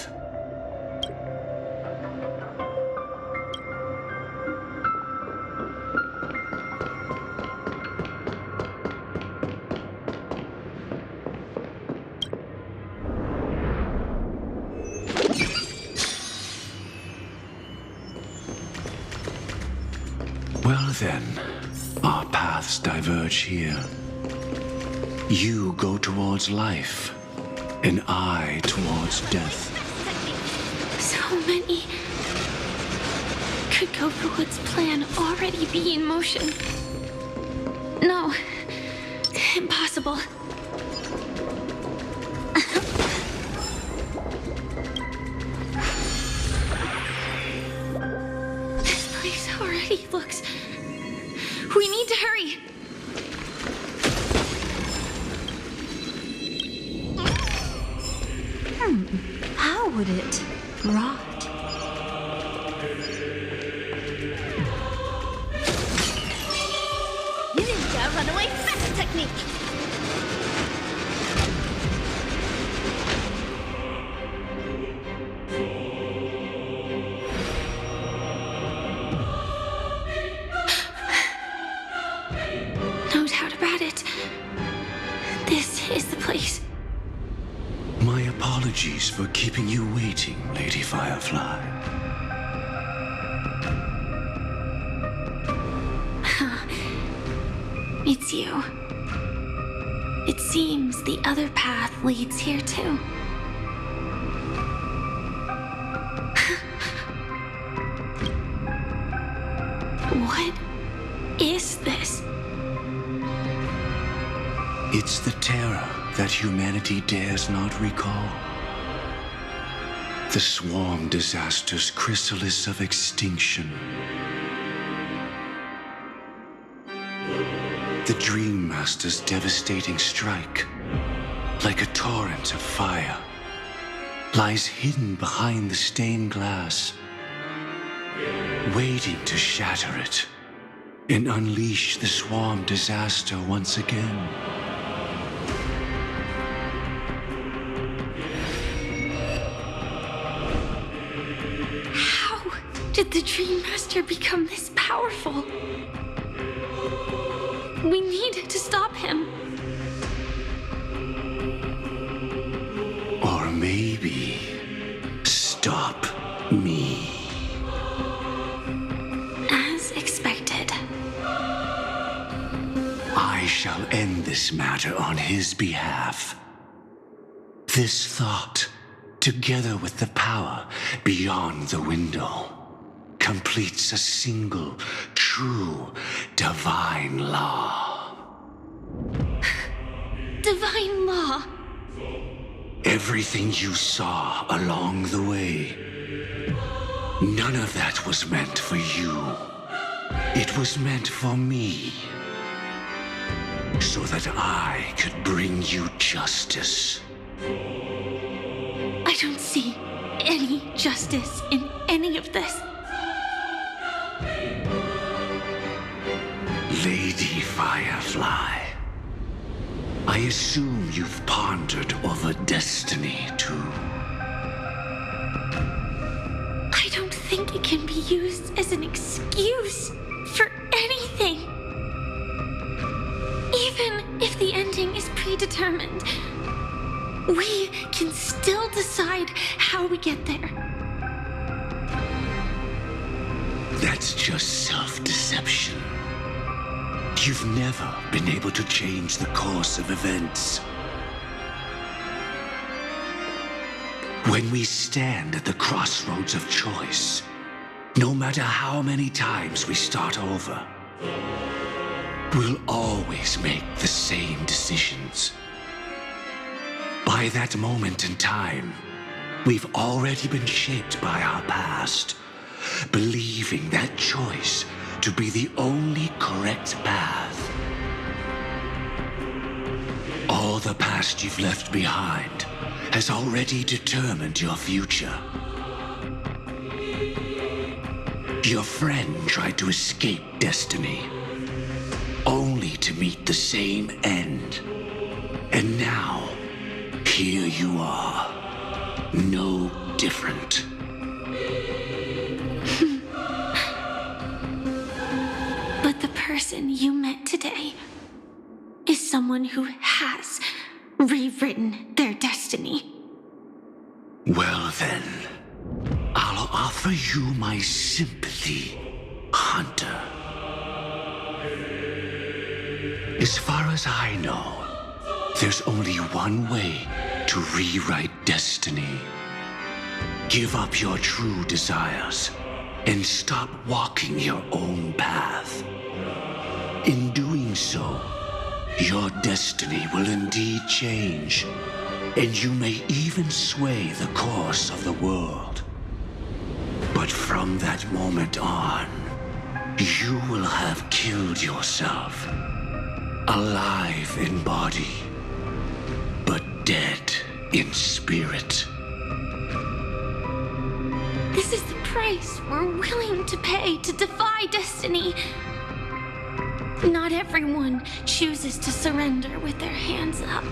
Well then, our paths diverge here. You go towards life, and I towards death. So many. Could Gokuwood's plan already be in motion? No. Impossible. This place already looks... We need to hurry! How would it rot? Ninja runaway fast technique! No doubt about it. This is the place. My apologies for keeping you waiting, Lady Firefly. It's you. It seems the other path leads here too. What is this? It's the terror that humanity dares not recall. The swarm disaster's chrysalis of extinction. The Dream Master's devastating strike, like a torrent of fire, lies hidden behind the stained glass, waiting to shatter it and unleash the swarm disaster once again. How did the Dream Master become this powerful? We need to stop him. Or maybe stop me. As expected. I shall end this matter on his behalf. This thought, together with the power beyond the window, completes a single, true, divine law. Divine law? Everything you saw along the way, none of that was meant for you. It was meant for me. So that I could bring you justice. I don't see any justice in any of this. Lady Firefly, I assume you've pondered over destiny, too. I don't think it can be used as an excuse for anything. Even if the ending is predetermined, we can still decide how we get there. That's just self-deception. You've never been able to change the course of events. When we stand at the crossroads of choice, no matter how many times we start over, we'll always make the same decisions. By that moment in time, we've already been shaped by our past, believing that choice to be the only correct path. All the past you've left behind has already determined your future. Your friend tried to escape destiny, only to meet the same end. And now, here you are, no different. But the person you met today is someone who has rewritten their destiny. Well then, I'll offer you my sympathy, Hunter. As far as I know, there's only one way to rewrite destiny. Give up your true desires and stop walking your own path. In doing so, your destiny will indeed change, and you may even sway the course of the world. But from that moment on, you will have killed yourself, alive in body, but dead in spirit. This is the price we're willing to pay to defy destiny. Not everyone chooses to surrender with their hands up.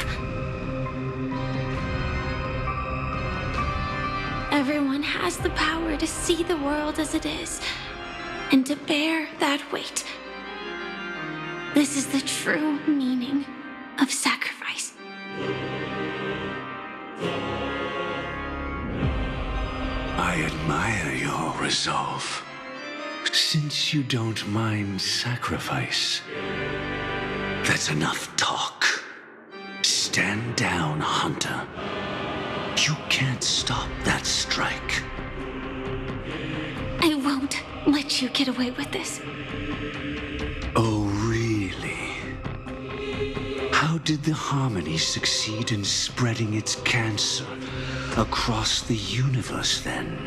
Everyone has the power to see the world as it is, and to bear that weight. This is the true meaning of sacrifice. I admire your resolve. Since you don't mind sacrifice, that's enough talk. Stand down, Hunter. You can't stop that strike. I won't let you get away with this. Oh, really? How did the Harmony succeed in spreading its cancer across the universe, then?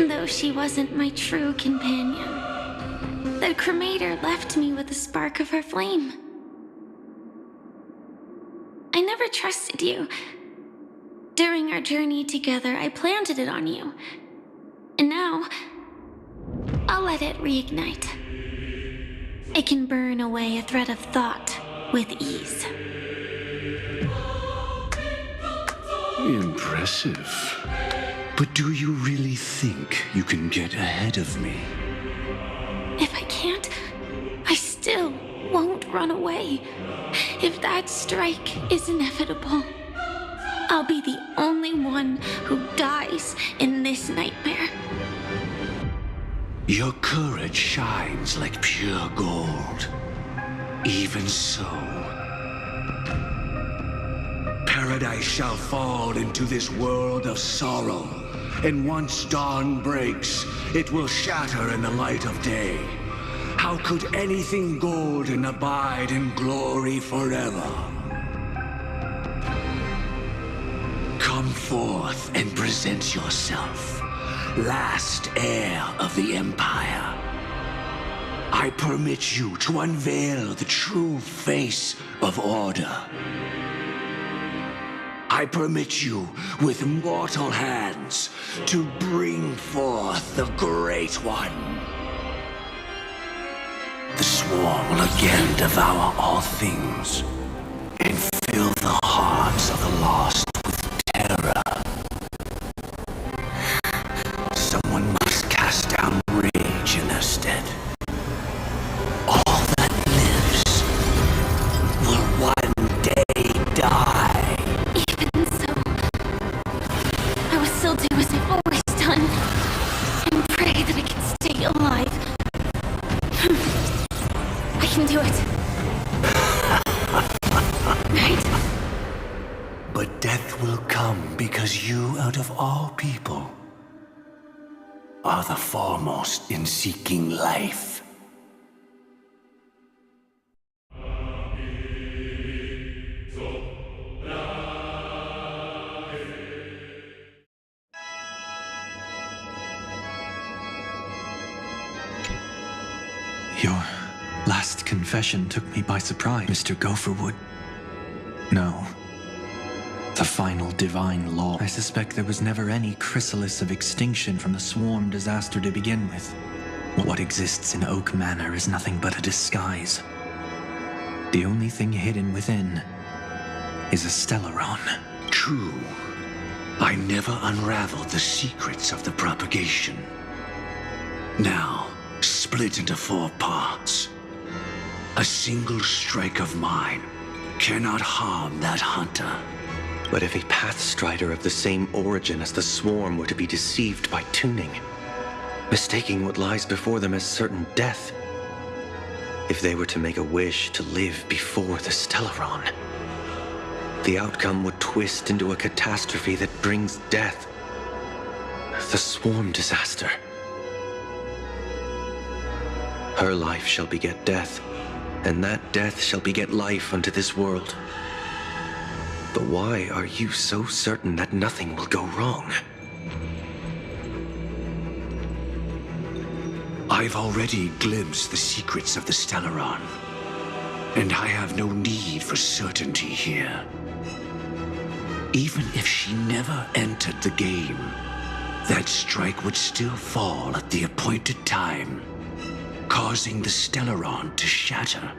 Though she wasn't my true companion, the cremator left me with a spark of her flame. I never trusted you. During our journey together, I planted it on you. And now, I'll let it reignite. It can burn away a thread of thought with ease. Impressive. But do you really think you can get ahead of me? If I can't, I still won't run away. If that strike is inevitable, I'll be the only one who dies in this nightmare. Your courage shines like pure gold. Even so, paradise shall fall into this world of sorrow, and once dawn breaks, it will shatter in the light of day. How could anything golden abide in glory forever? Come forth and present yourself, last heir of the Empire. I permit you to unveil the true face of order. I permit you, with mortal hands, to bring forth the Great One. The swarm will again devour all things, and fill the hearts of the lost with terror. Someone must cast down rage in their stead. All that lives will one day die. Even so, I will still do as I've always done, and pray that I can stay alive. I can do it. Right? But death will come because you, out of all people, are the foremost in seeking life. Your last confession took me by surprise, Mr. Gopherwood. No. The final divine law. I suspect there was never any chrysalis of extinction from the swarm disaster to begin with. What exists in Oak Manor is nothing but a disguise. The only thing hidden within is a Stellaron. True. I never unraveled the secrets of the propagation. Now, split into 4 parts. A single strike of mine cannot harm that hunter. But if a Pathstrider of the same origin as the Swarm were to be deceived by tuning, mistaking what lies before them as certain death, if they were to make a wish to live before the Stellaron, the outcome would twist into a catastrophe that brings death. The Swarm disaster. Her life shall beget death, and that death shall beget life unto this world. But why are you so certain that nothing will go wrong? I've already glimpsed the secrets of the Stellaron, and I have no need for certainty here. Even if she never entered the game, that strike would still fall at the appointed time, causing the Stellaron to shatter.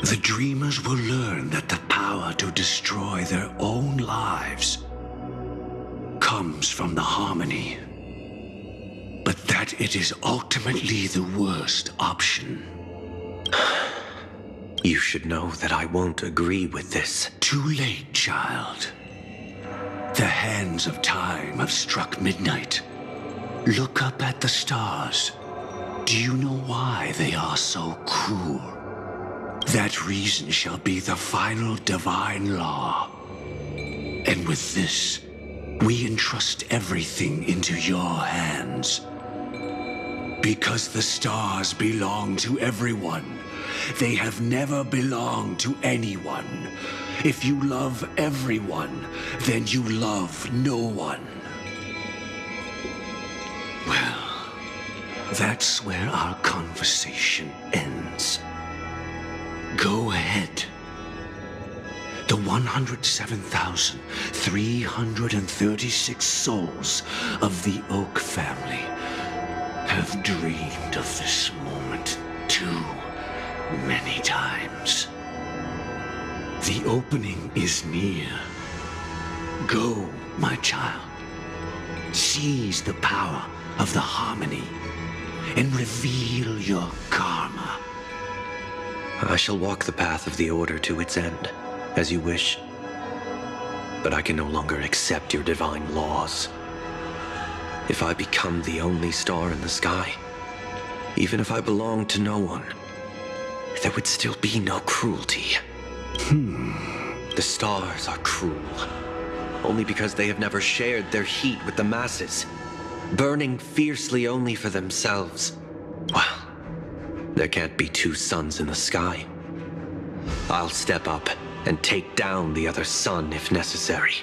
The dreamers will learn that the power to destroy their own lives comes from the harmony, but that it is ultimately the worst option. You should know that I won't agree with this. Too late, child. The hands of time have struck midnight. Look up at the stars. Do you know why they are so cruel? That reason shall be the final divine law. And with this, we entrust everything into your hands. Because the stars belong to everyone. They have never belonged to anyone. If you love everyone, then you love no one. Well, that's where our conversation ends. Go ahead. The 107,336 souls of the Oak family have dreamed of this moment too many times. The opening is near. Go, my child. Seize the power of the harmony and reveal your karma. I shall walk the path of the Order to its end, as you wish. But I can no longer accept your divine laws. If I become the only star in the sky, even if I belong to no one, there would still be no cruelty. The stars are cruel, only because they have never shared their heat with the masses, burning fiercely only for themselves. Well, there can't be 2 suns in the sky. I'll step up and take down the other sun if necessary.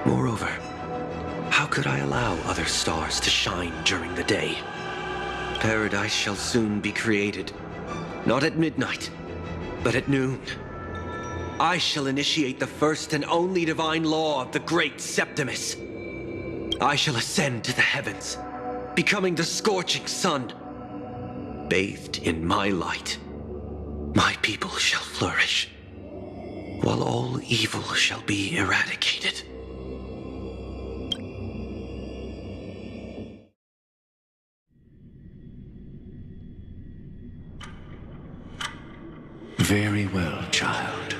Moreover, how could I allow other stars to shine during the day? Paradise shall soon be created, not at midnight, but at noon. I shall initiate the first and only divine law of the great Septimus. I shall ascend to the heavens, becoming the scorching sun. Bathed in my light, my people shall flourish, while all evil shall be eradicated. Very well, child.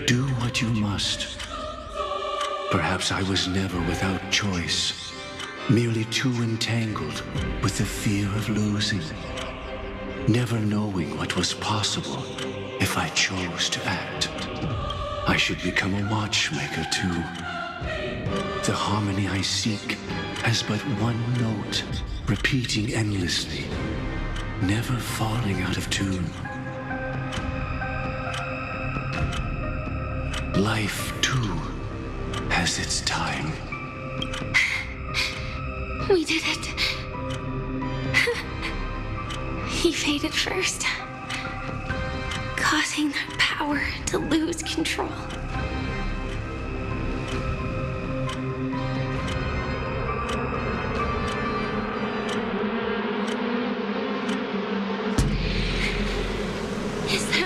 Do what you must. Perhaps I was never without choice, merely too entangled with the fear of losing, never knowing what was possible if I chose to act. I should become a watchmaker too. The harmony I seek has but one note, repeating endlessly, never falling out of tune. Life, too, has its time. We did it. He faded first. God, using that power to lose control. Is that...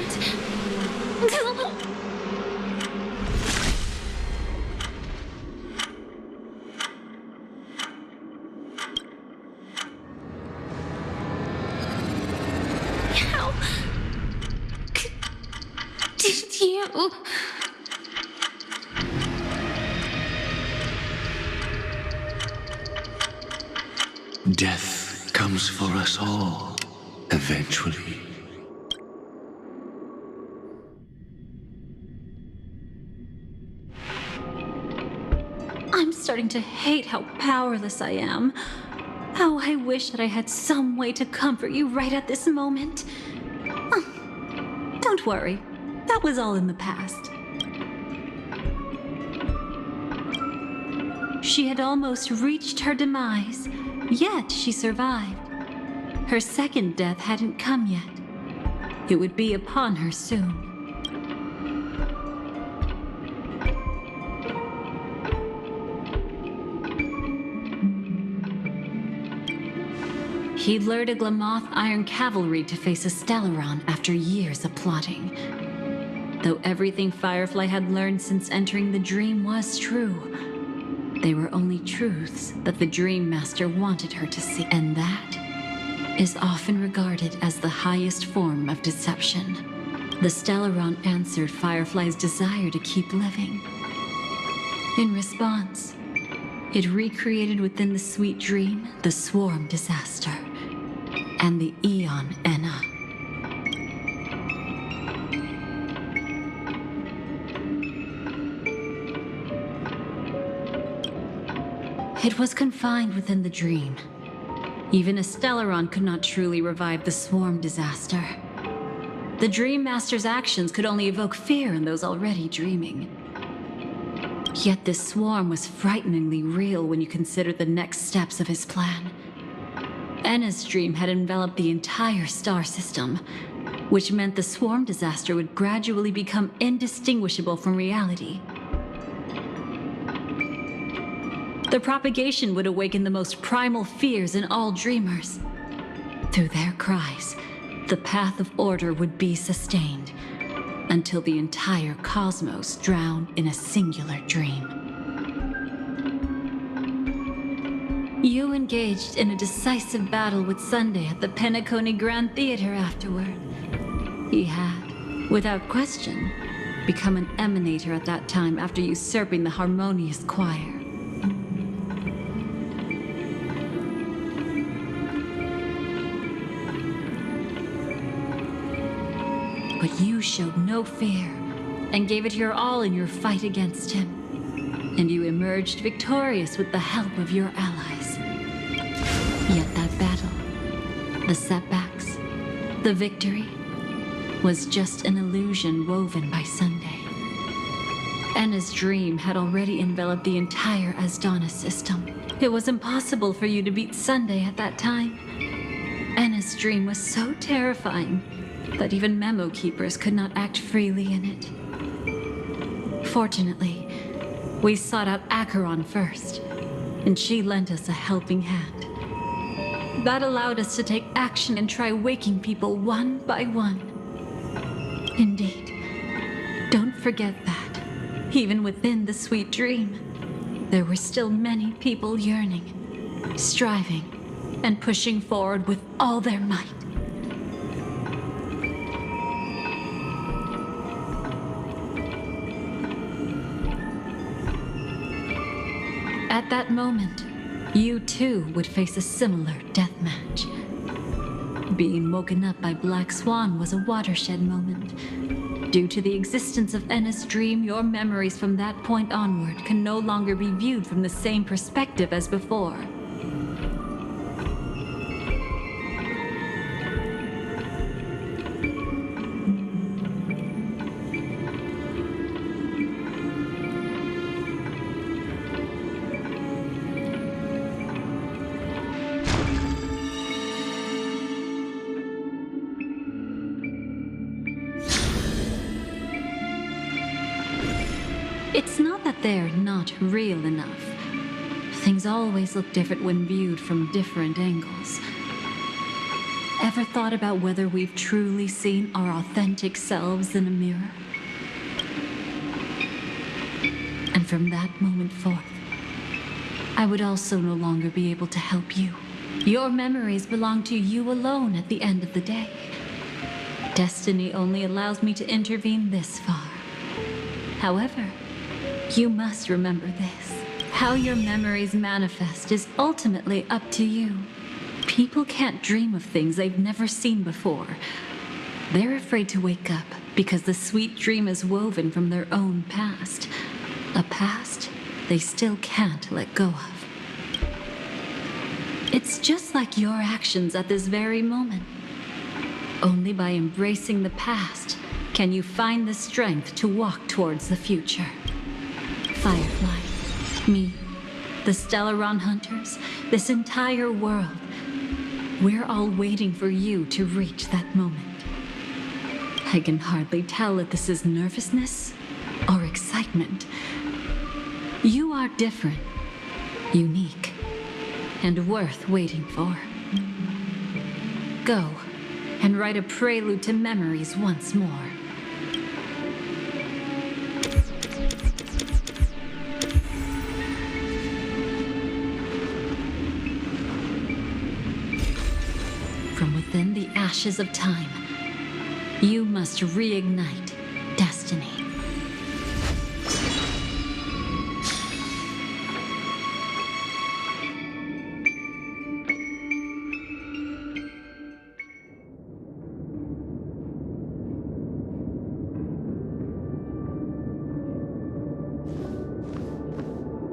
How did you... Death comes for us all, eventually. I'm starting to hate how powerless I am. How I wish that I had some way to comfort you right at this moment. Don't worry, that was all in the past. She had almost reached her demise, yet she survived. Her second death hadn't come yet. It would be upon her soon. He'd lured a Glamoth Iron Cavalry to face a Stellaron after years of plotting. Though everything Firefly had learned since entering the dream was true, they were only truths that the Dream Master wanted her to see, and that is often regarded as the highest form of deception. The Stellaron answered Firefly's desire to keep living. In response, it recreated within the sweet dream the Swarm Disaster and the Eon Enna. It was confined within the dream. Even a Stellaron could not truly revive the Swarm Disaster. The Dream Master's actions could only evoke fear in those already dreaming. Yet this swarm was frighteningly real when you consider the next steps of his plan. Enna's dream had enveloped the entire star system, which meant the Swarm Disaster would gradually become indistinguishable from reality. The propagation would awaken the most primal fears in all dreamers. Through their cries, the path of order would be sustained, until the entire cosmos drowned in a singular dream. You engaged in a decisive battle with Sunday at the Penacony Grand Theater afterward. He had, without question, become an emanator at that time after usurping the Harmonious Choir. But you showed no fear and gave it your all in your fight against him. And you emerged victorious with the help of your allies. Yet that battle, the setbacks, the victory, was just an illusion woven by Sunday. Enna's dream had already enveloped the entire Asdana system. It was impossible for you to beat Sunday at that time. Enna's dream was so terrifying that even memo keepers could not act freely in it. Fortunately, we sought out Acheron first, and she lent us a helping hand. That allowed us to take action and try waking people one by one. Indeed, don't forget that, even within the sweet dream, there were still many people yearning, striving, and pushing forward with all their might. At that moment, you too would face a similar death match. Being woken up by Black Swan was a watershed moment. Due to the existence of Enna's dream, your memories from that point onward can no longer be viewed from the same perspective as before. It's not that they're not real enough. Things always look different when viewed from different angles. Ever thought about whether we've truly seen our authentic selves in a mirror? And from that moment forth, I would also no longer be able to help you. Your memories belong to you alone at the end of the day. Destiny only allows me to intervene this far. However, you must remember this. How your memories manifest is ultimately up to you. People can't dream of things they've never seen before. They're afraid to wake up because the sweet dream is woven from their own past. A past they still can't let go of. It's just like your actions at this very moment. Only by embracing the past can you find the strength to walk towards the future. Firefly, me, the Stellaron Hunters, this entire world, we're all waiting for you to reach that moment. I can hardly tell if this is nervousness or excitement. You are different, unique, and worth waiting for. Go and write a prelude to memories once more. From within the ashes of time, you must reignite destiny.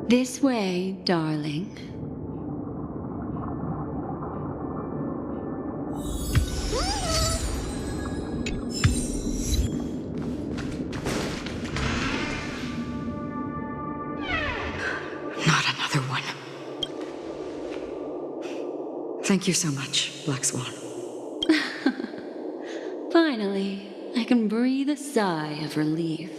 This way, darling. Not another one. Thank you so much, Black Swan. Finally, I can breathe a sigh of relief.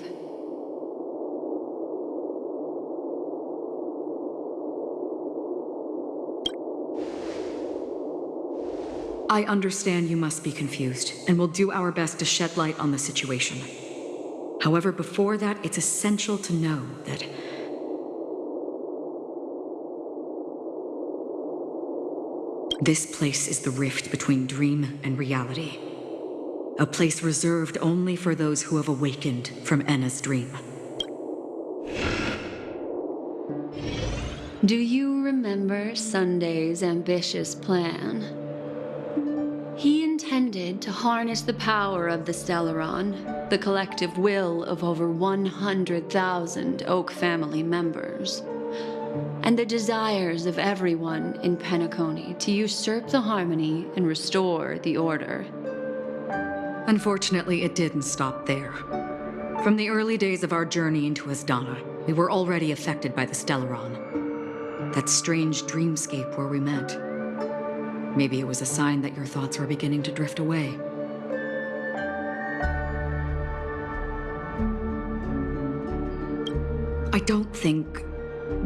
I understand you must be confused, and will do our best to shed light on the situation. However, before that, it's essential to know that this place is the rift between dream and reality. A place reserved only for those who have awakened from Enna's dream. Do you remember Sunday's ambitious plan? He intended to harness the power of the Stellaron, the collective will of over 100,000 Oak family members, and the desires of everyone in Penacony to usurp the harmony and restore the order. Unfortunately, it didn't stop there. From the early days of our journey into Asdana, we were already affected by the Stellaron. That strange dreamscape where we met. Maybe it was a sign that your thoughts were beginning to drift away. I don't think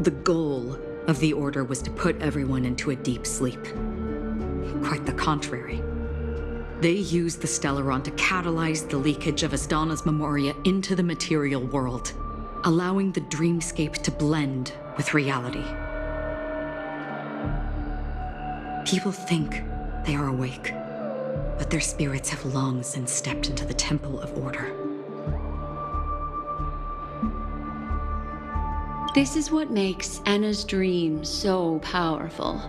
the goal of the Order was to put everyone into a deep sleep. Quite the contrary. They used the Stellaron to catalyze the leakage of Asdana's memoria into the material world, allowing the dreamscape to blend with reality. People think they are awake, but their spirits have long since stepped into the Temple of Order. This is what makes Enna's dream so powerful.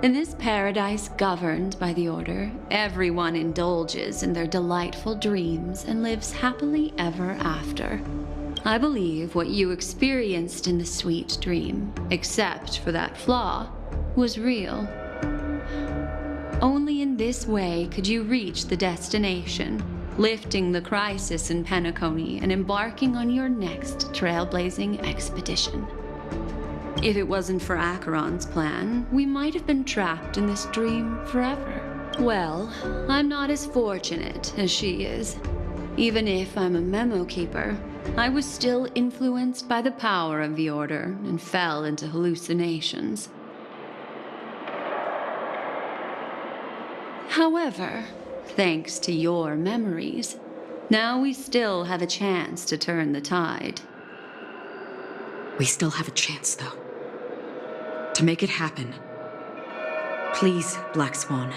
In this paradise governed by the Order, everyone indulges in their delightful dreams and lives happily ever after. I believe what you experienced in the sweet dream, except for that flaw, was real. Only in this way could you reach the destination, lifting the crisis in Penacony and embarking on your next trailblazing expedition. If it wasn't for Acheron's plan, we might have been trapped in this dream forever. Well, I'm not as fortunate as she is. Even if I'm a memo keeper, I was still influenced by the power of the Order and fell into hallucinations. However, thanks to your memories, now we still have a chance to turn the tide. We still have a chance, though. To make it happen. Please, Black Swan,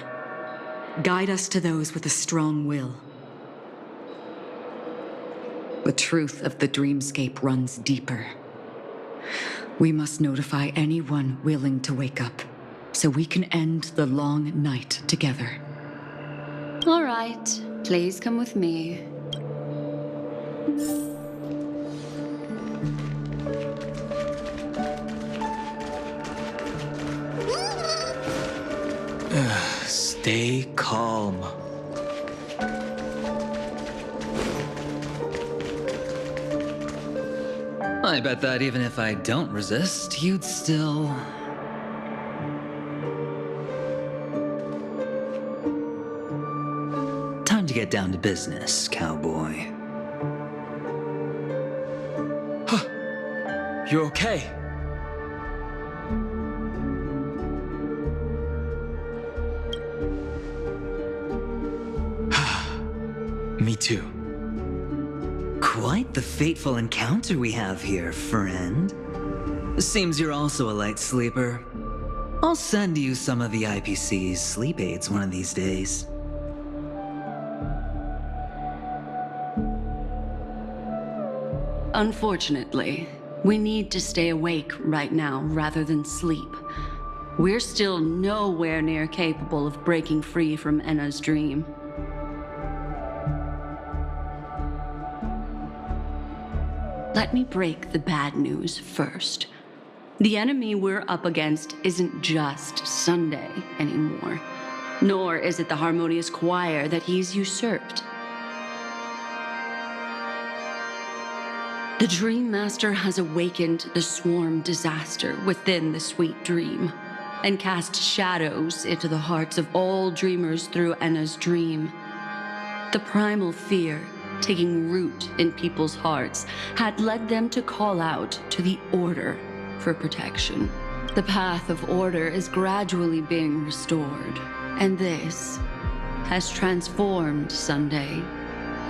guide us to those with a strong will. The truth of the dreamscape runs deeper. We must notify anyone willing to wake up, so we can end the long night together. All right, please come with me. Stay calm. I bet that even if I don't resist, you'd still... Time to get down to business, cowboy. You're okay? Me too. Quite the fateful encounter we have here, friend. Seems you're also a light sleeper. I'll send you some of the IPC's sleep aids one of these days. Unfortunately, we need to stay awake right now rather than sleep. We're still nowhere near capable of breaking free from Enna's dream. Let me break the bad news first. The enemy we're up against isn't just Sunday anymore, nor is it the harmonious choir that he's usurped. The Dream Master has awakened the swarm disaster within the sweet dream, and cast shadows into the hearts of all dreamers through Enna's dream. The primal fear taking root in people's hearts had led them to call out to the Order for protection. The path of order is gradually being restored, and this has transformed Sunday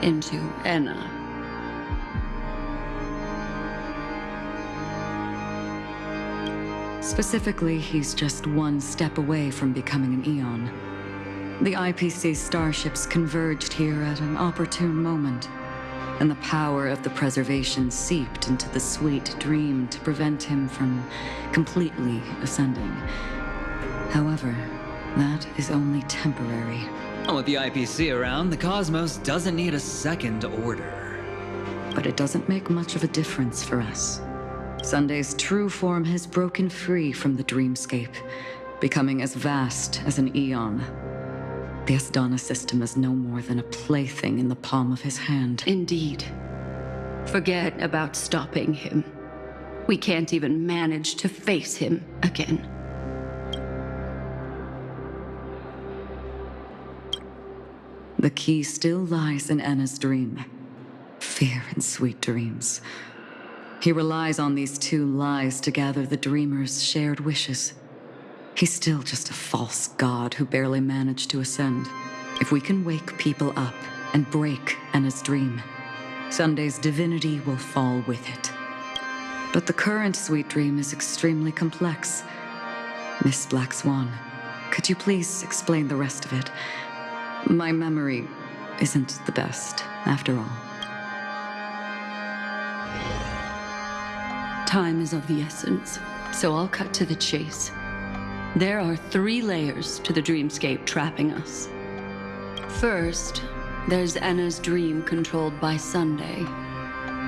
into Enna. Specifically, he's just one step away from becoming an Eon. The IPC starships converged here at an opportune moment, and the power of the preservation seeped into the sweet dream to prevent him from completely ascending. However, that is only temporary. With the IPC around, the cosmos doesn't need a second order. But it doesn't make much of a difference for us. Sunday's true form has broken free from the dreamscape, becoming as vast as an Eon. The Asdana system is no more than a plaything in the palm of his hand. Indeed. Forget about stopping him. We can't even manage to face him again. The key still lies in Enna's dream. Fear and sweet dreams. He relies on these two lies to gather the dreamers' shared wishes. He's still just a false god who barely managed to ascend. If we can wake people up and break Enna's dream, Sunday's divinity will fall with it. But the current sweet dream is extremely complex. Miss Black Swan, could you please explain the rest of it? My memory isn't the best, after all. Time is of the essence, so I'll cut to the chase. There are 3 layers to the dreamscape trapping us. First, there's Enna's dream controlled by Sunday.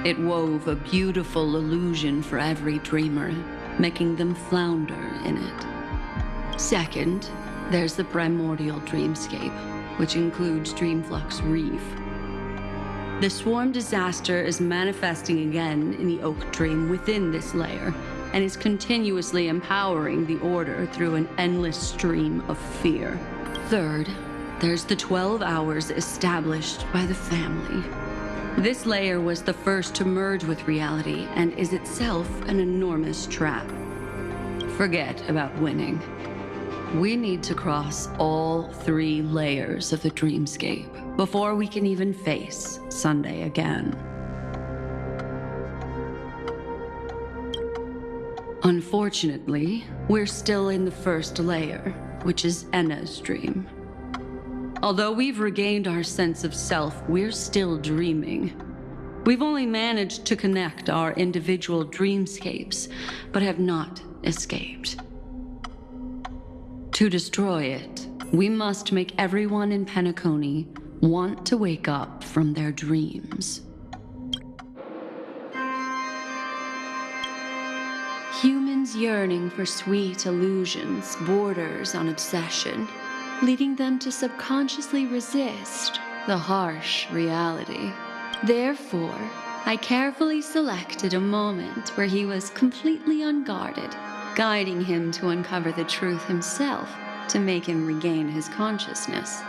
It wove a beautiful illusion for every dreamer, making them flounder in it. Second, there's the primordial dreamscape, which includes Dreamflux Reef. The swarm disaster is manifesting again in the Oak Dream within this layer, and is continuously empowering the Order through an endless stream of fear. Third, there's the 12 hours established by the family. This layer was the first to merge with reality and is itself an enormous trap. Forget about winning. We need to cross all 3 layers of the dreamscape before we can even face Sunday again. Unfortunately, we're still in the first layer, which is Enna's dream. Although we've regained our sense of self, we're still dreaming. We've only managed to connect our individual dreamscapes, but have not escaped. To destroy it, we must make everyone in Penacony want to wake up from their dreams. Humans yearning for sweet illusions borders on obsession, leading them to subconsciously resist the harsh reality. Therefore, I carefully selected a moment where he was completely unguarded, guiding him to uncover the truth himself to make him regain his consciousness.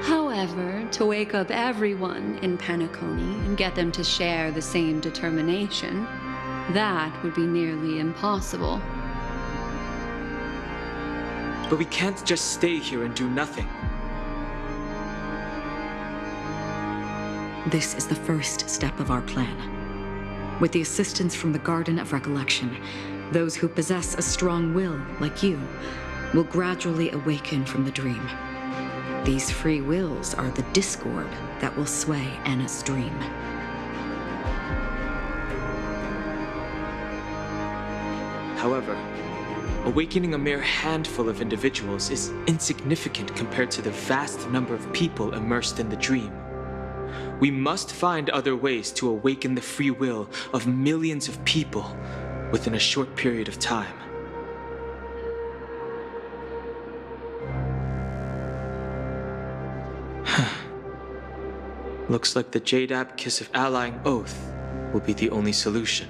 However, to wake up everyone in Penacony and get them to share the same determination, that would be nearly impossible. But we can't just stay here and do nothing. This is the first step of our plan. With the assistance from the Garden of Recollection, those who possess a strong will, like you, will gradually awaken from the dream. These free wills are the discord that will sway Enna's dream. However, awakening a mere handful of individuals is insignificant compared to the vast number of people immersed in the dream. We must find other ways to awaken the free will of millions of people within a short period of time. Looks like the Jadab Kiss of Allying Oath will be the only solution.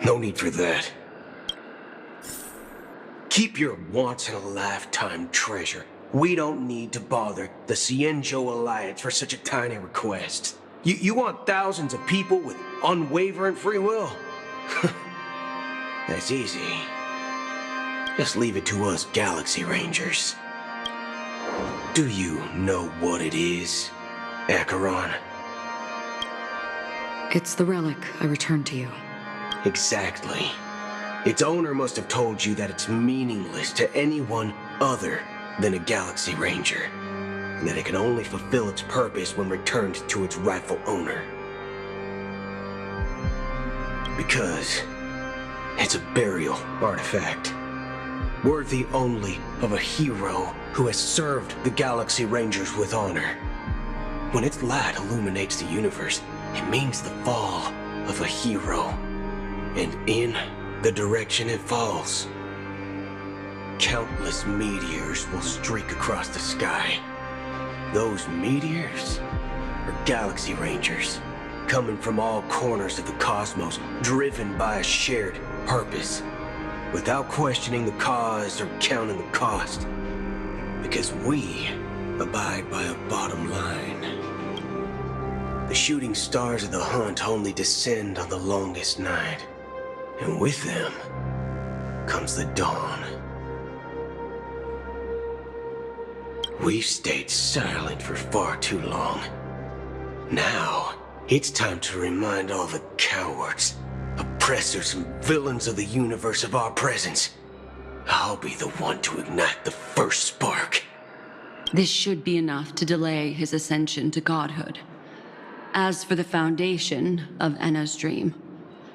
No need for that. Keep your once-in-a-lifetime treasure. We don't need to bother the Cienjo Alliance for such a tiny request. You want thousands of people with unwavering free will? That's easy. Just leave it to us Galaxy Rangers. Do you know what it is, Acheron? It's the relic I returned to you. Exactly. Its owner must have told you that it's meaningless to anyone other than a Galaxy Ranger, and that it can only fulfill its purpose when returned to its rightful owner. Because it's a burial artifact, worthy only of a hero who has served the Galaxy Rangers with honor. When its light illuminates the universe, it means the fall of a hero, and in the direction it falls, countless meteors will streak across the sky. Those meteors are Galaxy Rangers, coming from all corners of the cosmos, driven by a shared purpose, without questioning the cause or counting the cost, because we abide by a bottom line. The shooting stars of the hunt only descend on the longest night, and with them comes the dawn. We've stayed silent for far too long. Now, it's time to remind all the cowards, oppressors, and villains of the universe of our presence. I'll be the one to ignite the first spark. This should be enough to delay his ascension to godhood. As for the foundation of Enna's dream,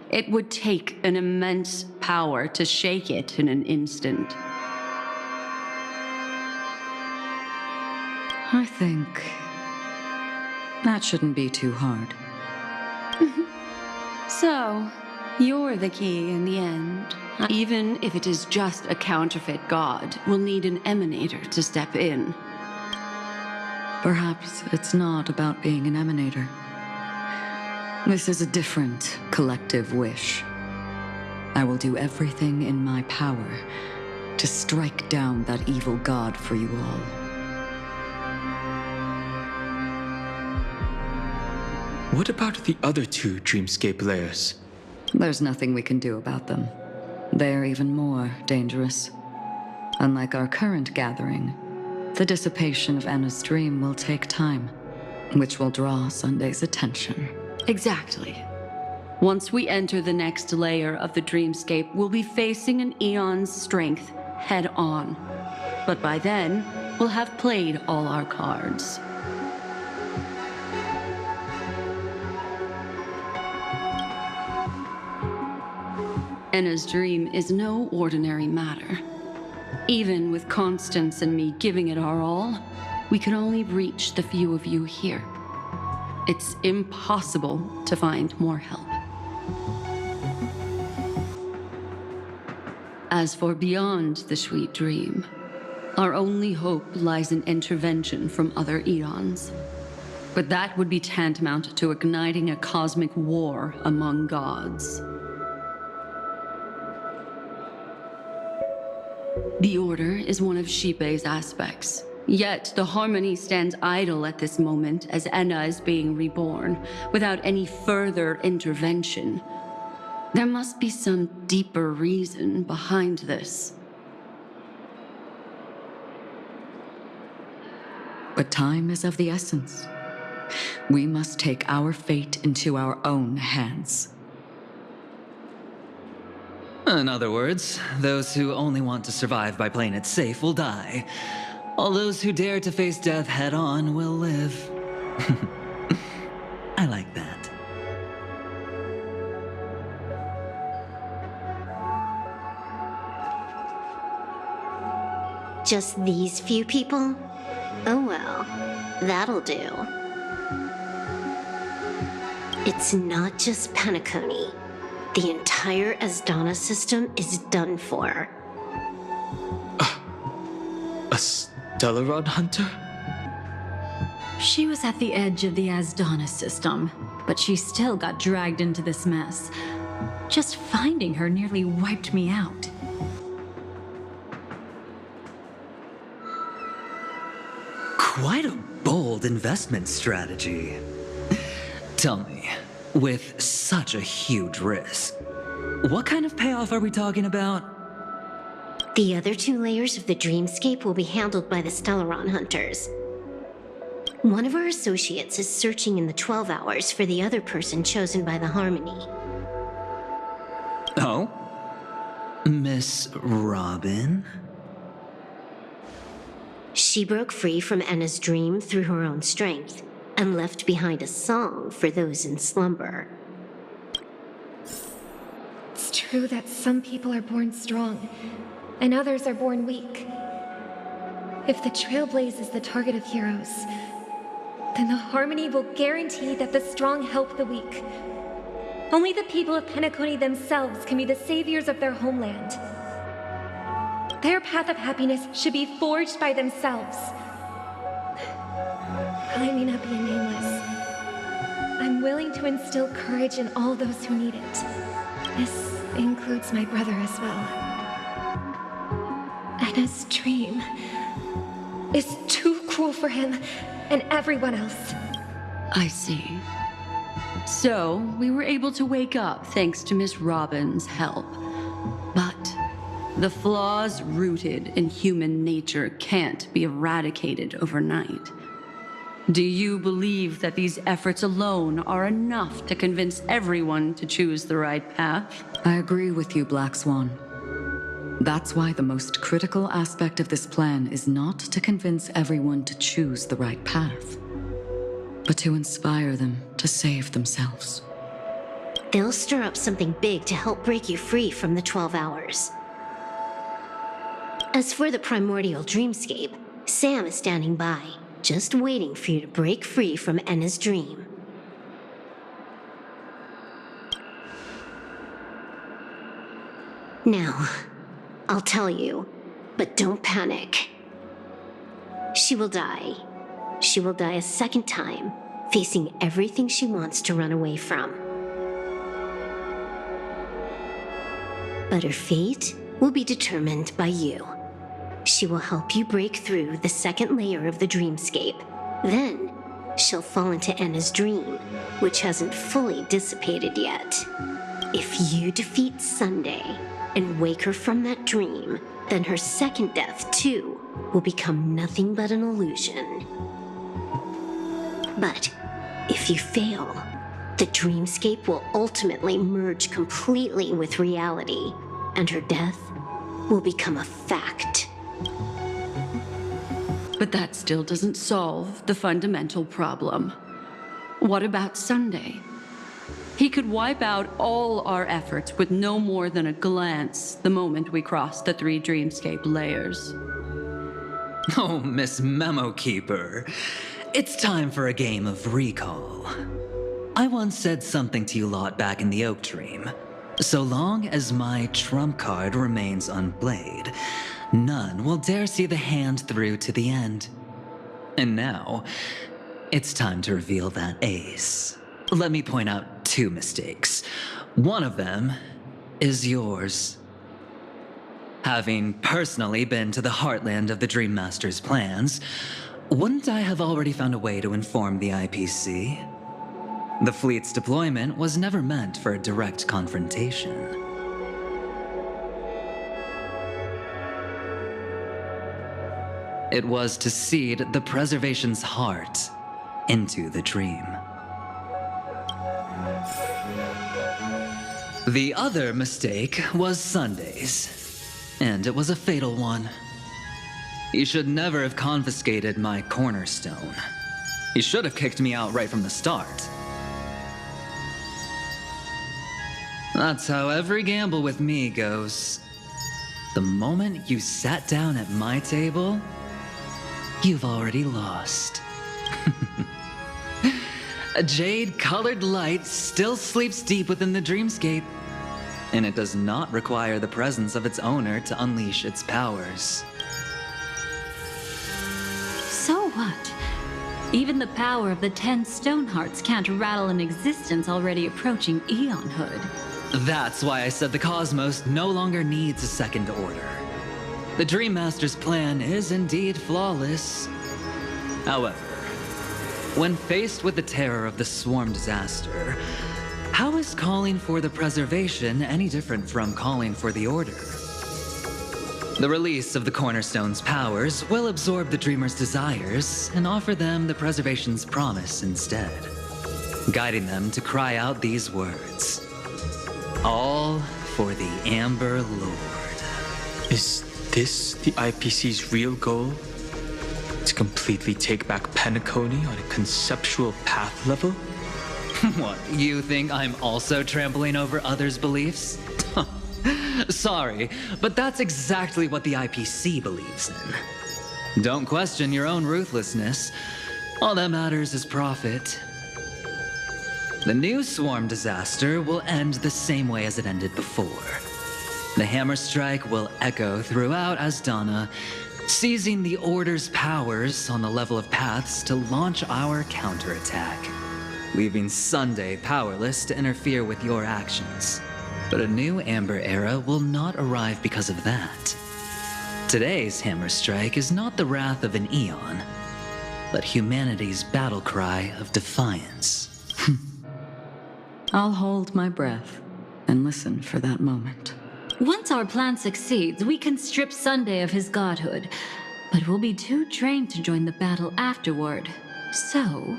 it would take an immense power to shake it in an instant. I think that shouldn't be too hard. So, you're the key in the end. Even if it is just a counterfeit god, we'll need an emanator to step in. Perhaps it's not about being an emanator. This is a different collective wish. I will do everything in my power to strike down that evil god for you all. What about the other two dreamscape layers? There's nothing we can do about them. They're even more dangerous. Unlike our current gathering, the dissipation of Anna's dream will take time, which will draw Sunday's attention. Exactly. Once we enter the next layer of the dreamscape, we'll be facing an eon's strength head on. But by then, we'll have played all our cards. Enna's dream is no ordinary matter. Even with Constance and me giving it our all, we can only reach the few of you here. It's impossible to find more help. As for beyond the sweet dream, our only hope lies in intervention from other eons. But that would be tantamount to igniting a cosmic war among gods. The Order is one of Xipe's aspects. Yet the Harmony stands idle at this moment as Enna is being reborn, without any further intervention. There must be some deeper reason behind this. But time is of the essence. We must take our fate into our own hands. In other words, those who only want to survive by playing it safe will die. All those who dare to face death head-on will live. I like that. Just these few people? Oh well, that'll do. It's not just Penacony. The entire Asdana system is done for. A Stellaron hunter? She was at the edge of the Asdana system, but she still got dragged into this mess. Just finding her nearly wiped me out. Quite a bold investment strategy. Tell me, with such a huge risk, what kind of payoff are we talking about? The other two layers of the dreamscape will be handled by the Stellaron hunters. One of our associates is searching in the 12 hours for the other person chosen by the Harmony. Oh? Miss Robin? She broke free from Enna's dream through her own strength, and left behind a song for those in slumber. It's true that some people are born strong, and others are born weak. If the Trailblaze is the target of heroes, then the Harmony will guarantee that the strong help the weak. Only the people of Penacony themselves can be the saviors of their homeland. Their path of happiness should be forged by themselves. I may not be a nameless. I'm willing to instill courage in all those who need it. This includes my brother as well. Anna's dream is too cruel for him and everyone else. I see. So, we were able to wake up thanks to Miss Robin's help. But the flaws rooted in human nature can't be eradicated overnight. Do you believe that these efforts alone are enough to convince everyone to choose the right path? I agree with you, Black Swan. That's why the most critical aspect of this plan is not to convince everyone to choose the right path, but to inspire them to save themselves. They'll stir up something big to help break you free from the 12 hours. As for the primordial dreamscape, Sam is standing by, just waiting for you to break free from Enna's dream. Now, I'll tell you, but don't panic. She will die. She will die a second time, facing everything she wants to run away from. But her fate will be determined by you. She will help you break through the second layer of the dreamscape. Then, she'll fall into Anna's dream, which hasn't fully dissipated yet. If you defeat Sunday and wake her from that dream, then her second death, too, will become nothing but an illusion. But if you fail, the dreamscape will ultimately merge completely with reality, and her death will become a fact. But that still doesn't solve the fundamental problem. What about Sunday? He could wipe out all our efforts with no more than a glance the moment we cross the 3 dreamscape layers. Oh, Miss Memo Keeper. It's time for a game of recall. I once said something to you lot back in the Oak Dream. So long as my trump card remains unplayed, none will dare see the hand through to the end. And now, it's time to reveal that ace. Let me point out 2 mistakes. One of them is yours. Having personally been to the heartland of the Dream Master's plans, wouldn't I have already found a way to inform the IPC? The fleet's deployment was never meant for a direct confrontation. It was to seed the preservation's heart into the dream. The other mistake was Sunday's, and it was a fatal one. He should never have confiscated my cornerstone. He should have kicked me out right from the start. That's how every gamble with me goes. The moment you sat down at my table, you've already lost. A jade-colored light still sleeps deep within the dreamscape, and it does not require the presence of its owner to unleash its powers. So what? Even the power of the 10 Stonehearts can't rattle an existence already approaching eonhood. That's why I said the cosmos no longer needs a second order. The Dream Master's plan is indeed flawless. However, when faced with the terror of the swarm disaster, how is calling for the preservation any different from calling for the order? The release of the Cornerstone's powers will absorb the Dreamer's desires and offer them the preservation's promise instead, guiding them to cry out these words. All for the Amber Lord. Is this the IPC's real goal? To completely take back Penacony on a conceptual path level? What, you think I'm also trampling over others' beliefs? Sorry, but that's exactly what the IPC believes in. Don't question your own ruthlessness. All that matters is profit. The new swarm disaster will end the same way as it ended before. The hammer strike will echo throughout Asdana, seizing the Order's powers on the level of paths to launch our counterattack, leaving Sunday powerless to interfere with your actions. But a new Amber Era will not arrive because of that. Today's hammer strike is not the wrath of an eon, but humanity's battle cry of defiance. I'll hold my breath and listen for that moment. Once our plan succeeds, we can strip Sunday of his godhood, but we'll be too drained to join the battle afterward. So...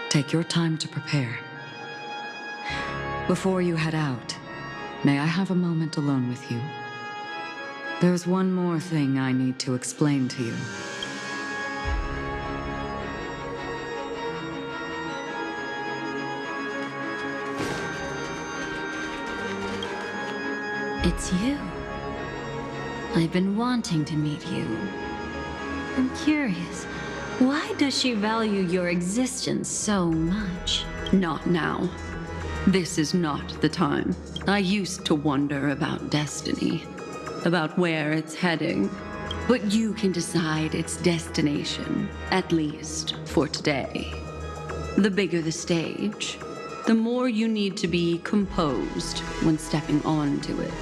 Take your time to prepare. Before you head out, may I have a moment alone with you? There's one more thing I need to explain to you. It's you. I've been wanting to meet you. I'm curious, why does she value your existence so much? Not now. This is not the time. I used to wonder about destiny, about where it's heading. But you can decide its destination, at least for today. The bigger the stage, the more you need to be composed when stepping onto it.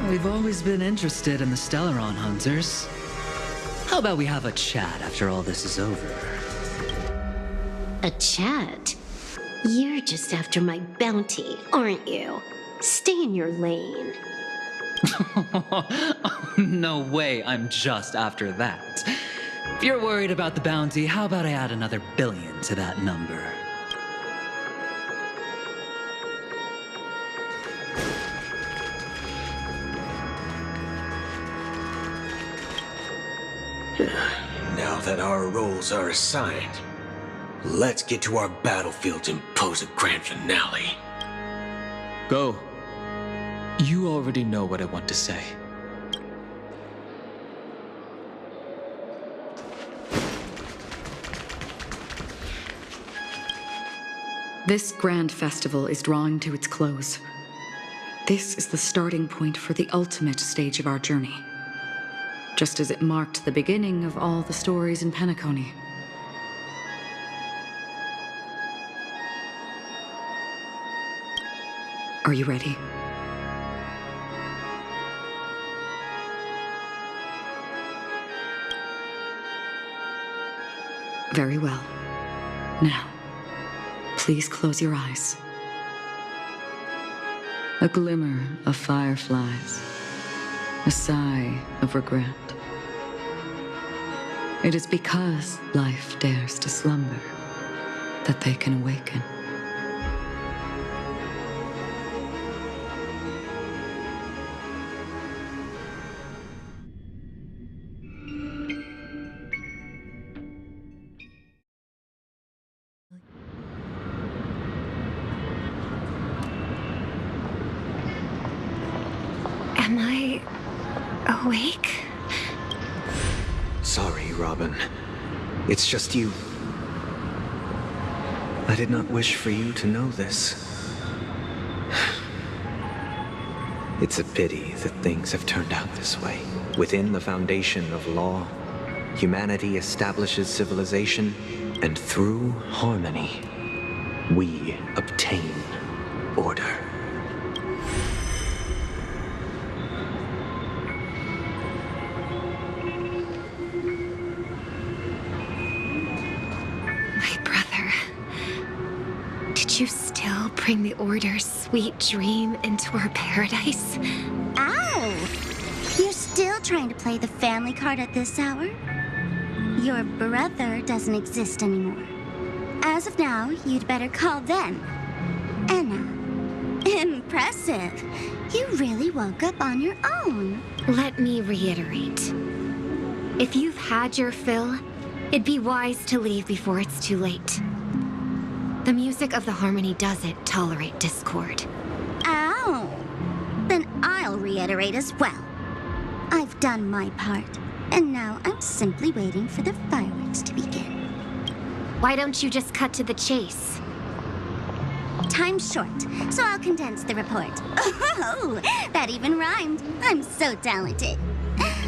We've always been interested in the Stellaron hunters. How about we have a chat after all this is over? A chat? You're just after my bounty, aren't you? Stay in your lane. No way, I'm just after that. If you're worried about the bounty, how about I add another billion to that number? Now that our roles are assigned, let's get to our battlefields and pose a grand finale. Go. You already know what I want to say. This grand festival is drawing to its close. This is the starting point for the ultimate stage of our journey. Just as it marked the beginning of all the stories in Penacony. Are you ready? Very well. Now, please close your eyes. A glimmer of fireflies. A sigh of regret. It is because life dares to slumber that they can awaken. Am I awake? Sorry, Robin. It's just you. I did not wish for you to know this. It's a pity that things have turned out this way. Within the foundation of law, humanity establishes civilization, and through harmony, we obtain order. Did you still bring the Order's sweet dream into our paradise? Ow! You're still trying to play the family card at this hour? Your brother doesn't exist anymore. As of now, you'd better call them Anna. Impressive. You really woke up on your own. Let me reiterate. If you've had your fill, it'd be wise to leave before it's too late. The music of the harmony doesn't tolerate discord. Ow! Then I'll reiterate as well. I've done my part, and now I'm simply waiting for the fireworks to begin. Why don't you just cut to the chase? Time's short, so I'll condense the report. Oh, that even rhymed. I'm so talented.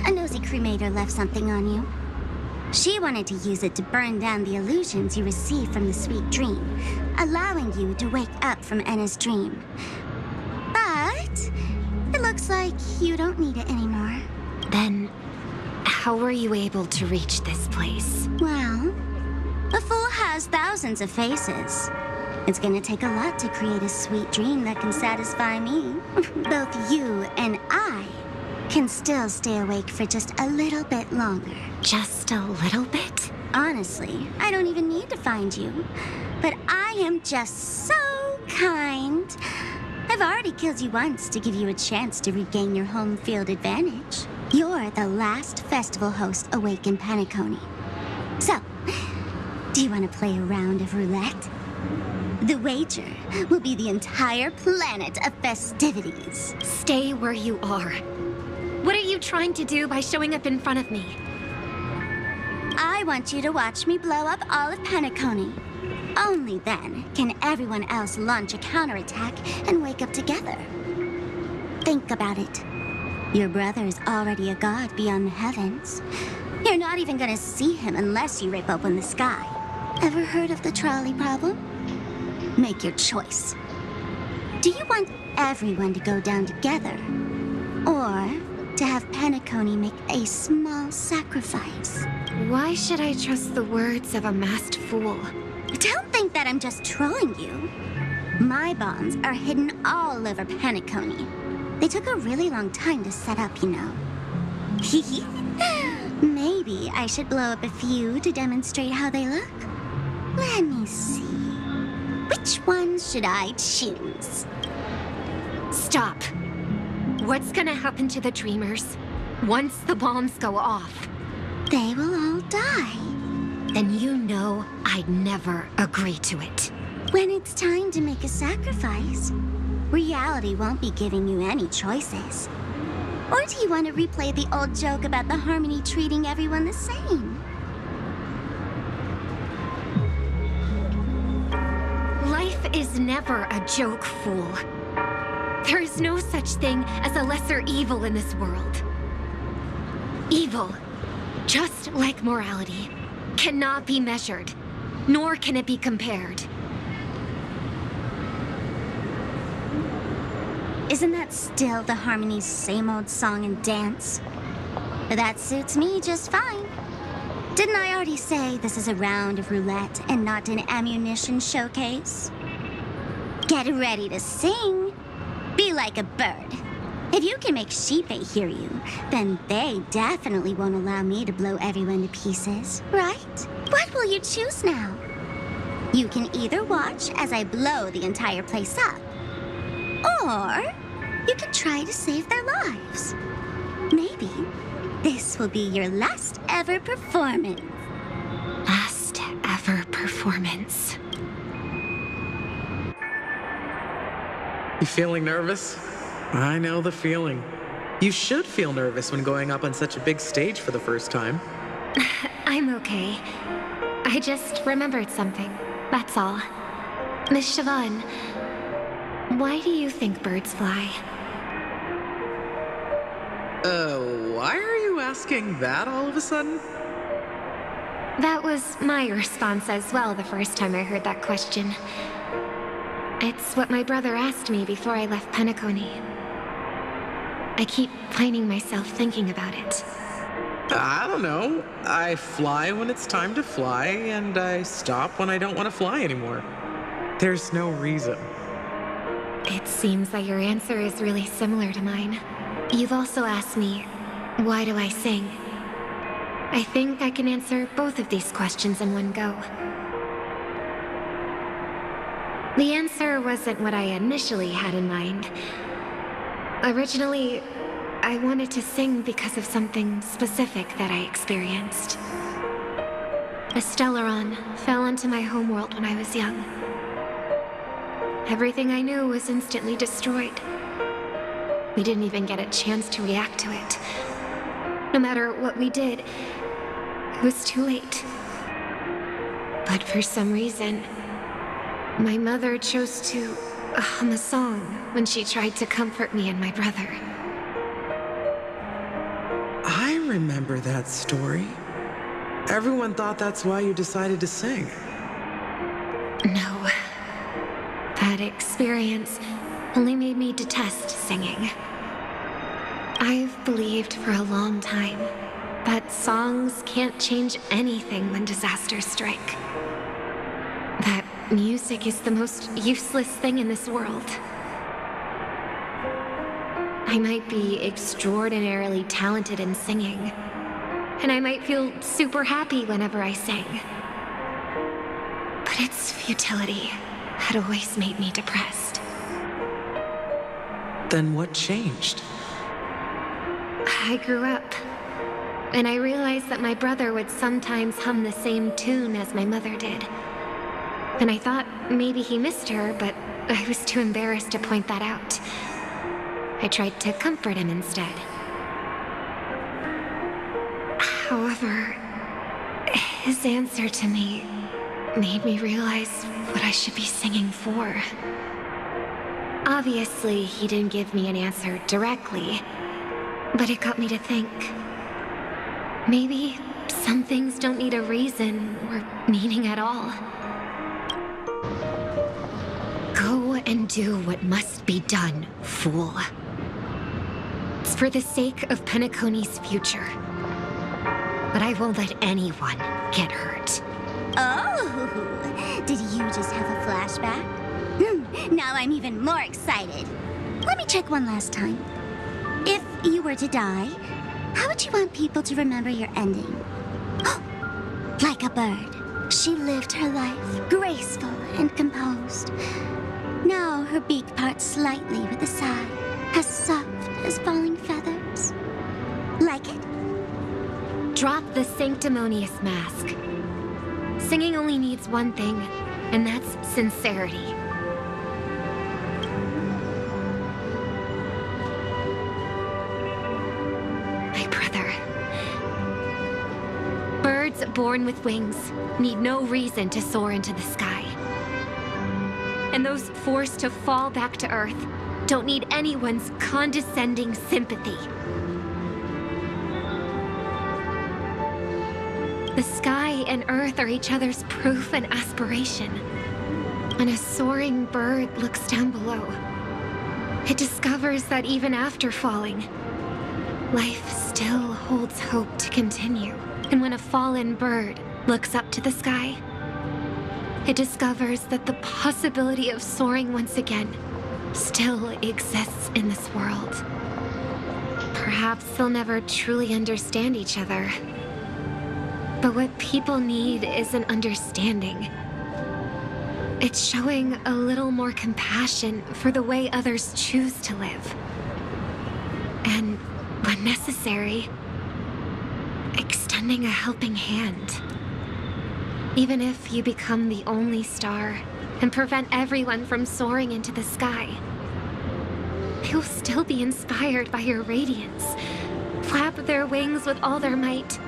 A nosy cremator left something on you. She wanted to use it to burn down the illusions you received from the sweet dream, allowing you to wake up from Enna's dream. But it looks like you don't need it anymore. Then, how were you able to reach this place? Well, a fool has thousands of faces. It's gonna take a lot to create a sweet dream that can satisfy me. Both you and I can still stay awake for just a little bit longer. Just a little bit? Honestly, I don't even need to find you. But I am just so kind. I've already killed you once to give you a chance to regain your home field advantage. You're the last festival host awake in Penacony. So, do you want to play a round of roulette? The wager will be the entire planet of festivities. Stay where you are. What are you trying to do by showing up in front of me? I want you to watch me blow up all of Penacony. Only then can everyone else launch a counterattack and wake up together. Think about it. Your brother is already a god beyond the heavens. You're not even gonna see him unless you rip open the sky. Ever heard of the trolley problem? Make your choice. Do you want everyone to go down together? Or to have Penacony make a small sacrifice? Why should I trust the words of a masked fool? Don't think that I'm just trolling you. My bombs are hidden all over Penacony. They took a really long time to set up, you know. Maybe I should blow up a few to demonstrate how they look. Let me see. Which ones should I choose? Stop. What's gonna happen to the dreamers once the bombs go off? They will all die. Then you know I'd never agree to it. When it's time to make a sacrifice, reality won't be giving you any choices. Or do you want to replay the old joke about the Harmony treating everyone the same? Life is never a joke, fool. There is no such thing as a lesser evil in this world. Evil, just like morality, cannot be measured, nor can it be compared. Isn't that still the Harmony's same old song and dance? That suits me just fine. Didn't I already say this is a round of roulette and not an ammunition showcase? Get ready to sing. Be like a bird. If you can make Sheepei hear you, then they definitely won't allow me to blow everyone to pieces, right? What will you choose now? You can either watch as I blow the entire place up, or you can try to save their lives. Maybe this will be your last ever performance. Last ever performance. You feeling nervous? I know the feeling. You should feel nervous when going up on such a big stage for the first time. I'm okay. I just remembered something. That's all. Miss Siobhan, why do you think birds fly? Why are you asking that all of a sudden? That was my response as well the first time I heard that question. It's what my brother asked me before I left Penacony. I keep finding myself thinking about it. I don't know. I fly when it's time to fly, and I stop when I don't want to fly anymore. There's no reason. It seems that your answer is really similar to mine. You've also asked me, why do I sing? I think I can answer both of these questions in one go. The answer wasn't what I initially had in mind. Originally, I wanted to sing because of something specific that I experienced. A Stellaron fell into my homeworld when I was young. Everything I knew was instantly destroyed. We didn't even get a chance to react to it. No matter what we did, it was too late. But for some reason, my mother chose to hum a song when she tried to comfort me and my brother. I remember that story. Everyone thought that's why you decided to sing. No. That experience only made me detest singing. I've believed for a long time that songs can't change anything when disasters strike. That music is the most useless thing in this world. I might be extraordinarily talented in singing, and I might feel super happy whenever I sing. But its futility had always made me depressed. Then what changed? I grew up, and I realized that my brother would sometimes hum the same tune as my mother did. And I thought maybe he missed her, but I was too embarrassed to point that out. I tried to comfort him instead. However, His answer to me made me realize what I should be singing for. Obviously, he didn't give me an answer directly, but it got me to think. Maybe some things don't need a reason or meaning at all. Go and do what must be done, fool. It's for the sake of Penacony's future. But I won't let anyone get hurt. Oh, did you just have a flashback? Now I'm even more excited. Let me check one last time. If you were to die, how would you want people to remember your ending? Like a bird, she lived her life graceful and composed. Now her beak parts slightly with a sigh, as soft as falling feathers. Like it? Drop the sanctimonious mask. Singing only needs one thing, and that's sincerity. My brother. Birds born with wings need no reason to soar into the sky. And those forced to fall back to Earth don't need anyone's condescending sympathy. The sky and Earth are each other's proof and aspiration. When a soaring bird looks down below, it discovers that even after falling, life still holds hope to continue. And when a fallen bird looks up to the sky, it discovers that the possibility of soaring once again still exists in this world. Perhaps they'll never truly understand each other. But what people need is an understanding. It's showing a little more compassion for the way others choose to live. And, when necessary, extending a helping hand. Even if you become the only star and prevent everyone from soaring into the sky, they will still be inspired by your radiance, flap their wings with all their might,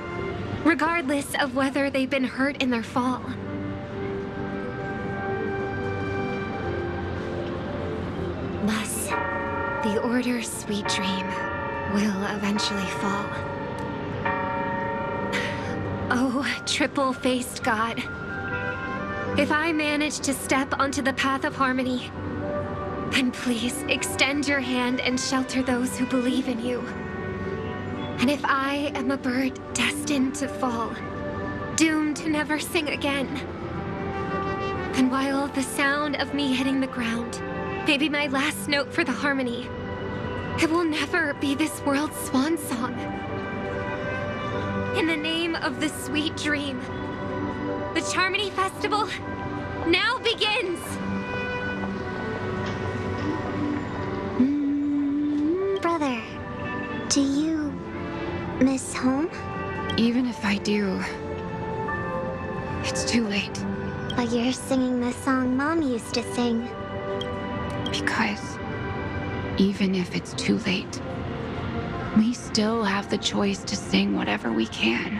regardless of whether they've been hurt in their fall. Thus, the Order's sweet dream will eventually fall. Oh, triple-faced God. If I manage to step onto the path of harmony, then please extend your hand and shelter those who believe in you. And if I am a bird destined to fall, doomed to never sing again, then while the sound of me hitting the ground may be my last note for the harmony, it will never be this world's swan song. In the name of the sweet dream, the Charmony Festival now begins! Brother, do you miss home? Even if I do, it's too late. But you're singing the song Mom used to sing. Because even if it's too late, we still have the choice to sing whatever we can.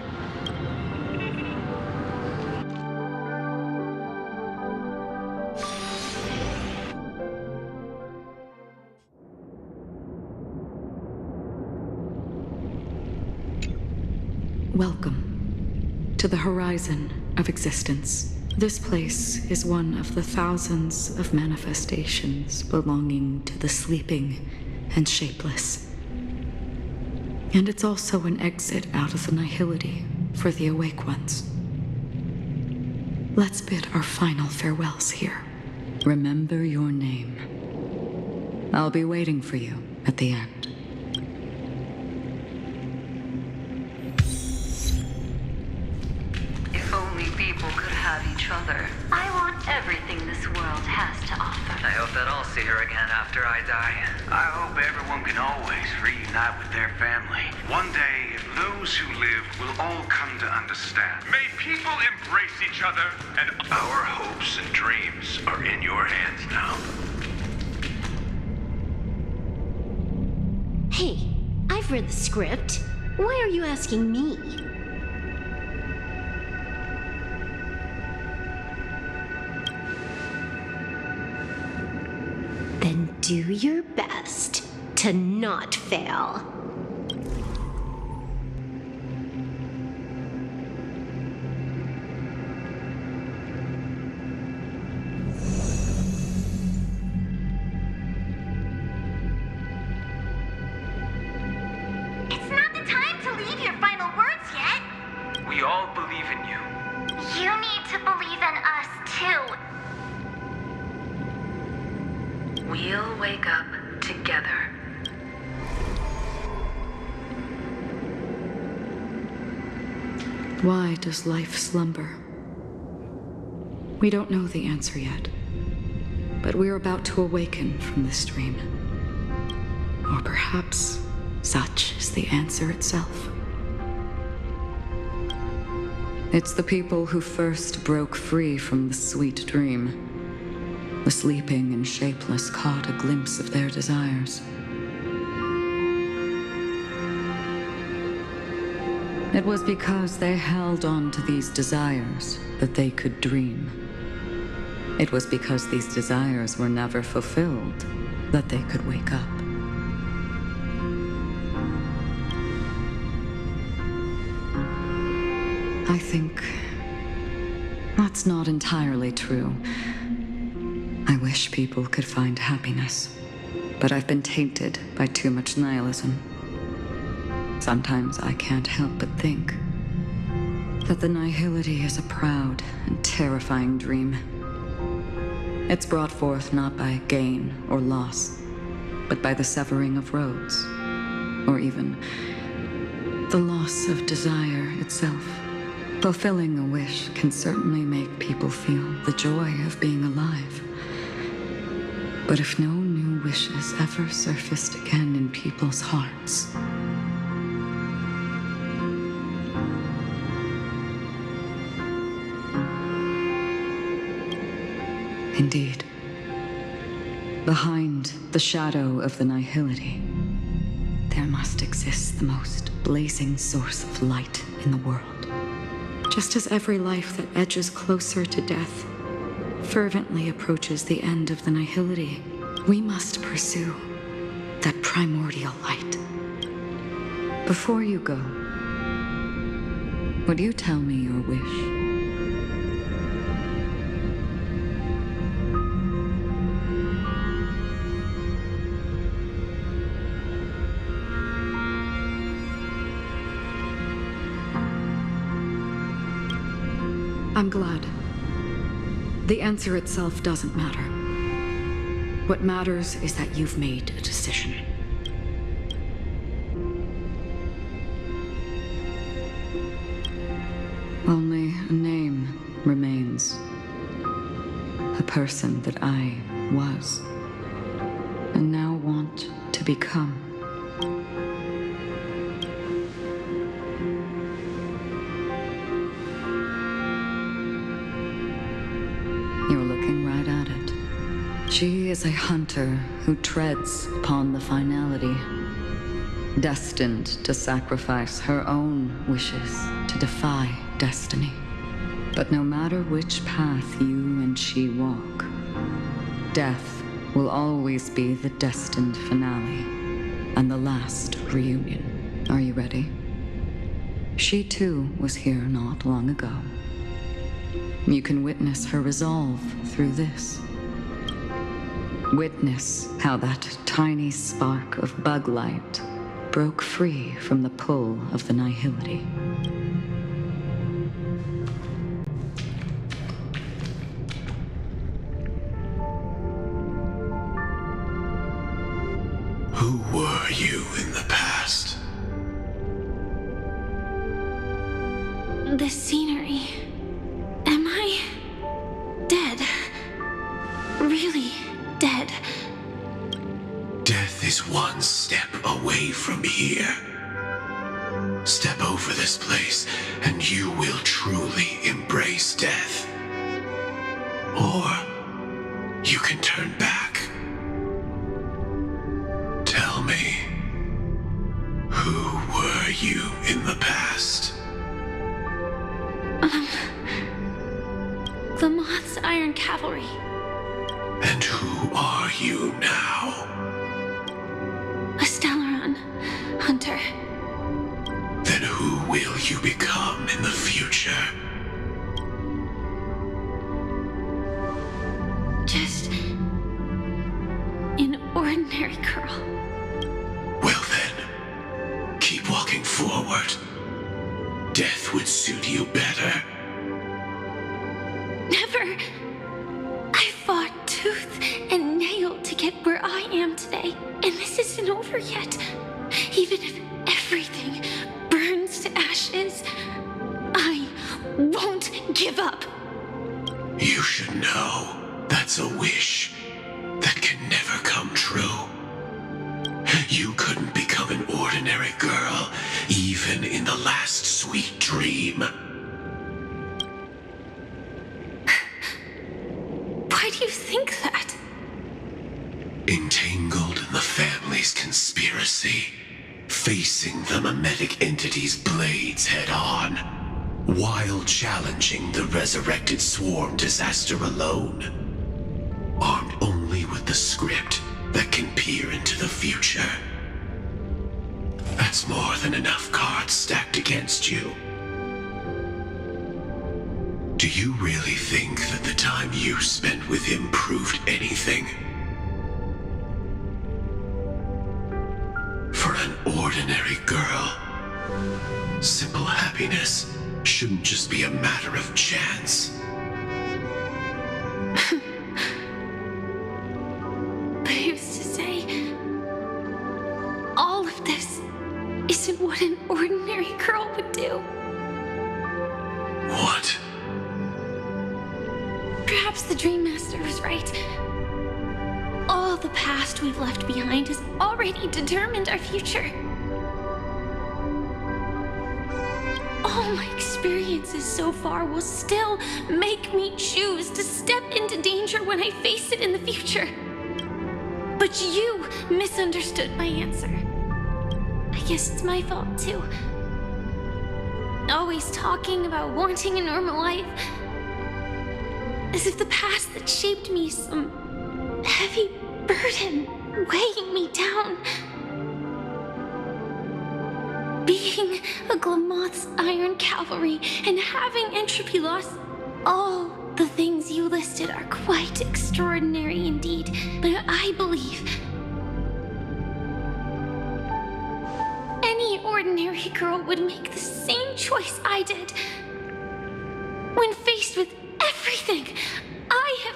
Welcome to the horizon of existence. This place is one of the thousands of manifestations belonging to the sleeping and shapeless. And it's also an exit out of the nihility for the awake ones. Let's bid our final farewells here. Remember your name. I'll be waiting for you at the end. If only people could have each other. I want everything this world has to offer. I hope that I'll see her again after I die. I hope everyone can always reunite with their family. One day, those who live will all come to understand. May people embrace each other and our hopes and dreams are in your hands now. Hey, I've read the script. Why are you asking me? do your best to not fail. It's not the time to leave your final words yet. We all believe in you. You need to believe in us, too. We'll wake up together. Why does life slumber? We don't know the answer yet, but we're about to awaken from this dream. Or perhaps such is the answer itself. It's the people who first broke free from the sweet dream. The sleeping and shapeless caught a glimpse of their desires. It was because they held on to these desires that they could dream. It was because these desires were never fulfilled that they could wake up. I think that's not entirely true. I wish people could find happiness, but I've been tainted by too much nihilism. Sometimes I can't help but think that the nihility is a proud and terrifying dream. It's brought forth not by gain or loss, but by the severing of roads, or even the loss of desire itself. Fulfilling a wish can certainly make people feel the joy of being alive. But if no new wishes ever surfaced again in people's hearts, indeed, behind the shadow of the nihility, there must exist the most blazing source of light in the world. Just as every life that edges closer to death fervently approaches the end of the nihility, we must pursue that primordial light. Before you go, would you tell me your wish? I'm glad. The answer itself doesn't matter. What matters is that you've made a decision. Only a name remains. A person that I was, and now want to become. She is a hunter who treads upon the finality, destined to sacrifice her own wishes to defy destiny. But no matter which path you and she walk, death will always be the destined finale and the last reunion. Are you ready? She too was here not long ago. You can witness her resolve through this. Witness how that tiny spark of bug light broke free from the pull of the nihility. Who were you in the past? The scenery. Am I dead? Really dead? Death is one step away from here. Step over this place, and you will truly embrace death. Or you can turn back. Tell me, who were you in the past? The Moth's Iron Cavalry. And who are you now? A Stellaron hunter. Then who will you become in the future? Just an ordinary girl. Well then, keep walking forward. Death would suit you better. Never. I fought tooth and nail to get where I am today, and this isn't over yet. Even if everything burns to ashes, I won't give up. You should know that's a wish that can never come true. You couldn't become an ordinary girl, even in the last sweet dream. Why do you think that? Entangled in the family's conspiracy, facing the mimetic entity's blades head-on, while challenging the resurrected swarm disaster alone, armed only with the script that can peer into the future. That's more than enough cards stacked against you. Do you really think that the time you spent with him proved anything? For an ordinary girl, simple happiness shouldn't just be a matter of chance. But I used to say, all of this isn't what an ordinary girl would do. What? Perhaps the Dream Master was right. All the past we've left behind has already determined our future. All my experiences so far will still make me choose to step into danger when I face it in the future. But you misunderstood my answer. I guess it's my fault too. Always talking about wanting a normal life. As if the past that shaped me is some heavy burden weighing me down. Being a Glamoth's Iron Cavalry and having entropy loss, all the things you listed are quite extraordinary indeed. But I believe any ordinary girl would make the same choice I did. When faced with everything I have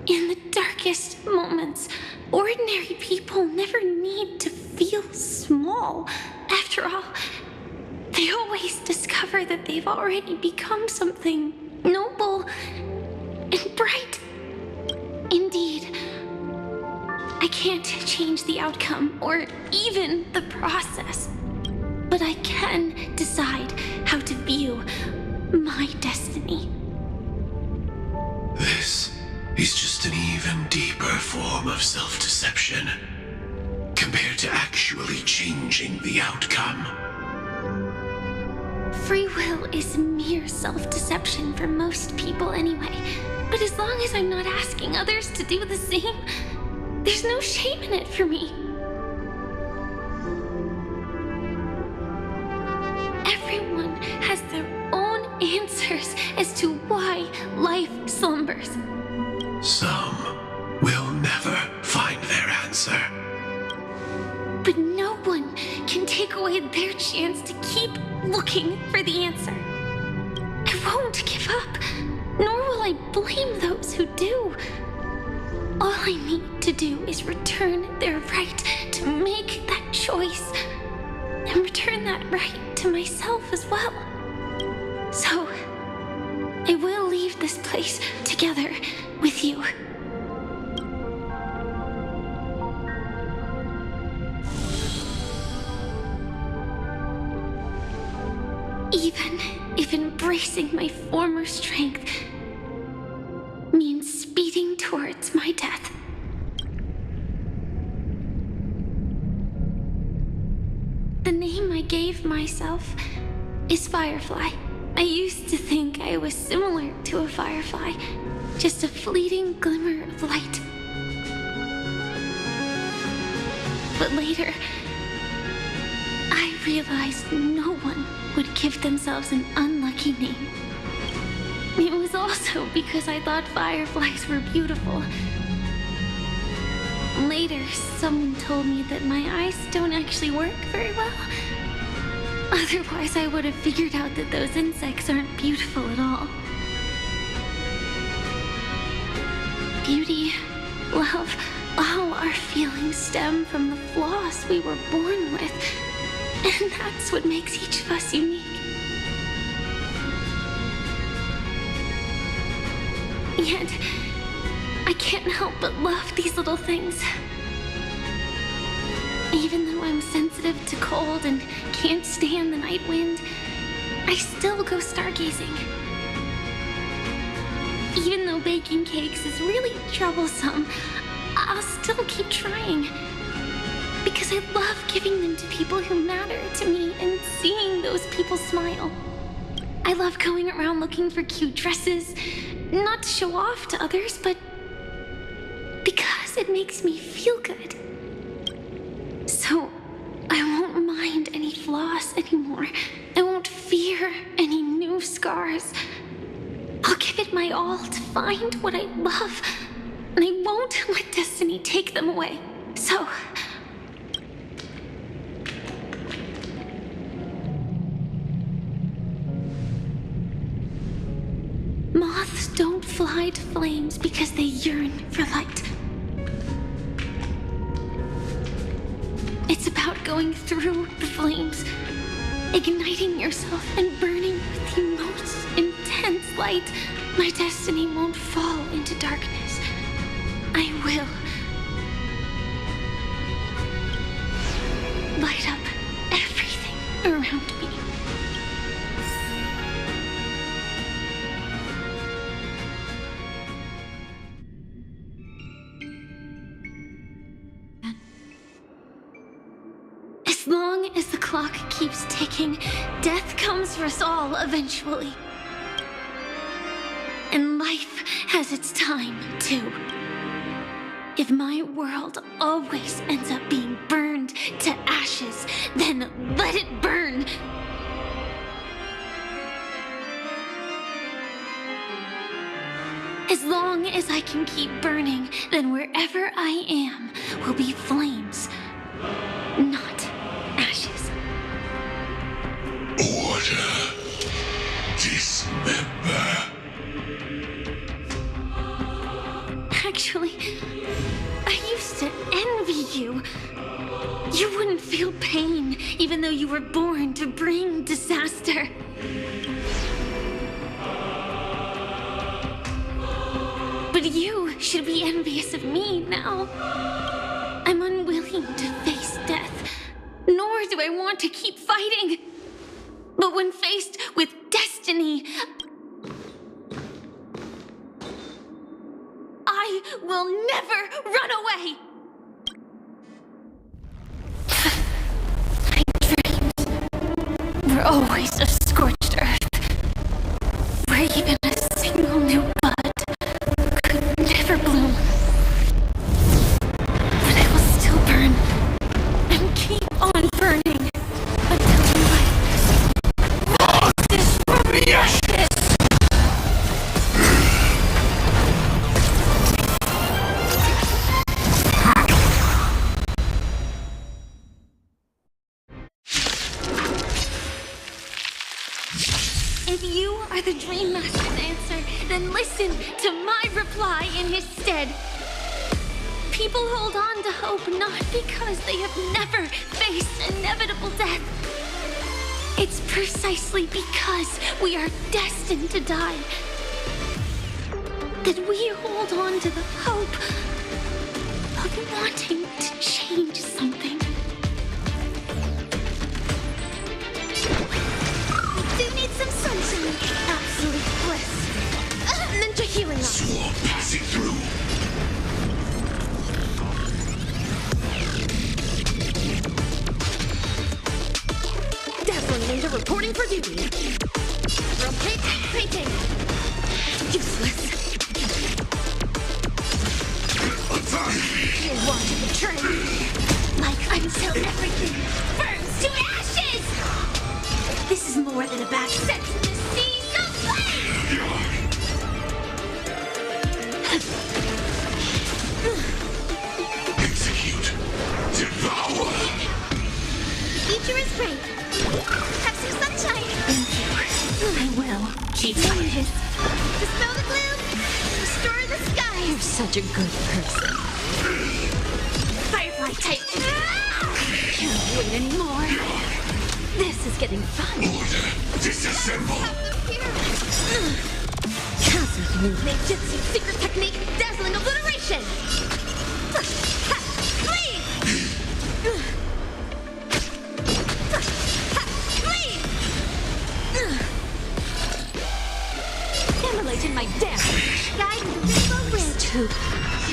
in the darkest moments, ordinary people never need to feel small. After all, they always discover that they've already become something noble and bright. Indeed, I can't change the outcome or even the process, but I can decide how to view my destiny. This is just an even deeper form of self-deception compared to actually changing the outcome. Free will is mere self-deception for most people anyway. But as long as I'm not asking others to do the same, there's no shame in it for me. Everyone has their own answers as to why life slumbers. Some will never find their answer. But no one can take away their chance to keep looking for the answer. I won't give up, nor will I blame those who do. All I need to do is return their right to make that choice, and return that right to myself as well. So, I will leave this place together with you. Even if embracing my former strength means speeding towards my death. The name I gave myself is Firefly. I used to think I was similar to a firefly, just a fleeting glimmer of light. But later, I realized no one would give themselves an unlucky name. It was also because I thought fireflies were beautiful. Later, someone told me that my eyes don't actually work very well. Otherwise, I would have figured out that those insects aren't beautiful at all. Beauty, love, all our feelings stem from the flaws we were born with. And that's what makes each of us unique. Yet, I can't help but love these little things. Even though I'm sensitive to cold and can't stand the night wind, I still go stargazing. Even though baking cakes is really troublesome, I'll still keep trying. Because I love giving them to people who matter to me and seeing those people smile. I love going around looking for cute dresses, not to show off to others, but because it makes me feel good. So, I won't mind any flaws anymore. I won't fear any new scars. I'll give it my all to find what I love, and I won't let destiny take them away. So, moths don't fly to flames because they yearn for light. It's about going through the flames, igniting yourself and burning with the most intense light. My destiny won't fall into darkness. I will light up everything around me. As long as the clock keeps ticking, death comes for us all eventually. And life has its time, too. If my world always ends up being burned to ashes, then let it burn. As long as I can keep burning, then wherever I am will be flames, not ashes. Order. Dismember. Actually, I used to envy you. You wouldn't feel pain, even though you were born to bring disaster. But you should be envious of me now. I'm unwilling to face death, nor do I want to keep fighting. But when faced with destiny, I will never run away! My dreams were always of scorched earth, where even a single new bud could never bloom. But I will still burn, and keep on burning, until life rises from the ashes! If you are the Dream Master's answer, then listen to my reply in his stead. People hold on to hope not because they have never faced inevitable death. It's precisely because we are destined to die that we hold on to the hope of wanting to change something. Do you need some sunshine? Absolute bliss. Ninja healing up. Swarm passing through. Dazzling ninja reporting for duty. Rotate, fainting. Useless. You want to betray me. Like I Until everything burns to ashes! This is more than a bad sense in the seas of flame! Execute. Devour. Future is great. Have some sunshine. I will. Keep fighting. Dispel the gloom. Restore the sky. You're such a good person. Firefly type. Can't wait anymore. This is getting fun. Disassemble. Cosmic ninjutsu secret technique, dazzling obliteration. Leave. Immolate in my death. Guide with the rainbow bridge. Too.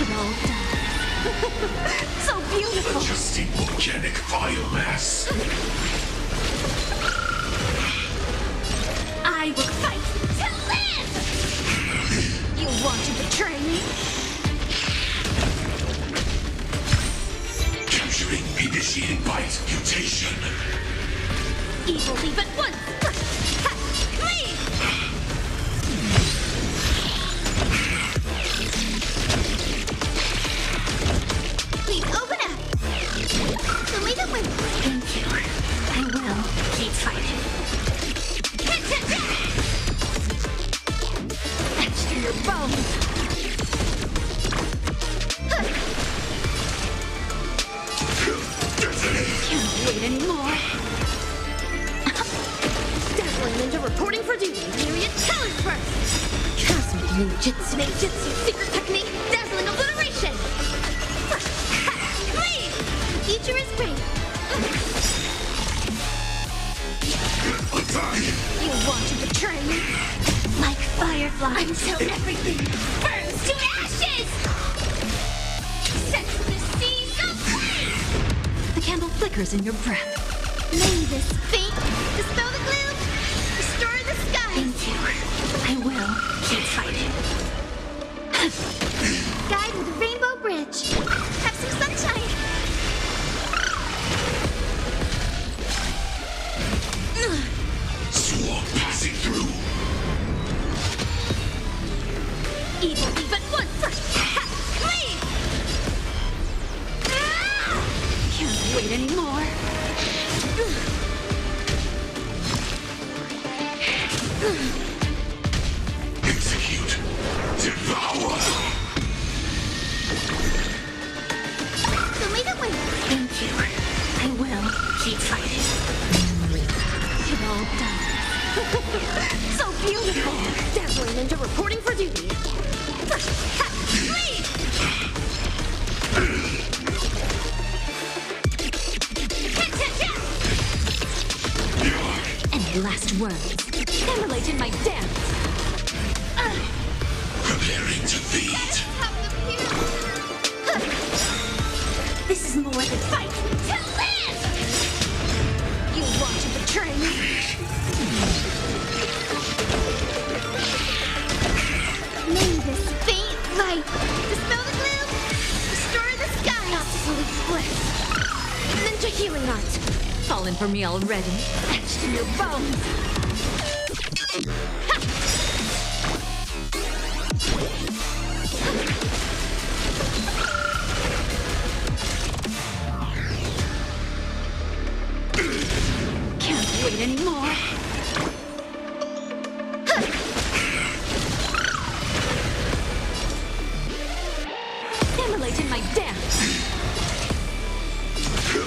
It all done. So beautiful. Adjusting organic biomass. I will fight to live! You want to betray me? Capturing initiating bite mutation. Evil leave at once! Leave! Please open up! Show me the way! Thank you. I will keep fighting. Etched in your bones! Can't wait anymore! Dazzling Ninja reporting for duty. Myriad talent burst! Cosmic ninjutsu secret technique, dazzling obliteration! Leave! Future is great! You want to betray me? Like fireflies until everything burns to ashes! Set to the seas of flame! The candle flickers in your breath. May this fate dispel the gloom, restore the sky. Thank you. I will keep fighting. Guide with a rainbow bridge. Have some sunshine. Swarm passing through. Evil leave at once. Leave! Can't wait anymore. Execute. Devour. Show me the way. Thank you. I will keep fighting. It all done. So beautiful. Dazzling Ninja reporting for duty. Leave! Any last words? Immolate in my dance. Preparing to feed. This is more than fight to live! You want to betray me? May this faint light dispel the gloom, restore the sky. Absolute bliss. Ninja healing art. Fallen for me already. Etched in your bones. Can't wait anymore. Immolate in my dance. You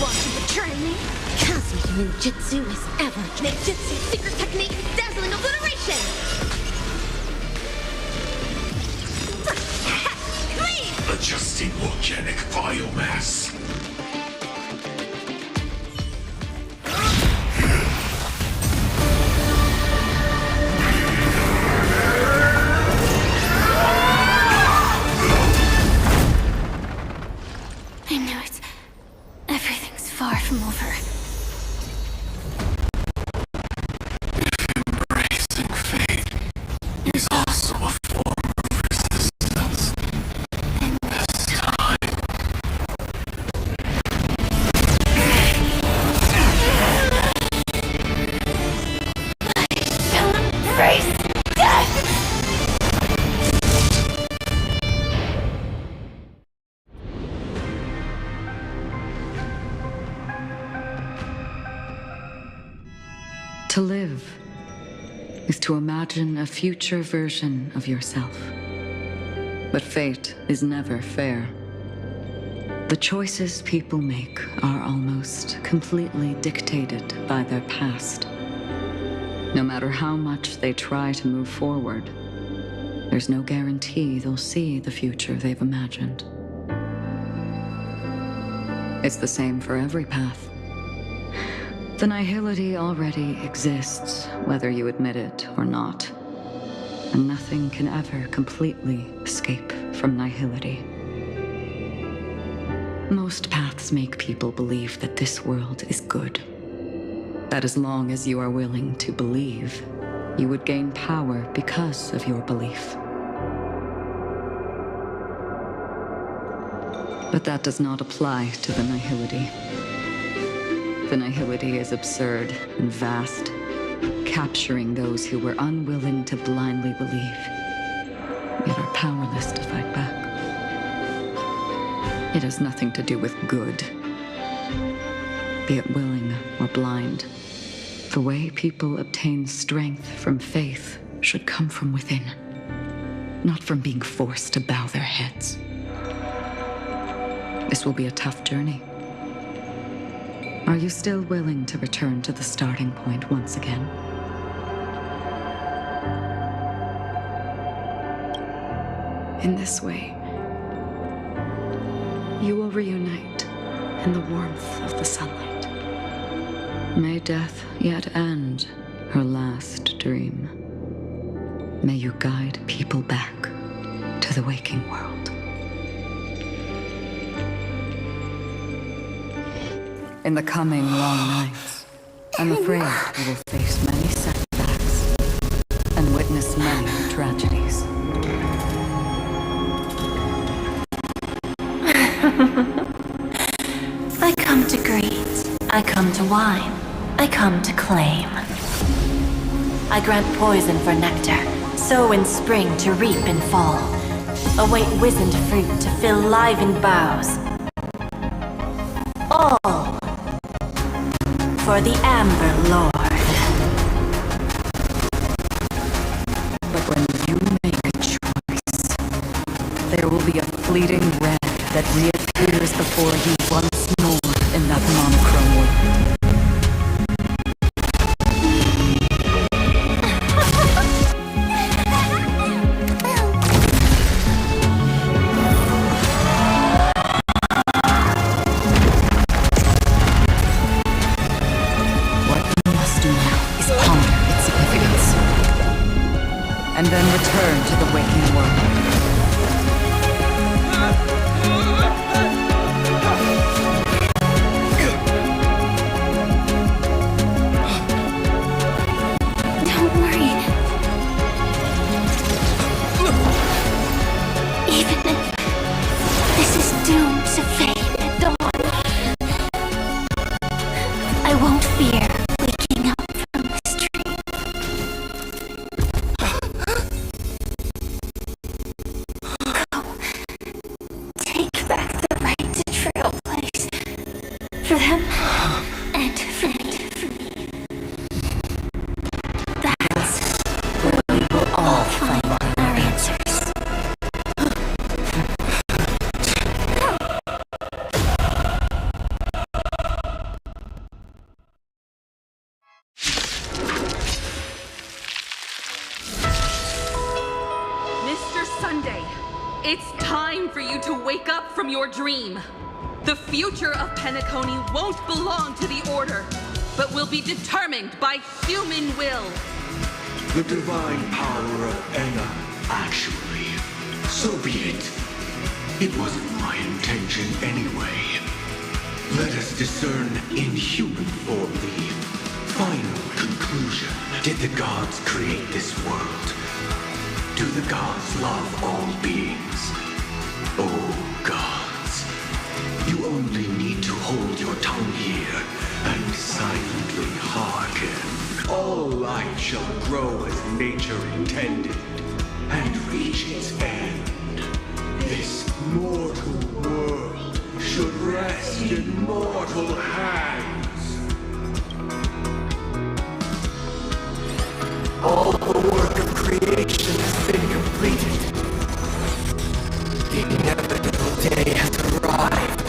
want to betray me? Cosmic ninjutsu is ever. Ninjutsu secret technique, dazzling obliteration! Leave! Adjusting organic biomass. I knew it. Everything's far from over. Embrace death! To live is to imagine a future version of yourself. But fate is never fair. The choices people make are almost completely dictated by their past. No matter how much they try to move forward, there's no guarantee they'll see the future they've imagined. It's the same for every path. The Nihility already exists, whether you admit it or not. And nothing can ever completely escape from Nihility. Most paths make people believe that this world is good. That as long as you are willing to believe, you would gain power because of your belief. But that does not apply to the Nihility. The Nihility is absurd and vast, capturing those who were unwilling to blindly believe, yet are powerless to fight back. It has nothing to do with good, be it willing or blind. The way people obtain strength from faith should come from within, not from being forced to bow their heads. This will be a tough journey. Are you still willing to return to the starting point once again? In this way, you will reunite in the warmth of the sunlight. May death yet end her last dream. May you guide people back to the waking world. In the coming long nights, I'm afraid you will face many setbacks and witness many tragedies. I come to greet, I come to whine, I come to claim. I grant poison for nectar, sow in spring to reap in fall. Await wizened fruit to fill livened boughs. All for the Amber Lord. But when you make a choice, there will be a fleeting red that reappears before you once more in that monochrome world. And then return to the waking world. Don't worry. Even if this is doomed to fade at dawn, I won't fear waking up from this dream. Take back the right to trailblaze. For them, and for me. That's where we will all find our answers. Mr. Sunday, it's time for you to wake up from your dream. The future of Penacony won't belong to the Order, but will be determined by human will. The divine power of Enna, actually. So be it. It wasn't my intention anyway. Let us discern in human form the final conclusion. Did the gods create this world? Do the gods love all beings? Oh, gods. You only need to hold your tongue here and silently hearken. All life shall grow as nature intended, and reach its end. This mortal world should rest in mortal hands. All the work of creation has been completed. The inevitable day has arrived.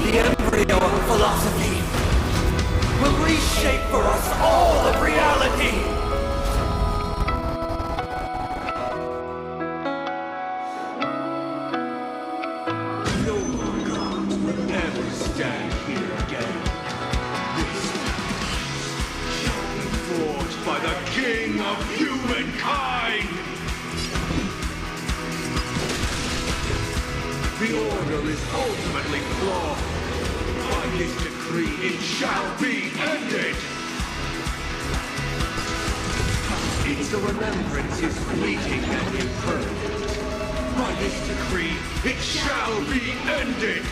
The embryo of philosophy will reshape for us all of reality! No more gods will ever stand here again. This shall be forged by the King of Humankind! The order is ultimately flawed. By this decree, it shall be ended! It's the remembrances fleeting and impermanent. By this decree, it shall be ended!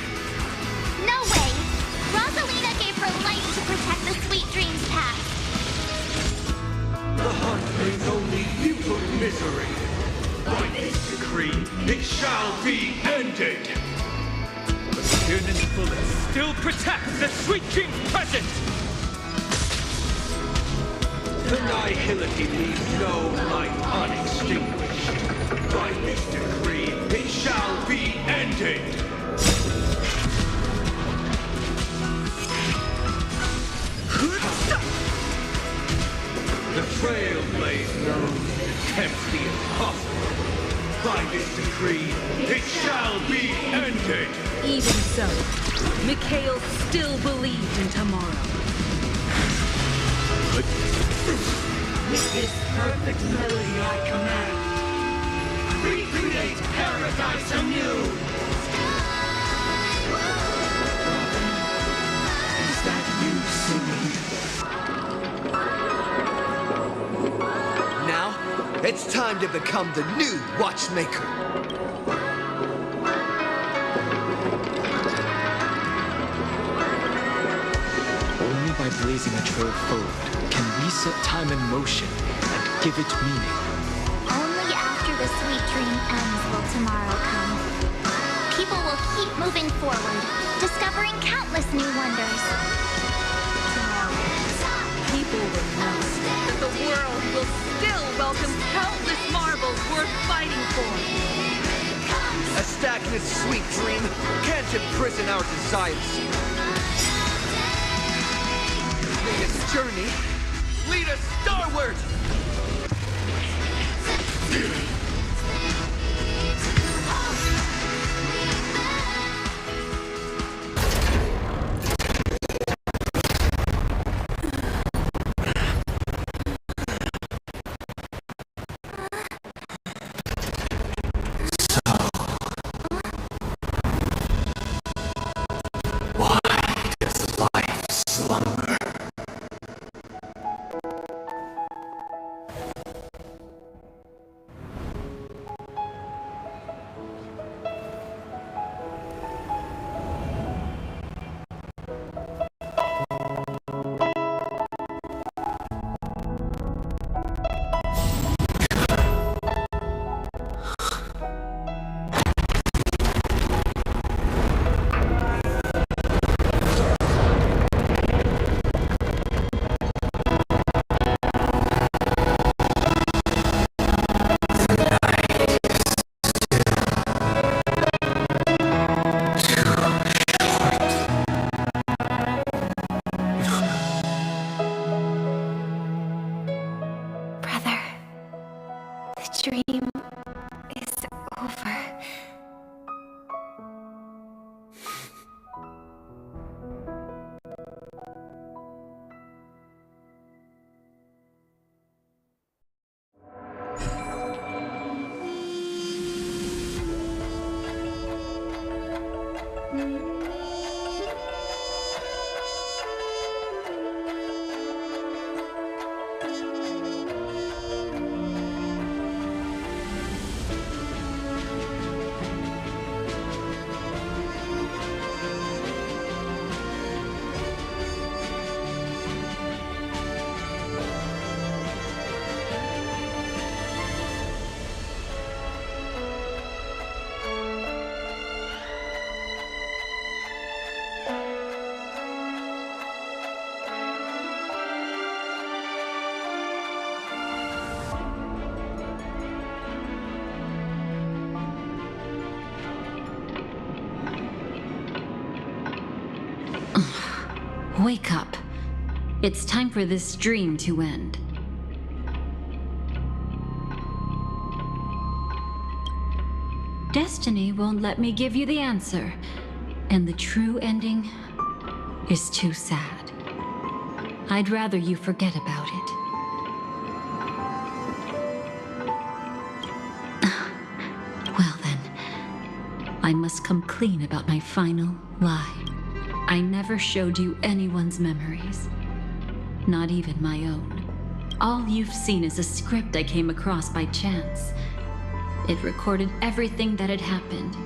No way! Rosalina gave her life to protect the sweet dreams past. The hunt brings only futile misery. By this decree, it shall be ended! The Tyrann's bullet still protects the sweet dream's presence! The Nihility leaves no light unextinguished. By this decree, it shall be ended! The Trailblazer attempts the impossible. By this decree, it shall be ended! Even so, Mikhail still believed in tomorrow. With this perfect melody I command, recreate paradise anew! Is that you singing? Now, it's time to become the new Watchmaker. Only by blazing a trail forward can we set time in motion and give it meaning. Only after the sweet dream ends will tomorrow come. People will keep moving forward, discovering countless new wonders. People will know that the world will still welcome countless marvels worth fighting for. A stagnant sweet dream can't imprison our desires. May this journey lead us starward! dream is over. Wake up. It's time for this dream to end. Destiny won't let me give you the answer, and the true ending is too sad. I'd rather you forget about it. Well then, I must come clean about my final lie. I never showed you anyone's memories, not even my own. All you've seen is a script I came across by chance. It recorded everything that had happened,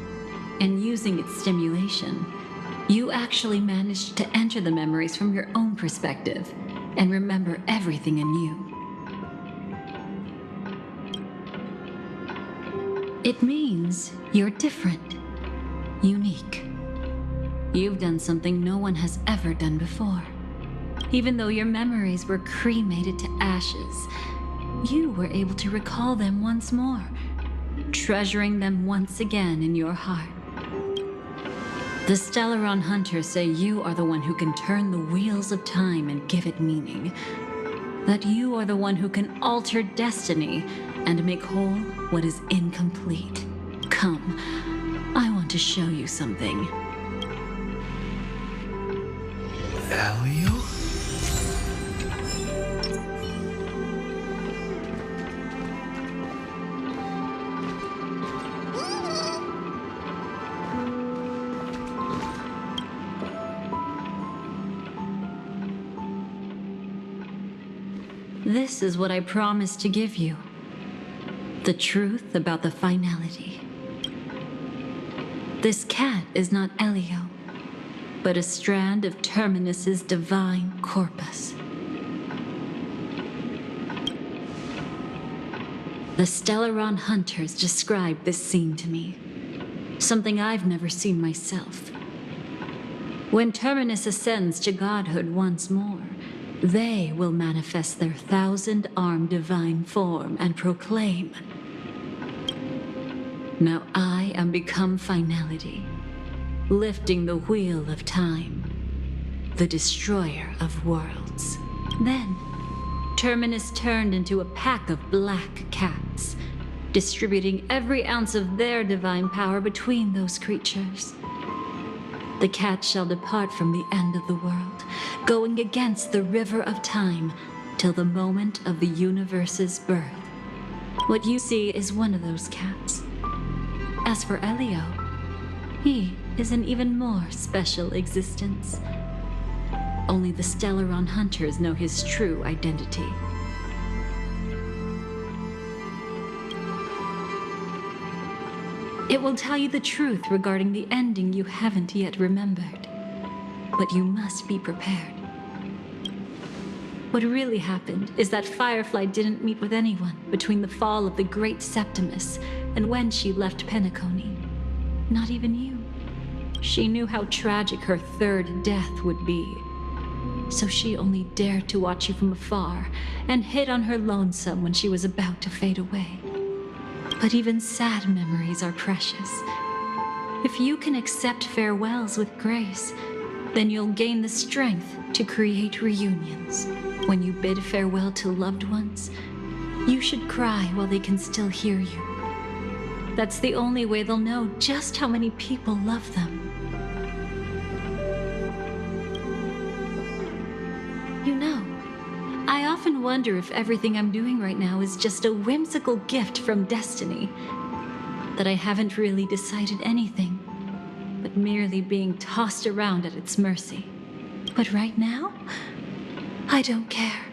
and using its stimulation, you actually managed to enter the memories from your own perspective and remember everything anew. It means you're different, unique. You've done something no one has ever done before. Even though your memories were cremated to ashes, you were able to recall them once more, treasuring them once again in your heart. The Stellaron Hunters say you are the one who can turn the wheels of time and give it meaning. That you are the one who can alter destiny and make whole what is incomplete. Come, I want to show you something. Elio? This is what I promised to give you. The truth about the Finality. This cat is not Elio, but a strand of Terminus's divine corpus. The Stellaron Hunters described this scene to me, something I've never seen myself. When Terminus ascends to godhood once more, they will manifest their 1,000-armed divine form and proclaim, "Now I am become Finality, lifting the wheel of time, the destroyer of worlds." Then, Terminus turned into a pack of black cats, distributing every ounce of their divine power between those creatures. The cat shall depart from the end of the world, going against the river of time till the moment of the universe's birth. What you see is one of those cats. As for Elio, he is an even more special existence. Only the Stellaron Hunters know his true identity. It will tell you the truth regarding the ending you haven't yet remembered. But you must be prepared. What really happened is that Firefly didn't meet with anyone between the fall of the Great Septimus and when she left Penacony. Not even you. She knew how tragic her third death would be. So she only dared to watch you from afar and hid on her lonesome when she was about to fade away. But even sad memories are precious. If you can accept farewells with grace, then you'll gain the strength to create reunions. When you bid farewell to loved ones, you should cry while they can still hear you. That's the only way they'll know just how many people love them. You know, I often wonder if everything I'm doing right now is just a whimsical gift from destiny. That I haven't really decided anything, but merely being tossed around at its mercy. But right now, I don't care.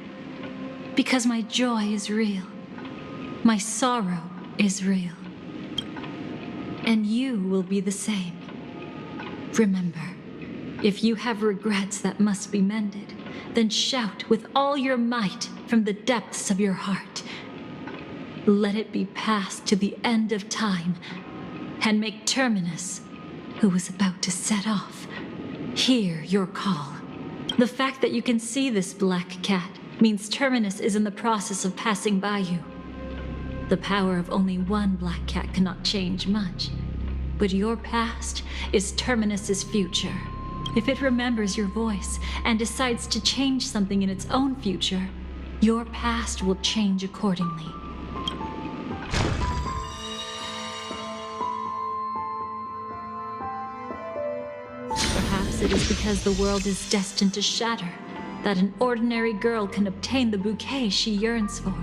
Because my joy is real. My sorrow is real. And you will be the same. Remember, if you have regrets that must be mended, then shout with all your might from the depths of your heart. Let it be passed to the end of time, and make Terminus, who is about to set off, hear your call. The fact that you can see this black cat means Terminus is in the process of passing by you. The power of only one black cat cannot change much, but your past is Terminus's future. If it remembers your voice and decides to change something in its own future, your past will change accordingly. Perhaps it is because the world is destined to shatter that an ordinary girl can obtain the bouquet she yearns for.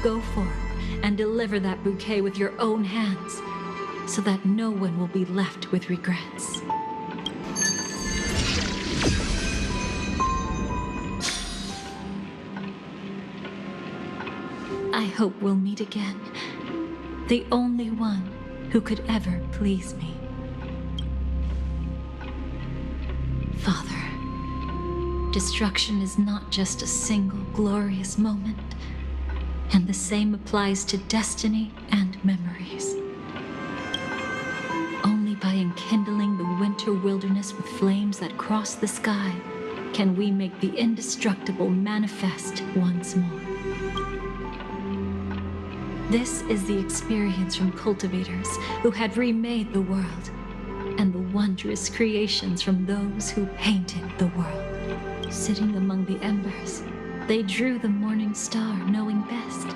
Go forth and deliver that bouquet with your own hands, so that no one will be left with regrets. I hope we'll meet again, the only one who could ever please me. Father, destruction is not just a single glorious moment, and the same applies to destiny and memories. Only by enkindling the winter wilderness with flames that cross the sky can we make the indestructible manifest once more. This is the experience from cultivators who had remade the world, and the wondrous creations from those who painted the world. Sitting among the embers, they drew the morning star, knowing best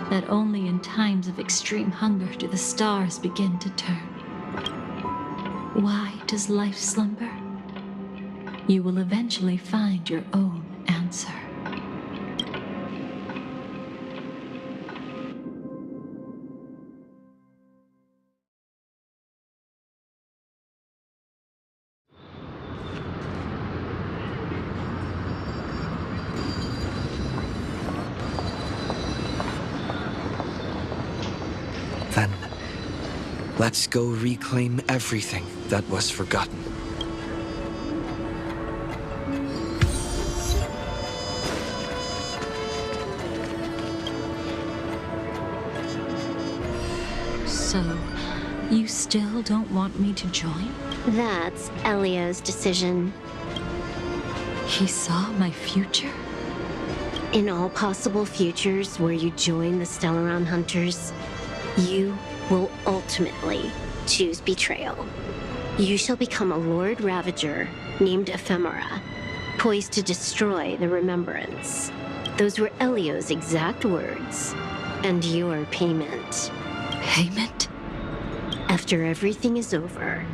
that only in times of extreme hunger do the stars begin to turn. Why does life slumber? You will eventually find your own answer. Then, let's go reclaim everything that was forgotten. So, you still don't want me to join? That's Elio's decision. He saw my future? In all possible futures where you join the Stellaron Hunters, you will ultimately choose betrayal. You shall become a Lord Ravager named Ephemera, poised to destroy the Remembrance. Those were Elio's exact words, and your payment. Payment? After everything is over,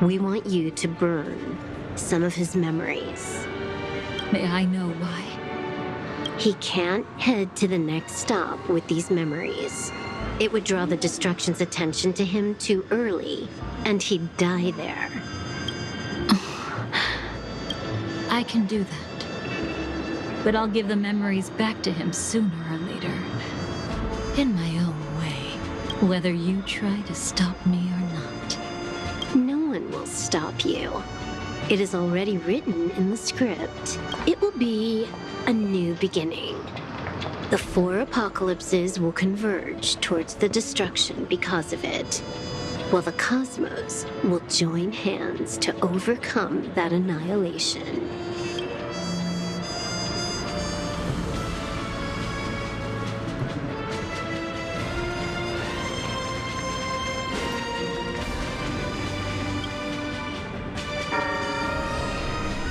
we want you to burn some of his memories. May I know why? He can't head to the next stop with these memories. It would draw the Destruction's attention to him too early, and he'd die there. I can do that. But I'll give the memories back to him sooner or later. In my own way, whether you try to stop me or not. No one will stop you. It is already written in the script. It will be a new beginning. The 4 apocalypses will converge towards the destruction because of it, while the cosmos will join hands to overcome that annihilation.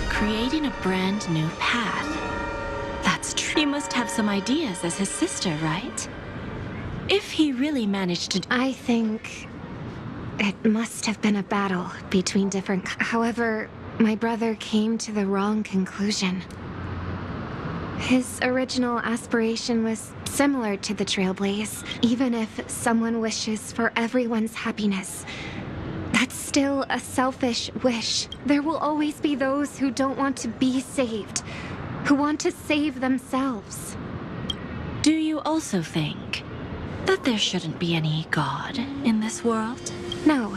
Creating a brand new path. That's true. You must have some ideas as his sister, right? If he really managed to... I think it must have been a battle between different... However, my brother came to the wrong conclusion. His original aspiration was similar to the Trailblaze. Even if someone wishes for everyone's happiness, that's still a selfish wish. There will always be those who don't want to be saved, who want to save themselves. Do you also think that there shouldn't be any god in this world? No.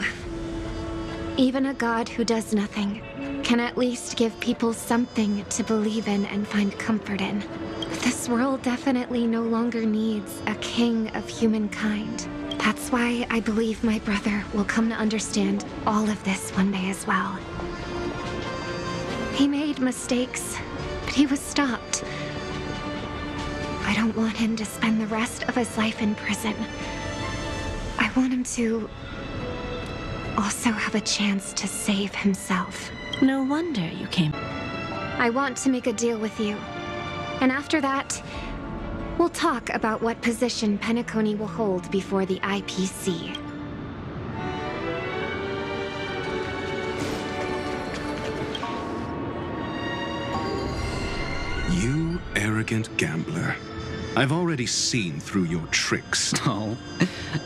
Even a god who does nothing can at least give people something to believe in and find comfort in. But this world definitely no longer needs a king of humankind. That's why I believe my brother will come to understand all of this one day as well. He made mistakes, but he was stopped. I don't want him to spend the rest of his life in prison. I want him to also have a chance to save himself. No wonder you came. I want to make a deal with you. And after that, we'll talk about what position Penacony will hold before the IPC. You arrogant gambler. I've already seen through your tricks. Oh,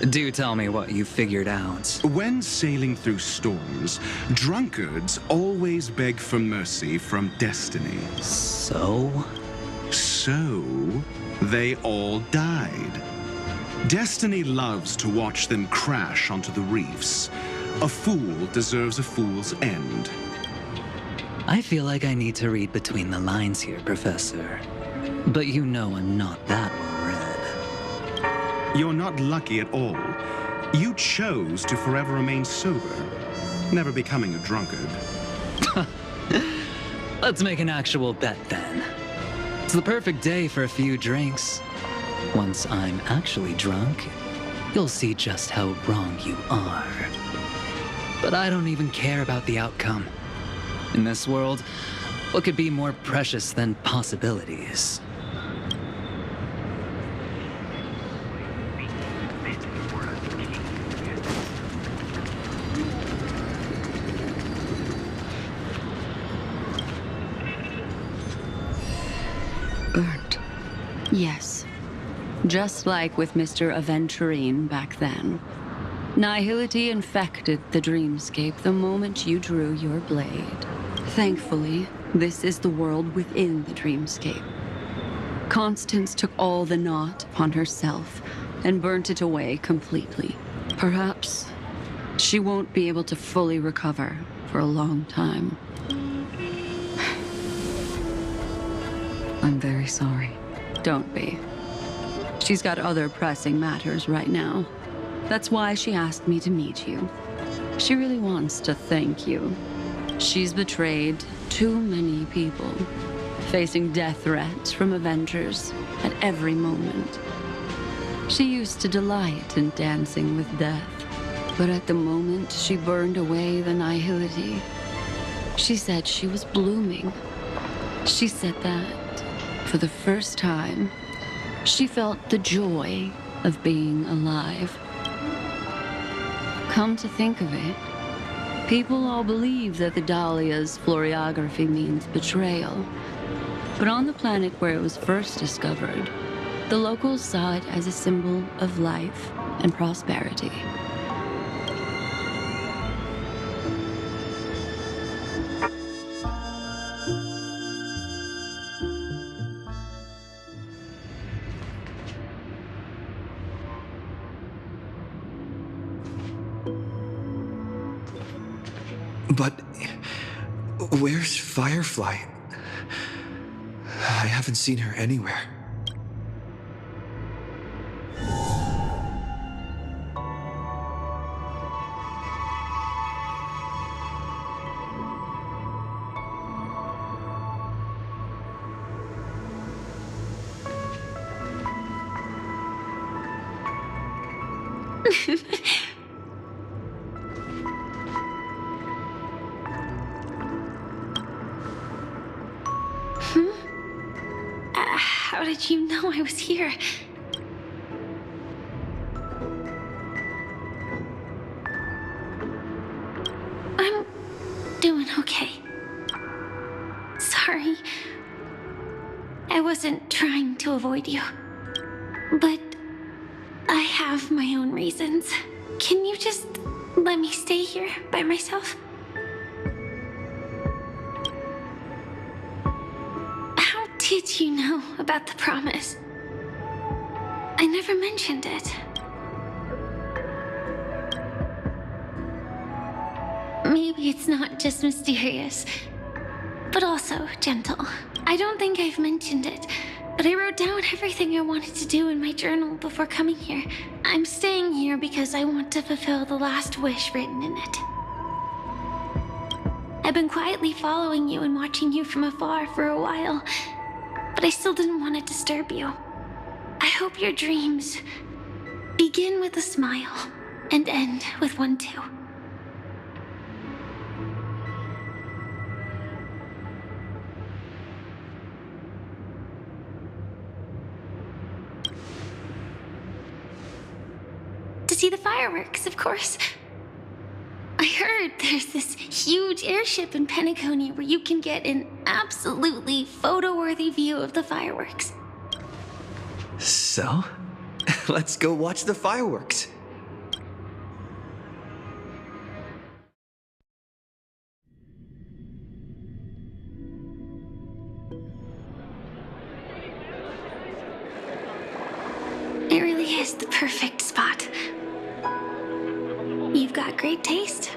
do tell me what you figured out. When sailing through storms, drunkards always beg for mercy from destiny. So? So, they all died. Destiny loves to watch them crash onto the reefs. A fool deserves a fool's end. I feel like I need to read between the lines here, Professor. But you know I'm not that well read. You're not lucky at all. You chose to forever remain sober, never becoming a drunkard. Let's make an actual bet then. It's the perfect day for a few drinks. Once I'm actually drunk, you'll see just how wrong you are. But I don't even care about the outcome. In this world, what could be more precious than possibilities? Burnt. Yes. Just like with Mr. Aventurine back then. Nihility infected the dreamscape the moment you drew your blade. Thankfully, this is the world within the dreamscape. Constance took all the knot upon herself and burnt it away completely. Perhaps she won't be able to fully recover for a long time. I'm very sorry. Don't be. She's got other pressing matters right now. That's why she asked me to meet you. She really wants to thank you. She's betrayed too many people, facing death threats from Avengers at every moment. She used to delight in dancing with death, but at the moment she burned away the nihility, she said she was blooming. She said that, for the first time, she felt the joy of being alive. Come to think of it, people all believe that the Dahlia's floriography means betrayal. But on the planet where it was first discovered, the locals saw it as a symbol of life and prosperity. But where's Firefly? I haven't seen her anywhere. How did you know I was here? I'm doing okay. Sorry. I wasn't trying to avoid you. But I have my own reasons. Can you just let me stay here by myself? How did you know about the promise? I never mentioned it. Maybe it's not just mysterious, but also gentle. I don't think I've mentioned it, but I wrote down everything I wanted to do in my journal before coming here. I'm staying here because I want to fulfill the last wish written in it. I've been quietly following you and watching you from afar for a while, but I still didn't want to disturb you. hope your dreams begin with a smile and end with one too. To see the fireworks, of course. I heard there's this huge airship in Penacony where you can get an absolutely photo-worthy view of the fireworks. So, let's go watch the fireworks. It really is the perfect spot. You've got great taste.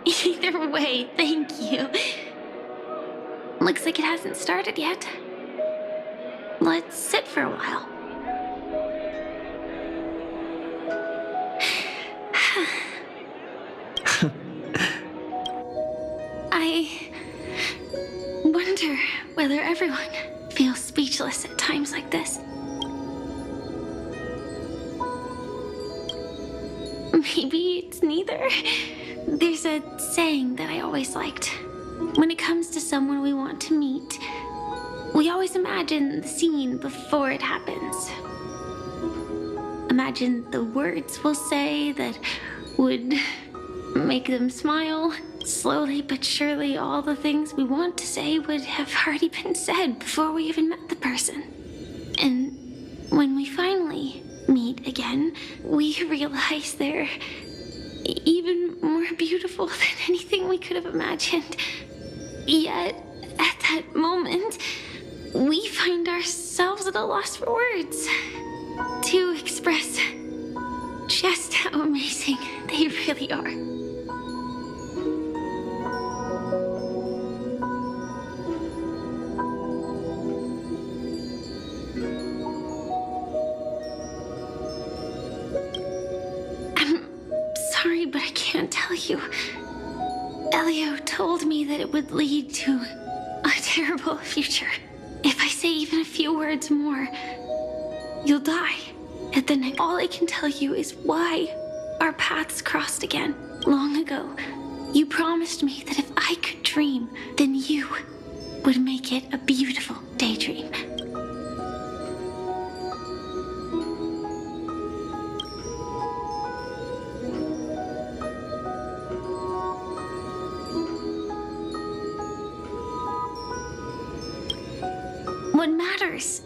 Either way, thank you. Looks like it hasn't started yet. Let's sit for a while. I wonder whether everyone feels speechless at times like this. Maybe it's neither. There's a saying that I always liked. When it comes to someone we want to meet, we always imagine the scene before it happens. Imagine the words we'll say that would make them smile. Slowly but surely, all the things we want to say would have already been said before we even met the person. And when we finally meet again, we realize they're even more beautiful than anything we could have imagined. Yet, at that moment, we find ourselves at a loss for words to express just how amazing they really are. Sorry, but I can't tell you. Elio told me that it would lead to a terrible future. If I say even a few words more, you'll die. And then all I can tell you is why our paths crossed again long ago. You promised me that if I could dream, then you would make it a beautiful daydream. What matters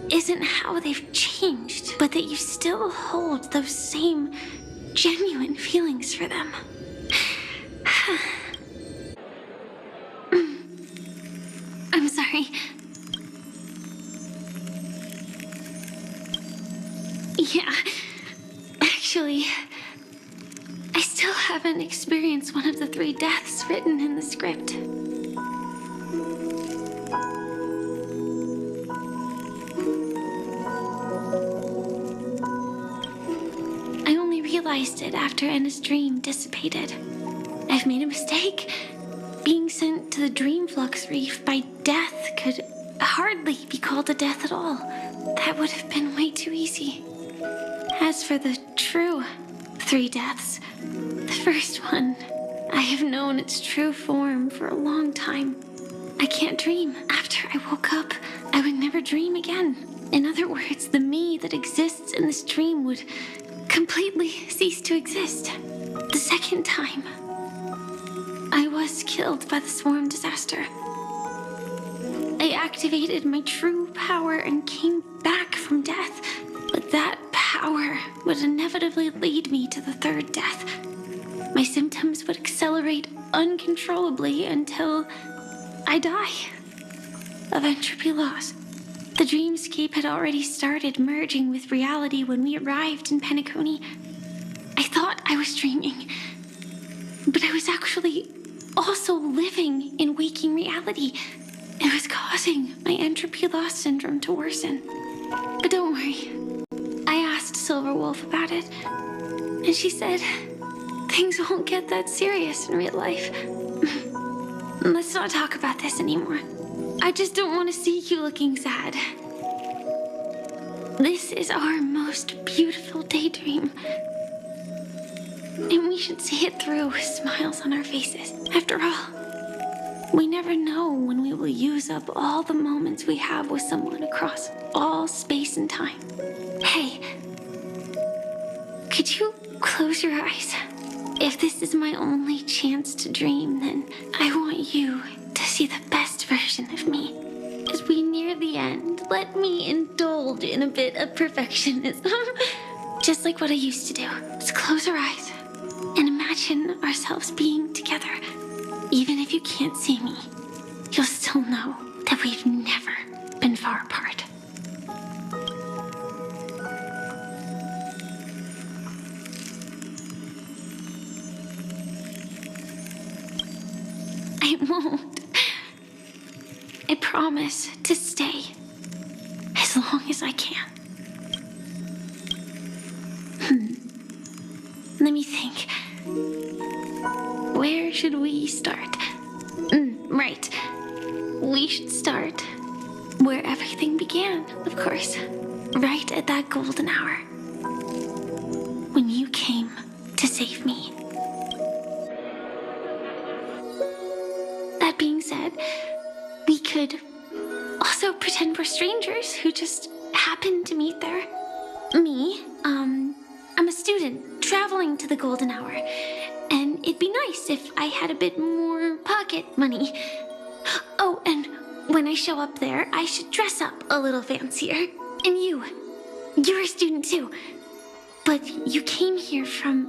isn't how they've changed, but that you still hold those same genuine feelings for them. I'm sorry. Yeah, actually, I still haven't experienced one of the 3 deaths written in the script. Realized it after Anna's dream dissipated. I've made a mistake. Being sent to the Dream Flux Reef by death could hardly be called a death at all. That would have been way too easy. As for the true 3 deaths, the first one, I have known its true form for a long time. I can't dream. After I woke up, I would never dream again. In other words, the me that exists in this dream would completely cease to exist. The second time, I was killed by the swarm disaster. I activated my true power and came back from death, but that power would inevitably lead me to the 3rd death. My symptoms would accelerate uncontrollably until I die of entropy loss. The dreamscape had already started merging with reality when we arrived in Penacony. I thought I was dreaming, but I was actually also living in waking reality. It was causing my entropy loss syndrome to worsen. But don't worry. I asked Silver Wolf about it, and she said things won't get that serious in real life. let's not talk about this anymore. I just don't want to see you looking sad. This is our most beautiful daydream. And we should see it through with smiles on our faces. After all, we never know when we will use up all the moments we have with someone across all space and time. Hey, could you close your eyes? If this is my only chance to dream, then I want you to see the best version of me. As we near the end, let me indulge in a bit of perfectionism. Just like what I used to do. Let's close our eyes and imagine ourselves being together. Even if you can't see me, you'll still know that we've never been far apart. I won't. I promise to stay as long as I can. Let me think. Where should we start? Right. We should start where everything began, of course. Right at that golden hour. When you came to save me. That being said, we could also pretend we're strangers who just happened to meet there. Me, I'm a student traveling to the golden hour, and it'd be nice if I had a bit more pocket money. Oh, and when I show up there, I should dress up a little fancier. And you're a student too, but you came here from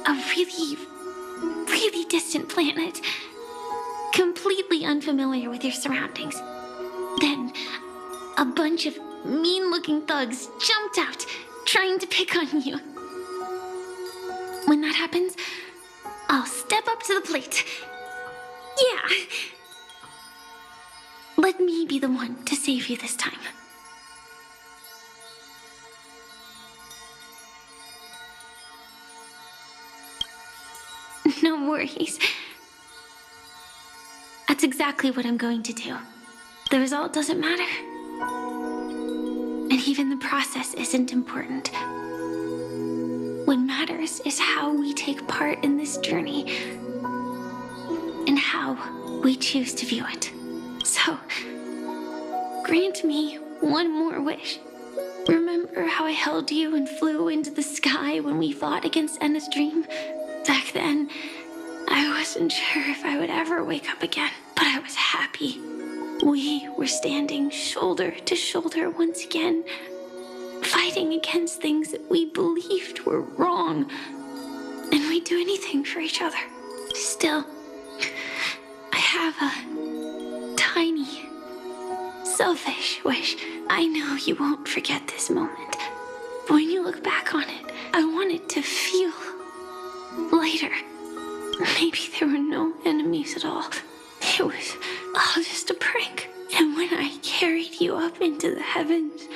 a really, really distant planet. Completely unfamiliar with your surroundings. Then, a bunch of mean-looking thugs jumped out, trying to pick on you. When that happens, I'll step up to the plate. Yeah. Let me be the one to save you this time. No worries. That's exactly what I'm going to do. The result doesn't matter. And even the process isn't important. What matters is how we take part in this journey and how we choose to view it. So, grant me one more wish. Remember how I held you and flew into the sky when we fought against Enna's dream? Back then, I wasn't sure if I would ever wake up again, but I was happy. We were standing shoulder to shoulder once again, fighting against things that we believed were wrong, and we'd do anything for each other. Still, I have a tiny, selfish wish. I know you won't forget this moment, but when you look back on it, I want it to feel lighter. Maybe there were no enemies at all. It was all just a prank. And when I carried you up into the heavens,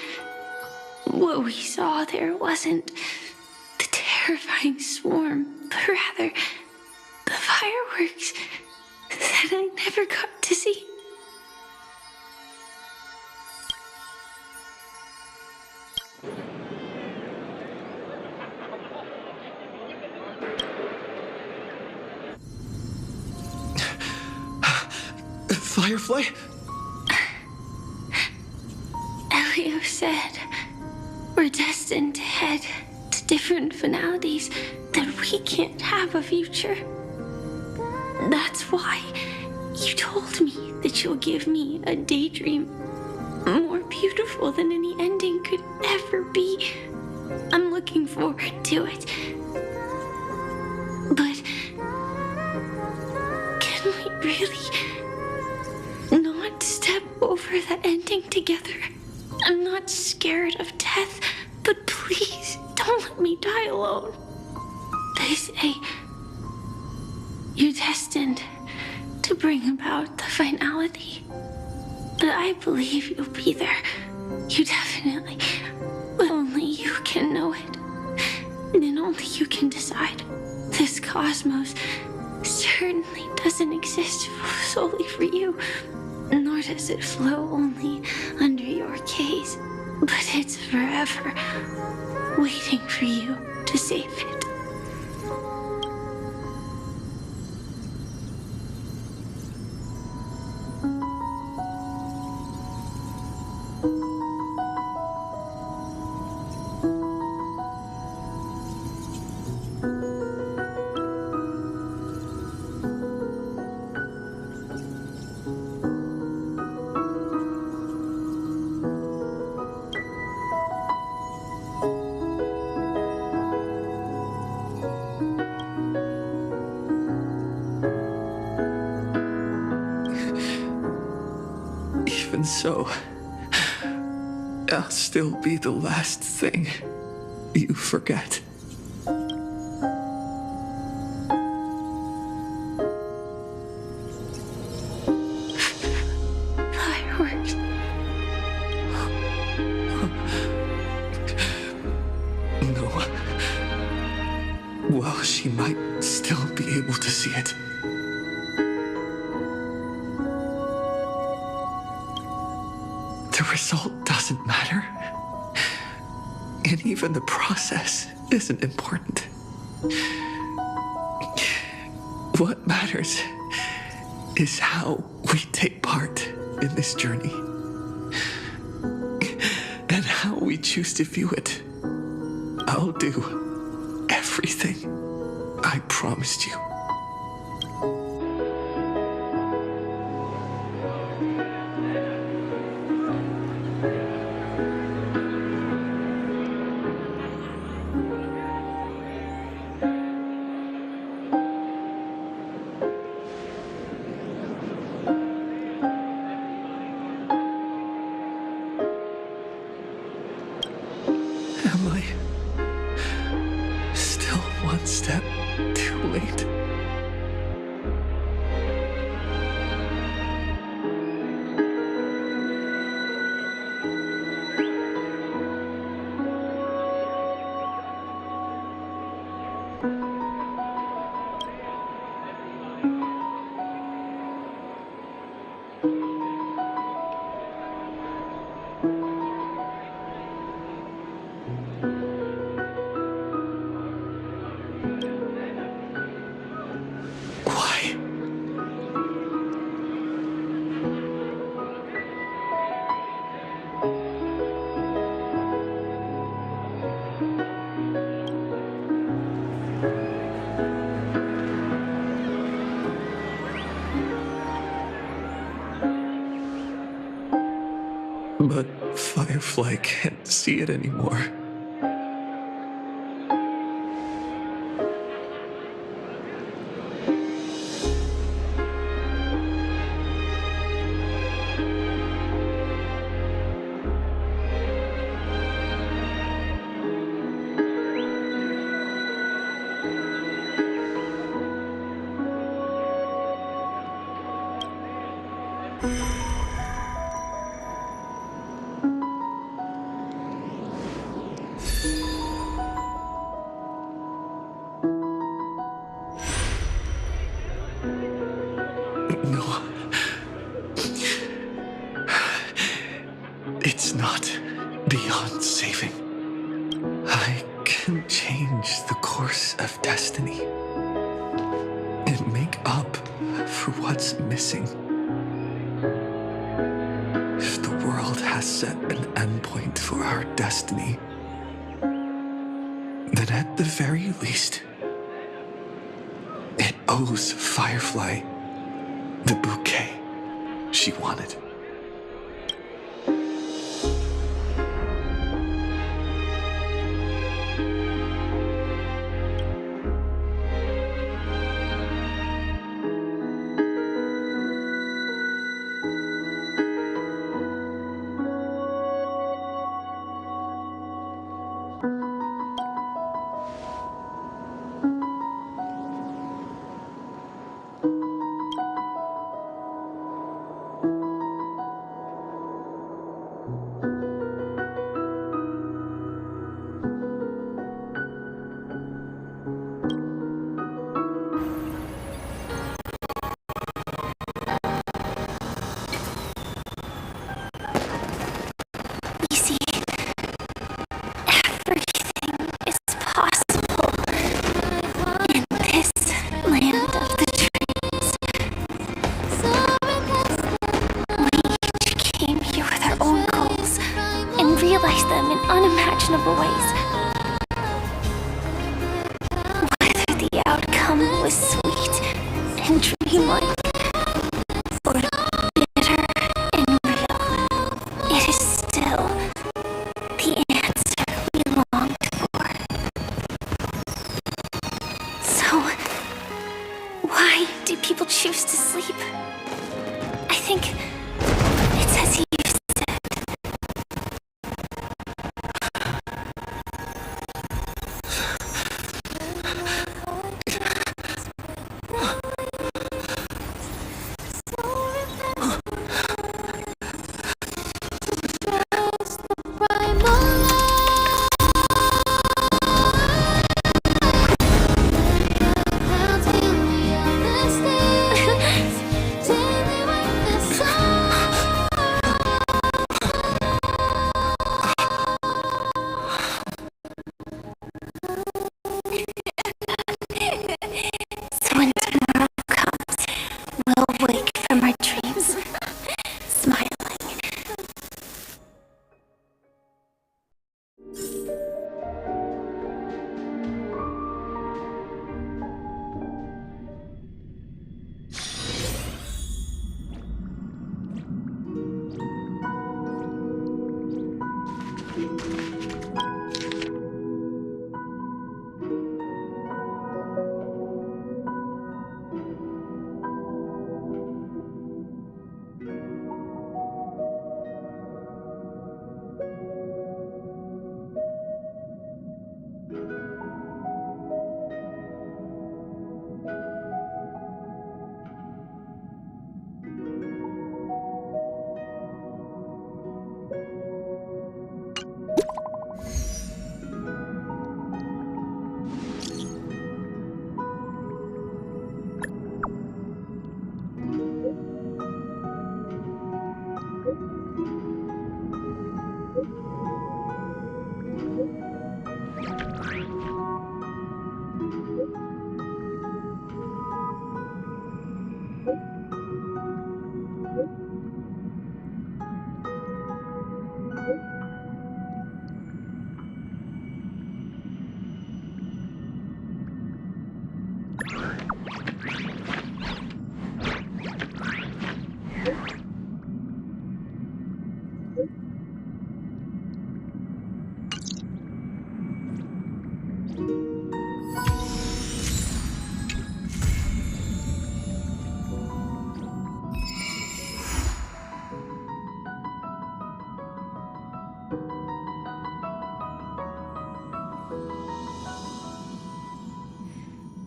what we saw there wasn't the terrifying swarm, but rather the fireworks that I never got to see. Firefly? Elio said we're destined to head to different finalities, that we can't have a future. That's why you told me that you'll give me a daydream more beautiful than any ending could ever be. I'm looking forward to it. But can we really not step over the ending together? I'm not scared of death, but please don't let me die alone. They say you're destined to bring about the finality, but I believe you'll be there. You definitely, but only you can know it, and only you can decide. This cosmos serves certainly doesn't exist solely for you, nor does it flow only under your gaze, but it's forever waiting for you to save it. Even so, I'll still be the last thing you forget. Fireworks. No. Well, she might still be able to see it. The result doesn't matter. And even the process isn't important. What matters is how we take part in this journey. And how we choose to view it. I'll do everything I promised you. Am I still one step too late? Why? But Firefly can't see it anymore. No. It's not beyond saving. I can change the course of destiny and make up for what's missing. If the world has set an endpoint for our destiny, then at the very least, it owes Firefly the bouquet she wanted. unimaginable ways. Whether the outcome was sweet and dreamlike, or bitter and real, it is still the answer we longed for. So, why do people choose to sleep? I think it's as you said. So when tomorrow comes, we'll wake from our dreams, smiling.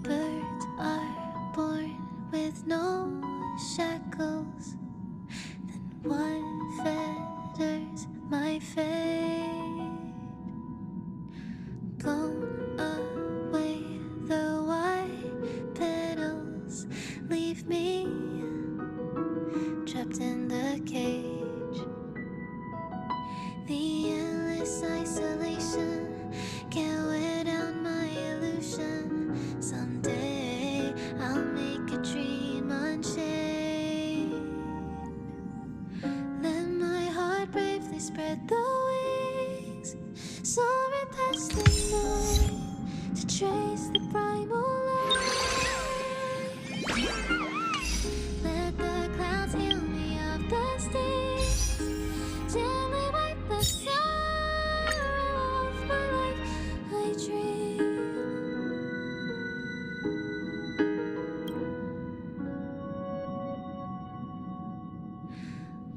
Birds are born with no shackles. Then what fetters my fate? Blown away, the white petals leave me trapped in the cage. The endless isolation can't wear down my illusion. Someday I'll make a dream unchained. Let my heart bravely spread the wings, soaring past the night to trace the primal light. Let the clouds heal me of the stings, gently wipe the sorrow off my life. I dream.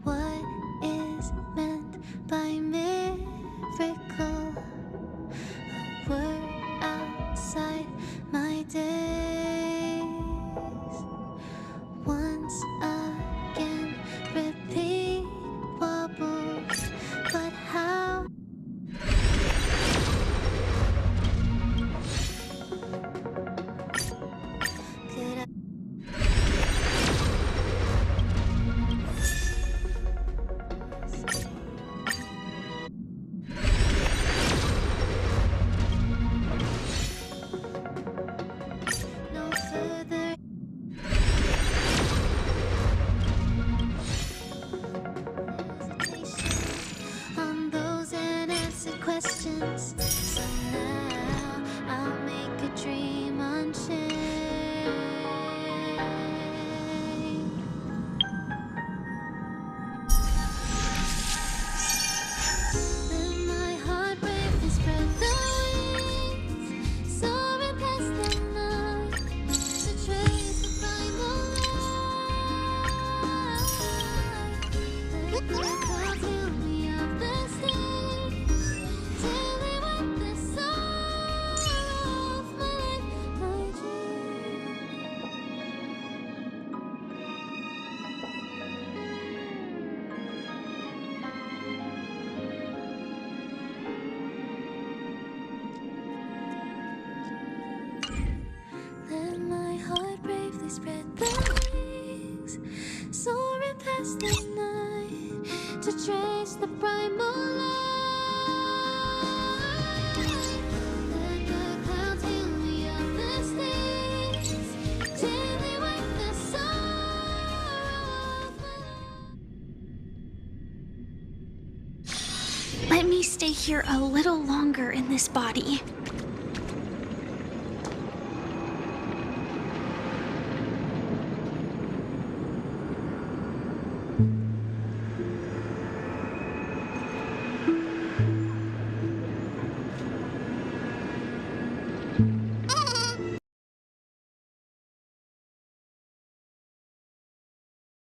What is meant by miracle? A word outside patience. So now I'll make a dream unchained. Let my heart bravely spread the wings, soaring past the night, to trace the primal light. Let the clouds heal me of the sting, till they wipe the sorrow off my life, my dream. Let my heart bravely spread the wings, soaring past the night, to trace the primal light. Let the clouds heal me of the stings, till they wipe the sorrow off my life. Let me stay here a little longer in this body.